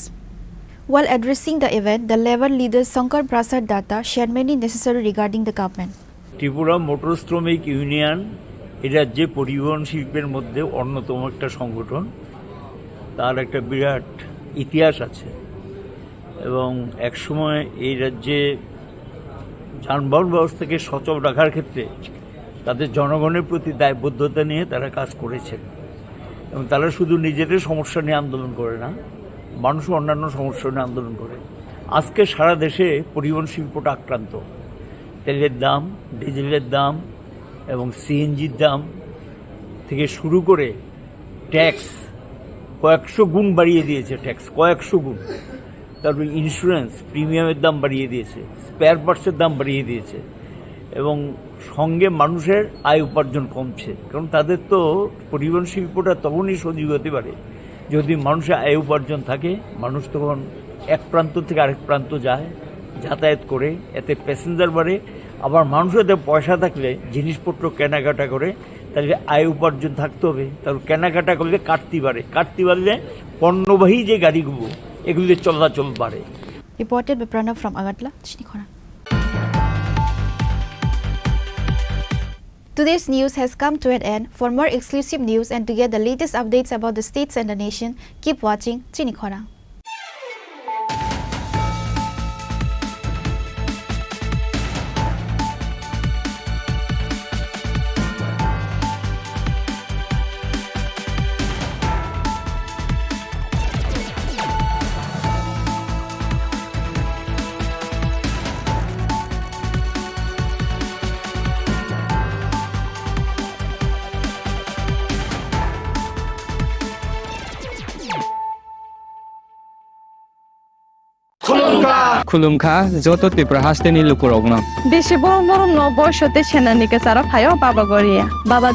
While addressing the event, the Labour leader Shankar Prasad Datta shared many necessary regarding the government.
Tripura Motor Shramik Union এই রাজ্যে পরিবহন শিল্পের মধ্যে অন্যতম একটা সংগঠন, তার একটা বিরাট ইতিহাস আছে এবং একসময় এই রাজ্যে যানবাহন ব্যবস্থাকে সচল রাখার ক্ষেত্রে তাদের জনগণের প্রতি দায়বদ্ধতা নিয়ে তারা কাজ করেছেন এবং তারা শুধু নিজেদের সমস্যা নিয়ে আন্দোলন করে না, মানুষ অন্যান্য সমস্যা নিয়ে আন্দোলন করে। আজকে সারা দেশে পরিবহন শিল্পটা আক্রান্ত। তেলের দাম, ডিজেলের দাম এবং সিএনজির দাম থেকে শুরু করে ট্যাক্স কয়েকশো গুণ বাড়িয়ে দিয়েছে, ট্যাক্স কয়েকশো গুণ। তারপরে ইন্স্যুরেন্স প্রিমিয়ামের দাম বাড়িয়ে দিয়েছে, স্পেয়ার পার্টসের দাম বাড়িয়ে দিয়েছে এবং সঙ্গে মানুষের আয় উপার্জন কমছে। কারণ তাদের তো পরিবহন শিল্পটা তখনই সজীব হতে পারে যদি মানুষের আয় উপার্জন থাকে। মানুষ তখন এক প্রান্ত থেকে আরেক প্রান্ত যায়, যাতায়াত করে, এতে প্যাসেঞ্জার বাড়ে। আবার মানুষের পয়সা থাকলে জিনিসপত্র কেনাকাটা করে, তাহলে আয় উপার্জন থাকতে হবে। তারপর কেনাকাটা করলে কাটতি বাড়ে, কাটতি বাড়লে পণ্যবাহী যে গাড়িগুলো এগুলির চলাচল বাড়ে।
Reported by Pranav from Agartala, Chini Khorang. Today's news has come to an end. For more exclusive news and to get the latest updates about the states and the nation, keep watching Chini Khorang.
खुलुमखा जतो त्रिपुरा हास्टेनि लुकुरगना
देशे बरम बरम न बयसते सेनानिके सारा फायो बाबा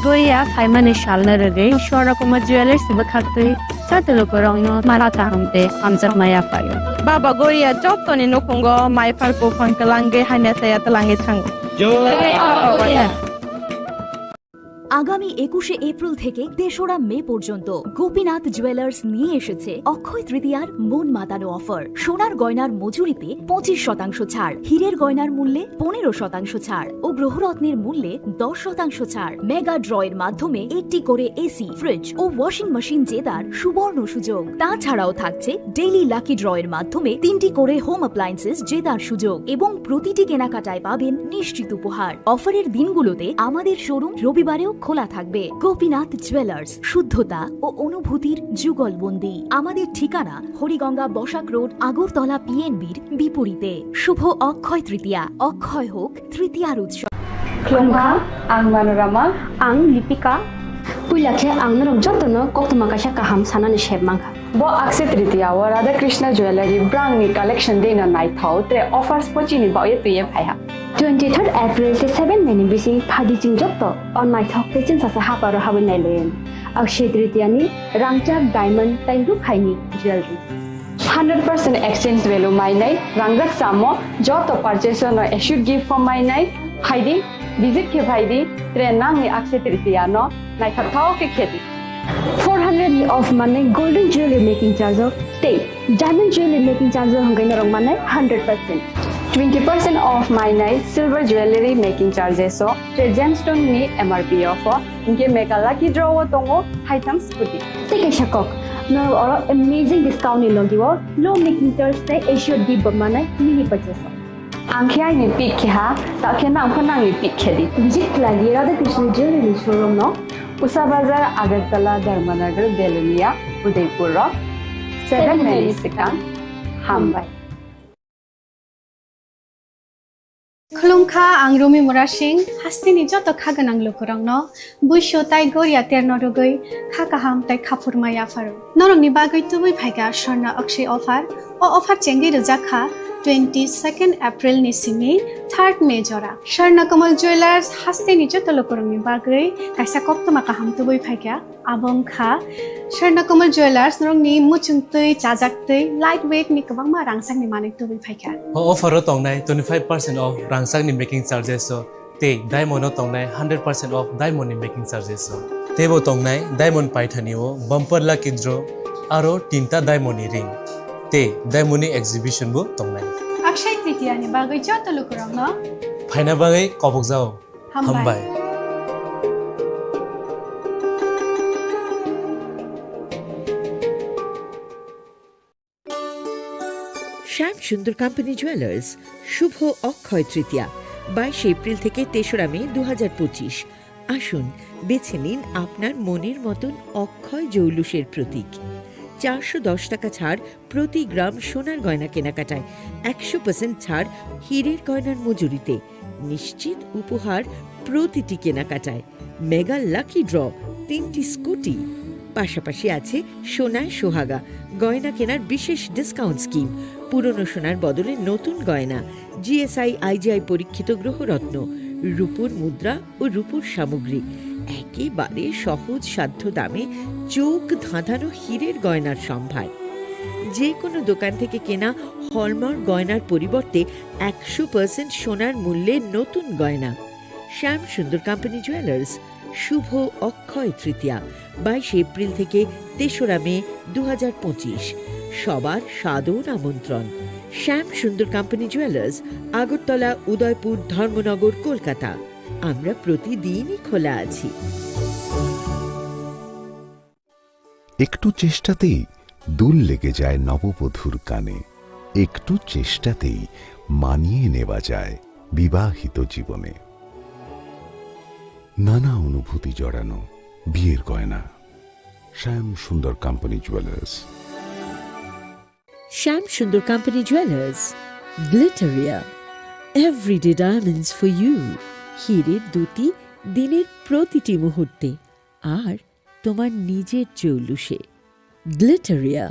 गोरिया फाइमानि शालना रे शोरा कुमा jewellers बखाते साते लुकुरगना मारा ताहमते आमजा माया फायो बाबा गोरिया जतोनि नकुंगो माय फारको फंकलांगे हाइना साया तलांगे थांगो
আগামী 21শে এপ্রিল থেকে ৩রা মে পর্যন্ত গোপীনাথ জুয়েলার্স নিয়ে এসেছে অক্ষয় তৃতীয়ার মন মাতানো অফার। সোনার গয়নার মজুরিতে 25% ছাড়, হীরের গয়নার মূল্যে 15% ছাড় ও গ্রহরত্নের মূল্যে 10% ছাড়। মেগা ড্রয়ের মাধ্যমে একটি করে এসি, ফ্রিজ ও ওয়াশিং মেশিন জেতার সুবর্ণ সুযোগ। তাছাড়াও থাকছে ডেইলি লাকি ড্রয়ের মাধ্যমে 3টি করে হোম অ্যাপ্লায়েন্সেস জেতার সুযোগ এবং প্রতিটি কেনাকাটায় পাবেন নিশ্চিত উপহার। অফারের দিনগুলোতে আমাদের শোরুম রবিবারেও খোলা থাকবে। গোপীনাথ জুয়েলার্স, শুদ্ধতা ও অনুভূতির যুগলবন্দি। আমাদের ঠিকানা হরিগঙ্গা বসাক রোড, আগরতলা পিএনবির বিপরীতে। শুভ অক্ষয় তৃতীয়া, অক্ষয় হোক তৃতীয়ার উৎসব।
খুলুমখা আং মানোরামা আং লিপিকা পুইলাখে আং নরক যতনো কক্তমাকাশা কাহাম সানানি শেবমাংখা bo akse tritiya wa radha krishna jewelry brand ni collection de na nai thau tre offers pochini ba ye tuye phaiha
23rd April te 7 meni bisi phadi jing jotto on my thok te chin sa ha par ha bin nai len akshay tritiya ni rangchak diamond taingu khaini jewelry
100% exchange value my nai rangjak samo joto purchase no should give for my nai haidi visit ke bhaidi tre nang ni akshay tritiya no nai thau ke kheti
400 of money golden jewelry making charge of stay diamond jewelry making charge of hangai narong manai 100%
20% off my night silver jewelry making charges so the gemstone ni MRP offer inke make a lucky draw tongo items scooty take a shakok no or amazing discount in logiwo low making Thursday issue di bamana mini purchase angkhya ni pick kha ta khena angkhana ni pick khedi visit lagi Radha Krishna jewelry showroom no Usa Bazar Agartala Dharmanagar Belunia Udaipur 7 Mexican Hambai
Khulungkha ang Rumi Murashing hastini joto khaganang lukurangno buisho tai goria ternodogoi khakaham tai khapurmaya faru norongni bagoi tubui phaiga Swarna Akshay offer o offer chengi rujakha 22nd April ni simi 3rd May jora Swarna Kamal Jewelers hastini joto lukurangni bagoi kaisa koptoma kaham tubui phaiga abongkha Swarna Kamal Jewelers norongni muchungtui chajaktui lightweight ni kabangma rangsangni manik tubui phaiga
offer tongnai 25% off rangsang ni making charges so te diamond tongnai 100% off diamond ni making charges so tebo tongnai diamond paithani o bumper lucky draw aro tinta diamond ni ring te diamond ni exhibition bo tongnai
Akshay Tritiya ni bagoi joto lukurangno
phaina bagai kobok jao hambai
Shyam Sundar company jewellers Shubho Akshaya Tritiya 22 April থেকে 3রা মে 2025 আসুন বেছে নিন আপনার মনের মতন অক্ষয় জৌলুসের প্রতীক 410 টাকা ছাড় প্রতি গ্রাম সোনার গয়না কেনাকাটায় 100% ছাড় হীরের গয়নার মজুরিতে নিশ্চিত উপহার প্রতিটি কেনাকাটায় মেগা লাকি ড্র 3টি স্কুটি পাশাপাশি আছে সোনায় সোহাগা গয়না কেনার বিশেষ ডিসকাউন্ট স্কিম পুরনো সোনার বদলে নতুন গয়না জিএসআই আইজিআই পরীক্ষিত গ্রহরত্ন রূপোর মুদ্রা ও রূপোর সামগ্রী একেবারে সহজ সাধ্য দামে চোখ ধাঁধানো হীরের গয়নার সম্ভার যে কোনো দোকান থেকে কেনা হলমার্ক গয়নার পরিবর্তে 100% সোনার মূল্যে নতুন গয়না শ্যাম সুন্দর কোম্পানি জুয়েলার্স শুভ অক্ষয় তৃতীয়া 22 এপ্রিল থেকে 3রা মে 2025 সবার সাদর আমন্ত্রণ শ্যাম সুন্দর কোম্পানি জুয়েলার্স আগরতলা উদয়পুর ধর্মনগর কলকাতা আমরা প্রতিদিনই খোলা আছি
একটু চেষ্টাতেই দুল লেগে যায় নববধূর কানে একটু চেষ্টাতেই মানিয়ে নেওয়া যায় বিবাহিত জীবনে নানা অনুভূতি জড়ানো বিয়ের গয়না শ্যাম Sundar company jewellers
Shyam Sundar company jewellers Glitteria everyday diamonds for you হীরের দুটি দিনের প্রতিটি মুহূর্তে আর তোমার নিজের জৌলুসে Glitteria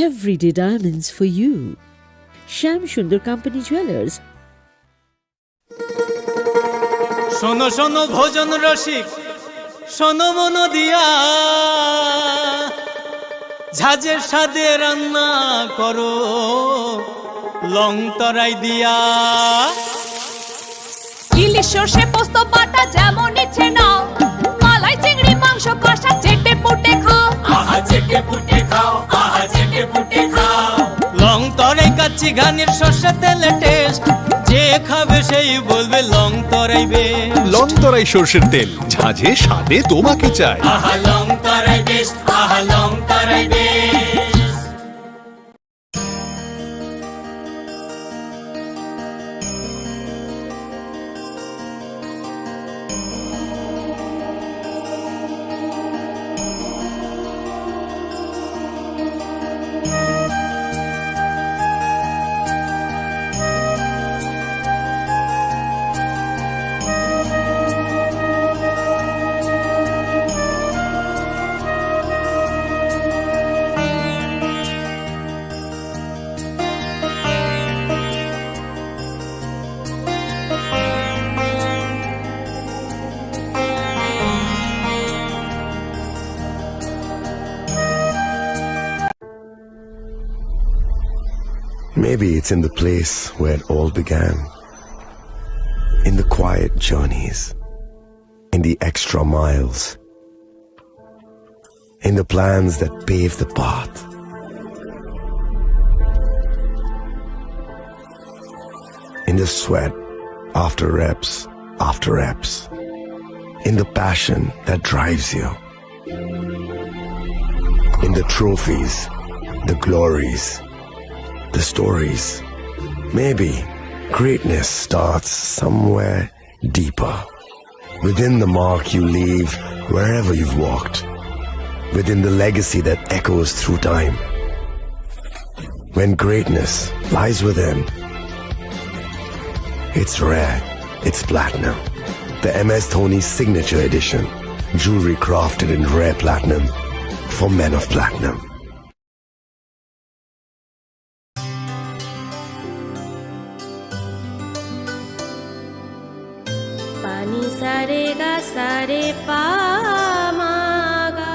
everyday diamonds for you Shyam Sundar company jewellers
শোনো শোনো ভোজন রসিক শোনো মন দিয়া ঝাঁঝের সাদে রান্না করো লং তরাই দিয়া
ইলিশ সর্ষে পোস্ত বাটা যেমন ইচ্ছে নাও মালাই চিংড়ি মাংস কষা চেটে পুটে খাও
আহা চেটে পুটে খাও আহা চেটে পুটে খাও লং তরাই কাচ্চি ঘানির সর্ষে তেলে টেস্ট যে খাবে সেই বলবে লং তরাই বেশ
লং তরাই সর্ষের তেল ঝাঁঝে স্বাদে তোমাকে চাই
আহা লং তরাই বেশ আহা লং তরাই বেশ
Maybe it's in the place where it all began. In the quiet journeys. In the extra miles. In the plans that pave the path. the sweat after reps after reps, in the passion that drives you, in the trophies, the glories, the stories. Maybe greatness starts somewhere deeper, within the mark you leave wherever you've walked, within the legacy that echoes through time. When greatness lies within, it's rare, it's platinum. The MS Dhoni Signature Edition, jewelry crafted in rare platinum for men of platinum.
Pani sare ga sare pa ma ga.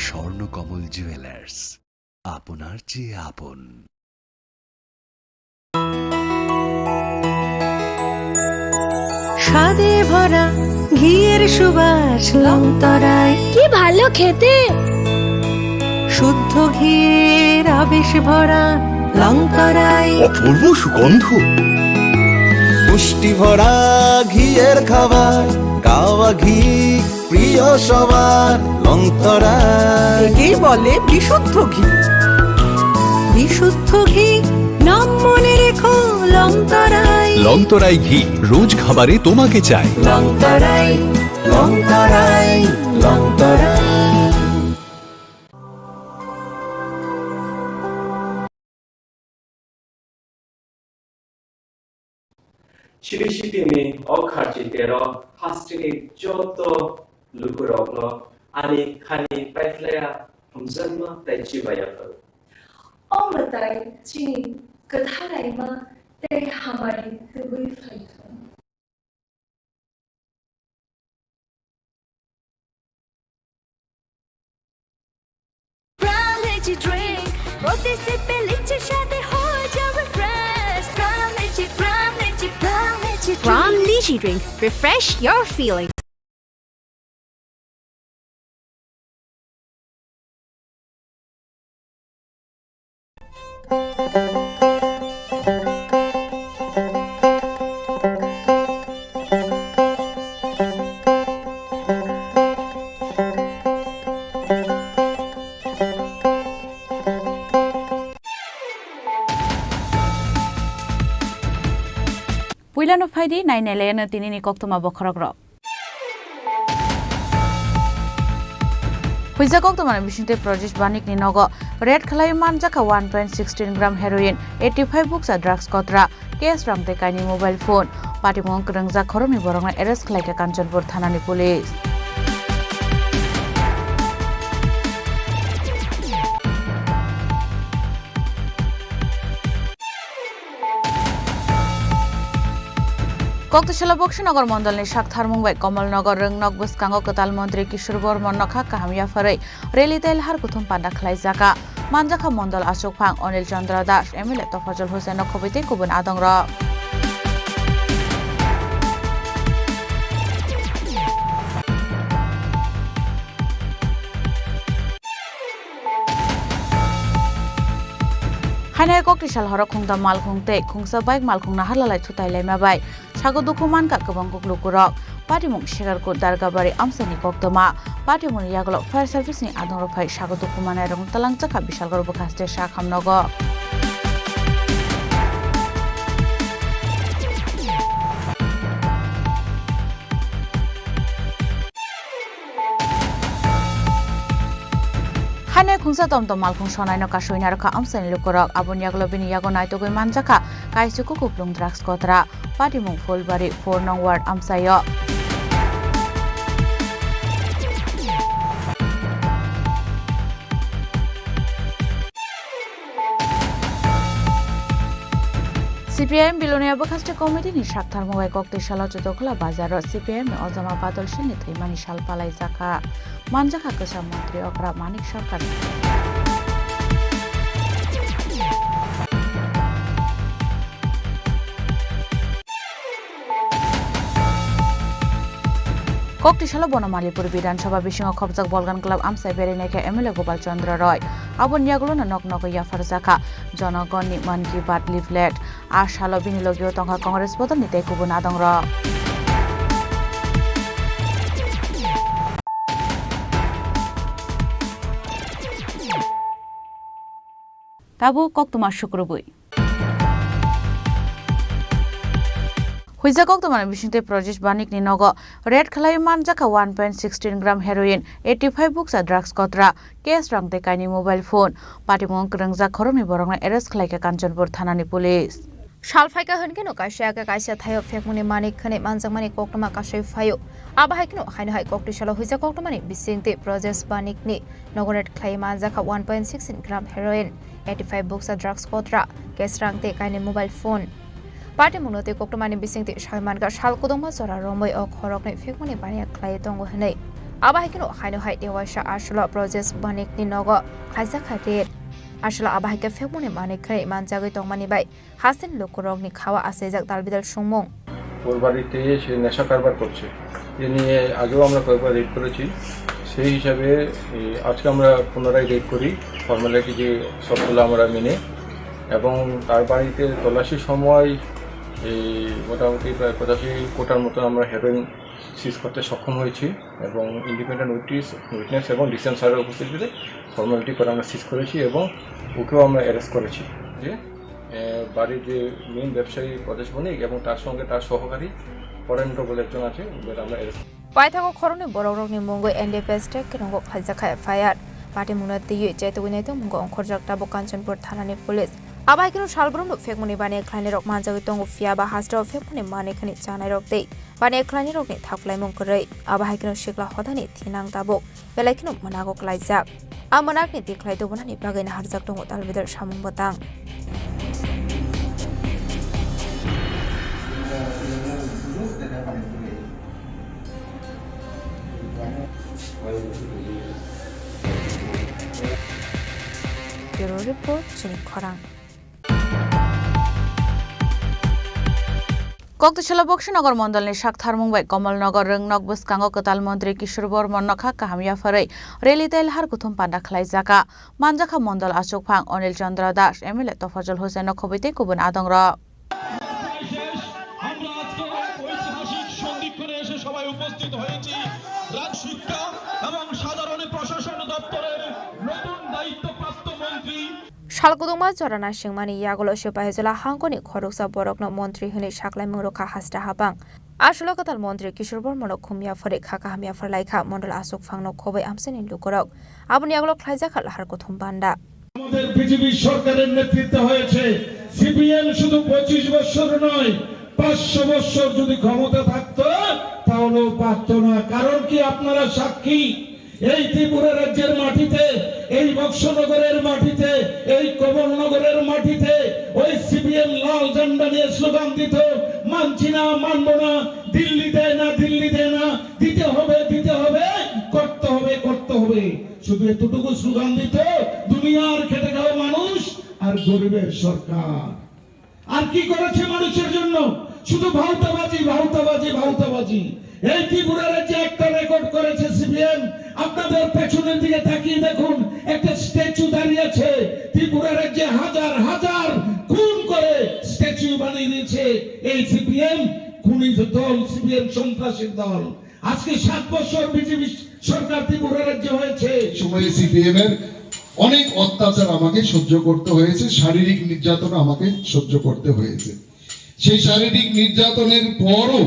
Swarnakamal jewellers, আপনার চেয়ে আপন।
স্বাদে ভরা ঘিয়ের সুবাস লংতরায় কি ভালো খেতে, শুদ্ধ ঘিয়ের আবেশ ভরা লংতরায়
অপূর্ব সুগন্ধ,
পুষ্টি ভরা ঘিয়ের খাবার, গাওয়া ঘি প্রিয় সবার লংতরায়।
কি বলে বিশুদ্ধ ঘি, বিশুদ্ধ ঘি নাম মনে রেখো লংতরায়।
লংতরাই ঘি রোজ খাবারে তোমাকে চাই।
লংতরাই লংতরাই লংতরাই।
시리시팀이 어카지대로 하스팅이 쪼또 루그럭로 아니 칸이 빠이플레야 हमजन्म तैची वयफल
ओ बताए चीनी कथा राइमा ते हमारी Dubai flight
Brown energy drink रोटी से पहले चशाते हो जब fresh Brown energy Brown lychee drink refresh your feelings.
Puilano Faidi, Nine Elena Tinini Koktuma Bokrogro. Puiza Koktuma Vishinte Project Banik Ninogo, Red Kalaiman Jaka 1.16 gram heroin, 85 books of drugs kotra, case ram tekani mobile phone, Party Monk Rangza Koroni Borona arrest like a Kanchanpur Thanani police. Koktishala Bokshinagar Mondalni Shakthar Mumbai Kamalnagar Rangnog Buskango Katal Mantri Kishore Bormon Nokha Kahamya Farai Reli Tel Har Kuthum Panda Khlai Jaka Manjaka Mondal Ashok Phang Anil Chandra Das Emile Tofajul Hussein Khobite Kubun Adongra Hanai Koktishal Hora Khungda Malkhungte Khungsa Bike Malkhung Nahalai Thutai Lema Bai Chago Dukuman Ka Kabang Kuklukurok Patimung Shigar Ko Dargabari Amsani Koktama Patimun Yaglo Fire Service ni Adong Ropai Chago Dukuman Rong Talang Chaka Bishal Gor Bukaste Shakham Nogo Hanai Khungsa Tomtom Malkhung Shonai no Kashoina Raka Amsani Lukurok Abun Yaglo Bini Yago Naito Goi Manjaka Kaisuku Kuplung Drugs Kotra Patimung Fulbari 4 Nong Ward Amsayo CPIM Bilonia Bakaste Committee ni Shakthar Mumbai Koktishala Jodokla Bazar CPIM ni Ozama Badal Shini Thimani Shal Palai Jaka Manjaka Kesha Mantri Okra Manik Sarkar Koktishala Bonamalipur Vidansabha Bishingo Khobjak Bolgan Club Amsai Berineke MLA Gopal Chandra Roy Abon Yagulo na nok nok Yafar Zaka Jonagon ni Man Ki Baat leaflet Ashalo Binilogio Tonga Congress Boton ni Tekubun Adongro Tabu Koktuma Shukrubui Huizakok tomane bishinte project banik ni nogo red khalai manjaka 1.16 gram heroin 85 books drugs kotra case rangte kaini mobile phone patimong krangja khoroni borongna arrest khlaika Kanchanpur thanani police
Shalfaika Hunkino Kashaka Kaisa Tayo Fekmuni Mani Kane Manzamani Koktama Kashay Fayo Abahakino Hainai Koktishala Huizakoktamani Bisinte project banik ni nogo red khalai manjaka 1.16 gram heroin 85 books drugs kotra case rangte kaini mobile phone Party Munote Koktomani Bisingti Shalmanka Shalkudoma Sora Romoy or Korok Fikmuni Bania Clay Tongo Hene. Abahikino Hino Hai Dewasha Ashla Project Banik Ninogo Kaisaka Red Ashla Abahika Fikmuni Mani Kray Manjagi Tomani by Hasin Lukurok Nikawa Asezak Dalbidal Shumong.
ওর বাড়িতে সে নেশা কারবার করছে এ নিয়ে আগেও আমরা কয়েকবার red করেছি সেই হিসাবে আজকে আমরা পুনরায় রেড করি ফর্মালিটি যে সবগুলো আমরা মেনে এবং তার বাড়িতে তল্লাশির সময় এই মোটামুটি প্রায় 85 কোটার মতো আমরা হেরোইন সিজ করতে সক্ষম হয়েছি এবং ইন্ডিপেন্ডেন্ট উইটনেস এবং ডিসেন্ট স্যারের উপস্থিতিতে ফর্মালিটি করে আমরা সিজ করেছি এবং ওকেও আমরা অ্যারেস্ট করেছি যে বাড়ির যে মেইন ব্যবসায়ী প্রদেশ বণিক এবং তার সঙ্গে তার সহকারী পরেন্দ্র বলে একজন আছে ওদের আমরা arrest
Paithago Koroni Borogni Mungo NDPS Tech Kingo Hazaka Fire Party Munati Jetwinato Mungo Korjak Tabo Kanchanpur Thanani Police Abahikino Shalbrum Fekmuni Bane Klani Rock Manjagitong Fiaba Hasta Fekmuni Mani Kani Chana Rock Day Bane Klani Rock Taplai Munkore Abahikino Shikla Hodani Tinang Tabo Belakino Manago Klaizak Amanak ni Tiklai Dobonani Bagin Harzak Tongo Talvidar Shamung Batang Bureau Report Chini Khorang
Koktishala Bokshinogor Mondalni Shakthar Mumbai Komalnogor Ringnok Buskango Katal Mantri Kishore Bormon Nokha Kahamya Farai Relitel Har Kuthum Panda Khlai Zaka Manjaka Mondal Ashok Phang Onil Chandra Das MLA Tofajul Hussein Khobite Kubun Adongra
Shalkuduma Jorana Shingmani Yagolo Shipahizula Hankoni Khoruksa Borokno Montri Huni Shaklai Muruka Hasta Habang Ashlokatal Montri Kishore Bormon Kumya Fore Kakahamya for Laika Mondal Asok Fangno Kobe Amsen in Lukorok Abun Yagolo Klaizakal Harkutum Banda
আমাদের BJP সরকারের নেতৃত্বে হয়েছে CPM শুধু 25 বছর নয় 500 বছর যদি ক্ষমতা থাকতো তাহলেও পারতো না কারণ কি আপনারা সাক্ষী এই ত্রিপুরা রাজ্যের মাটিতে এই বক্সনগরের মাটিতে এই কমলনগরের মাটিতে ওই সিপিএম লাল ঝান্ডা নিয়ে স্লোগান দিত মানছি না মানব না দিল্লি দেয় না দিতে হবে করতে হবে শুধু এতটুকু স্লোগান দিত দুনিয়ার খেটে খাওয়া মানুষ আর গরিবের সরকার আর কি করেছে মানুষের জন্য শুধু ভাউতাবাজি এই ত্রিপুরা রাজ্যে একটা রেকর্ড করেছে সিপিএম আপনাদের পেছনের দিকে তাকিয়ে দেখুন একটা স্ট্যাচু দাঁড়িয়ে আছে ত্রিপুরা রাজ্যে হাজার হাজার খুন করে স্ট্যাচু বানিয়ে দিয়েছে এই সিপিএম খুনি দল সিপিএম সন্ত্রাসের দল আজকে 7 বছর বিজেপি সরকার ত্রিপুরা রাজ্যে হয়েছে
সময় সিপিএম এর অনেক অত্যাচার আমাকে সহ্য করতে হয়েছে শারীরিক নির্যাতন আমাকে সহ্য করতে হয়েছে সেই শারীরিক নির্যাতনের পরও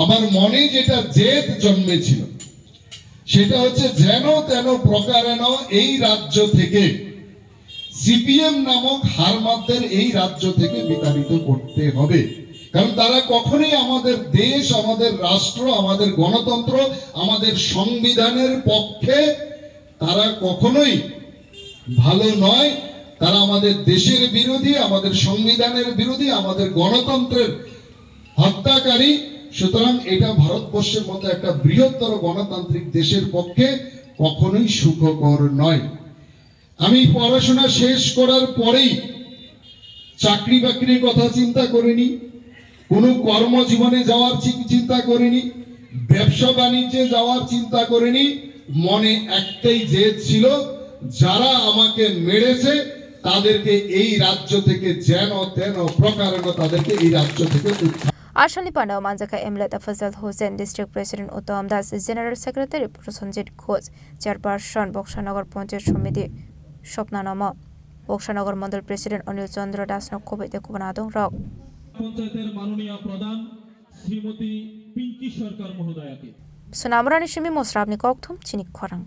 আমার মনে যেটা জেদ জন্মেছিল সেটা হচ্ছে যেন তেন প্রকারেণ এই রাজ্য থেকে সিপিএম নামক হারমাতদের এই রাজ্য থেকে বিতাড়িত করতে হবে কারণ তারা কখনোই আমাদের দেশ আমাদের রাষ্ট্র আমাদের গণতন্ত্র আমাদের সংবিধানের পক্ষে তারা কখনোই ভালো নয় তারা আমাদের দেশের বিরোধী আমাদের সংবিধানের বিরোধী আমাদের গণতন্ত্রের হত্যাকারী সুতরাং এটা ভারতবর্ষের মতো একটা বৃহত্তর গণতান্ত্রিক দেশের পক্ষে কখনোই সুখকর নয় আমি পড়াশোনা শেষ করার পরেই চাকরি বাকরির কথা চিন্তা করিনি কোনো কর্মজীবনে যাওয়ার চিন্তা করিনি ব্যবসা বাণিজ্যে যাওয়ার চিন্তা করিনি, মনে একটাই জেদ ছিল, যারা আমাকে মেরেছে তাদেরকে এই রাজ্য থেকে যেন তেন প্রকারে তাদেরকে এই রাজ্য থেকে
Ashanli Pandao Manjaka Emlet Afazal Hussain, District President Uttam Das, General Secretary Prosenjit Ghosh, Chairperson Bokshanagar Panchayat Samiti Shopnanama, Bokshanagar Mandal President Anil Chandra Das Nokobete Kubanadong Rock.
পঞ্চায়েতের মাননীয় প্রধান শ্রীমতী পিঙ্কি সরকার মহোদয়াকে
Sunamrani Shimi Mosrabni Kokthum, Chini Khorang.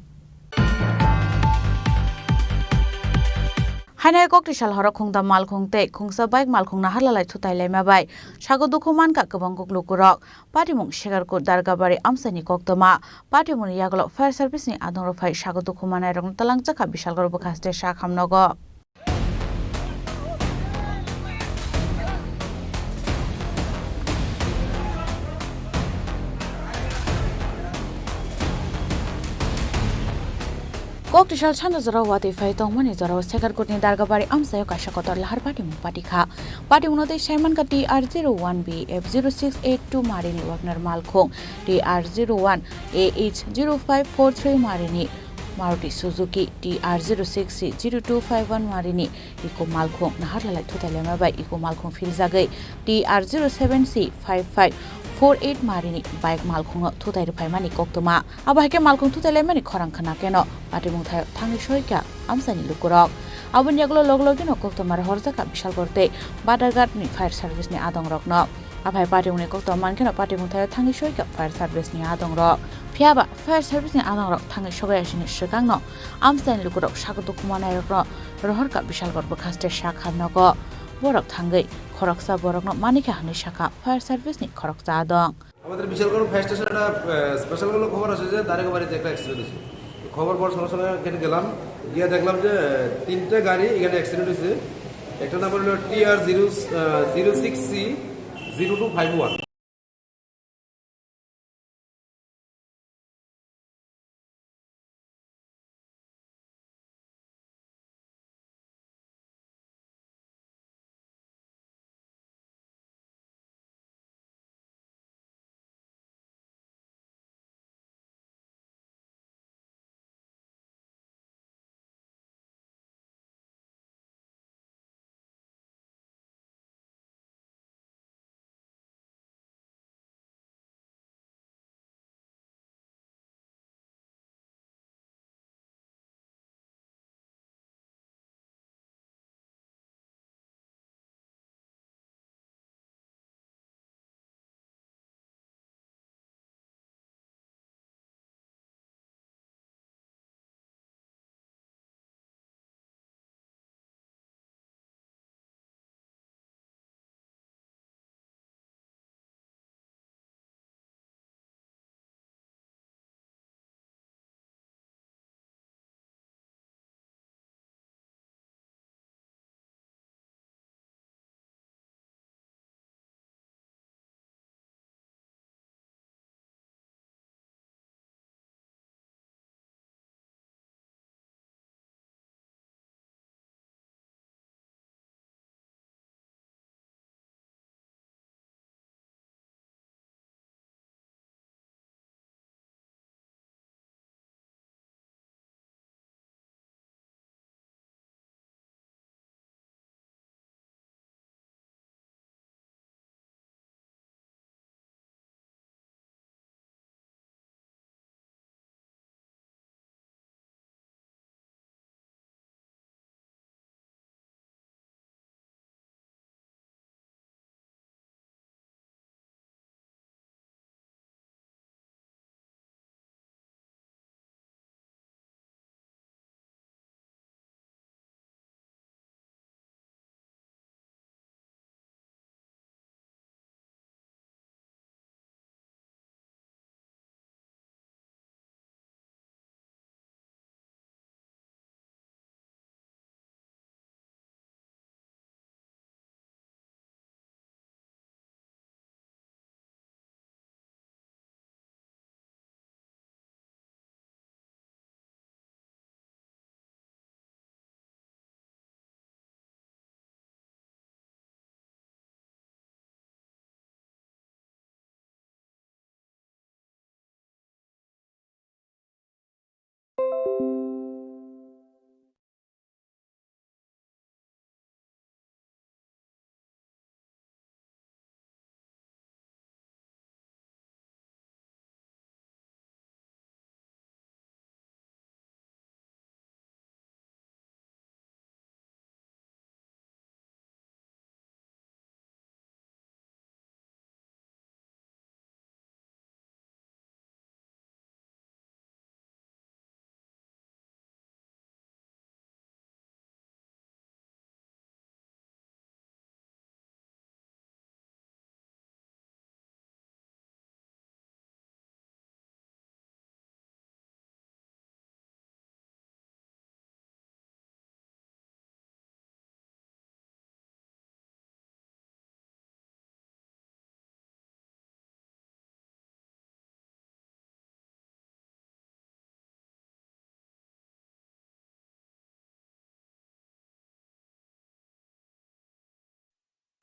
Hainai kok tisal horok khungda mal khungte khungsa baik mal khungna halalai thutai laima bai sago dukhuman ka kabang kok lukurok patimung shegar ko dargabari amsani koktoma patimun yaglo fire service ni adong ro phai sago dukhuman ai rong talang chakha bishal gor bukhaste sha khamnogo kok tisal chanda zara wati fai tongmani zara segar kotni dargabari amsayo kasha kotor lahar patimung patikha patimun ode shaiman ka TR01B F0682 marini wagner malkhong TR01 AH0543 marini Maruti Suzuki TR06C0251 marini iko malkhong nahar lalai thutalema bai iko malkhong filjagai TR07C5548 marini bike malkhong thutai rupai mani koktoma abahke malkhong thutai mani khorang khana keno patimung thai thangi soika amsani lukurok abun yaglo loglogino koktoma horjaka bishal korte badargat ni fire service ni adong rokno abai patimung koktoma mankeno patimung thai thangi soika fire service ni adong rok phiaba fire service ni adong rok thangi sogai asini shikangno amsani lukurok sagoto kumanai rokno rohorka bishal gorbo khaste shakhamnogo borok thangai খরকসা বরকনো Manika হানি শাখা fire service নি খরকসা আদং
আমাদের Bishalgarh fire স্টেশনে একটা special কোনো খবর আছে যে দাঁড়িয়ে বাড়িতে একটা অ্যাক্সিডেন্ট হয়েছে খবর পর সঙ্গে সঙ্গে এখানে গেলাম গিয়ে দেখলাম যে তিনটে গাড়ি এখানে অ্যাক্সিডেন্ট হয়েছে একটা নাম্বার হলো TR06C0251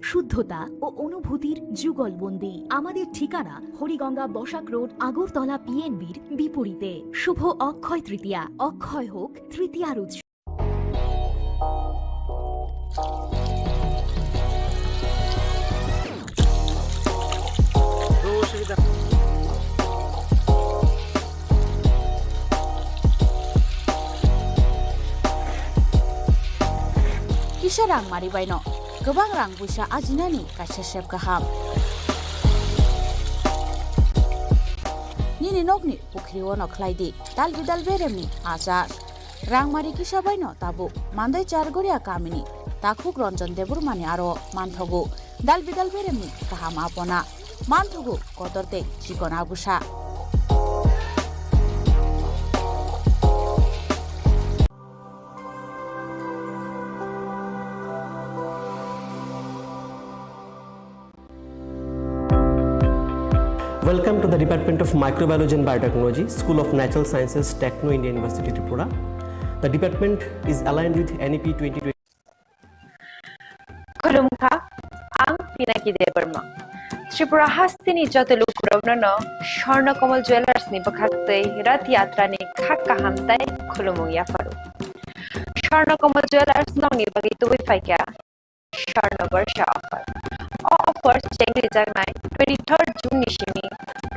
শুদ্ধতা ও অনুভূতির যুগলবন্দি। আমাদের ঠিকানা হরিগঙ্গা বসাক রোড, আগরতলা পিএনবির বিপরীতে। শুভ অক্ষয় তৃতীয়া, অক্ষয় হোক তৃতীয়ার উৎসব।
Kisa rang mari baino, gobang rang buisa ajinani kaisa sep kaham. Nini nokni pukri wono klaidi, dal bidal beremni azar. Rang mari kisa baino tabu, mandai chargoria kamini, takuk ronjon debur mani aro manthogu, dal bidal beremni kaham apona, manthogu kotorte chikona busa.
Welcome to the Department of Microbiology and Biotechnology, School of Natural Sciences, Techno India University, Tripura. The department is aligned with NEP 2020.
Khulumkha, ang Pinaki Deberma. Tripura Hastini Jotelukrovno, Shorno Komal Jewelers ni Bakate, Rat Yatra ni Kakahamtai, Khulumu Yafaru. Shorno Komal Jewelers no ni Bagitu Wifaka, Shorno Barsha offer. All offers Chengri Jagnai, 23rd June Nishimi,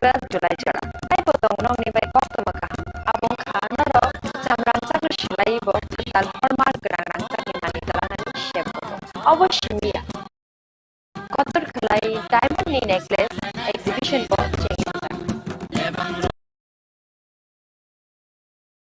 12th July Jara. I put on no nearby Kotomaka, Abong Kanaro, Samran Sakushilai, Tal Hormar Grand Sakimanitalan, Shepo. Our Shimia Kotor Kalai, diamond necklace,